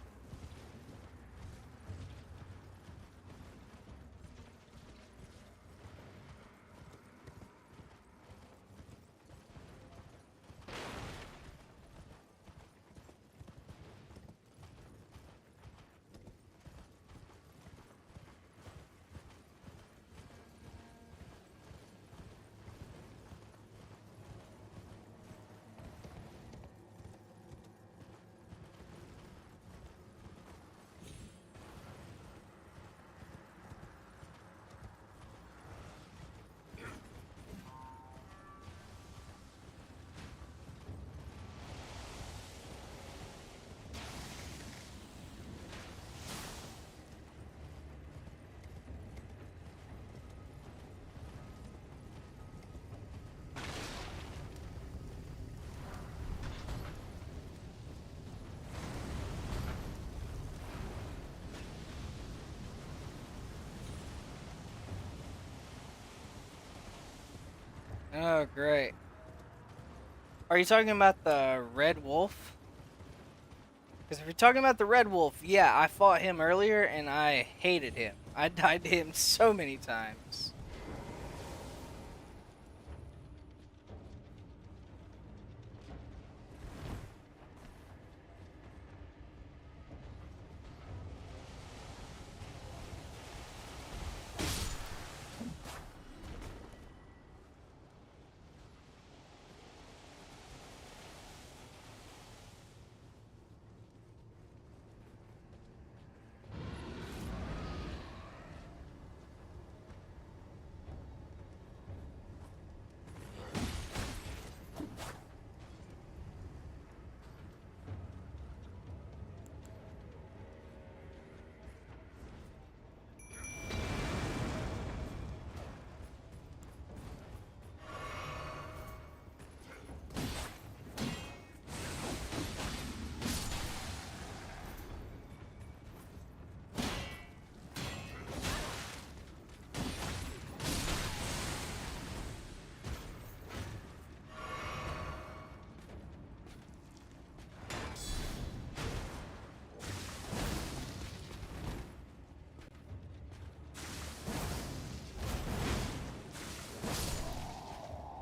Oh, great. Are you talking about the Red Wolf? Because if you're talking about the Red Wolf, yeah, I fought him earlier and I hated him. I died to him so many times.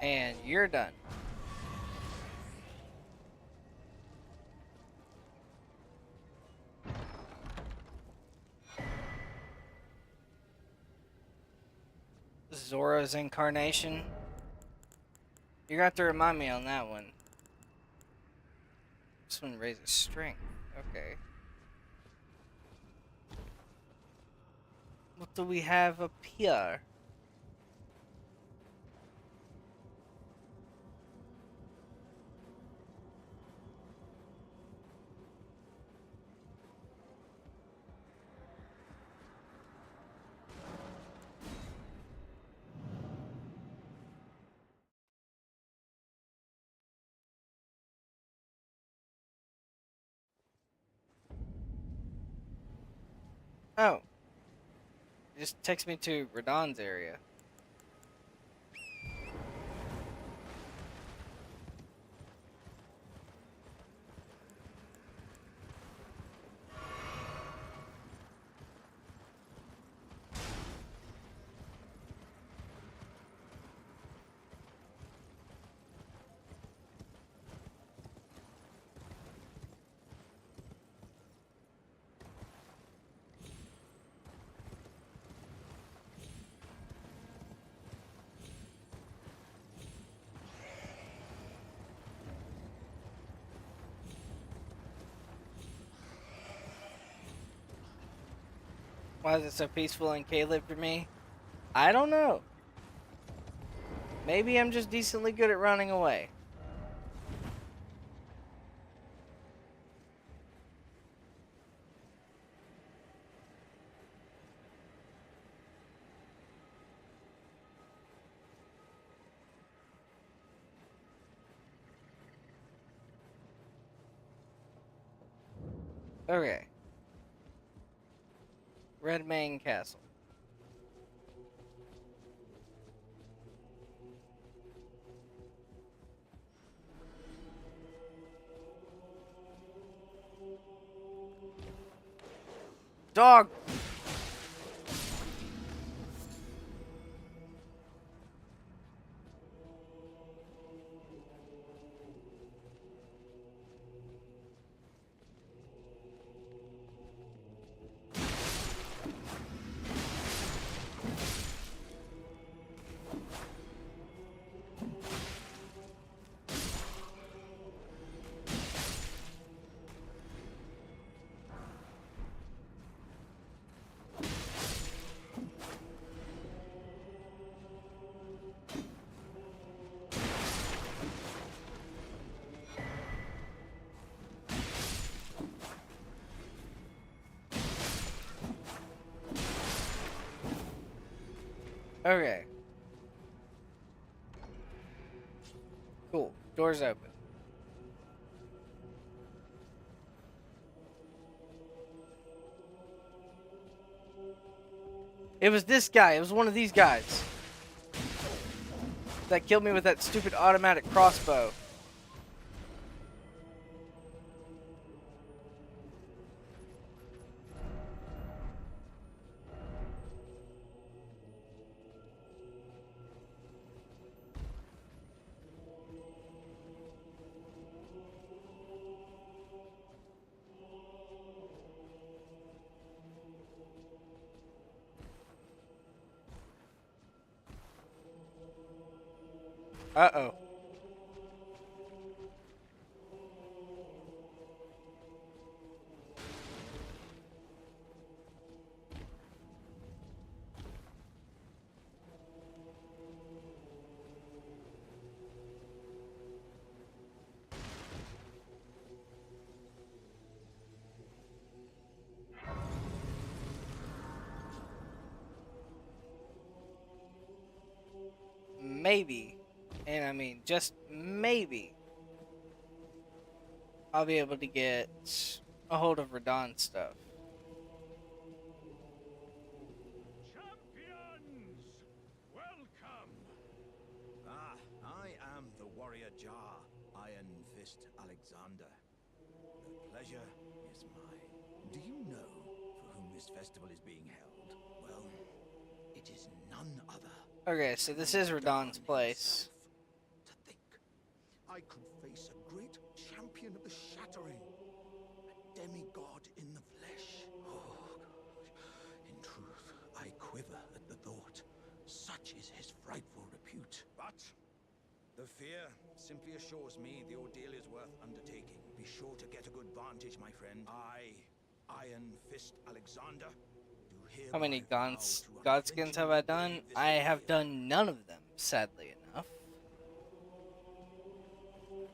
And you're done. Zora's incarnation. You're gonna have to remind me on that one. This one raises strength. Okay. What do we have up here? Oh. It just takes me to Radahn's area. Why is it so peaceful in Caleb for me? I don't know. Maybe I'm just decently good at running away. Okay. Redmane Castle. Dog! Okay. Cool. Doors open. It was this guy. It was one of these guys that killed me with that stupid automatic crossbow. Uh-oh. Maybe, and I mean just maybe, I'll be able to get a hold of Radahn's stuff. Champions! Welcome! Ah, I am the warrior Jar, Iron Fist Alexander. The pleasure is mine. Do you know for whom this festival is being held? Well, it is none other. Okay, so this is Radahn's place. I could face a great champion of the shattering, a demigod in the flesh. Oh, in truth, I quiver at the thought. Such is his frightful repute. But the fear simply assures me the ordeal is worth undertaking. Be sure to get a good vantage, my friend. I, Iron Fist Alexander, do hereby How many vow to Godskins have I done? brave this I have ordeal. done none of them, sadly enough.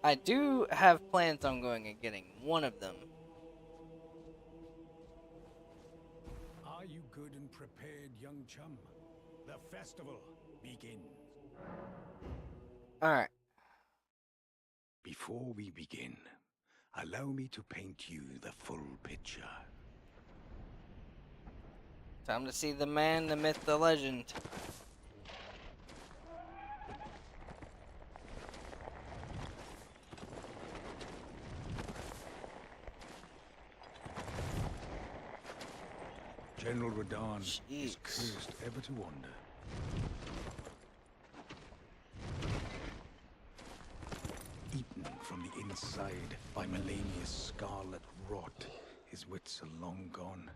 I do have plans on going and getting one of them. Are you good and prepared, young chum? The festival begins. Alright. Before we begin, allow me to paint you the full picture. Time to see the man, the myth, the legend. General Radahn is cursed ever to wander. Eaten from the inside by Melania's scarlet rot, his wits are long gone.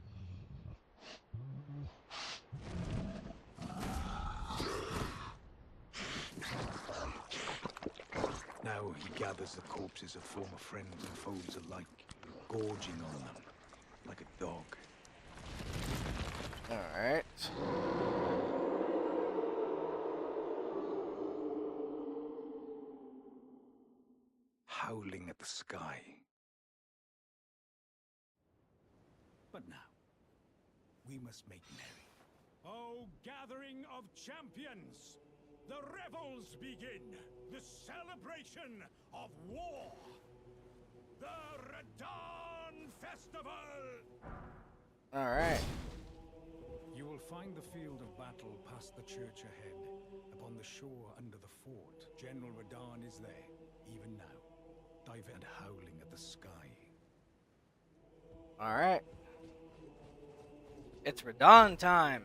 Now he gathers the corpses of former friends and foes alike, gorging on them like a dog. Alright. Howling at the sky. But now, we must make merry. Oh, gathering of champions! The revels begin! The celebration of war! The Radahn Festival! Alright. You will find the field of battle past the church ahead, upon the shore under the fort. General Radahn is there, even now, diving and howling at the sky. Alright. It's Radahn time.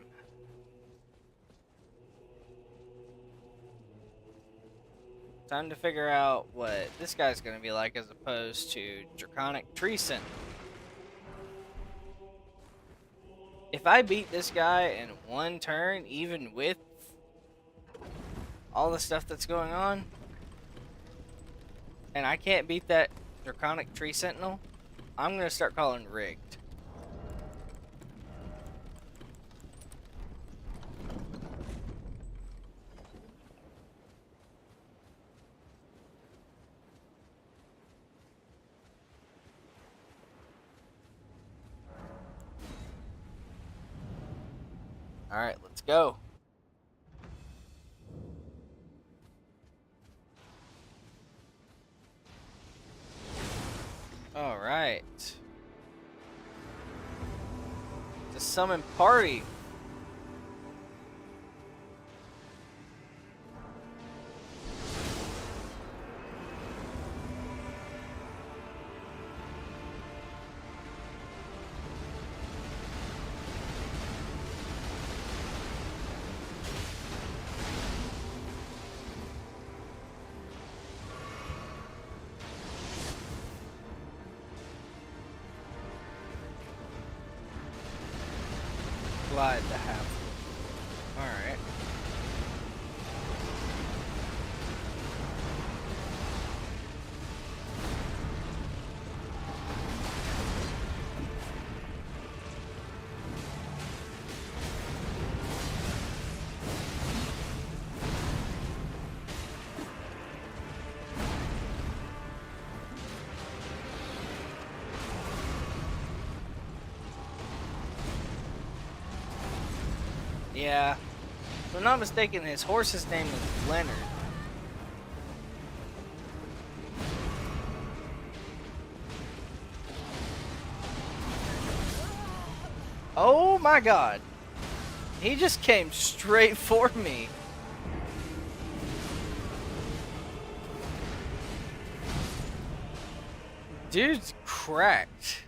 Time to figure out what this guy's gonna be like as opposed to Draconic Tree Sentinel. If I beat this guy in one turn, even with all the stuff that's going on, and I can't beat that Draconic Tree Sentinel, I'm gonna start calling rigged. Alright, let's go. Alright. The summon party. Glide the half. Alright. Yeah. If I'm not mistaken, his horse's name is Leonard. Oh my god. He just came straight for me. Dude's cracked.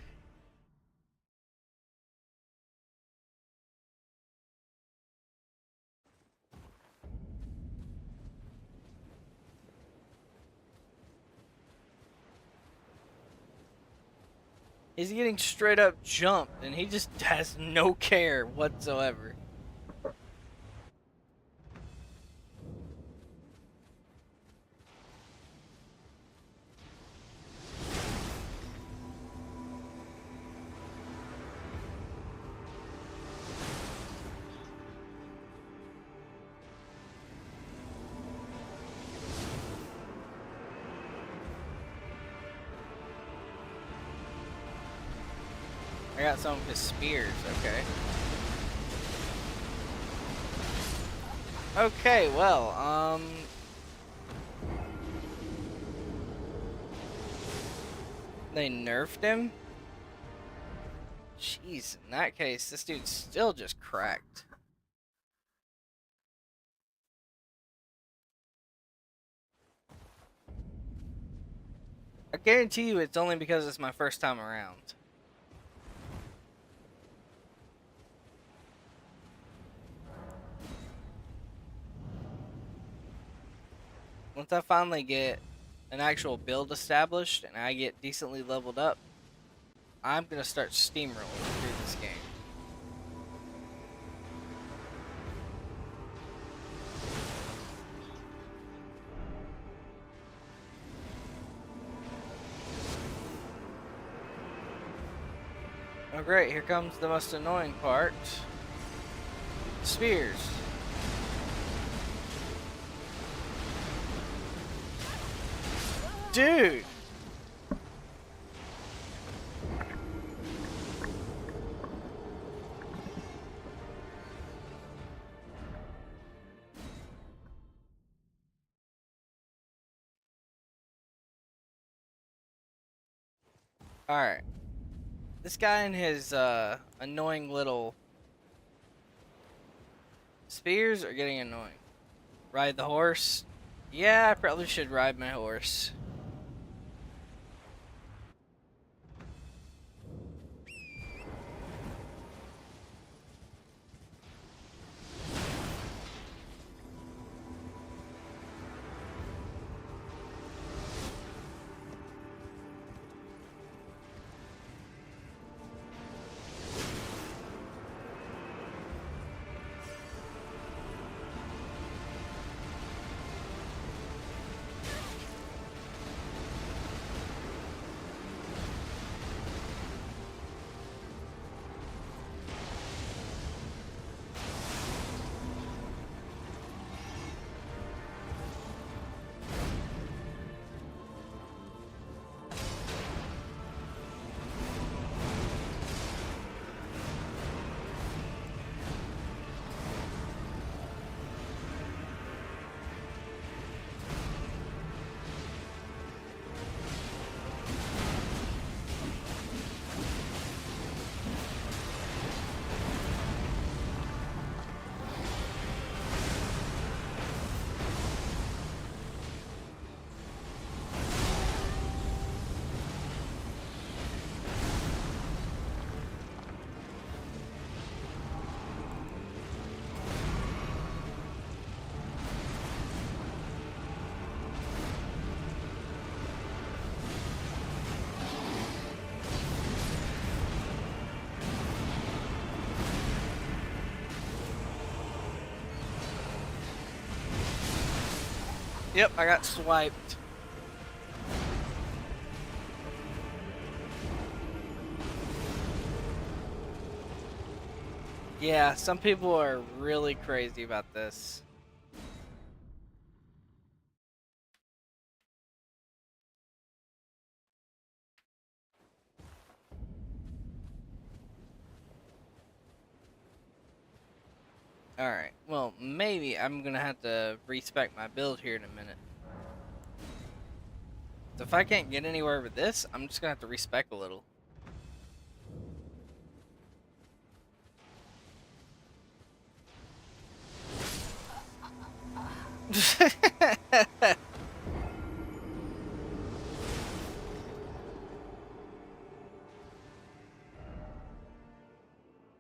He's getting straight up jumped, and he just has no care whatsoever. I got some of his spears, okay. Okay, well, they nerfed him? Jeez, in that case, this dude's still just cracked. I guarantee you it's only because it's my first time around. Once I finally get an actual build established and I get decently leveled up, I'm gonna start steamrolling through this game. Oh great, here comes the most annoying part. Spears. Dude! Alright. This guy and his annoying little spears are getting annoying. Ride the horse? Yeah, I probably should ride my horse. Yep, I got swiped. Yeah, some people are really crazy about this. Alright, well, maybe I'm gonna have to respec my build here in a minute. So if I can't get anywhere with this, I'm just gonna have to respec a little.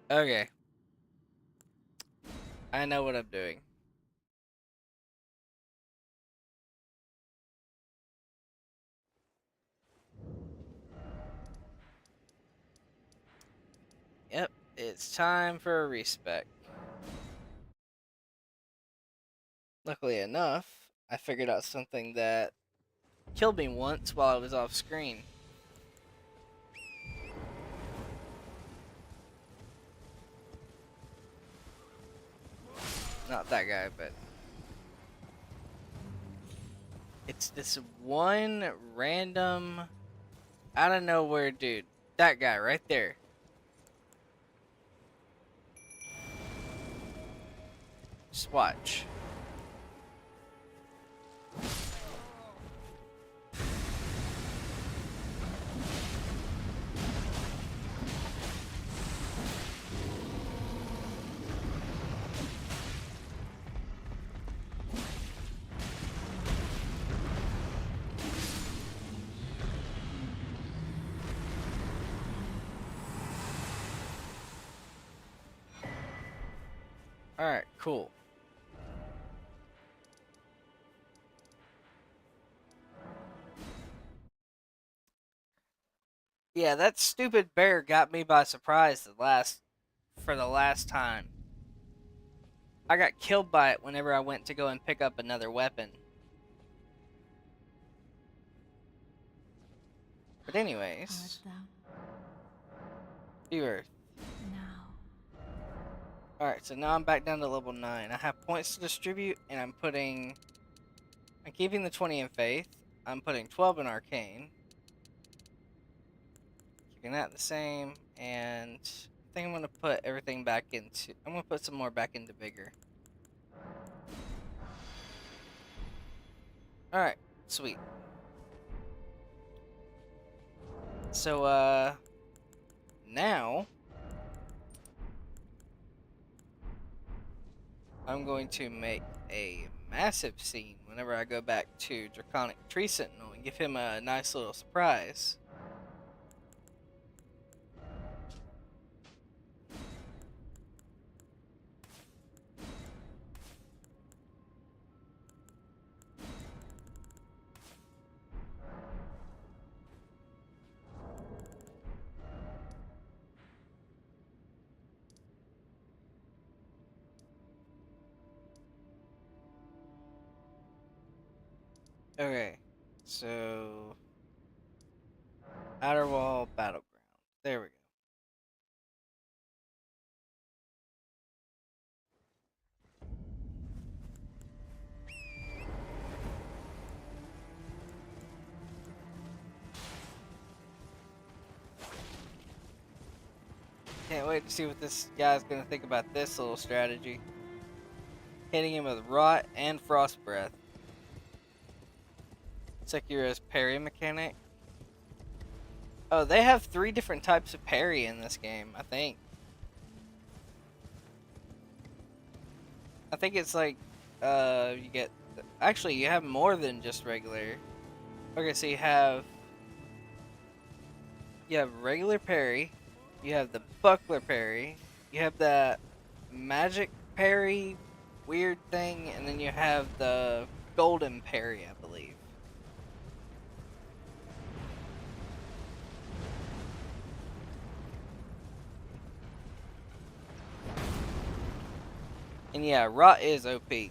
Okay. I know what I'm doing. Yep, it's time for a respec. Luckily enough, I figured out something that killed me once while I was off screen. Not that guy, but it's this one random out of nowhere dude. That guy right there. Just watch. Alright, cool. Yeah, that stupid bear got me by surprise for the last time. I got killed by it whenever I went to go and pick up another weapon. But anyways, Earth. Alright, so now I'm back down to level 9. I have points to distribute, and I'm keeping the 20 in Faith. I'm putting 12 in Arcane. Keeping that the same, and I think I'm going to put everything back into... I'm going to put some more back into Vigor. Alright, sweet. So, now I'm going to make a massive scene whenever I go back to Draconic Tree Sentinel and give him a nice little surprise. Okay, so Outer Wall Battleground. There we go. Can't wait to see what this guy's gonna think about this little strategy. Hitting him with Rot and Frost Breath. Sekiro's parry mechanic. Oh, they have 3 different types of parry in this game, I think. I think it's like, you get... Actually, you have more than just regular. Okay, so you have regular parry, you have the buckler parry, you have that magic parry weird thing, and then you have the golden parry, I believe. And yeah, Rot is OP.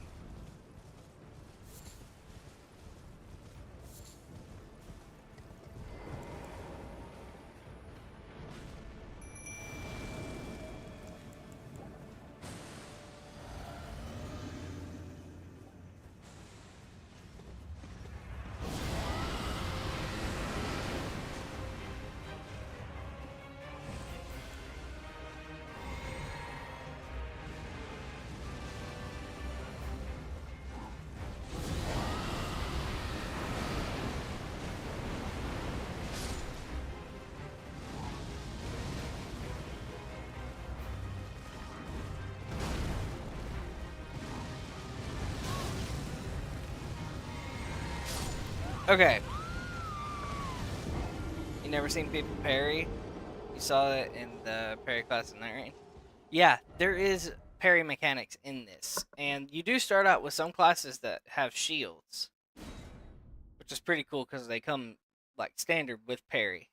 Okay. You never seen people parry? You saw it in the parry class in Night Rain? Yeah, there is parry mechanics in this. And you do start out with some classes that have shields. Which is pretty cool because they come like standard with parry.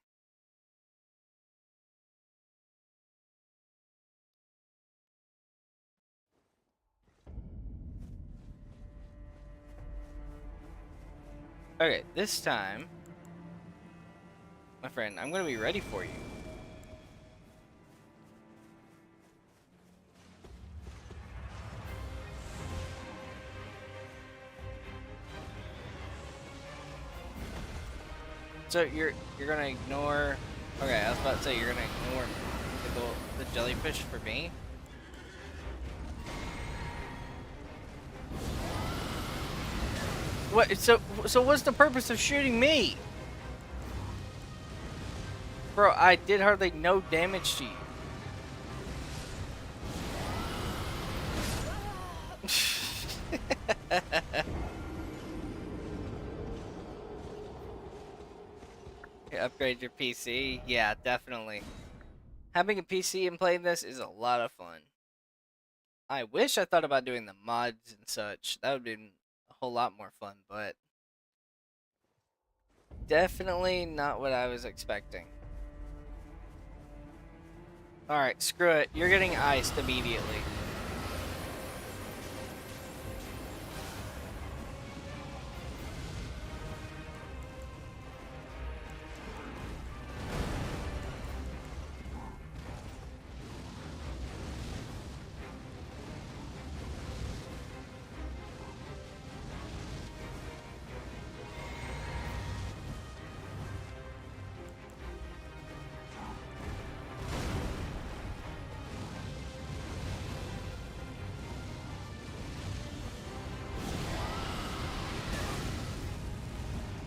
Okay, this time, my friend, I'm gonna be ready for you. So you're gonna ignore. Okay, I was about to say you're gonna ignore the jellyfish for me. What? So what's the purpose of shooting me, bro? I did hardly no damage to you. Upgrade your PC? Yeah, definitely. Having a PC and playing this is a lot of fun. I wish I thought about doing the mods and such. That would be a whole lot more fun, but definitely not what I was expecting. Alright, screw it. You're getting iced immediately.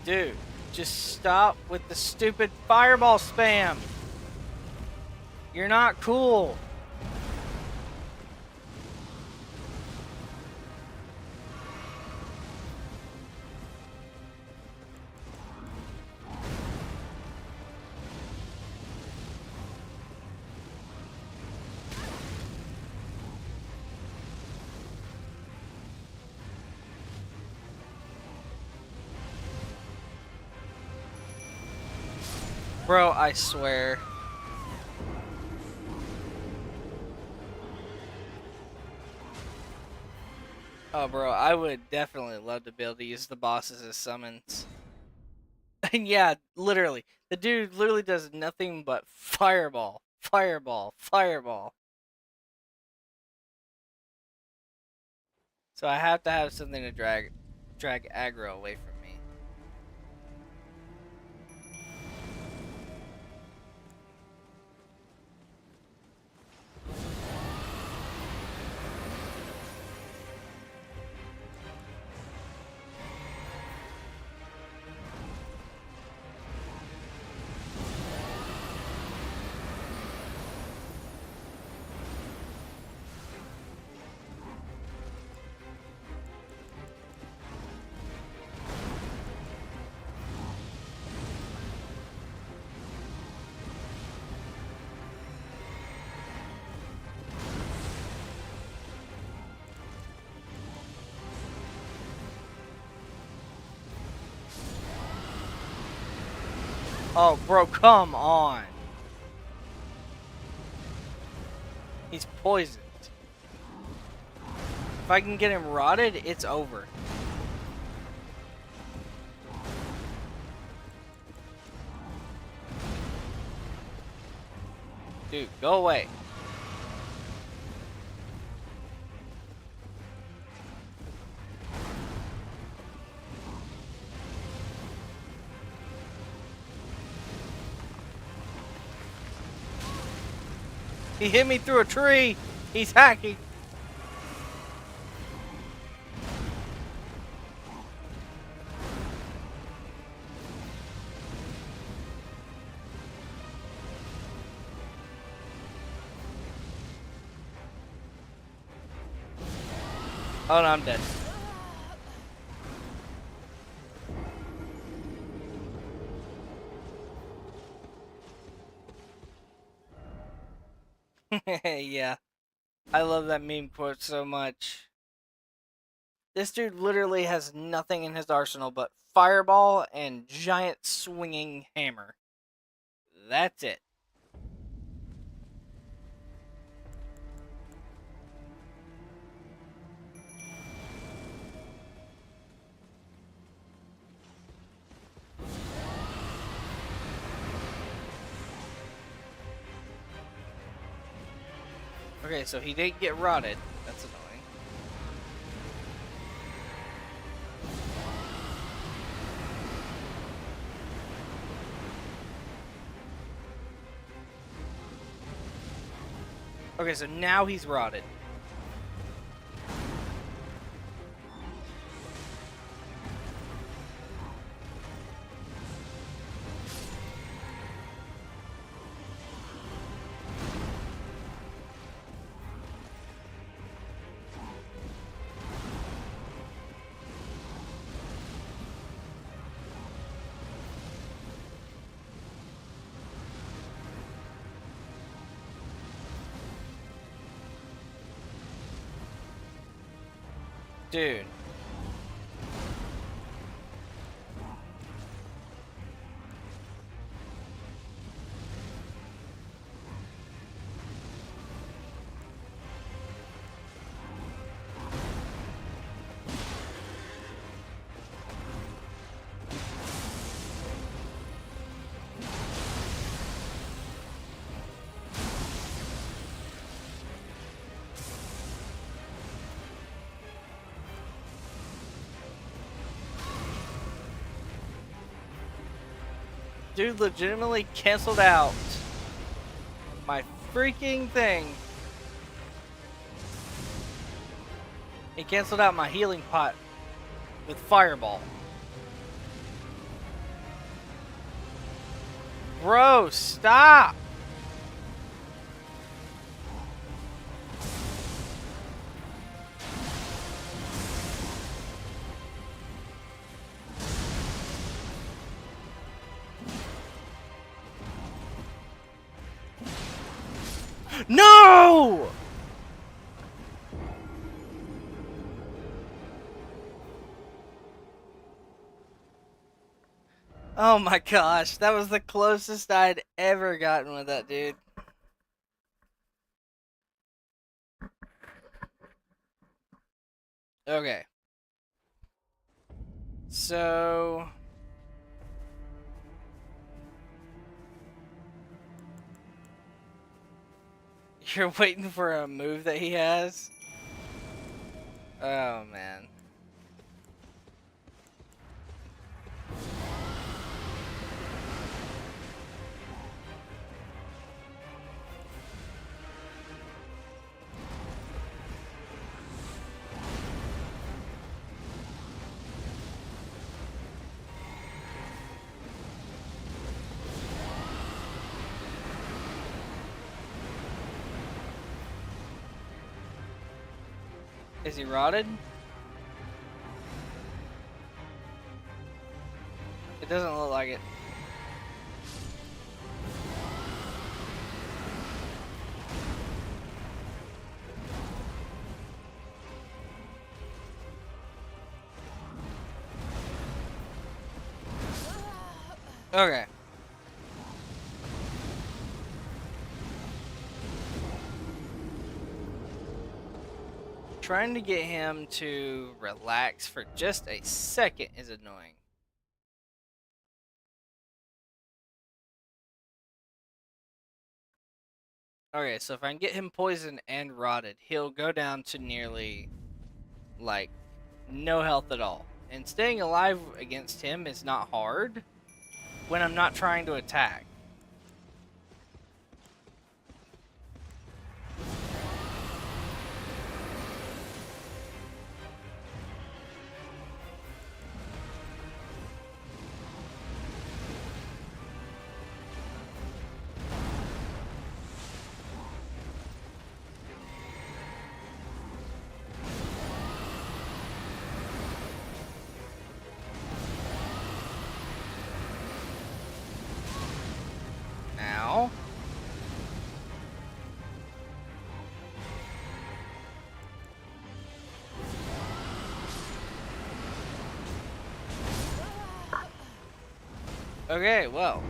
Dude, just stop with the stupid fireball spam. You're not cool. Bro, I swear. Oh, bro, I would definitely love to be able to use the bosses as summons. And yeah, literally. The dude literally does nothing but fireball, fireball, fireball. So I have to have something to drag aggro away from me. Oh, bro, come on. He's poisoned. If I can get him rotted, it's over. Dude, go away. He hit me through a tree. He's hacking. Oh no, I'm dead. Yeah. I love that meme quote so much. This dude literally has nothing in his arsenal but fireball and giant swinging hammer. That's it. Okay, so he didn't get rotted. That's annoying. Okay, so now he's rotted. Dude. Dude legitimately canceled out my freaking thing. He canceled out my healing pot with Fireball. Bro, stop! No! Oh my gosh, that was the closest I'd ever gotten with that dude. Okay. So... You're waiting for a move that he has? Oh, man. Is he rotted? It doesn't look like it. Okay. Trying to get him to relax for just a second is annoying. Okay, so if I can get him poisoned and rotted, he'll go down to nearly, like, no health at all. And staying alive against him is not hard when I'm not trying to attack. Now. Okay, well,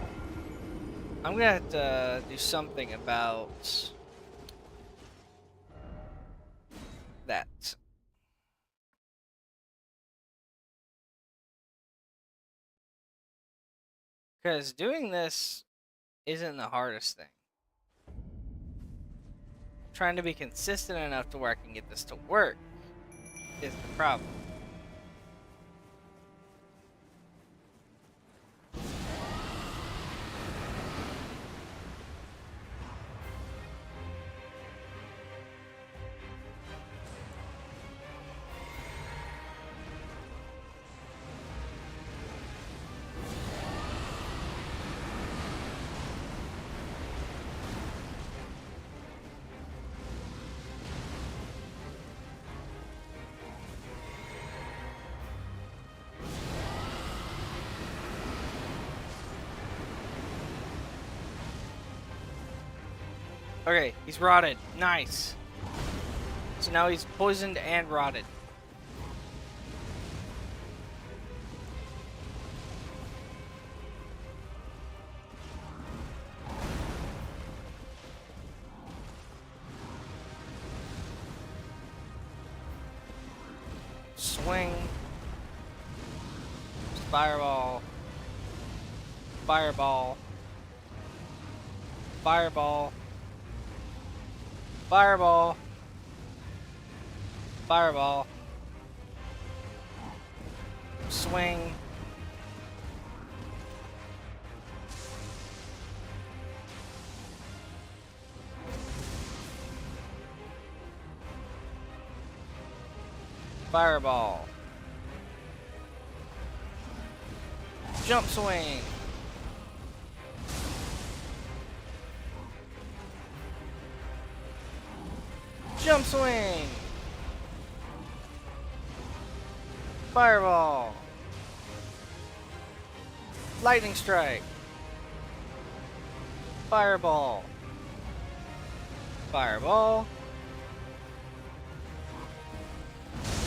I'm gonna have to do something about that. Because doing this isn't the hardest thing. trying to be consistent enough to where I can get this to work is the problem. Okay, he's rotted. Nice. So now he's poisoned and rotted. Swing. Fireball. Fireball. Fireball. Fireball. Fireball. Swing. Fireball. Jump swing. Jump swing. Fireball. Lightning strike. Fireball. Fireball.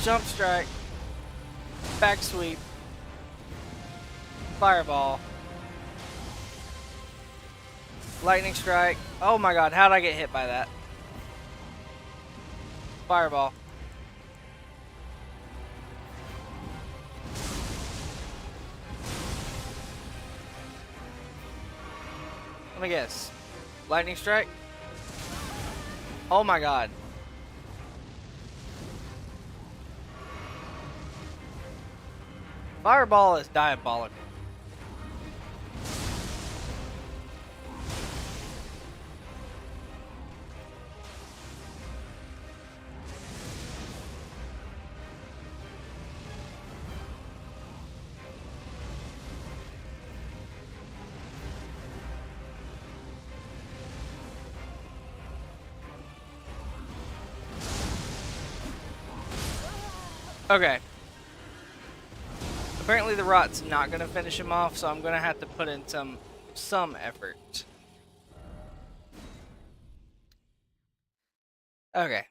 Jump strike. Back sweep. Fireball. Lightning strike. Oh my god, how did I get hit by that? Fireball. Let me guess. Lightning strike? Oh my god. Fireball is diabolical. Okay. Apparently the rot's not going to finish him off, so I'm going to have to put in some effort. Okay.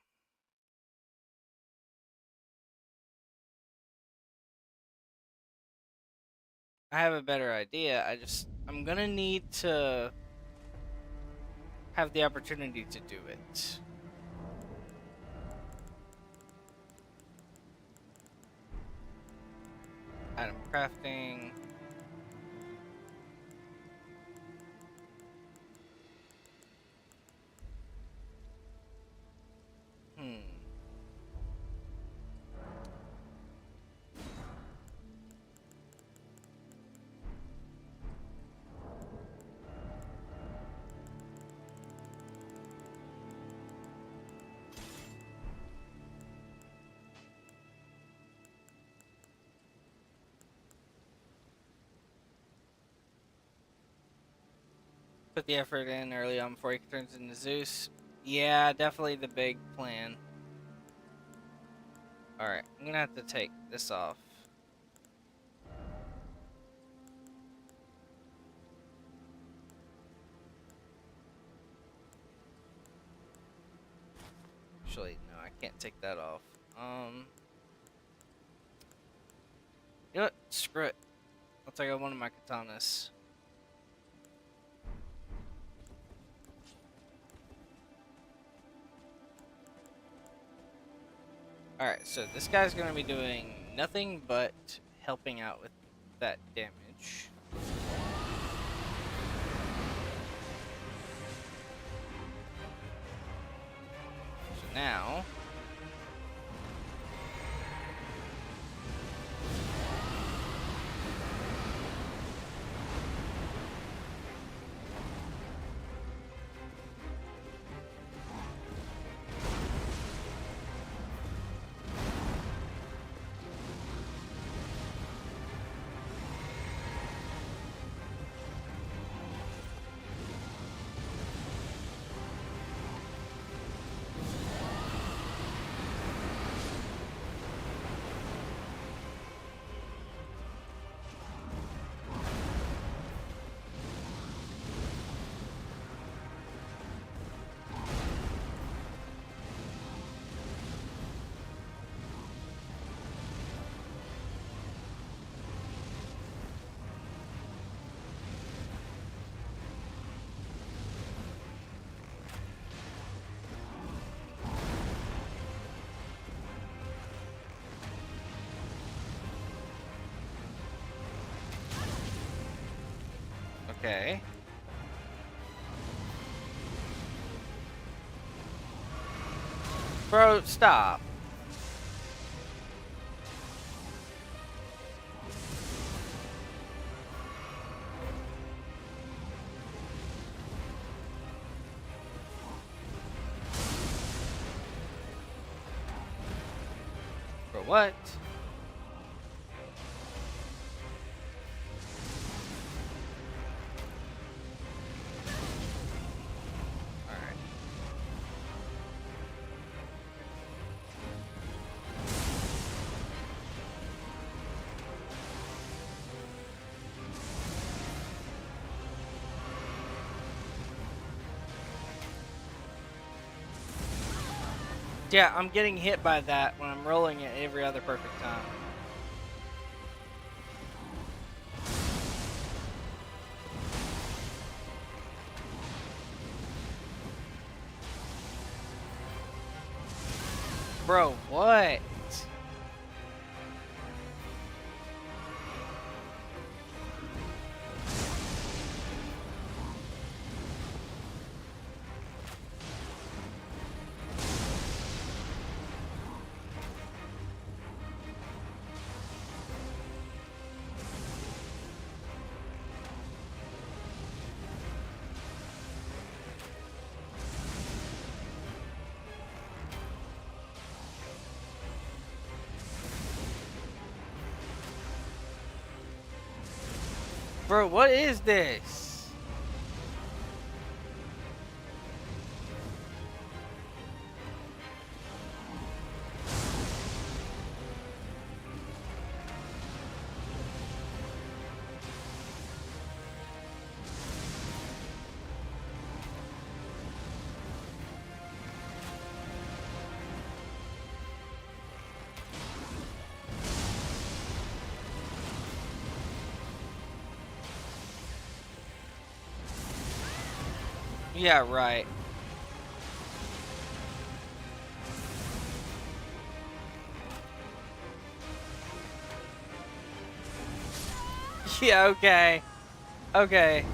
I have a better idea. I'm going to need to have the opportunity to do it. Item crafting. Put the effort in early on before he turns into Zeus. Yeah, definitely the big plan. Alright, I'm gonna have to take this off. Actually, no, I can't take that off. You know what? Screw it. I'll take out one of my katanas. Alright, so this guy's gonna be doing nothing but helping out with that damage. now. Okay. Bro, stop. For what? Yeah, I'm getting hit by that when I'm rolling it every other perfect time. Bro, what? Bro, what is this? Yeah, right. Yeah, okay. Okay.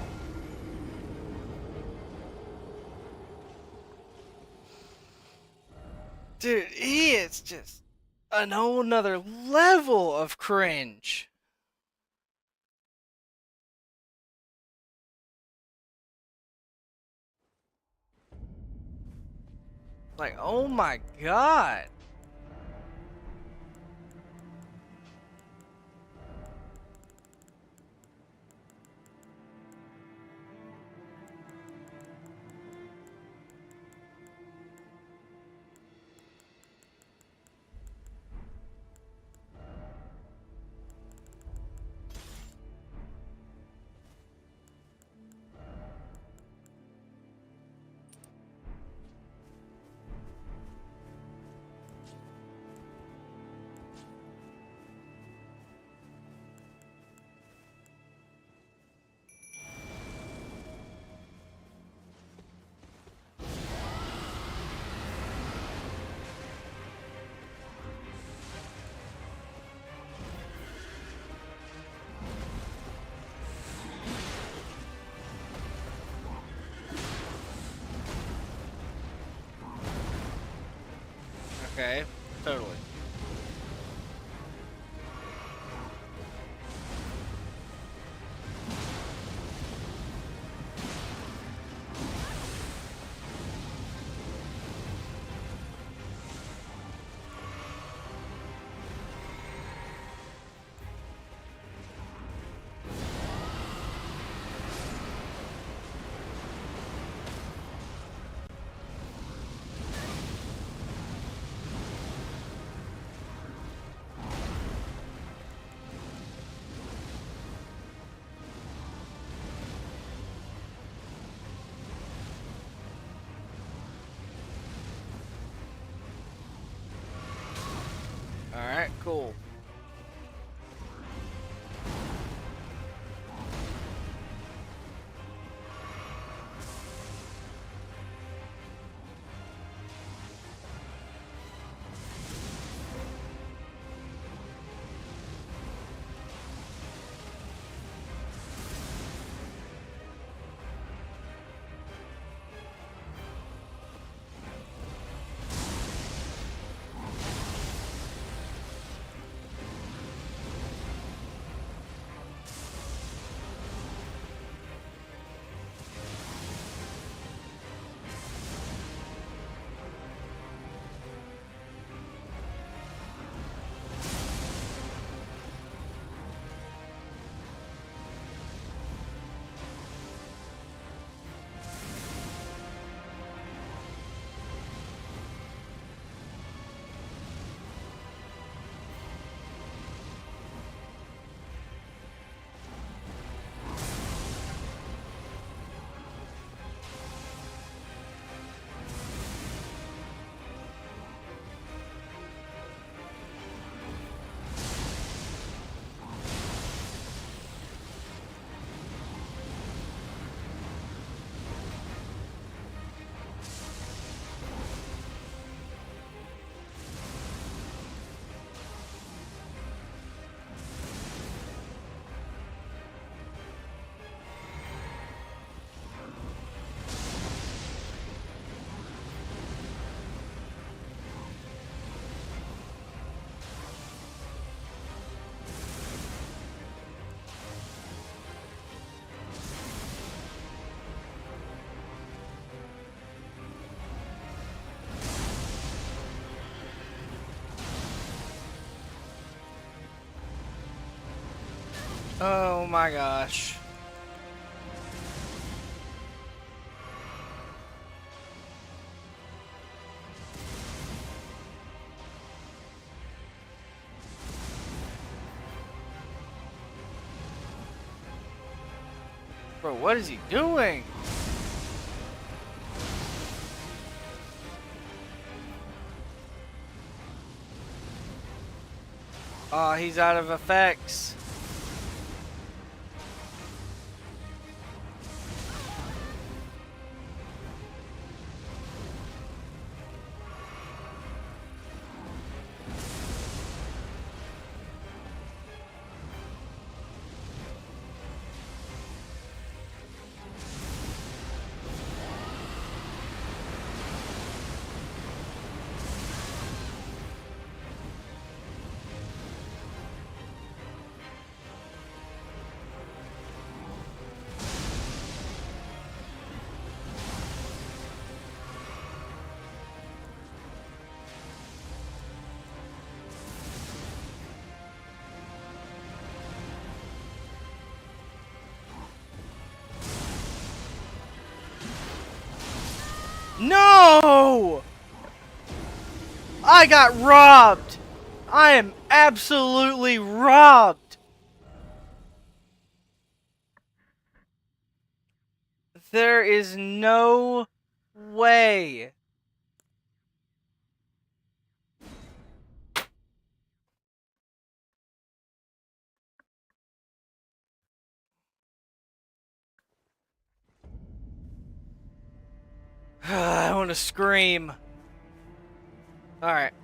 Dude, he is just a whole nother level of cringe. Like, oh my god. Okay, totally. Alright, cool. Oh my gosh. Bro, what is he doing? Oh, he's out of effects. No! I got robbed! I am absolutely robbed! There is no way. I want to scream. Alright.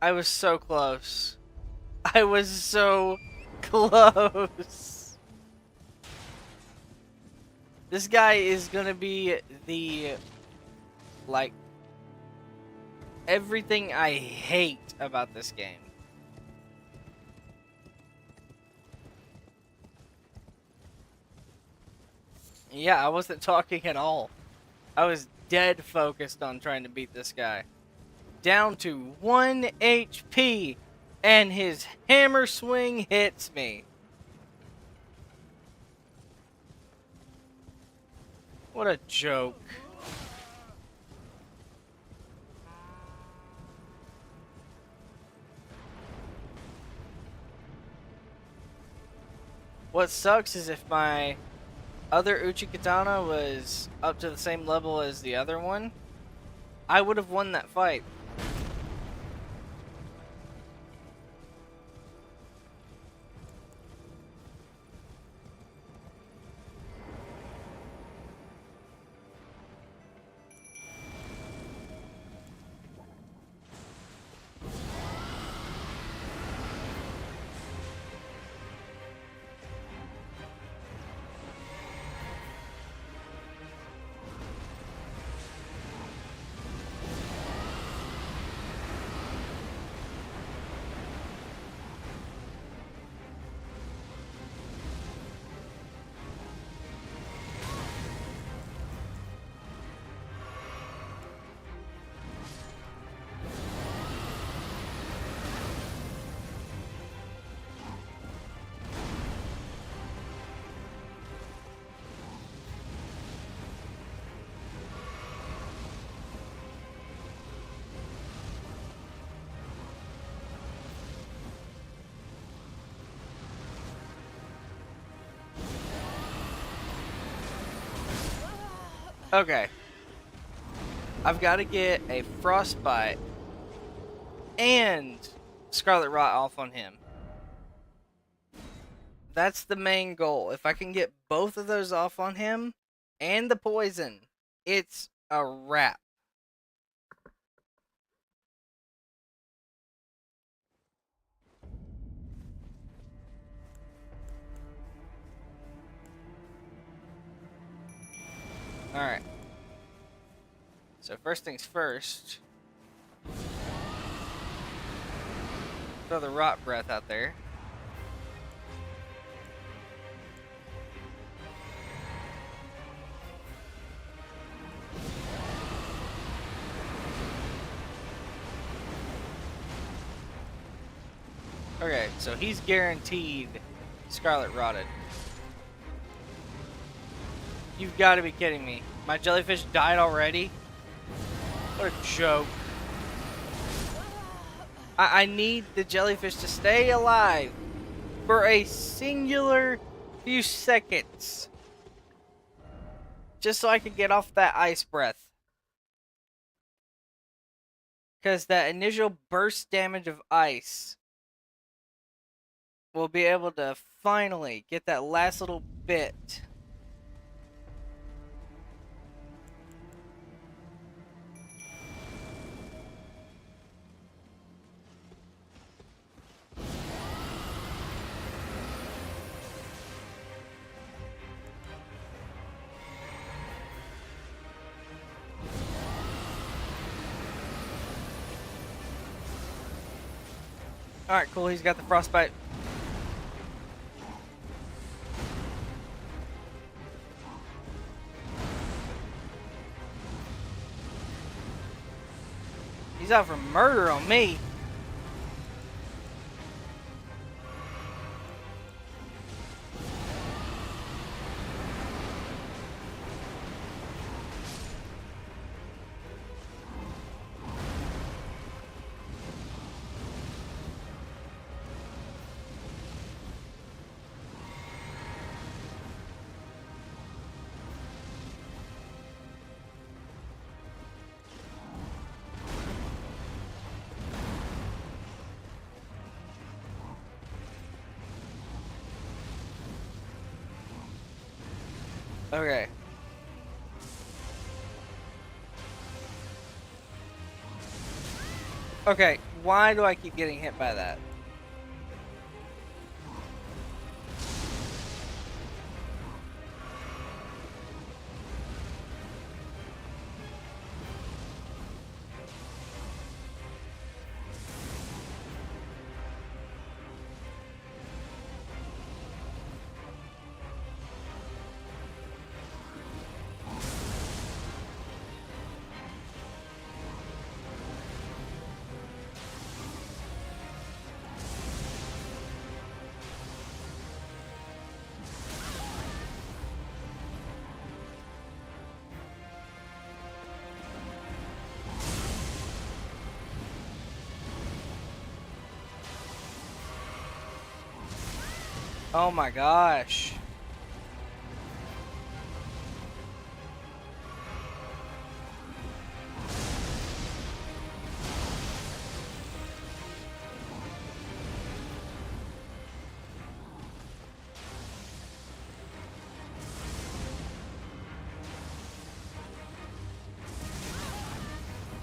I was so close. I was so close. This guy is gonna be the, like, everything I hate about this game. Yeah, I wasn't talking at all. I was dead focused on trying to beat this guy. Down to 1 HP, and his hammer swing hits me. What a joke. What sucks is if my other Uchikatana was up to the same level as the other one, I would have won that fight. Okay. I've got to get a Frostbite and Scarlet Rot off on him. That's the main goal. If I can get both of those off on him and the poison, it's a wrap. Alright. So first things first. Throw the Rot Breath out there. Okay, so he's guaranteed Scarlet Rotted. You've got to be kidding me. My jellyfish died already? What a joke. I need the jellyfish to stay alive for a singular few seconds. Just so I can get off that ice breath. Because that initial burst damage of ice will be able to finally get that last little bit. Alright, cool. He's got the Frostbite. He's out for murder on me. Okay. Okay, Why do I keep getting hit by that? Oh my gosh.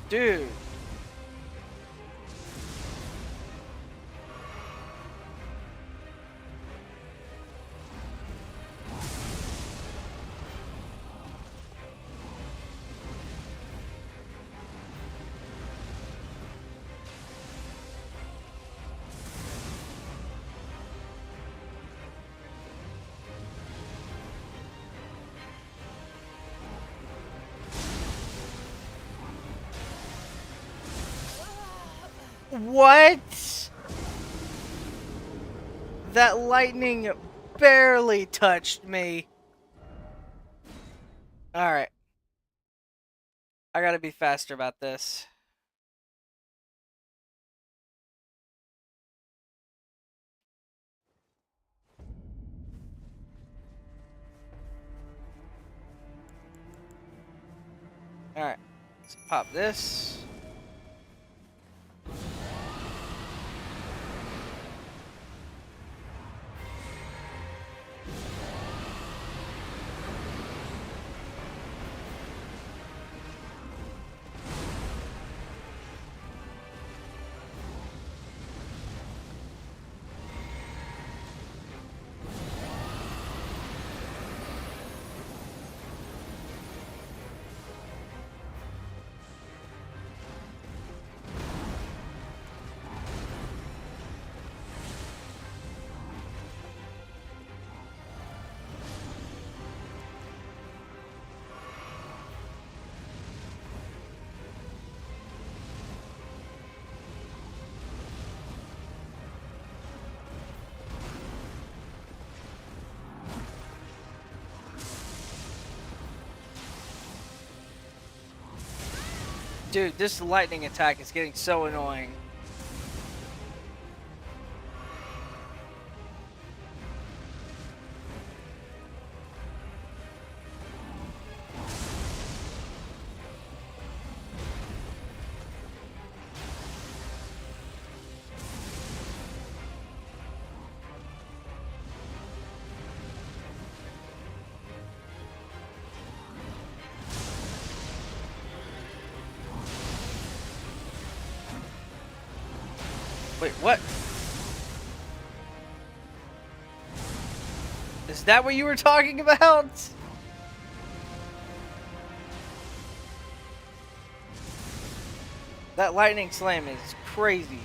Dude. What? That lightning barely touched me. Alright. I gotta be faster about this. Alright. Let's pop this. Dude, this lightning attack is getting so annoying. Wait, what? Is that what you were talking about? That lightning slam is crazy.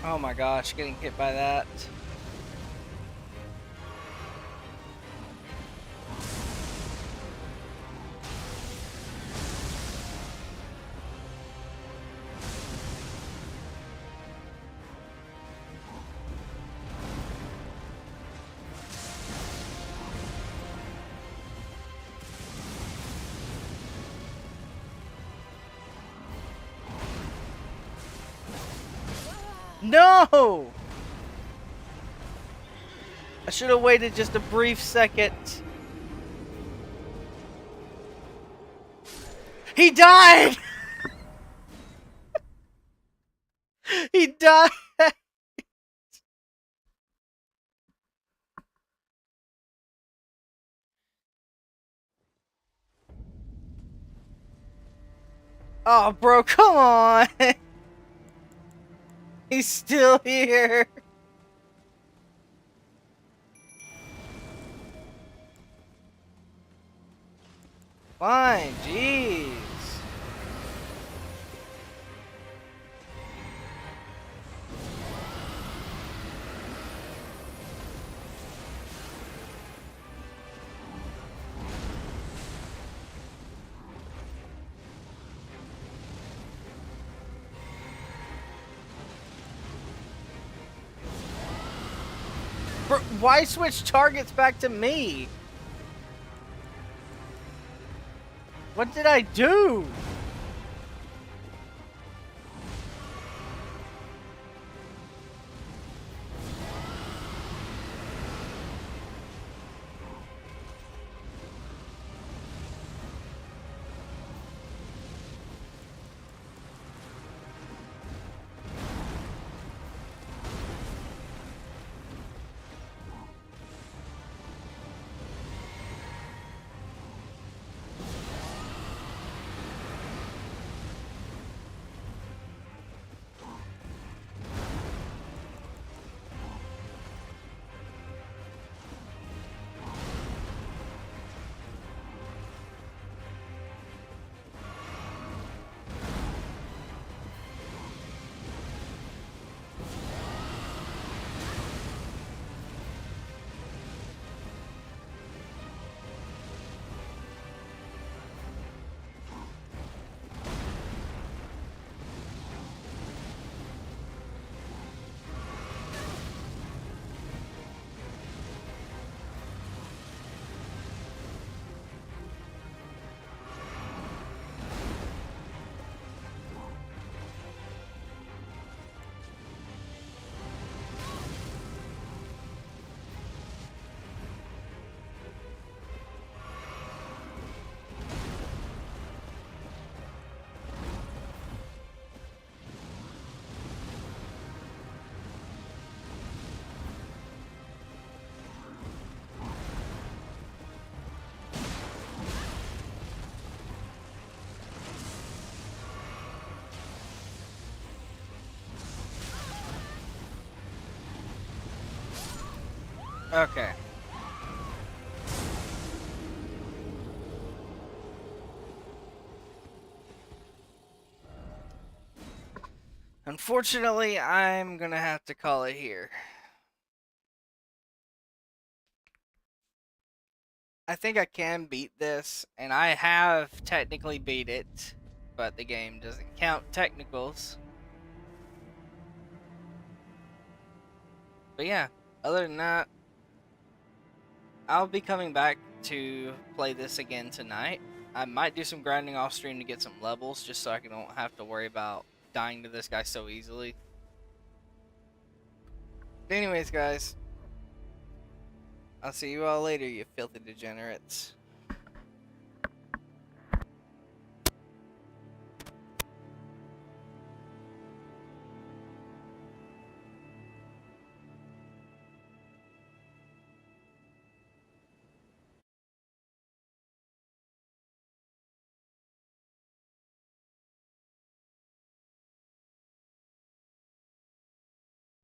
Oh my gosh, getting hit by that. No! I should have waited just a brief second. He died! He died! Oh, bro, come on! He's still here! Fine, jeez. Bro, why switch targets back to me? What did I do? Okay. Unfortunately, I'm gonna have to call it here. I think I can beat this, and I have technically beat it, but the game doesn't count technicals. But yeah, other than that, I'll be coming back to play this again tonight. I might do some grinding off stream to get some levels, just so I don't have to worry about dying to this guy so easily. But anyways, guys, I'll see you all later, you filthy degenerates.